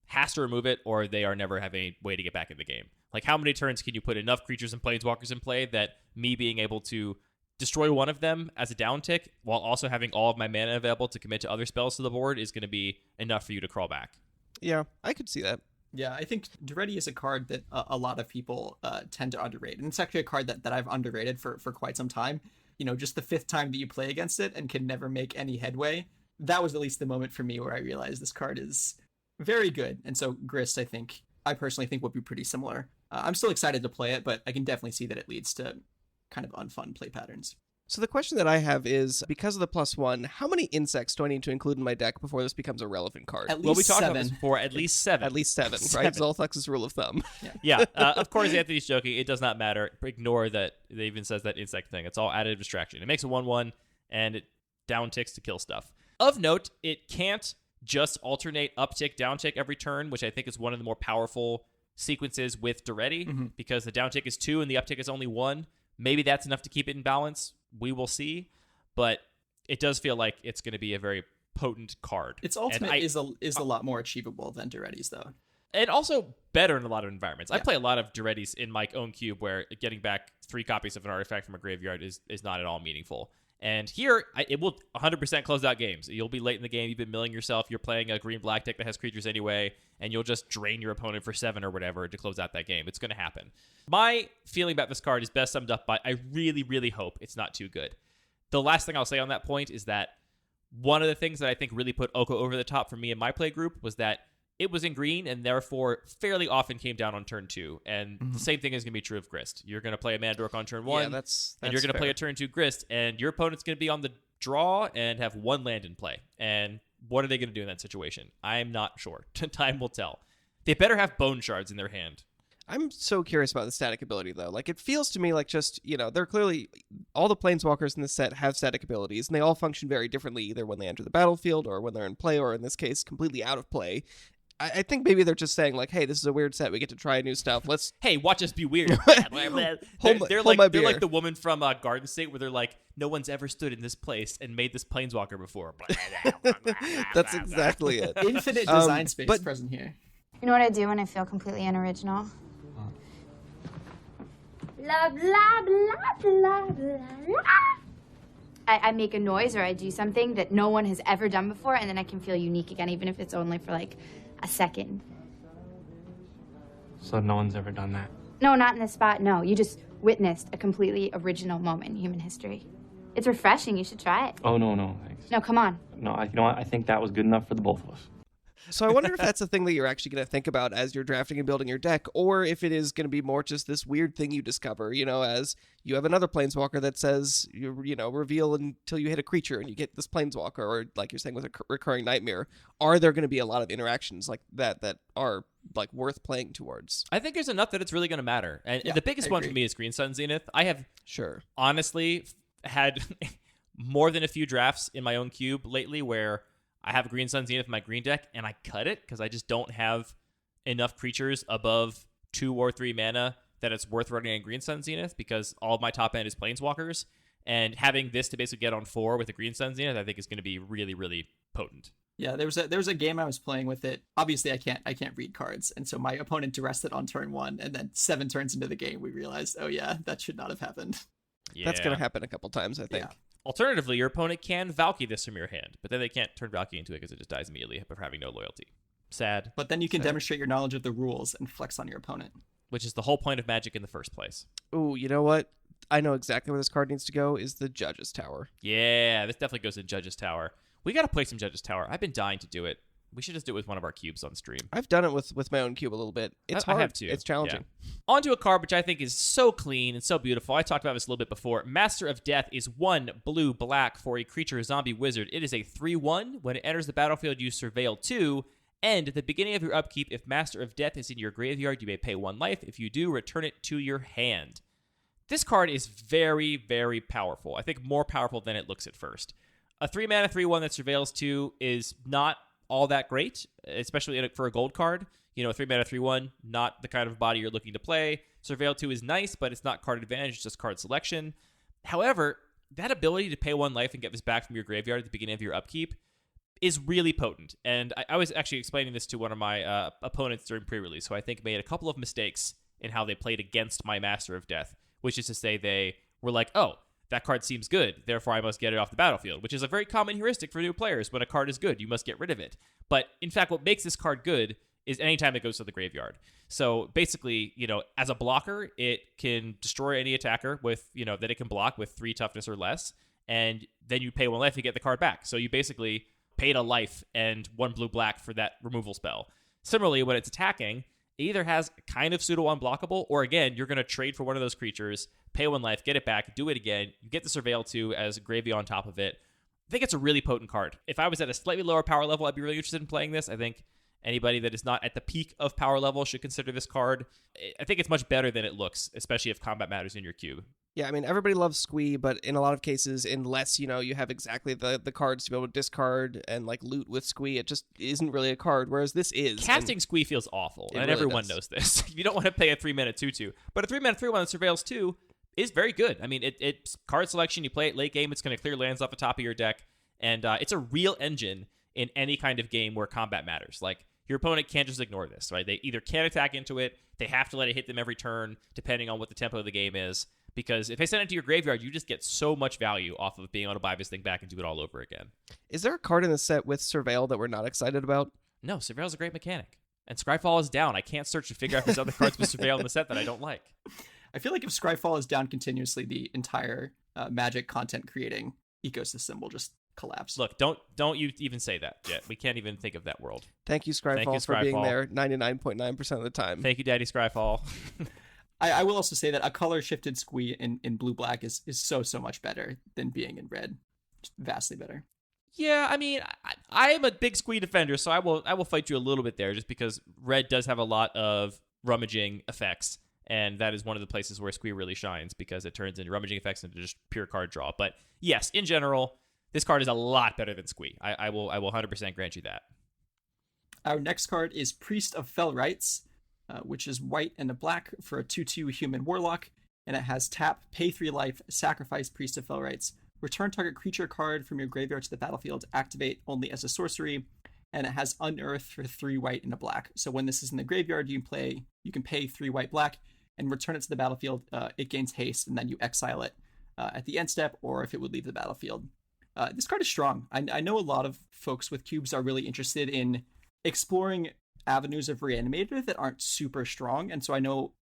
has to remove it or they are never having a way to get back in the game. Like, how many turns can you put enough creatures and planeswalkers in play that me being able to destroy one of them as a down tick while also having all of my mana available to commit to other spells to the board is going to be enough for you to crawl back? Yeah, I could see that. Yeah, I think Duretti is a card that a lot of people tend to underrate. And it's actually a card that I've underrated for quite some time. You know, just the 5th time that you play against it and can never make any headway. That was at least the moment for me where I realized this card is very good. And so Grist, I personally think would be pretty similar. I'm still excited to play it, but I can definitely see that it leads to kind of unfun play patterns. So the question that I have is, because of the +1, how many insects do I need to include in my deck before this becomes a relevant card? At least we talked 7. about this before. At least 7. At least 7, right? Zolflux's rule of thumb. Yeah. Of course, Anthony's joking. It does not matter. Ignore that. It even says that insect thing. It's all additive distraction. It makes a 1/1, and it down ticks to kill stuff. Of note, it can't just alternate uptick, downtick every turn, which I think is one of the more powerful sequences with Duretti, because the downtick is 2 and the uptick is only 1. Maybe that's enough to keep it in balance. We will see. But it does feel like it's going to be a very potent card. Its ultimate is a lot more achievable than Duretti's, though. And also better in a lot of environments. Yeah. I play a lot of Duretti's in my own cube where getting back 3 copies of an artifact from a graveyard is not at all meaningful. And here, it will 100% close out games. You'll be late in the game. You've been milling yourself. You're playing a green-black deck that has creatures anyway, and you'll just drain your opponent for 7 or whatever to close out that game. It's going to happen. My feeling about this card is best summed up by I really, really hope it's not too good. The last thing I'll say on that point is that one of the things that I think really put Oko over the top for me in my play group was that it was in green and therefore fairly often came down on turn 2. And the same thing is going to be true of Grist. You're going to play a Mana Dork on turn 1. Yeah, that's and you're going to play a turn 2 Grist. And your opponent's going to be on the draw and have 1 land in play. And what are they going to do in that situation? I'm not sure. Time will tell. They better have Bone Shards in their hand. I'm so curious about the static ability, though. Like, it feels to me like just, they're clearly... All the Planeswalkers in this set have static abilities, and they all function very differently, either when they enter the battlefield or when they're in play, or in this case, completely out of play. I think maybe they're just saying, like, hey, this is a weird set. We get to try new stuff. Let's... Hey, watch us be weird. They're like the woman from Garden State where they're like, no one's ever stood in this place and made this Planeswalker before. That's exactly it. Infinite design space present here. You know what I do when I feel completely unoriginal? Blah, blah, blah, blah, blah, blah. I make a noise or I do something that no one has ever done before, and then I can feel unique again, even if it's only for like a second. So no one's ever done that? No, not in this spot, no. You just witnessed a completely original moment in human history. It's refreshing. You should try it. Oh, no, thanks. No, come on. No, you know what? I think that was good enough for the both of us. So I wonder if that's a thing that you're actually going to think about as you're drafting and building your deck, or if it is going to be more just this weird thing you discover, as you have another Planeswalker that says, reveal until you hit a creature and you get this Planeswalker, or like you're saying with a recurring Nightmare. Are there going to be a lot of interactions like that are like worth playing towards? I think there's enough that it's really going to matter. And the biggest one for me is Green Sun Zenith. I have honestly had more than a few drafts in my own cube lately where I have a Green Sun Zenith in my green deck, and I cut it because I just don't have enough creatures above 2 or 3 mana that it's worth running a Green Sun Zenith because all of my top end is Planeswalkers. And having this to basically get on 4 with a Green Sun Zenith, I think is going to be really, really potent. Yeah, there was a game I was playing with it. Obviously, I can't read cards, and so my opponent duressed it on turn 1, and then 7 turns into the game, we realized, oh yeah, that should not have happened. Yeah. That's going to happen a couple times, I think. Yeah. Alternatively, your opponent can Valky this from your hand, but then they can't turn Valky into it because it just dies immediately for having no loyalty. Sad. But then you can demonstrate your knowledge of the rules and flex on your opponent. Which is the whole point of Magic in the first place. Ooh, you know what? I know exactly where this card needs to go, is the Judge's Tower. Yeah, this definitely goes in Judge's Tower. We got to play some Judge's Tower. I've been dying to do it. We should just do it with one of our cubes on stream. I've done it with my own cube a little bit. It's hard. I have to. It's challenging. Yeah. On to a card which I think is so clean and so beautiful. I talked about this a little bit before. Master of Death is 1 blue-black for a creature zombie wizard. It is a 3/1. When it enters the battlefield, you surveil 2. And at the beginning of your upkeep, if Master of Death is in your graveyard, you may pay 1 life. If you do, return it to your hand. This card is very, very powerful. I think more powerful than it looks at first. A 3-mana 3/1 that surveils 2 is not all that great, especially for a gold card. A 3-mana 3/1, not the kind of body you're looking to play. Surveil 2 is nice, but it's not card advantage, it's just card selection. However, that ability to pay 1 life and get this back from your graveyard at the beginning of your upkeep is really potent. And I was actually explaining this to one of my opponents during pre-release, who I think made a couple of mistakes in how they played against my Master of Death, which is to say they were like, oh, that card seems good, therefore I must get it off the battlefield, which is a very common heuristic for new players. When a card is good, you must get rid of it. But in fact, what makes this card good is anytime it goes to the graveyard. So basically, as a blocker, it can destroy any attacker with, that it can block with 3 toughness or less, and then you pay 1 life to get the card back. So you basically paid a life and 1 blue-black for that removal spell. Similarly, when it's attacking, it either has kind of pseudo-unblockable, or again, you're going to trade for one of those creatures, pay 1 life, get it back, do it again, you get the Surveil 2 as gravy on top of it. I think it's a really potent card. If I was at a slightly lower power level, I'd be really interested in playing this. I think anybody that is not at the peak of power level should consider this card. I think it's much better than it looks, especially if combat matters in your cube. Yeah, I mean, everybody loves Squee, but in a lot of cases, unless, you have exactly the cards to be able to discard and, loot with Squee, it just isn't really a card, whereas this is. Casting Squee feels awful, and really everyone knows this. You don't want to pay a 3-mana 2/2, but a 3-mana 3/1 that surveils 2 is very good. I mean, it's card selection. You play it late game, it's going to clear lands off the top of your deck, and it's a real engine in any kind of game where combat matters. Your opponent can't just ignore this, right? They either can't attack into it, they have to let it hit them every turn, depending on what the tempo of the game is. Because if I send it to your graveyard, you just get so much value off of being able to buy this thing back and do it all over again. Is there a card in the set with Surveil that we're not excited about? No, Surveil's a great mechanic. And Scryfall is down. I can't search to figure out if there's other cards with Surveil in the set that I don't like. I feel like if Scryfall is down continuously, the entire Magic content creating ecosystem will just collapse. Look, don't you even say that, Jett. We can't even think of that world. Thank you, Scryfall, for being there 99.9% of the time. Thank you, Daddy Scryfall. I will also say that a color shifted Squee in blue-black is so much better than being in red. Just vastly better. Yeah, I mean, I am a big Squee defender, so I will fight you a little bit there, just because red does have a lot of rummaging effects, and that is one of the places where Squee really shines, because it turns into rummaging effects into just pure card draw. But yes, in general, this card is a lot better than Squee. I will 100% grant you that. Our next card is Priest of Fell Rites, which is white and a black for a 2/2 human warlock, and it has tap, pay 3 life, sacrifice Priest of Fell Rites, return target creature card from your graveyard to the battlefield, activate only as a sorcery, and it has unearth for 3 white and a black. So when this is in the graveyard, you can pay 3 white black and return it to the battlefield. It gains haste, and then you exile it at the end step, or if it would leave the battlefield. This card is strong. I know a lot of folks with cubes are really interested in exploring avenues of Reanimator that aren't super strong, and so I know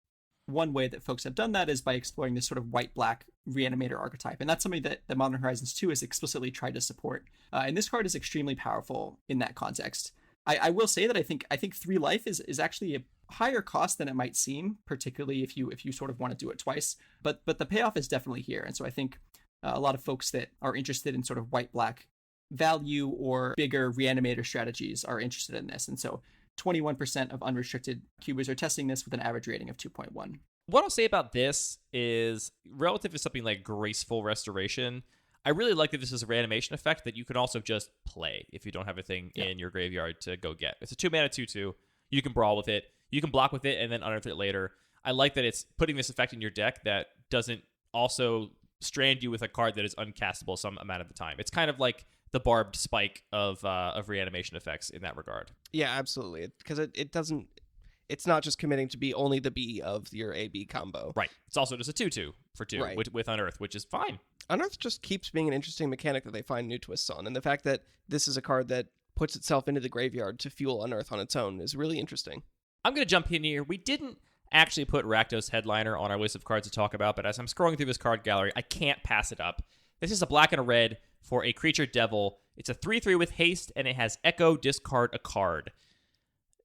one way that folks have done that is by exploring this sort of white-black Reanimator archetype, and that's something that the Modern Horizons 2 has explicitly tried to support. And this card is extremely powerful in that context. I will say that I think 3 life is actually a higher cost than it might seem, particularly if you sort of want to do it twice. But the payoff is definitely here, and so I think a lot of folks that are interested in sort of white-black value or bigger Reanimator strategies are interested in this, and so 21% of unrestricted cubers are testing this with an average rating of 2.1. What I'll say about this is, relative to something like Graceful Restoration, I really like that this is a reanimation effect that you can also just play if you don't have a thing in your graveyard to go get. It's a 2-mana 2/2. You can brawl with it. You can block with it and then unearth it later. I like that it's putting this effect in your deck that doesn't also strand you with a card that is uncastable some amount of the time. It's kind of like the barbed spike of reanimation effects in that regard. Yeah, absolutely. Because it doesn't. It's not just committing to be only the B of your A-B combo. Right. It's also just a 2/2 for 2 with Unearth, which is fine. Unearth just keeps being an interesting mechanic that they find new twists on, and the fact that this is a card that puts itself into the graveyard to fuel Unearth on its own is really interesting. I'm going to jump in here. We didn't actually put Rakdos Headliner on our list of cards to talk about, but as I'm scrolling through this card gallery, I can't pass it up. This is a black and a red for a creature devil. It's a 3/3 with haste, and it has Echo, discard a card.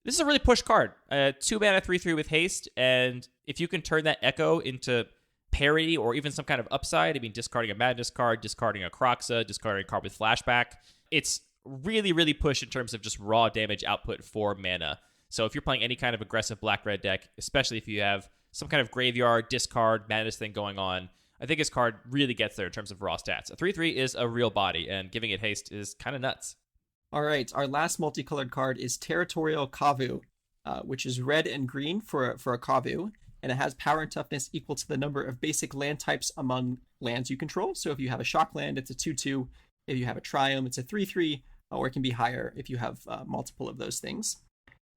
This is a really push card. 2-mana 3/3 with haste, and if you can turn that Echo into parity or even some kind of upside, I mean, discarding a Madness card, discarding a Kroxa, discarding a card with flashback, it's really, really push in terms of just raw damage output for mana. So if you're playing any kind of aggressive black-red deck, especially if you have some kind of graveyard, discard, Madness thing going on, I think his card really gets there in terms of raw stats. A 3/3 is a real body, and giving it haste is kind of nuts. All right, our last multicolored card is Territorial Kavu, which is red and green for a Kavu, and it has power and toughness equal to the number of basic land types among lands you control. So if you have a shock land, it's a 2/2. If you have a Triome, it's a 3/3, or it can be higher if you have multiple of those things.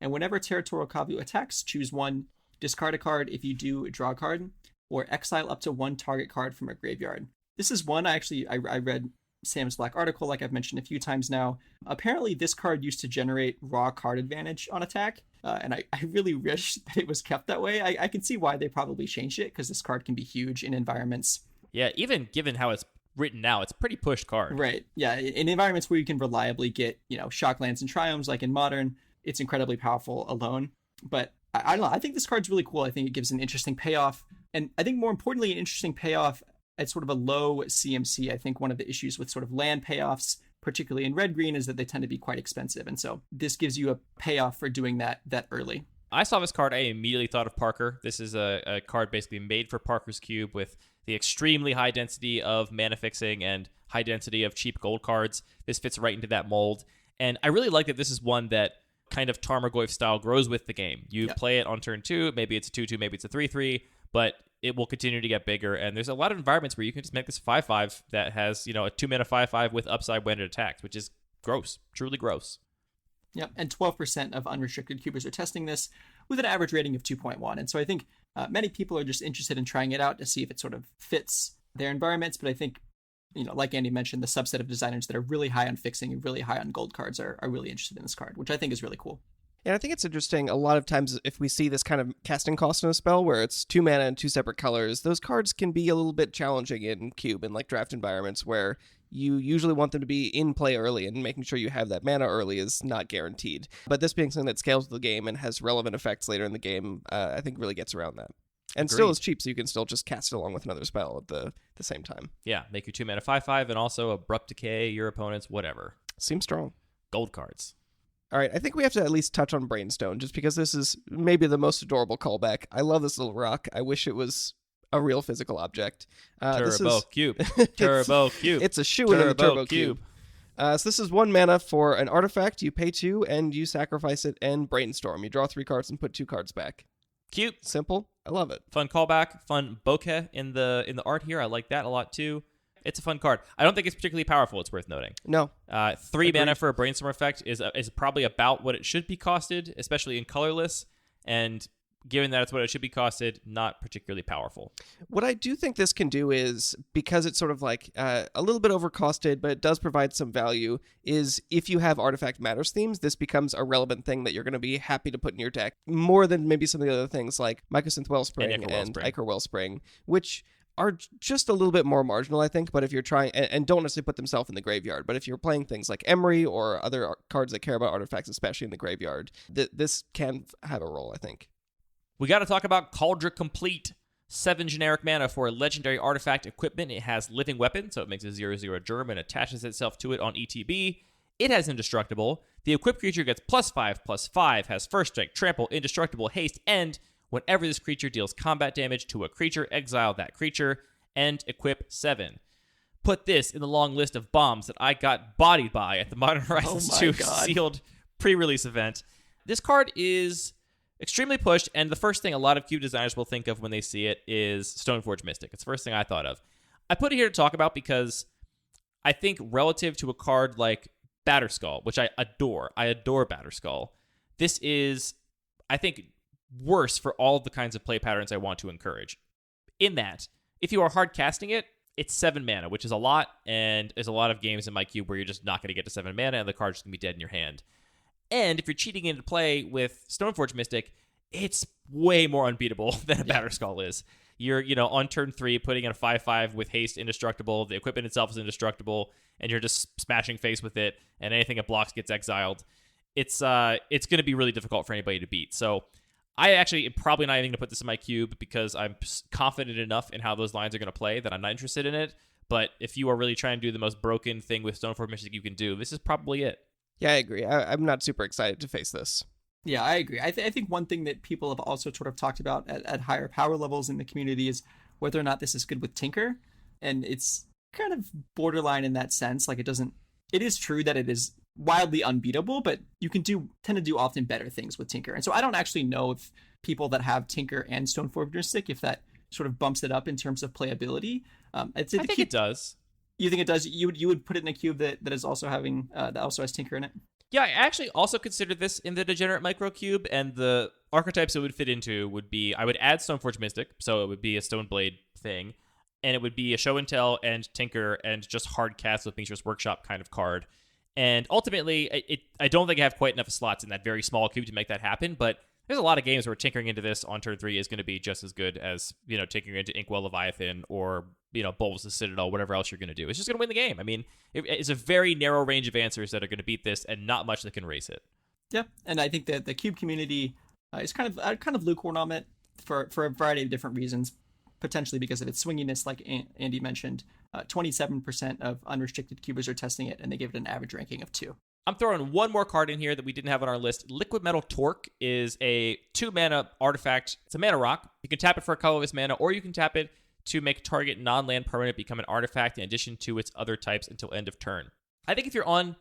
And whenever Territorial Kavu attacks, choose 1, discard a card. If you do, draw a card, or exile up to 1 target card from a graveyard. This is one I read Sam's Black article, like I've mentioned a few times now. Apparently, this card used to generate raw card advantage on attack, and I really wish that it was kept that way. I can see why they probably changed it, because this card can be huge in environments. Yeah, even given how it's written now, it's a pretty pushed card. Right, yeah, in environments where you can reliably get, shock lands and triomes, like in Modern, it's incredibly powerful alone. But I don't know, I think this card's really cool. I think it gives an interesting payoff, and I think more importantly, an interesting payoff at sort of a low CMC. I think one of the issues with sort of land payoffs, particularly in red-green, is that they tend to be quite expensive. And so this gives you a payoff for doing that early. I saw this card, I immediately thought of Parker. This is a card basically made for Parker's Cube with the extremely high density of mana fixing and high density of cheap gold cards. This fits right into that mold. And I really like that this is one that kind of Tarmogoyf style grows with the game. You play it on turn 2, maybe it's a 2/2, maybe it's a 3/3, but it will continue to get bigger. And there's a lot of environments where you can just make this 5/5 that has, a 2-mana 5/5 with upside when it attacks, which is gross, truly gross. Yep, and 12% of unrestricted cubers are testing this with an average rating of 2.1. And so I think Many people are just interested in trying it out to see if it sort of fits their environments. But I think, like Andy mentioned, the subset of designers that are really high on fixing and really high on gold cards are really interested in this card, which I think is really cool. And I think it's interesting, a lot of times if we see this kind of casting cost in a spell where it's 2 mana and 2 separate colors, those cards can be a little bit challenging in Cube and like draft environments where you usually want them to be in play early, and making sure you have that mana early is not guaranteed. But this being something that scales with the game and has relevant effects later in the game, I think really gets around that. And Agreed. still is cheap, so you can still just cast it along with another spell at the same time. Yeah, make your 2 mana 5/5 and also abrupt decay your opponent's whatever. Seems strong. Gold cards. All right, I think we have to at least touch on Brainstone, just because this is maybe the most adorable callback. I love this little rock. I wish it was a real physical object. Turbo Cube. Turbo Cube. It's a shoe-in in the Turbo Cube. So this is 1 mana for an artifact. You pay 2, and you sacrifice it and Brainstorm. You draw 3 cards and put 2 cards back. Cute. Simple. I love it. Fun callback. Fun bokeh in the art here. I like that a lot too. It's a fun card. I don't think it's particularly powerful. It's worth noting. No. 3 Agreed. mana for a Brainstorm effect is probably about what it should be costed, especially in colorless. And given that it's what it should be costed, not particularly powerful. What I do think this can do is, because it's sort of like a little bit overcosted, but it does provide some value, is if you have Artifact Matters themes, this becomes a relevant thing that you're going to be happy to put in your deck, more than maybe some of the other things like Mycosynth Wellspring and Ichor Wellspring, which are just a little bit more marginal, I think. But if you're trying, and don't necessarily put themselves in the graveyard, but if you're playing things like Emery or other cards that care about artifacts, especially in the graveyard, this can have a role, I think. We got to talk about Cauldron Complete. 7 generic mana for a legendary artifact equipment. It has Living Weapon, so it makes a 0/0 germ and attaches itself to it on ETB. It has Indestructible. The equipped creature gets +5/+5, has First Strike, Trample, Indestructible, Haste, and whenever this creature deals combat damage to a creature, exile that creature, and equip 7. Put this in the long list of bombs that I got bodied by at the Modern Horizons 2 sealed pre-release event. This card is extremely pushed, and the first thing a lot of Cube designers will think of when they see it is Stoneforge Mystic. It's the first thing I thought of. I put it here to talk about because I think relative to a card like Batterskull, which I adore Batterskull, this is, I think, worse for all of the kinds of play patterns I want to encourage. In that, if you are hard casting it, it's 7 mana, which is a lot, and there's a lot of games in my Cube where you're just not going to get to 7 mana, and the card's just going to be dead in your hand. And if you're cheating into play with Stoneforge Mystic, it's way more unbeatable than a Batterskull is. You're, on turn 3, putting in a 5/5 with haste Indestructible. The equipment itself is indestructible, and you're just smashing face with it, and anything it blocks gets exiled. It's going to be really difficult for anybody to beat. So I actually am probably not even going to put this in my Cube because I'm confident enough in how those lines are going to play that I'm not interested in it. But if you are really trying to do the most broken thing with Stoneforge Mystic you can do, this is probably it. Yeah, I agree. I'm not super excited to face this. Yeah, I agree. I think one thing that people have also sort of talked about at higher power levels in the community is whether or not this is good with Tinker. And it's kind of borderline in that sense. Like, it is true that it is wildly unbeatable, but you can tend to do often better things with Tinker. And so I don't actually know if people that have Tinker and Stoneforge Mystic, if that sort of bumps it up in terms of playability. I think it does. You think it does? You would put it in a cube that is also having that also has Tinker in it? Yeah, I actually also considered this in the Degenerate Micro Cube, and the archetypes it would fit into would be, I would add Stoneforge Mystic, so it would be a Stoneblade thing, and it would be a Show and Tell and Tinker and just hard cast with Mishra's Workshop kind of card. And ultimately, I don't think I have quite enough slots in that very small cube to make that happen, but there's a lot of games where tinkering into this on turn 3 is going to be just as good as, tinkering into Inkwell Leviathan or, Bulbous Citadel, whatever else you're going to do. It's just going to win the game. I mean, it's a very narrow range of answers that are going to beat this and not much that can race it. Yeah, and I think that the Cube community is kind of lukewarm on it for a variety of different reasons, potentially because of its swinginess, like Andy mentioned. 27% of unrestricted cubers are testing it, and they give it an average ranking of 2. I'm throwing one more card in here that we didn't have on our list. Liquid Metal Torque is a 2-mana artifact. It's a mana rock. You can tap it for a colorless mana, or you can tap it to make target non-land permanent become an artifact in addition to its other types until end of turn. I think if you're on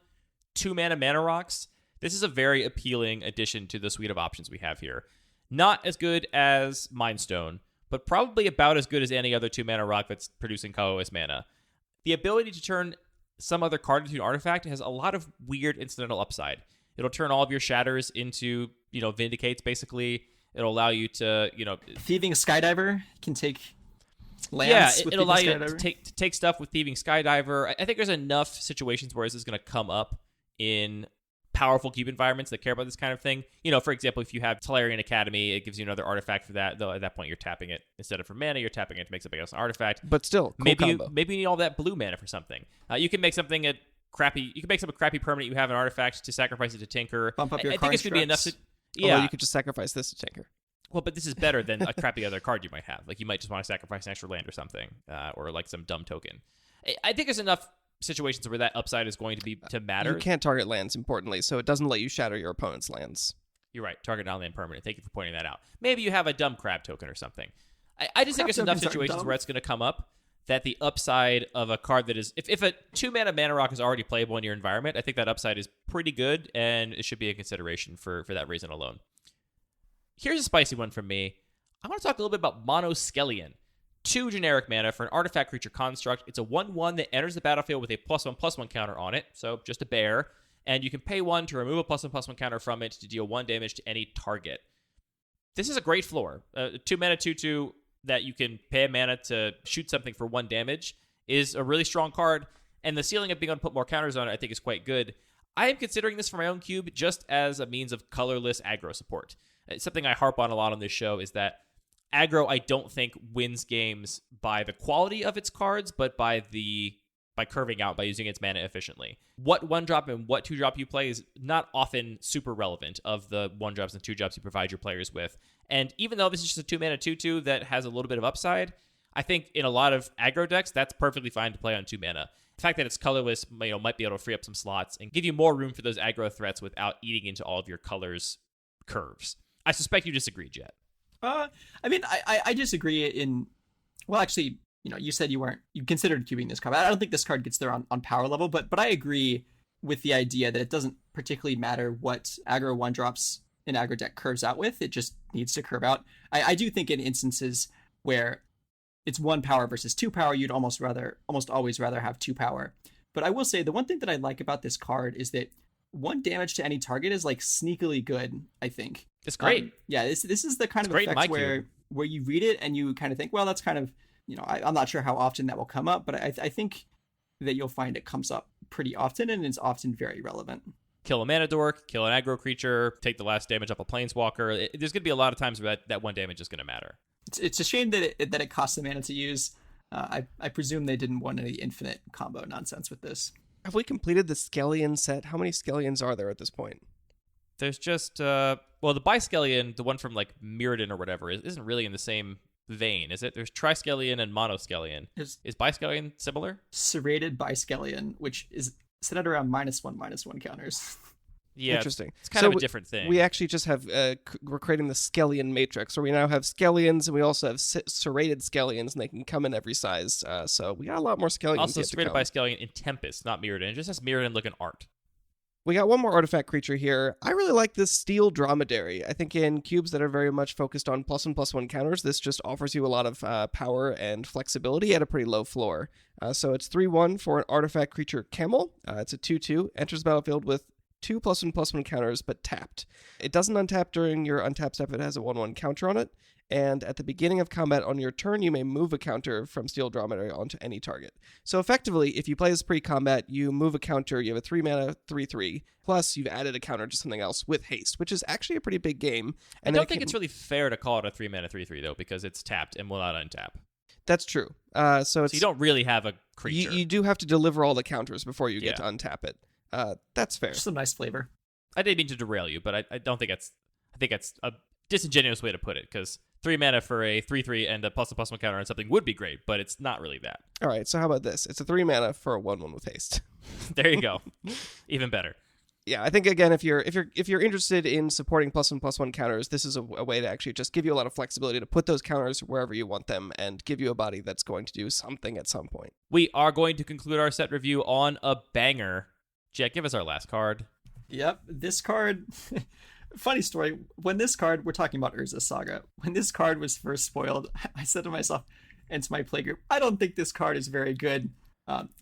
2-mana rocks, this is a very appealing addition to the suite of options we have here. Not as good as Mind Stone, but probably about as good as any other 2-mana rock that's producing colorless mana. The ability to turn some other card into an artifact has a lot of weird incidental upside. It'll turn all of your shatters into, Vindicates, basically. It'll allow you to, Thieving Skydiver can take lands. Yeah, with it'll allow you Skydiver. to take stuff with Thieving Skydiver. I think there's enough situations where this is going to come up in powerful cube environments that care about this kind of thing. For example, if you have Tolarian Academy, it gives you another artifact for that, though at that point you're tapping it. Instead of for mana, you're tapping it to make something else an artifact. But still, cool maybe combo. maybe you need all that blue mana for something. You can make something a crappy permanent you have an artifact to sacrifice it to Tinker. Bump up your I think it's going to be enough to... Yeah. Although you could just sacrifice this to Tinker. Well, but this is better than a crappy other card you might have. Like, you might just want to sacrifice an extra land or something, or like some dumb token. I think there's enough situations where that upside is going to matter. You can't target lands, importantly, so it doesn't let you shatter your opponent's lands. You're right. Target non-land permanent. Thank you for pointing that out. Maybe you have a dumb crab token or something. I just think there's enough situations where it's going to come up that the upside of a card that is... If a 2-mana Mana Rock is already playable in your environment, I think that upside is pretty good, and it should be a consideration for that reason alone. Here's a spicy one from me. I want to talk a little bit about Monoskellion. 2 generic mana for an artifact creature construct. It's a 1/1 that enters the battlefield with a +1/+1 counter on it, so just a bear. And you can pay 1 to remove a +1/+1 counter from it to deal 1 damage to any target. This is a great floor. 2 mana 2/2 that you can pay a mana to shoot something for 1 damage is a really strong card, and the ceiling of being able to put more counters on it I think is quite good. I am considering this for my own cube just as a means of colorless aggro support. It's something I harp on a lot on this show is that aggro, I don't think, wins games by the quality of its cards, but by curving out, by using its mana efficiently. What 1-drop and what 2-drop you play is not often super relevant of the 1-drops and 2-drops you provide your players with. And even though this is just a 2-mana 2/2 that has a little bit of upside, I think in a lot of aggro decks, that's perfectly fine to play on 2 mana. The fact that it's colorless might be able to free up some slots and give you more room for those aggro threats without eating into all of your colors' curves. I suspect you disagree, Jett. I disagree in... Well, actually, you said you considered cubing this card. I don't think this card gets there on power level, but I agree with the idea that it doesn't particularly matter what aggro 1-drops an aggro deck curves out with. It just needs to curve out. I do think in instances where it's 1 power versus 2 power, you'd almost always rather have 2 power. But I will say the one thing that I like about this card is that 1 damage to any target is like sneakily good, I think. It's great. This is the kind of effect where you read it and you kind of think, well, that's kind of, I'm not sure how often that will come up, but I think that you'll find it comes up pretty often and it's often very relevant. Kill a mana dork, kill an aggro creature, take the last damage off a planeswalker. There's going to be a lot of times where that 1 damage is going to matter. It's a shame that it costs the mana to use. I presume they didn't want any infinite combo nonsense with this. Have we completed the Skellion set? How many Skellions are there at this point? There's just, the Biskellion, the one from like Mirrodin or whatever, isn't really in the same vein, is it? There's Triskellion and Monoskellion. Is Biskellion similar? Serrated Biskellion, which is set at around -1/-1 counters. Yeah, interesting. It's kind of a different thing. We actually just have we're creating the Skellion matrix, where we now have Skellions, and we also have serrated Skellions, and they can come in every size. So we got a lot more Skellions. Also, serrated Biskellion in Tempest, not Mirrodin. It just has Mirrodin looking art. We got one more artifact creature here. I really like this Steel Dromedary. I think in cubes that are very much focused on +1/+1 counters, this just offers you a lot of power and flexibility at a pretty low floor. So it's 3/1 for an artifact creature Camel. It's a 2/2, enters the battlefield with 2 +1/+1 counters, but tapped. It doesn't untap during your untap step. It has a 1/1 counter on it. And at the beginning of combat on your turn, you may move a counter from Steel Dromedary onto any target. So effectively, if you play this pre-combat, you move a counter, you have a 3-mana 3/3, plus you've added a counter to something else with haste, which is actually a pretty big game. And I don't think it's really fair to call it a 3-mana 3/3, though, because it's tapped and will not untap. That's true. So you don't really have a creature. You do have to deliver all the counters before you get to untap it. That's fair. Just a nice flavor. I didn't mean to derail you, but I don't think that's... I think that's a disingenuous way to put it, because 3 mana for a 3/3 and a +1/+1 counter on something would be great, but it's not really that. All right, so how about this? It's a 3 mana for a 1/1 with haste. There you go. Even better. Yeah, I think again, if you're interested in supporting +1/+1 counters, this is a way to actually just give you a lot of flexibility to put those counters wherever you want them and give you a body that's going to do something at some point. We are going to conclude our set review on a banger. Jett, give us our last card. Yep, this card. Funny story. When this card, we're talking about Urza's Saga. When this card was first spoiled, I said to myself and to my playgroup, I don't think this card is very good.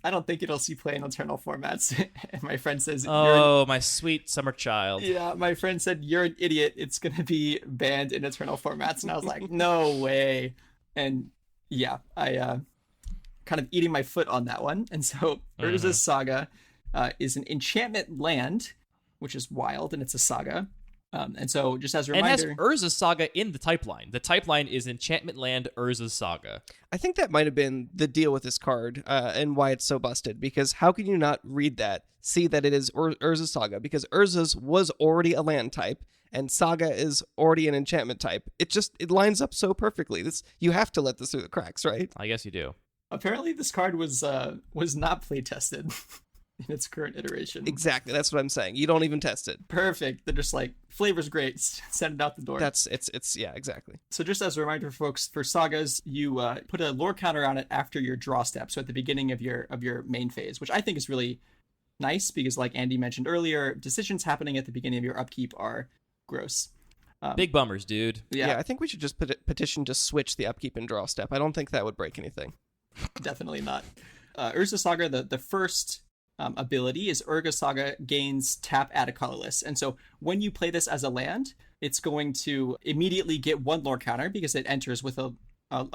I don't think it'll see play in Eternal formats. And my friend says, "Oh, my sweet summer child." Yeah, my friend said, "You're an idiot. It's gonna be banned in Eternal formats." And I was like, "No way!" And yeah, I kind of eating my foot on that one. And so Urza's Saga is an enchantment land, which is wild, and it's a saga. And so, just as a reminder, it has Urza's Saga in the type line. The type line is Enchantment Land Urza's Saga. I think that might have been the deal with this card and why it's so busted. Because how can you not read that, see that it is Urza's Saga? Because Urza's was already a land type, and Saga is already an enchantment type. It lines up so perfectly. You have to let this through the cracks, right? I guess you do. Apparently, this card was not play tested. In its current iteration. Exactly. That's what I'm saying. You don't even test it. Perfect. They're just like, flavor's great. Send it out the door. Yeah, exactly. So just as a reminder, folks, for sagas, you put a lore counter on it after your draw step. So at the beginning of your main phase, which I think is really nice because, like Andy mentioned earlier, decisions happening at the beginning of your upkeep are gross. Big bummers, dude. Yeah, I think we should just petition to switch the upkeep and draw step. I don't think that would break anything. Definitely not. Urza Saga, the first ability is Urza Saga gains tap, add a colorless. And so when you play this as a land, it's going to immediately get one lore counter because it enters with a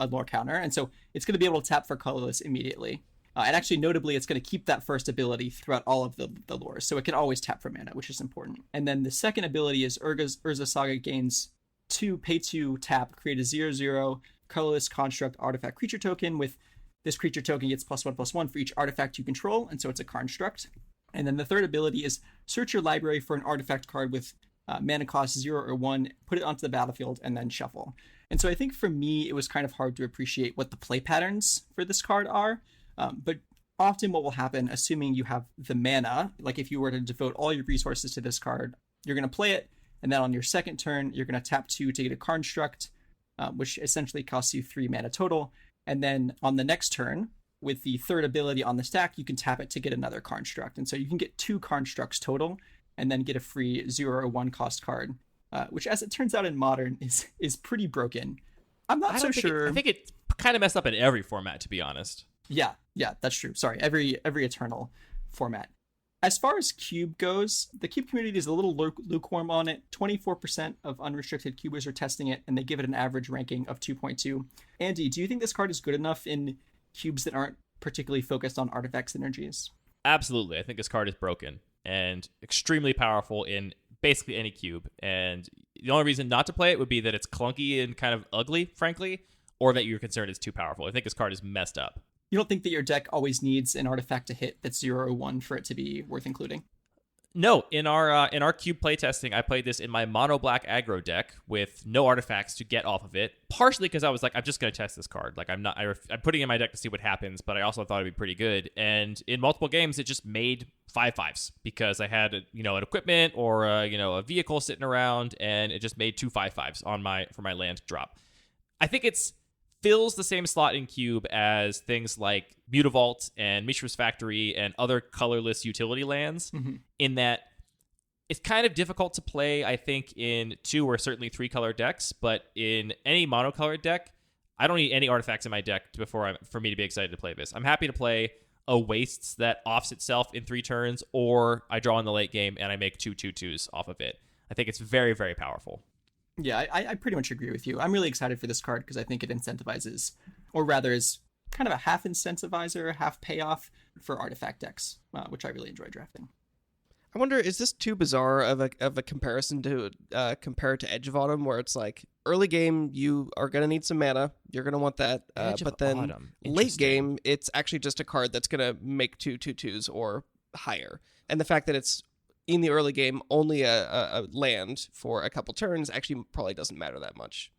lore counter. And so it's going to be able to tap for colorless immediately. And actually, notably, it's going to keep that first ability throughout all of the lores. So it can always tap for mana, which is important. And then the second ability is Urza Saga gains 2, pay 2, tap, create a 0/0 colorless construct artifact creature token with this creature token gets +1/+1 for each artifact you control, and so it's a construct. And then the third ability is search your library for an artifact card with mana cost 0 or 1, put it onto the battlefield, and then shuffle. And so I think for me, it was kind of hard to appreciate what the play patterns for this card are. But often what will happen, assuming you have the mana, like if you were to devote all your resources to this card, you're going to play it, and then on your second turn, you're going to tap 2 to get a construct, which essentially costs you 3 mana total. And then on the next turn, with the third ability on the stack, you can tap it to get another construct. And so you can get 2 constructs total, and then get a free 0 or 1 cost card, which, as it turns out in Modern, is pretty broken. I'm not so sure. I think it kind of messed up in every format, to be honest. Yeah, that's true. Sorry, every Eternal format. As far as Cube goes, the Cube community is a little lukewarm on it. 24% of unrestricted Cubers are testing it, and they give it an average ranking of 2.2. Andy, do you think this card is good enough in cubes that aren't particularly focused on artifact synergies? Absolutely. I think this card is broken and extremely powerful in basically any cube. And the only reason not to play it would be that it's clunky and kind of ugly, frankly, or that you're concerned it's too powerful. I think this card is messed up. You don't think that your deck always needs an artifact to hit that's 0 or 1 for it to be worth including? No, in our cube playtesting, I played this in my mono black aggro deck with no artifacts to get off of it. Partially because I was like, I'm just going to test this card. Like I'm putting it in my deck to see what happens, but I also thought it'd be pretty good. And in multiple games, it just made 5/5s because I had an equipment or a vehicle sitting around, and it just made 2 5/5s for my land drop. I think it's fills the same slot in Cube as things like Mutavault and Mishra's Factory and other colorless utility lands, in that it's kind of difficult to play, I think, in 2 or certainly 3 color decks, but in any monocolored deck, I don't need any artifacts in my deck for me to be excited to play this. I'm happy to play a Wastes that offs itself in 3 turns, or I draw in the late game and I make 2 2/2s off of it. I think it's very, very powerful. Yeah, I pretty much agree with you. I'm really excited for this card because I think it incentivizes, or rather is kind of a half incentivizer, half payoff for artifact decks, which I really enjoy drafting. I wonder, is this too bizarre of a comparison to compare it to Edge of Autumn, where it's like early game you are going to need some mana, you're going to want that, but then late game it's actually just a card that's going to make 2 2/2s or higher, and the fact that it's in the early game only a land for a couple turns actually probably doesn't matter that much.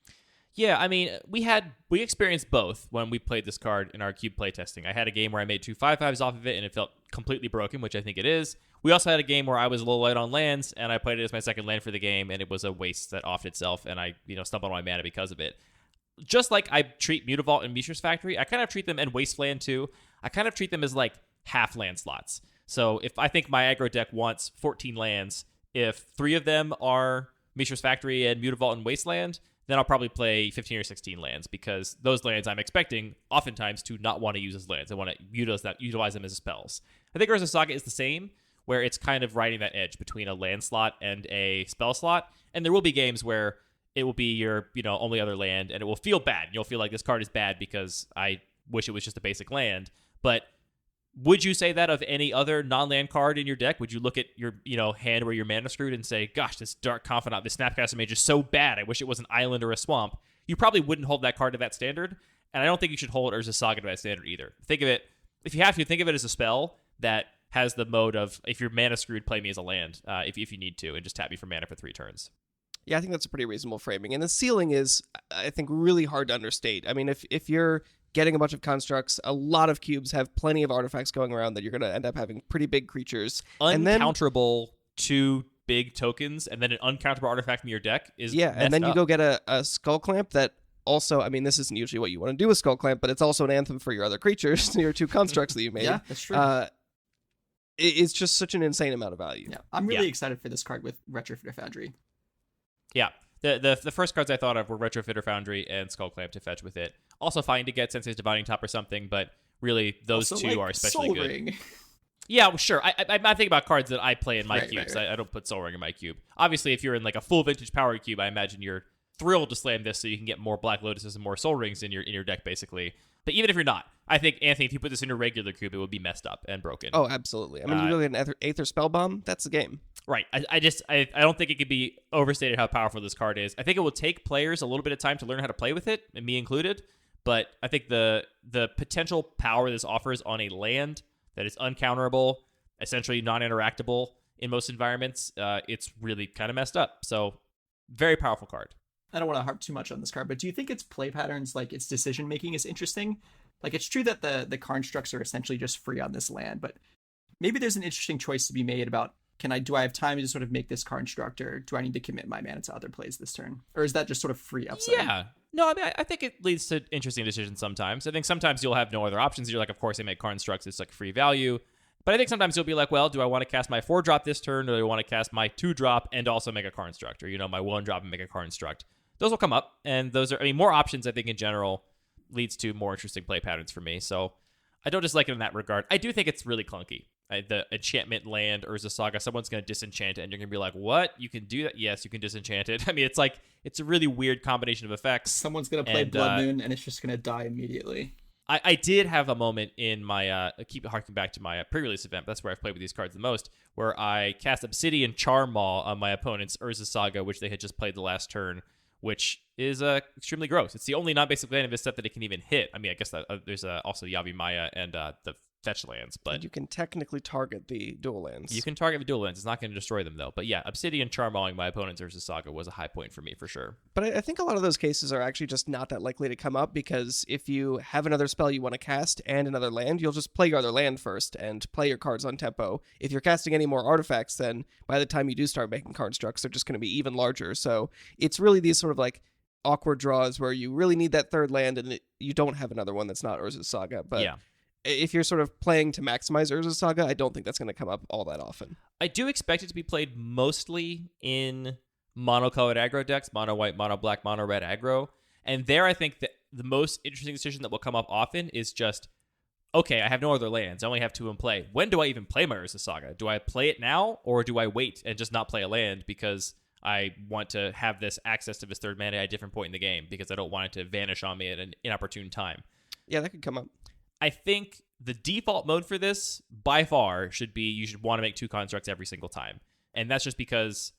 Yeah, I mean, we experienced both when we played this card in our Cube playtesting. I had a game where I made 2 5/5s off of it, and it felt completely broken, which I think it is. We also had a game where I was a little light on lands, and I played it as my second land for the game, and it was a waste that offed itself, and I stumbled on my mana because of it. Just like I treat Mutavault and Mishra's Factory, I kind of treat them, and Wasteland too, I kind of treat them as like half land slots. So if I think my aggro deck wants 14 lands, if 3 of them are Mishra's Factory and Mutavault and Wasteland, then I'll probably play 15 or 16 lands, because those lands I'm expecting oftentimes to not want to use as lands. I want to utilize them as spells. I think Urza Saga is the same, where it's kind of riding that edge between a land slot and a spell slot. And there will be games where it will be your, only other land, and it will feel bad. You'll feel like this card is bad because I wish it was just a basic land. But would you say that of any other non-land card in your deck? Would you look at your, hand where you're mana screwed and say, gosh, this Dark Confidant, this Snapcaster Mage is so bad, I wish it was an island or a swamp? You probably wouldn't hold that card to that standard, and I don't think you should hold Urza Saga to that standard either. Think of it, if you have to, think of it as a spell that has the mode of, if you're mana screwed, play me as a land, if you need to, and just tap me for mana for 3 turns. Yeah, I think that's a pretty reasonable framing. And the ceiling is, I think, really hard to understate. I mean, if you're getting a bunch of constructs, a lot of cubes have plenty of artifacts going around that you're going to end up having pretty big creatures. Uncounterable 2 big tokens, and then an uncounterable artifact in your deck is and then you go get a Skull Clamp that also, I mean, this isn't usually what you want to do with Skull Clamp, but it's also an anthem for your other creatures, your 2 constructs that you made. Yeah, that's true. It's just such an insane amount of value. Yeah, I'm really excited for this card with Retrofitter Foundry. Yeah, the first cards I thought of were Retrofitter Foundry and Skull Clamp to fetch with it. Also fine to get Sensei's Divining Top or something, but really those also, two are especially Soul good. Ring. Yeah, well, sure. I'm thinking about cards that I play in my cubes. Right. I don't put Soul Ring in my cube. Obviously, if you're in like a full vintage power cube, I imagine you're thrilled to slam this so you can get more Black Lotuses and more Soul Rings in your deck, basically. But even if you're not, I think, Anthony, if you put this in your regular cube, it would be messed up and broken. Oh, absolutely. I mean, you look at an Aether Spell Bomb, that's the game. Right. I don't think it could be overstated how powerful this card is. I think it will take players a little bit of time to learn how to play with it, and me included. But I think the potential power this offers on a land that is uncounterable, essentially non-interactable in most environments, it's really kind of messed up. So, very powerful card. I don't want to harp too much on this card, but do you think its play patterns, like its decision making, is interesting? Like, it's true that the constructs are essentially just free on this land, but maybe there's an interesting choice to be made about, do I have time to sort of make this construct, or do I need to commit my mana to other plays this turn? Or is that just sort of free upside? Yeah. No, I mean, I think it leads to interesting decisions sometimes. I think sometimes you'll have no other options. You're like, of course, I make constructs. It's like free value. But I think sometimes you'll be like, well, do I want to cast my 4-drop this turn, or do I want to cast my 2-drop and also make a construct, or, my 1-drop and make a construct? Those will come up, and those are, more options, I think, in general leads to more interesting play patterns for me. So I don't dislike it in that regard. I do think it's really clunky. The enchantment land Urza Saga, someone's going to disenchant it, and you're going to be like, what? You can do that? Yes, you can disenchant it. I mean, it's a really weird combination of effects. Someone's going to play Blood Moon, and it's just going to die immediately. I did have a moment in my, keep harking back to my pre-release event, that's where I've played with these cards the most, where I cast Obsidian Charm Maw on my opponent's Urza Saga, which they had just played the last turn, which is extremely gross. It's the only non-basic land in this set that it can even hit. I mean, I guess that there's also Yavi Maya and the fetch lands, but you can technically target the dual lands. You can target the dual lands. It's not going to destroy them, though. But yeah, Obsidian Charmawing my opponent's Urza Saga was a high point for me, for sure. But I think a lot of those cases are actually just not that likely to come up, because if you have another spell you want to cast and another land, you'll just play your other land first and play your cards on tempo. If you're casting any more artifacts, then by the time you do start making constructs, they're just going to be even larger. So it's really these sort of like awkward draws where you really need that third land and you don't have another one that's not Urza Saga. But yeah, if you're sort of playing to maximize Urza Saga, I don't think that's going to come up all that often. I do expect it to be played mostly in mono-colored aggro decks, mono-white, mono-black, mono-red aggro. And there I think that the most interesting decision that will come up often is just, okay, I have no other lands. I only have 2 in play. When do I even play my Urza Saga? Do I play it now, or do I wait and just not play a land because I want to have this access to this third mana at a different point in the game because I don't want it to vanish on me at an inopportune time? Yeah, that could come up. I think the default mode for this, by far, should be you should want to make 2 constructs every single time. And that's just because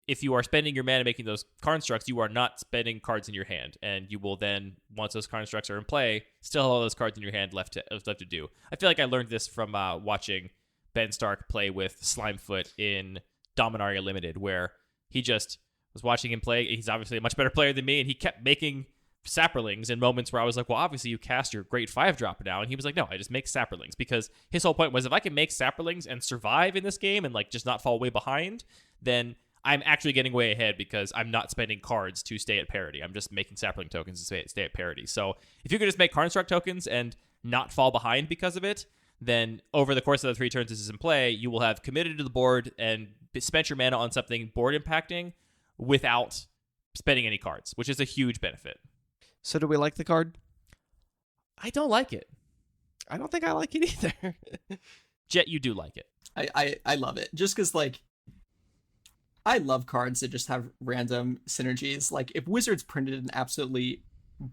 if you are spending your mana making those constructs, you are not spending cards in your hand. And you will then, once those constructs are in play, still have all those cards in your hand left to do. I feel like I learned this from watching Ben Stark play with Slimefoot in Dominaria Limited, where he just was watching him play. He's obviously a much better player than me, and he kept making Saprolings in moments where I was like, well, obviously you cast your great 5-drop now. And he was like, no, I just make Saprolings, because his whole point was if I can make Saprolings and survive in this game and like just not fall way behind, then I'm actually getting way ahead because I'm not spending cards to stay at parity. I'm just making Sapling tokens to stay at parity. So if you could just make Construct tokens and not fall behind because of it, then over the course of the 3 turns this is in play, you will have committed to the board and spent your mana on something board impacting without spending any cards, which is a huge benefit. So do we like the card? I don't like it. I don't think I like it either. Jett, you do like it. I love it. Just because, like, I love cards that just have random synergies. Like, if Wizards printed an absolutely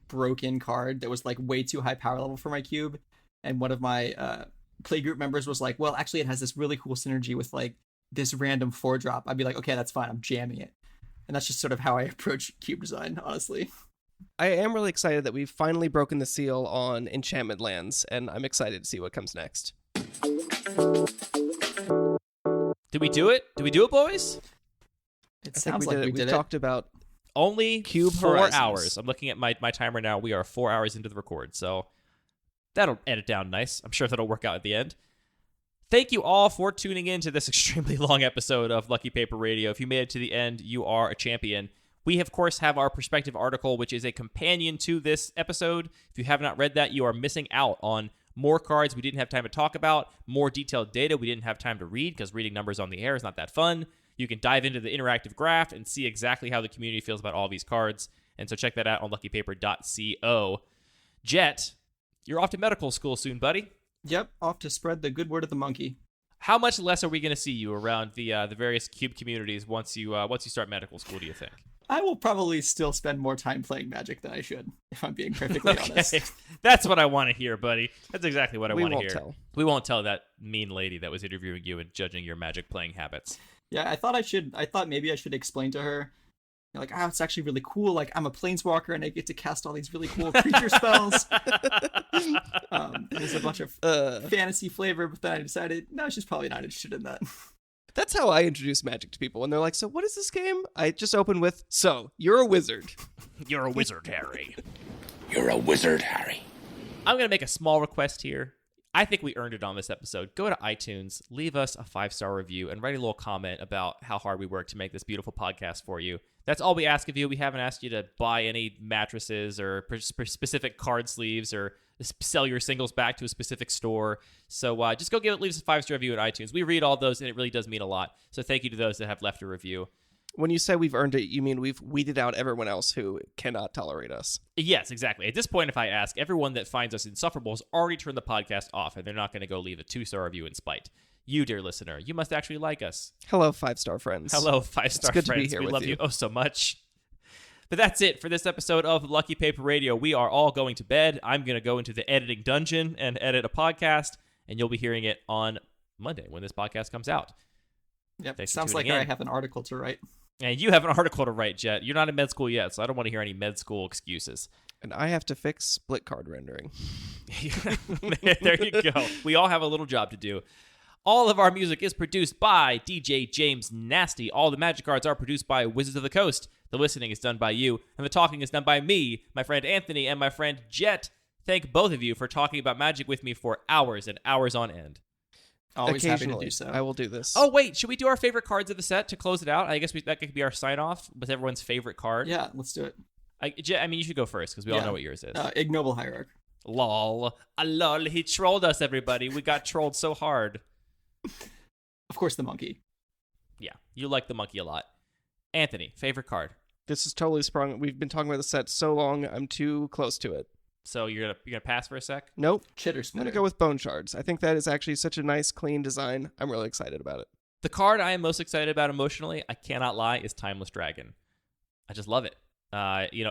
broken card that was, like, way too high power level for my cube, and one of my playgroup members was like, well, actually, it has this really cool synergy with, like, this random 4-drop, I'd be like, okay, that's fine. I'm jamming it. And that's just sort of how I approach cube design, honestly. I am really excited that we've finally broken the seal on enchantment lands, and I'm excited to see what comes next. Did we do it? Did we do it, boys? It sounds like we did it. Talked about only Cube 4 Horizons. hours. I'm looking at my timer now. We are 4 hours into the record, so that'll edit down nice. I'm sure that'll work out at the end. Thank you all for tuning in to this extremely long episode of Lucky Paper Radio. If you made it to the end, you are a champion. We, of course, have our perspective article, which is a companion to this episode. If you have not read that, you are missing out on more cards we didn't have time to talk about, more detailed data we didn't have time to read because reading numbers on the air is not that fun. You can dive into the interactive graph and see exactly how the community feels about all these cards. And so check that out on luckypaper.co. Jett, you're off to medical school soon, buddy. Yep, off to spread the good word of the monkey. How much less are we going to see you around the various cube communities once you start medical school, do you think? I will probably still spend more time playing Magic than I should, if I'm being perfectly honest. That's what I want to hear, buddy. That's exactly what I want to hear. Tell. We won't tell that mean lady that was interviewing you and judging your Magic playing habits. Yeah, I thought maybe I should explain to her, you know, like, it's actually really cool. Like, I'm a planeswalker and I get to cast all these really cool creature spells. There's a bunch of fantasy flavor, but then I decided, no, she's probably not interested in that. That's how I introduce Magic to people. When they're like, so what is this game? I just open with, so, you're a wizard. You're a wizard, Harry. You're a wizard, Harry. I'm going to make a small request here. I think we earned it on this episode. Go to iTunes, leave us a 5-star review, and write a little comment about how hard we work to make this beautiful podcast for you. That's all we ask of you. We haven't asked you to buy any mattresses or specific card sleeves or sell your singles back to a specific store. So just go leave us a 5-star review on iTunes. We read all those, and it really does mean a lot. So thank you to those that have left a review. When you say we've earned it, you mean we've weeded out everyone else who cannot tolerate us. Yes, exactly. At this point, if I ask, everyone that finds us insufferable has already turned the podcast off, and they're not going to go leave a 2-star review in spite. You, dear listener, you must actually like us. Hello, 5-star friends. Hello, 5-star friends. It's good to be here we with love you oh so much. But that's it for this episode of Lucky Paper Radio. We are all going to bed. I'm going to go into the editing dungeon and edit a podcast, and you'll be hearing it on Monday when this podcast comes out. Yep, Thanks sounds like I have an article to write. And you have an article to write, Jett. You're not in med school yet, so I don't want to hear any med school excuses. And I have to fix split card rendering. There you go. We all have a little job to do. All of our music is produced by DJ James Nasty. All the Magic cards are produced by Wizards of the Coast. The listening is done by you, and the talking is done by me, my friend Anthony, and my friend Jett. Thank both of you for talking about Magic with me for hours and hours on end. Always happy to do so. I will do this. Oh, wait. Should we do our favorite cards of the set to close it out? I guess that could be our sign-off with everyone's favorite card. Yeah, let's do it. Jett, I mean, you should go first because we all know what yours is. Ignoble Hierarch. Lol. Lol. He trolled us, everybody. We got trolled so hard. Of course, the monkey. Yeah, you like the monkey a lot. Anthony, favorite card? This is totally sprung. We've been talking about the set so long, I'm too close to it. So you're gonna pass for a sec? Nope. Chitter Splitter. I'm gonna go with Bone Shards. I think that is actually such a nice, clean design. I'm really excited about it. The card I am most excited about emotionally, I cannot lie, is Timeless Dragon. I just love it.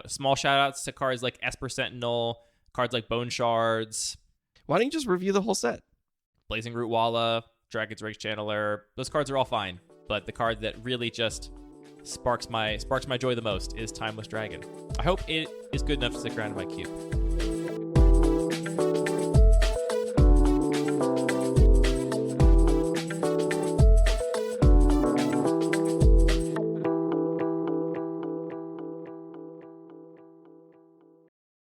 Small shout outs to cards like Esper Sentinel, cards like Bone Shards. Why don't you just review the whole set? Blazing Root Walla, Dragon's Rage Channeler. Those cards are all fine, but the card that really just sparks my joy the most is Timeless Dragon. I hope it is good enough to stick around in my cube.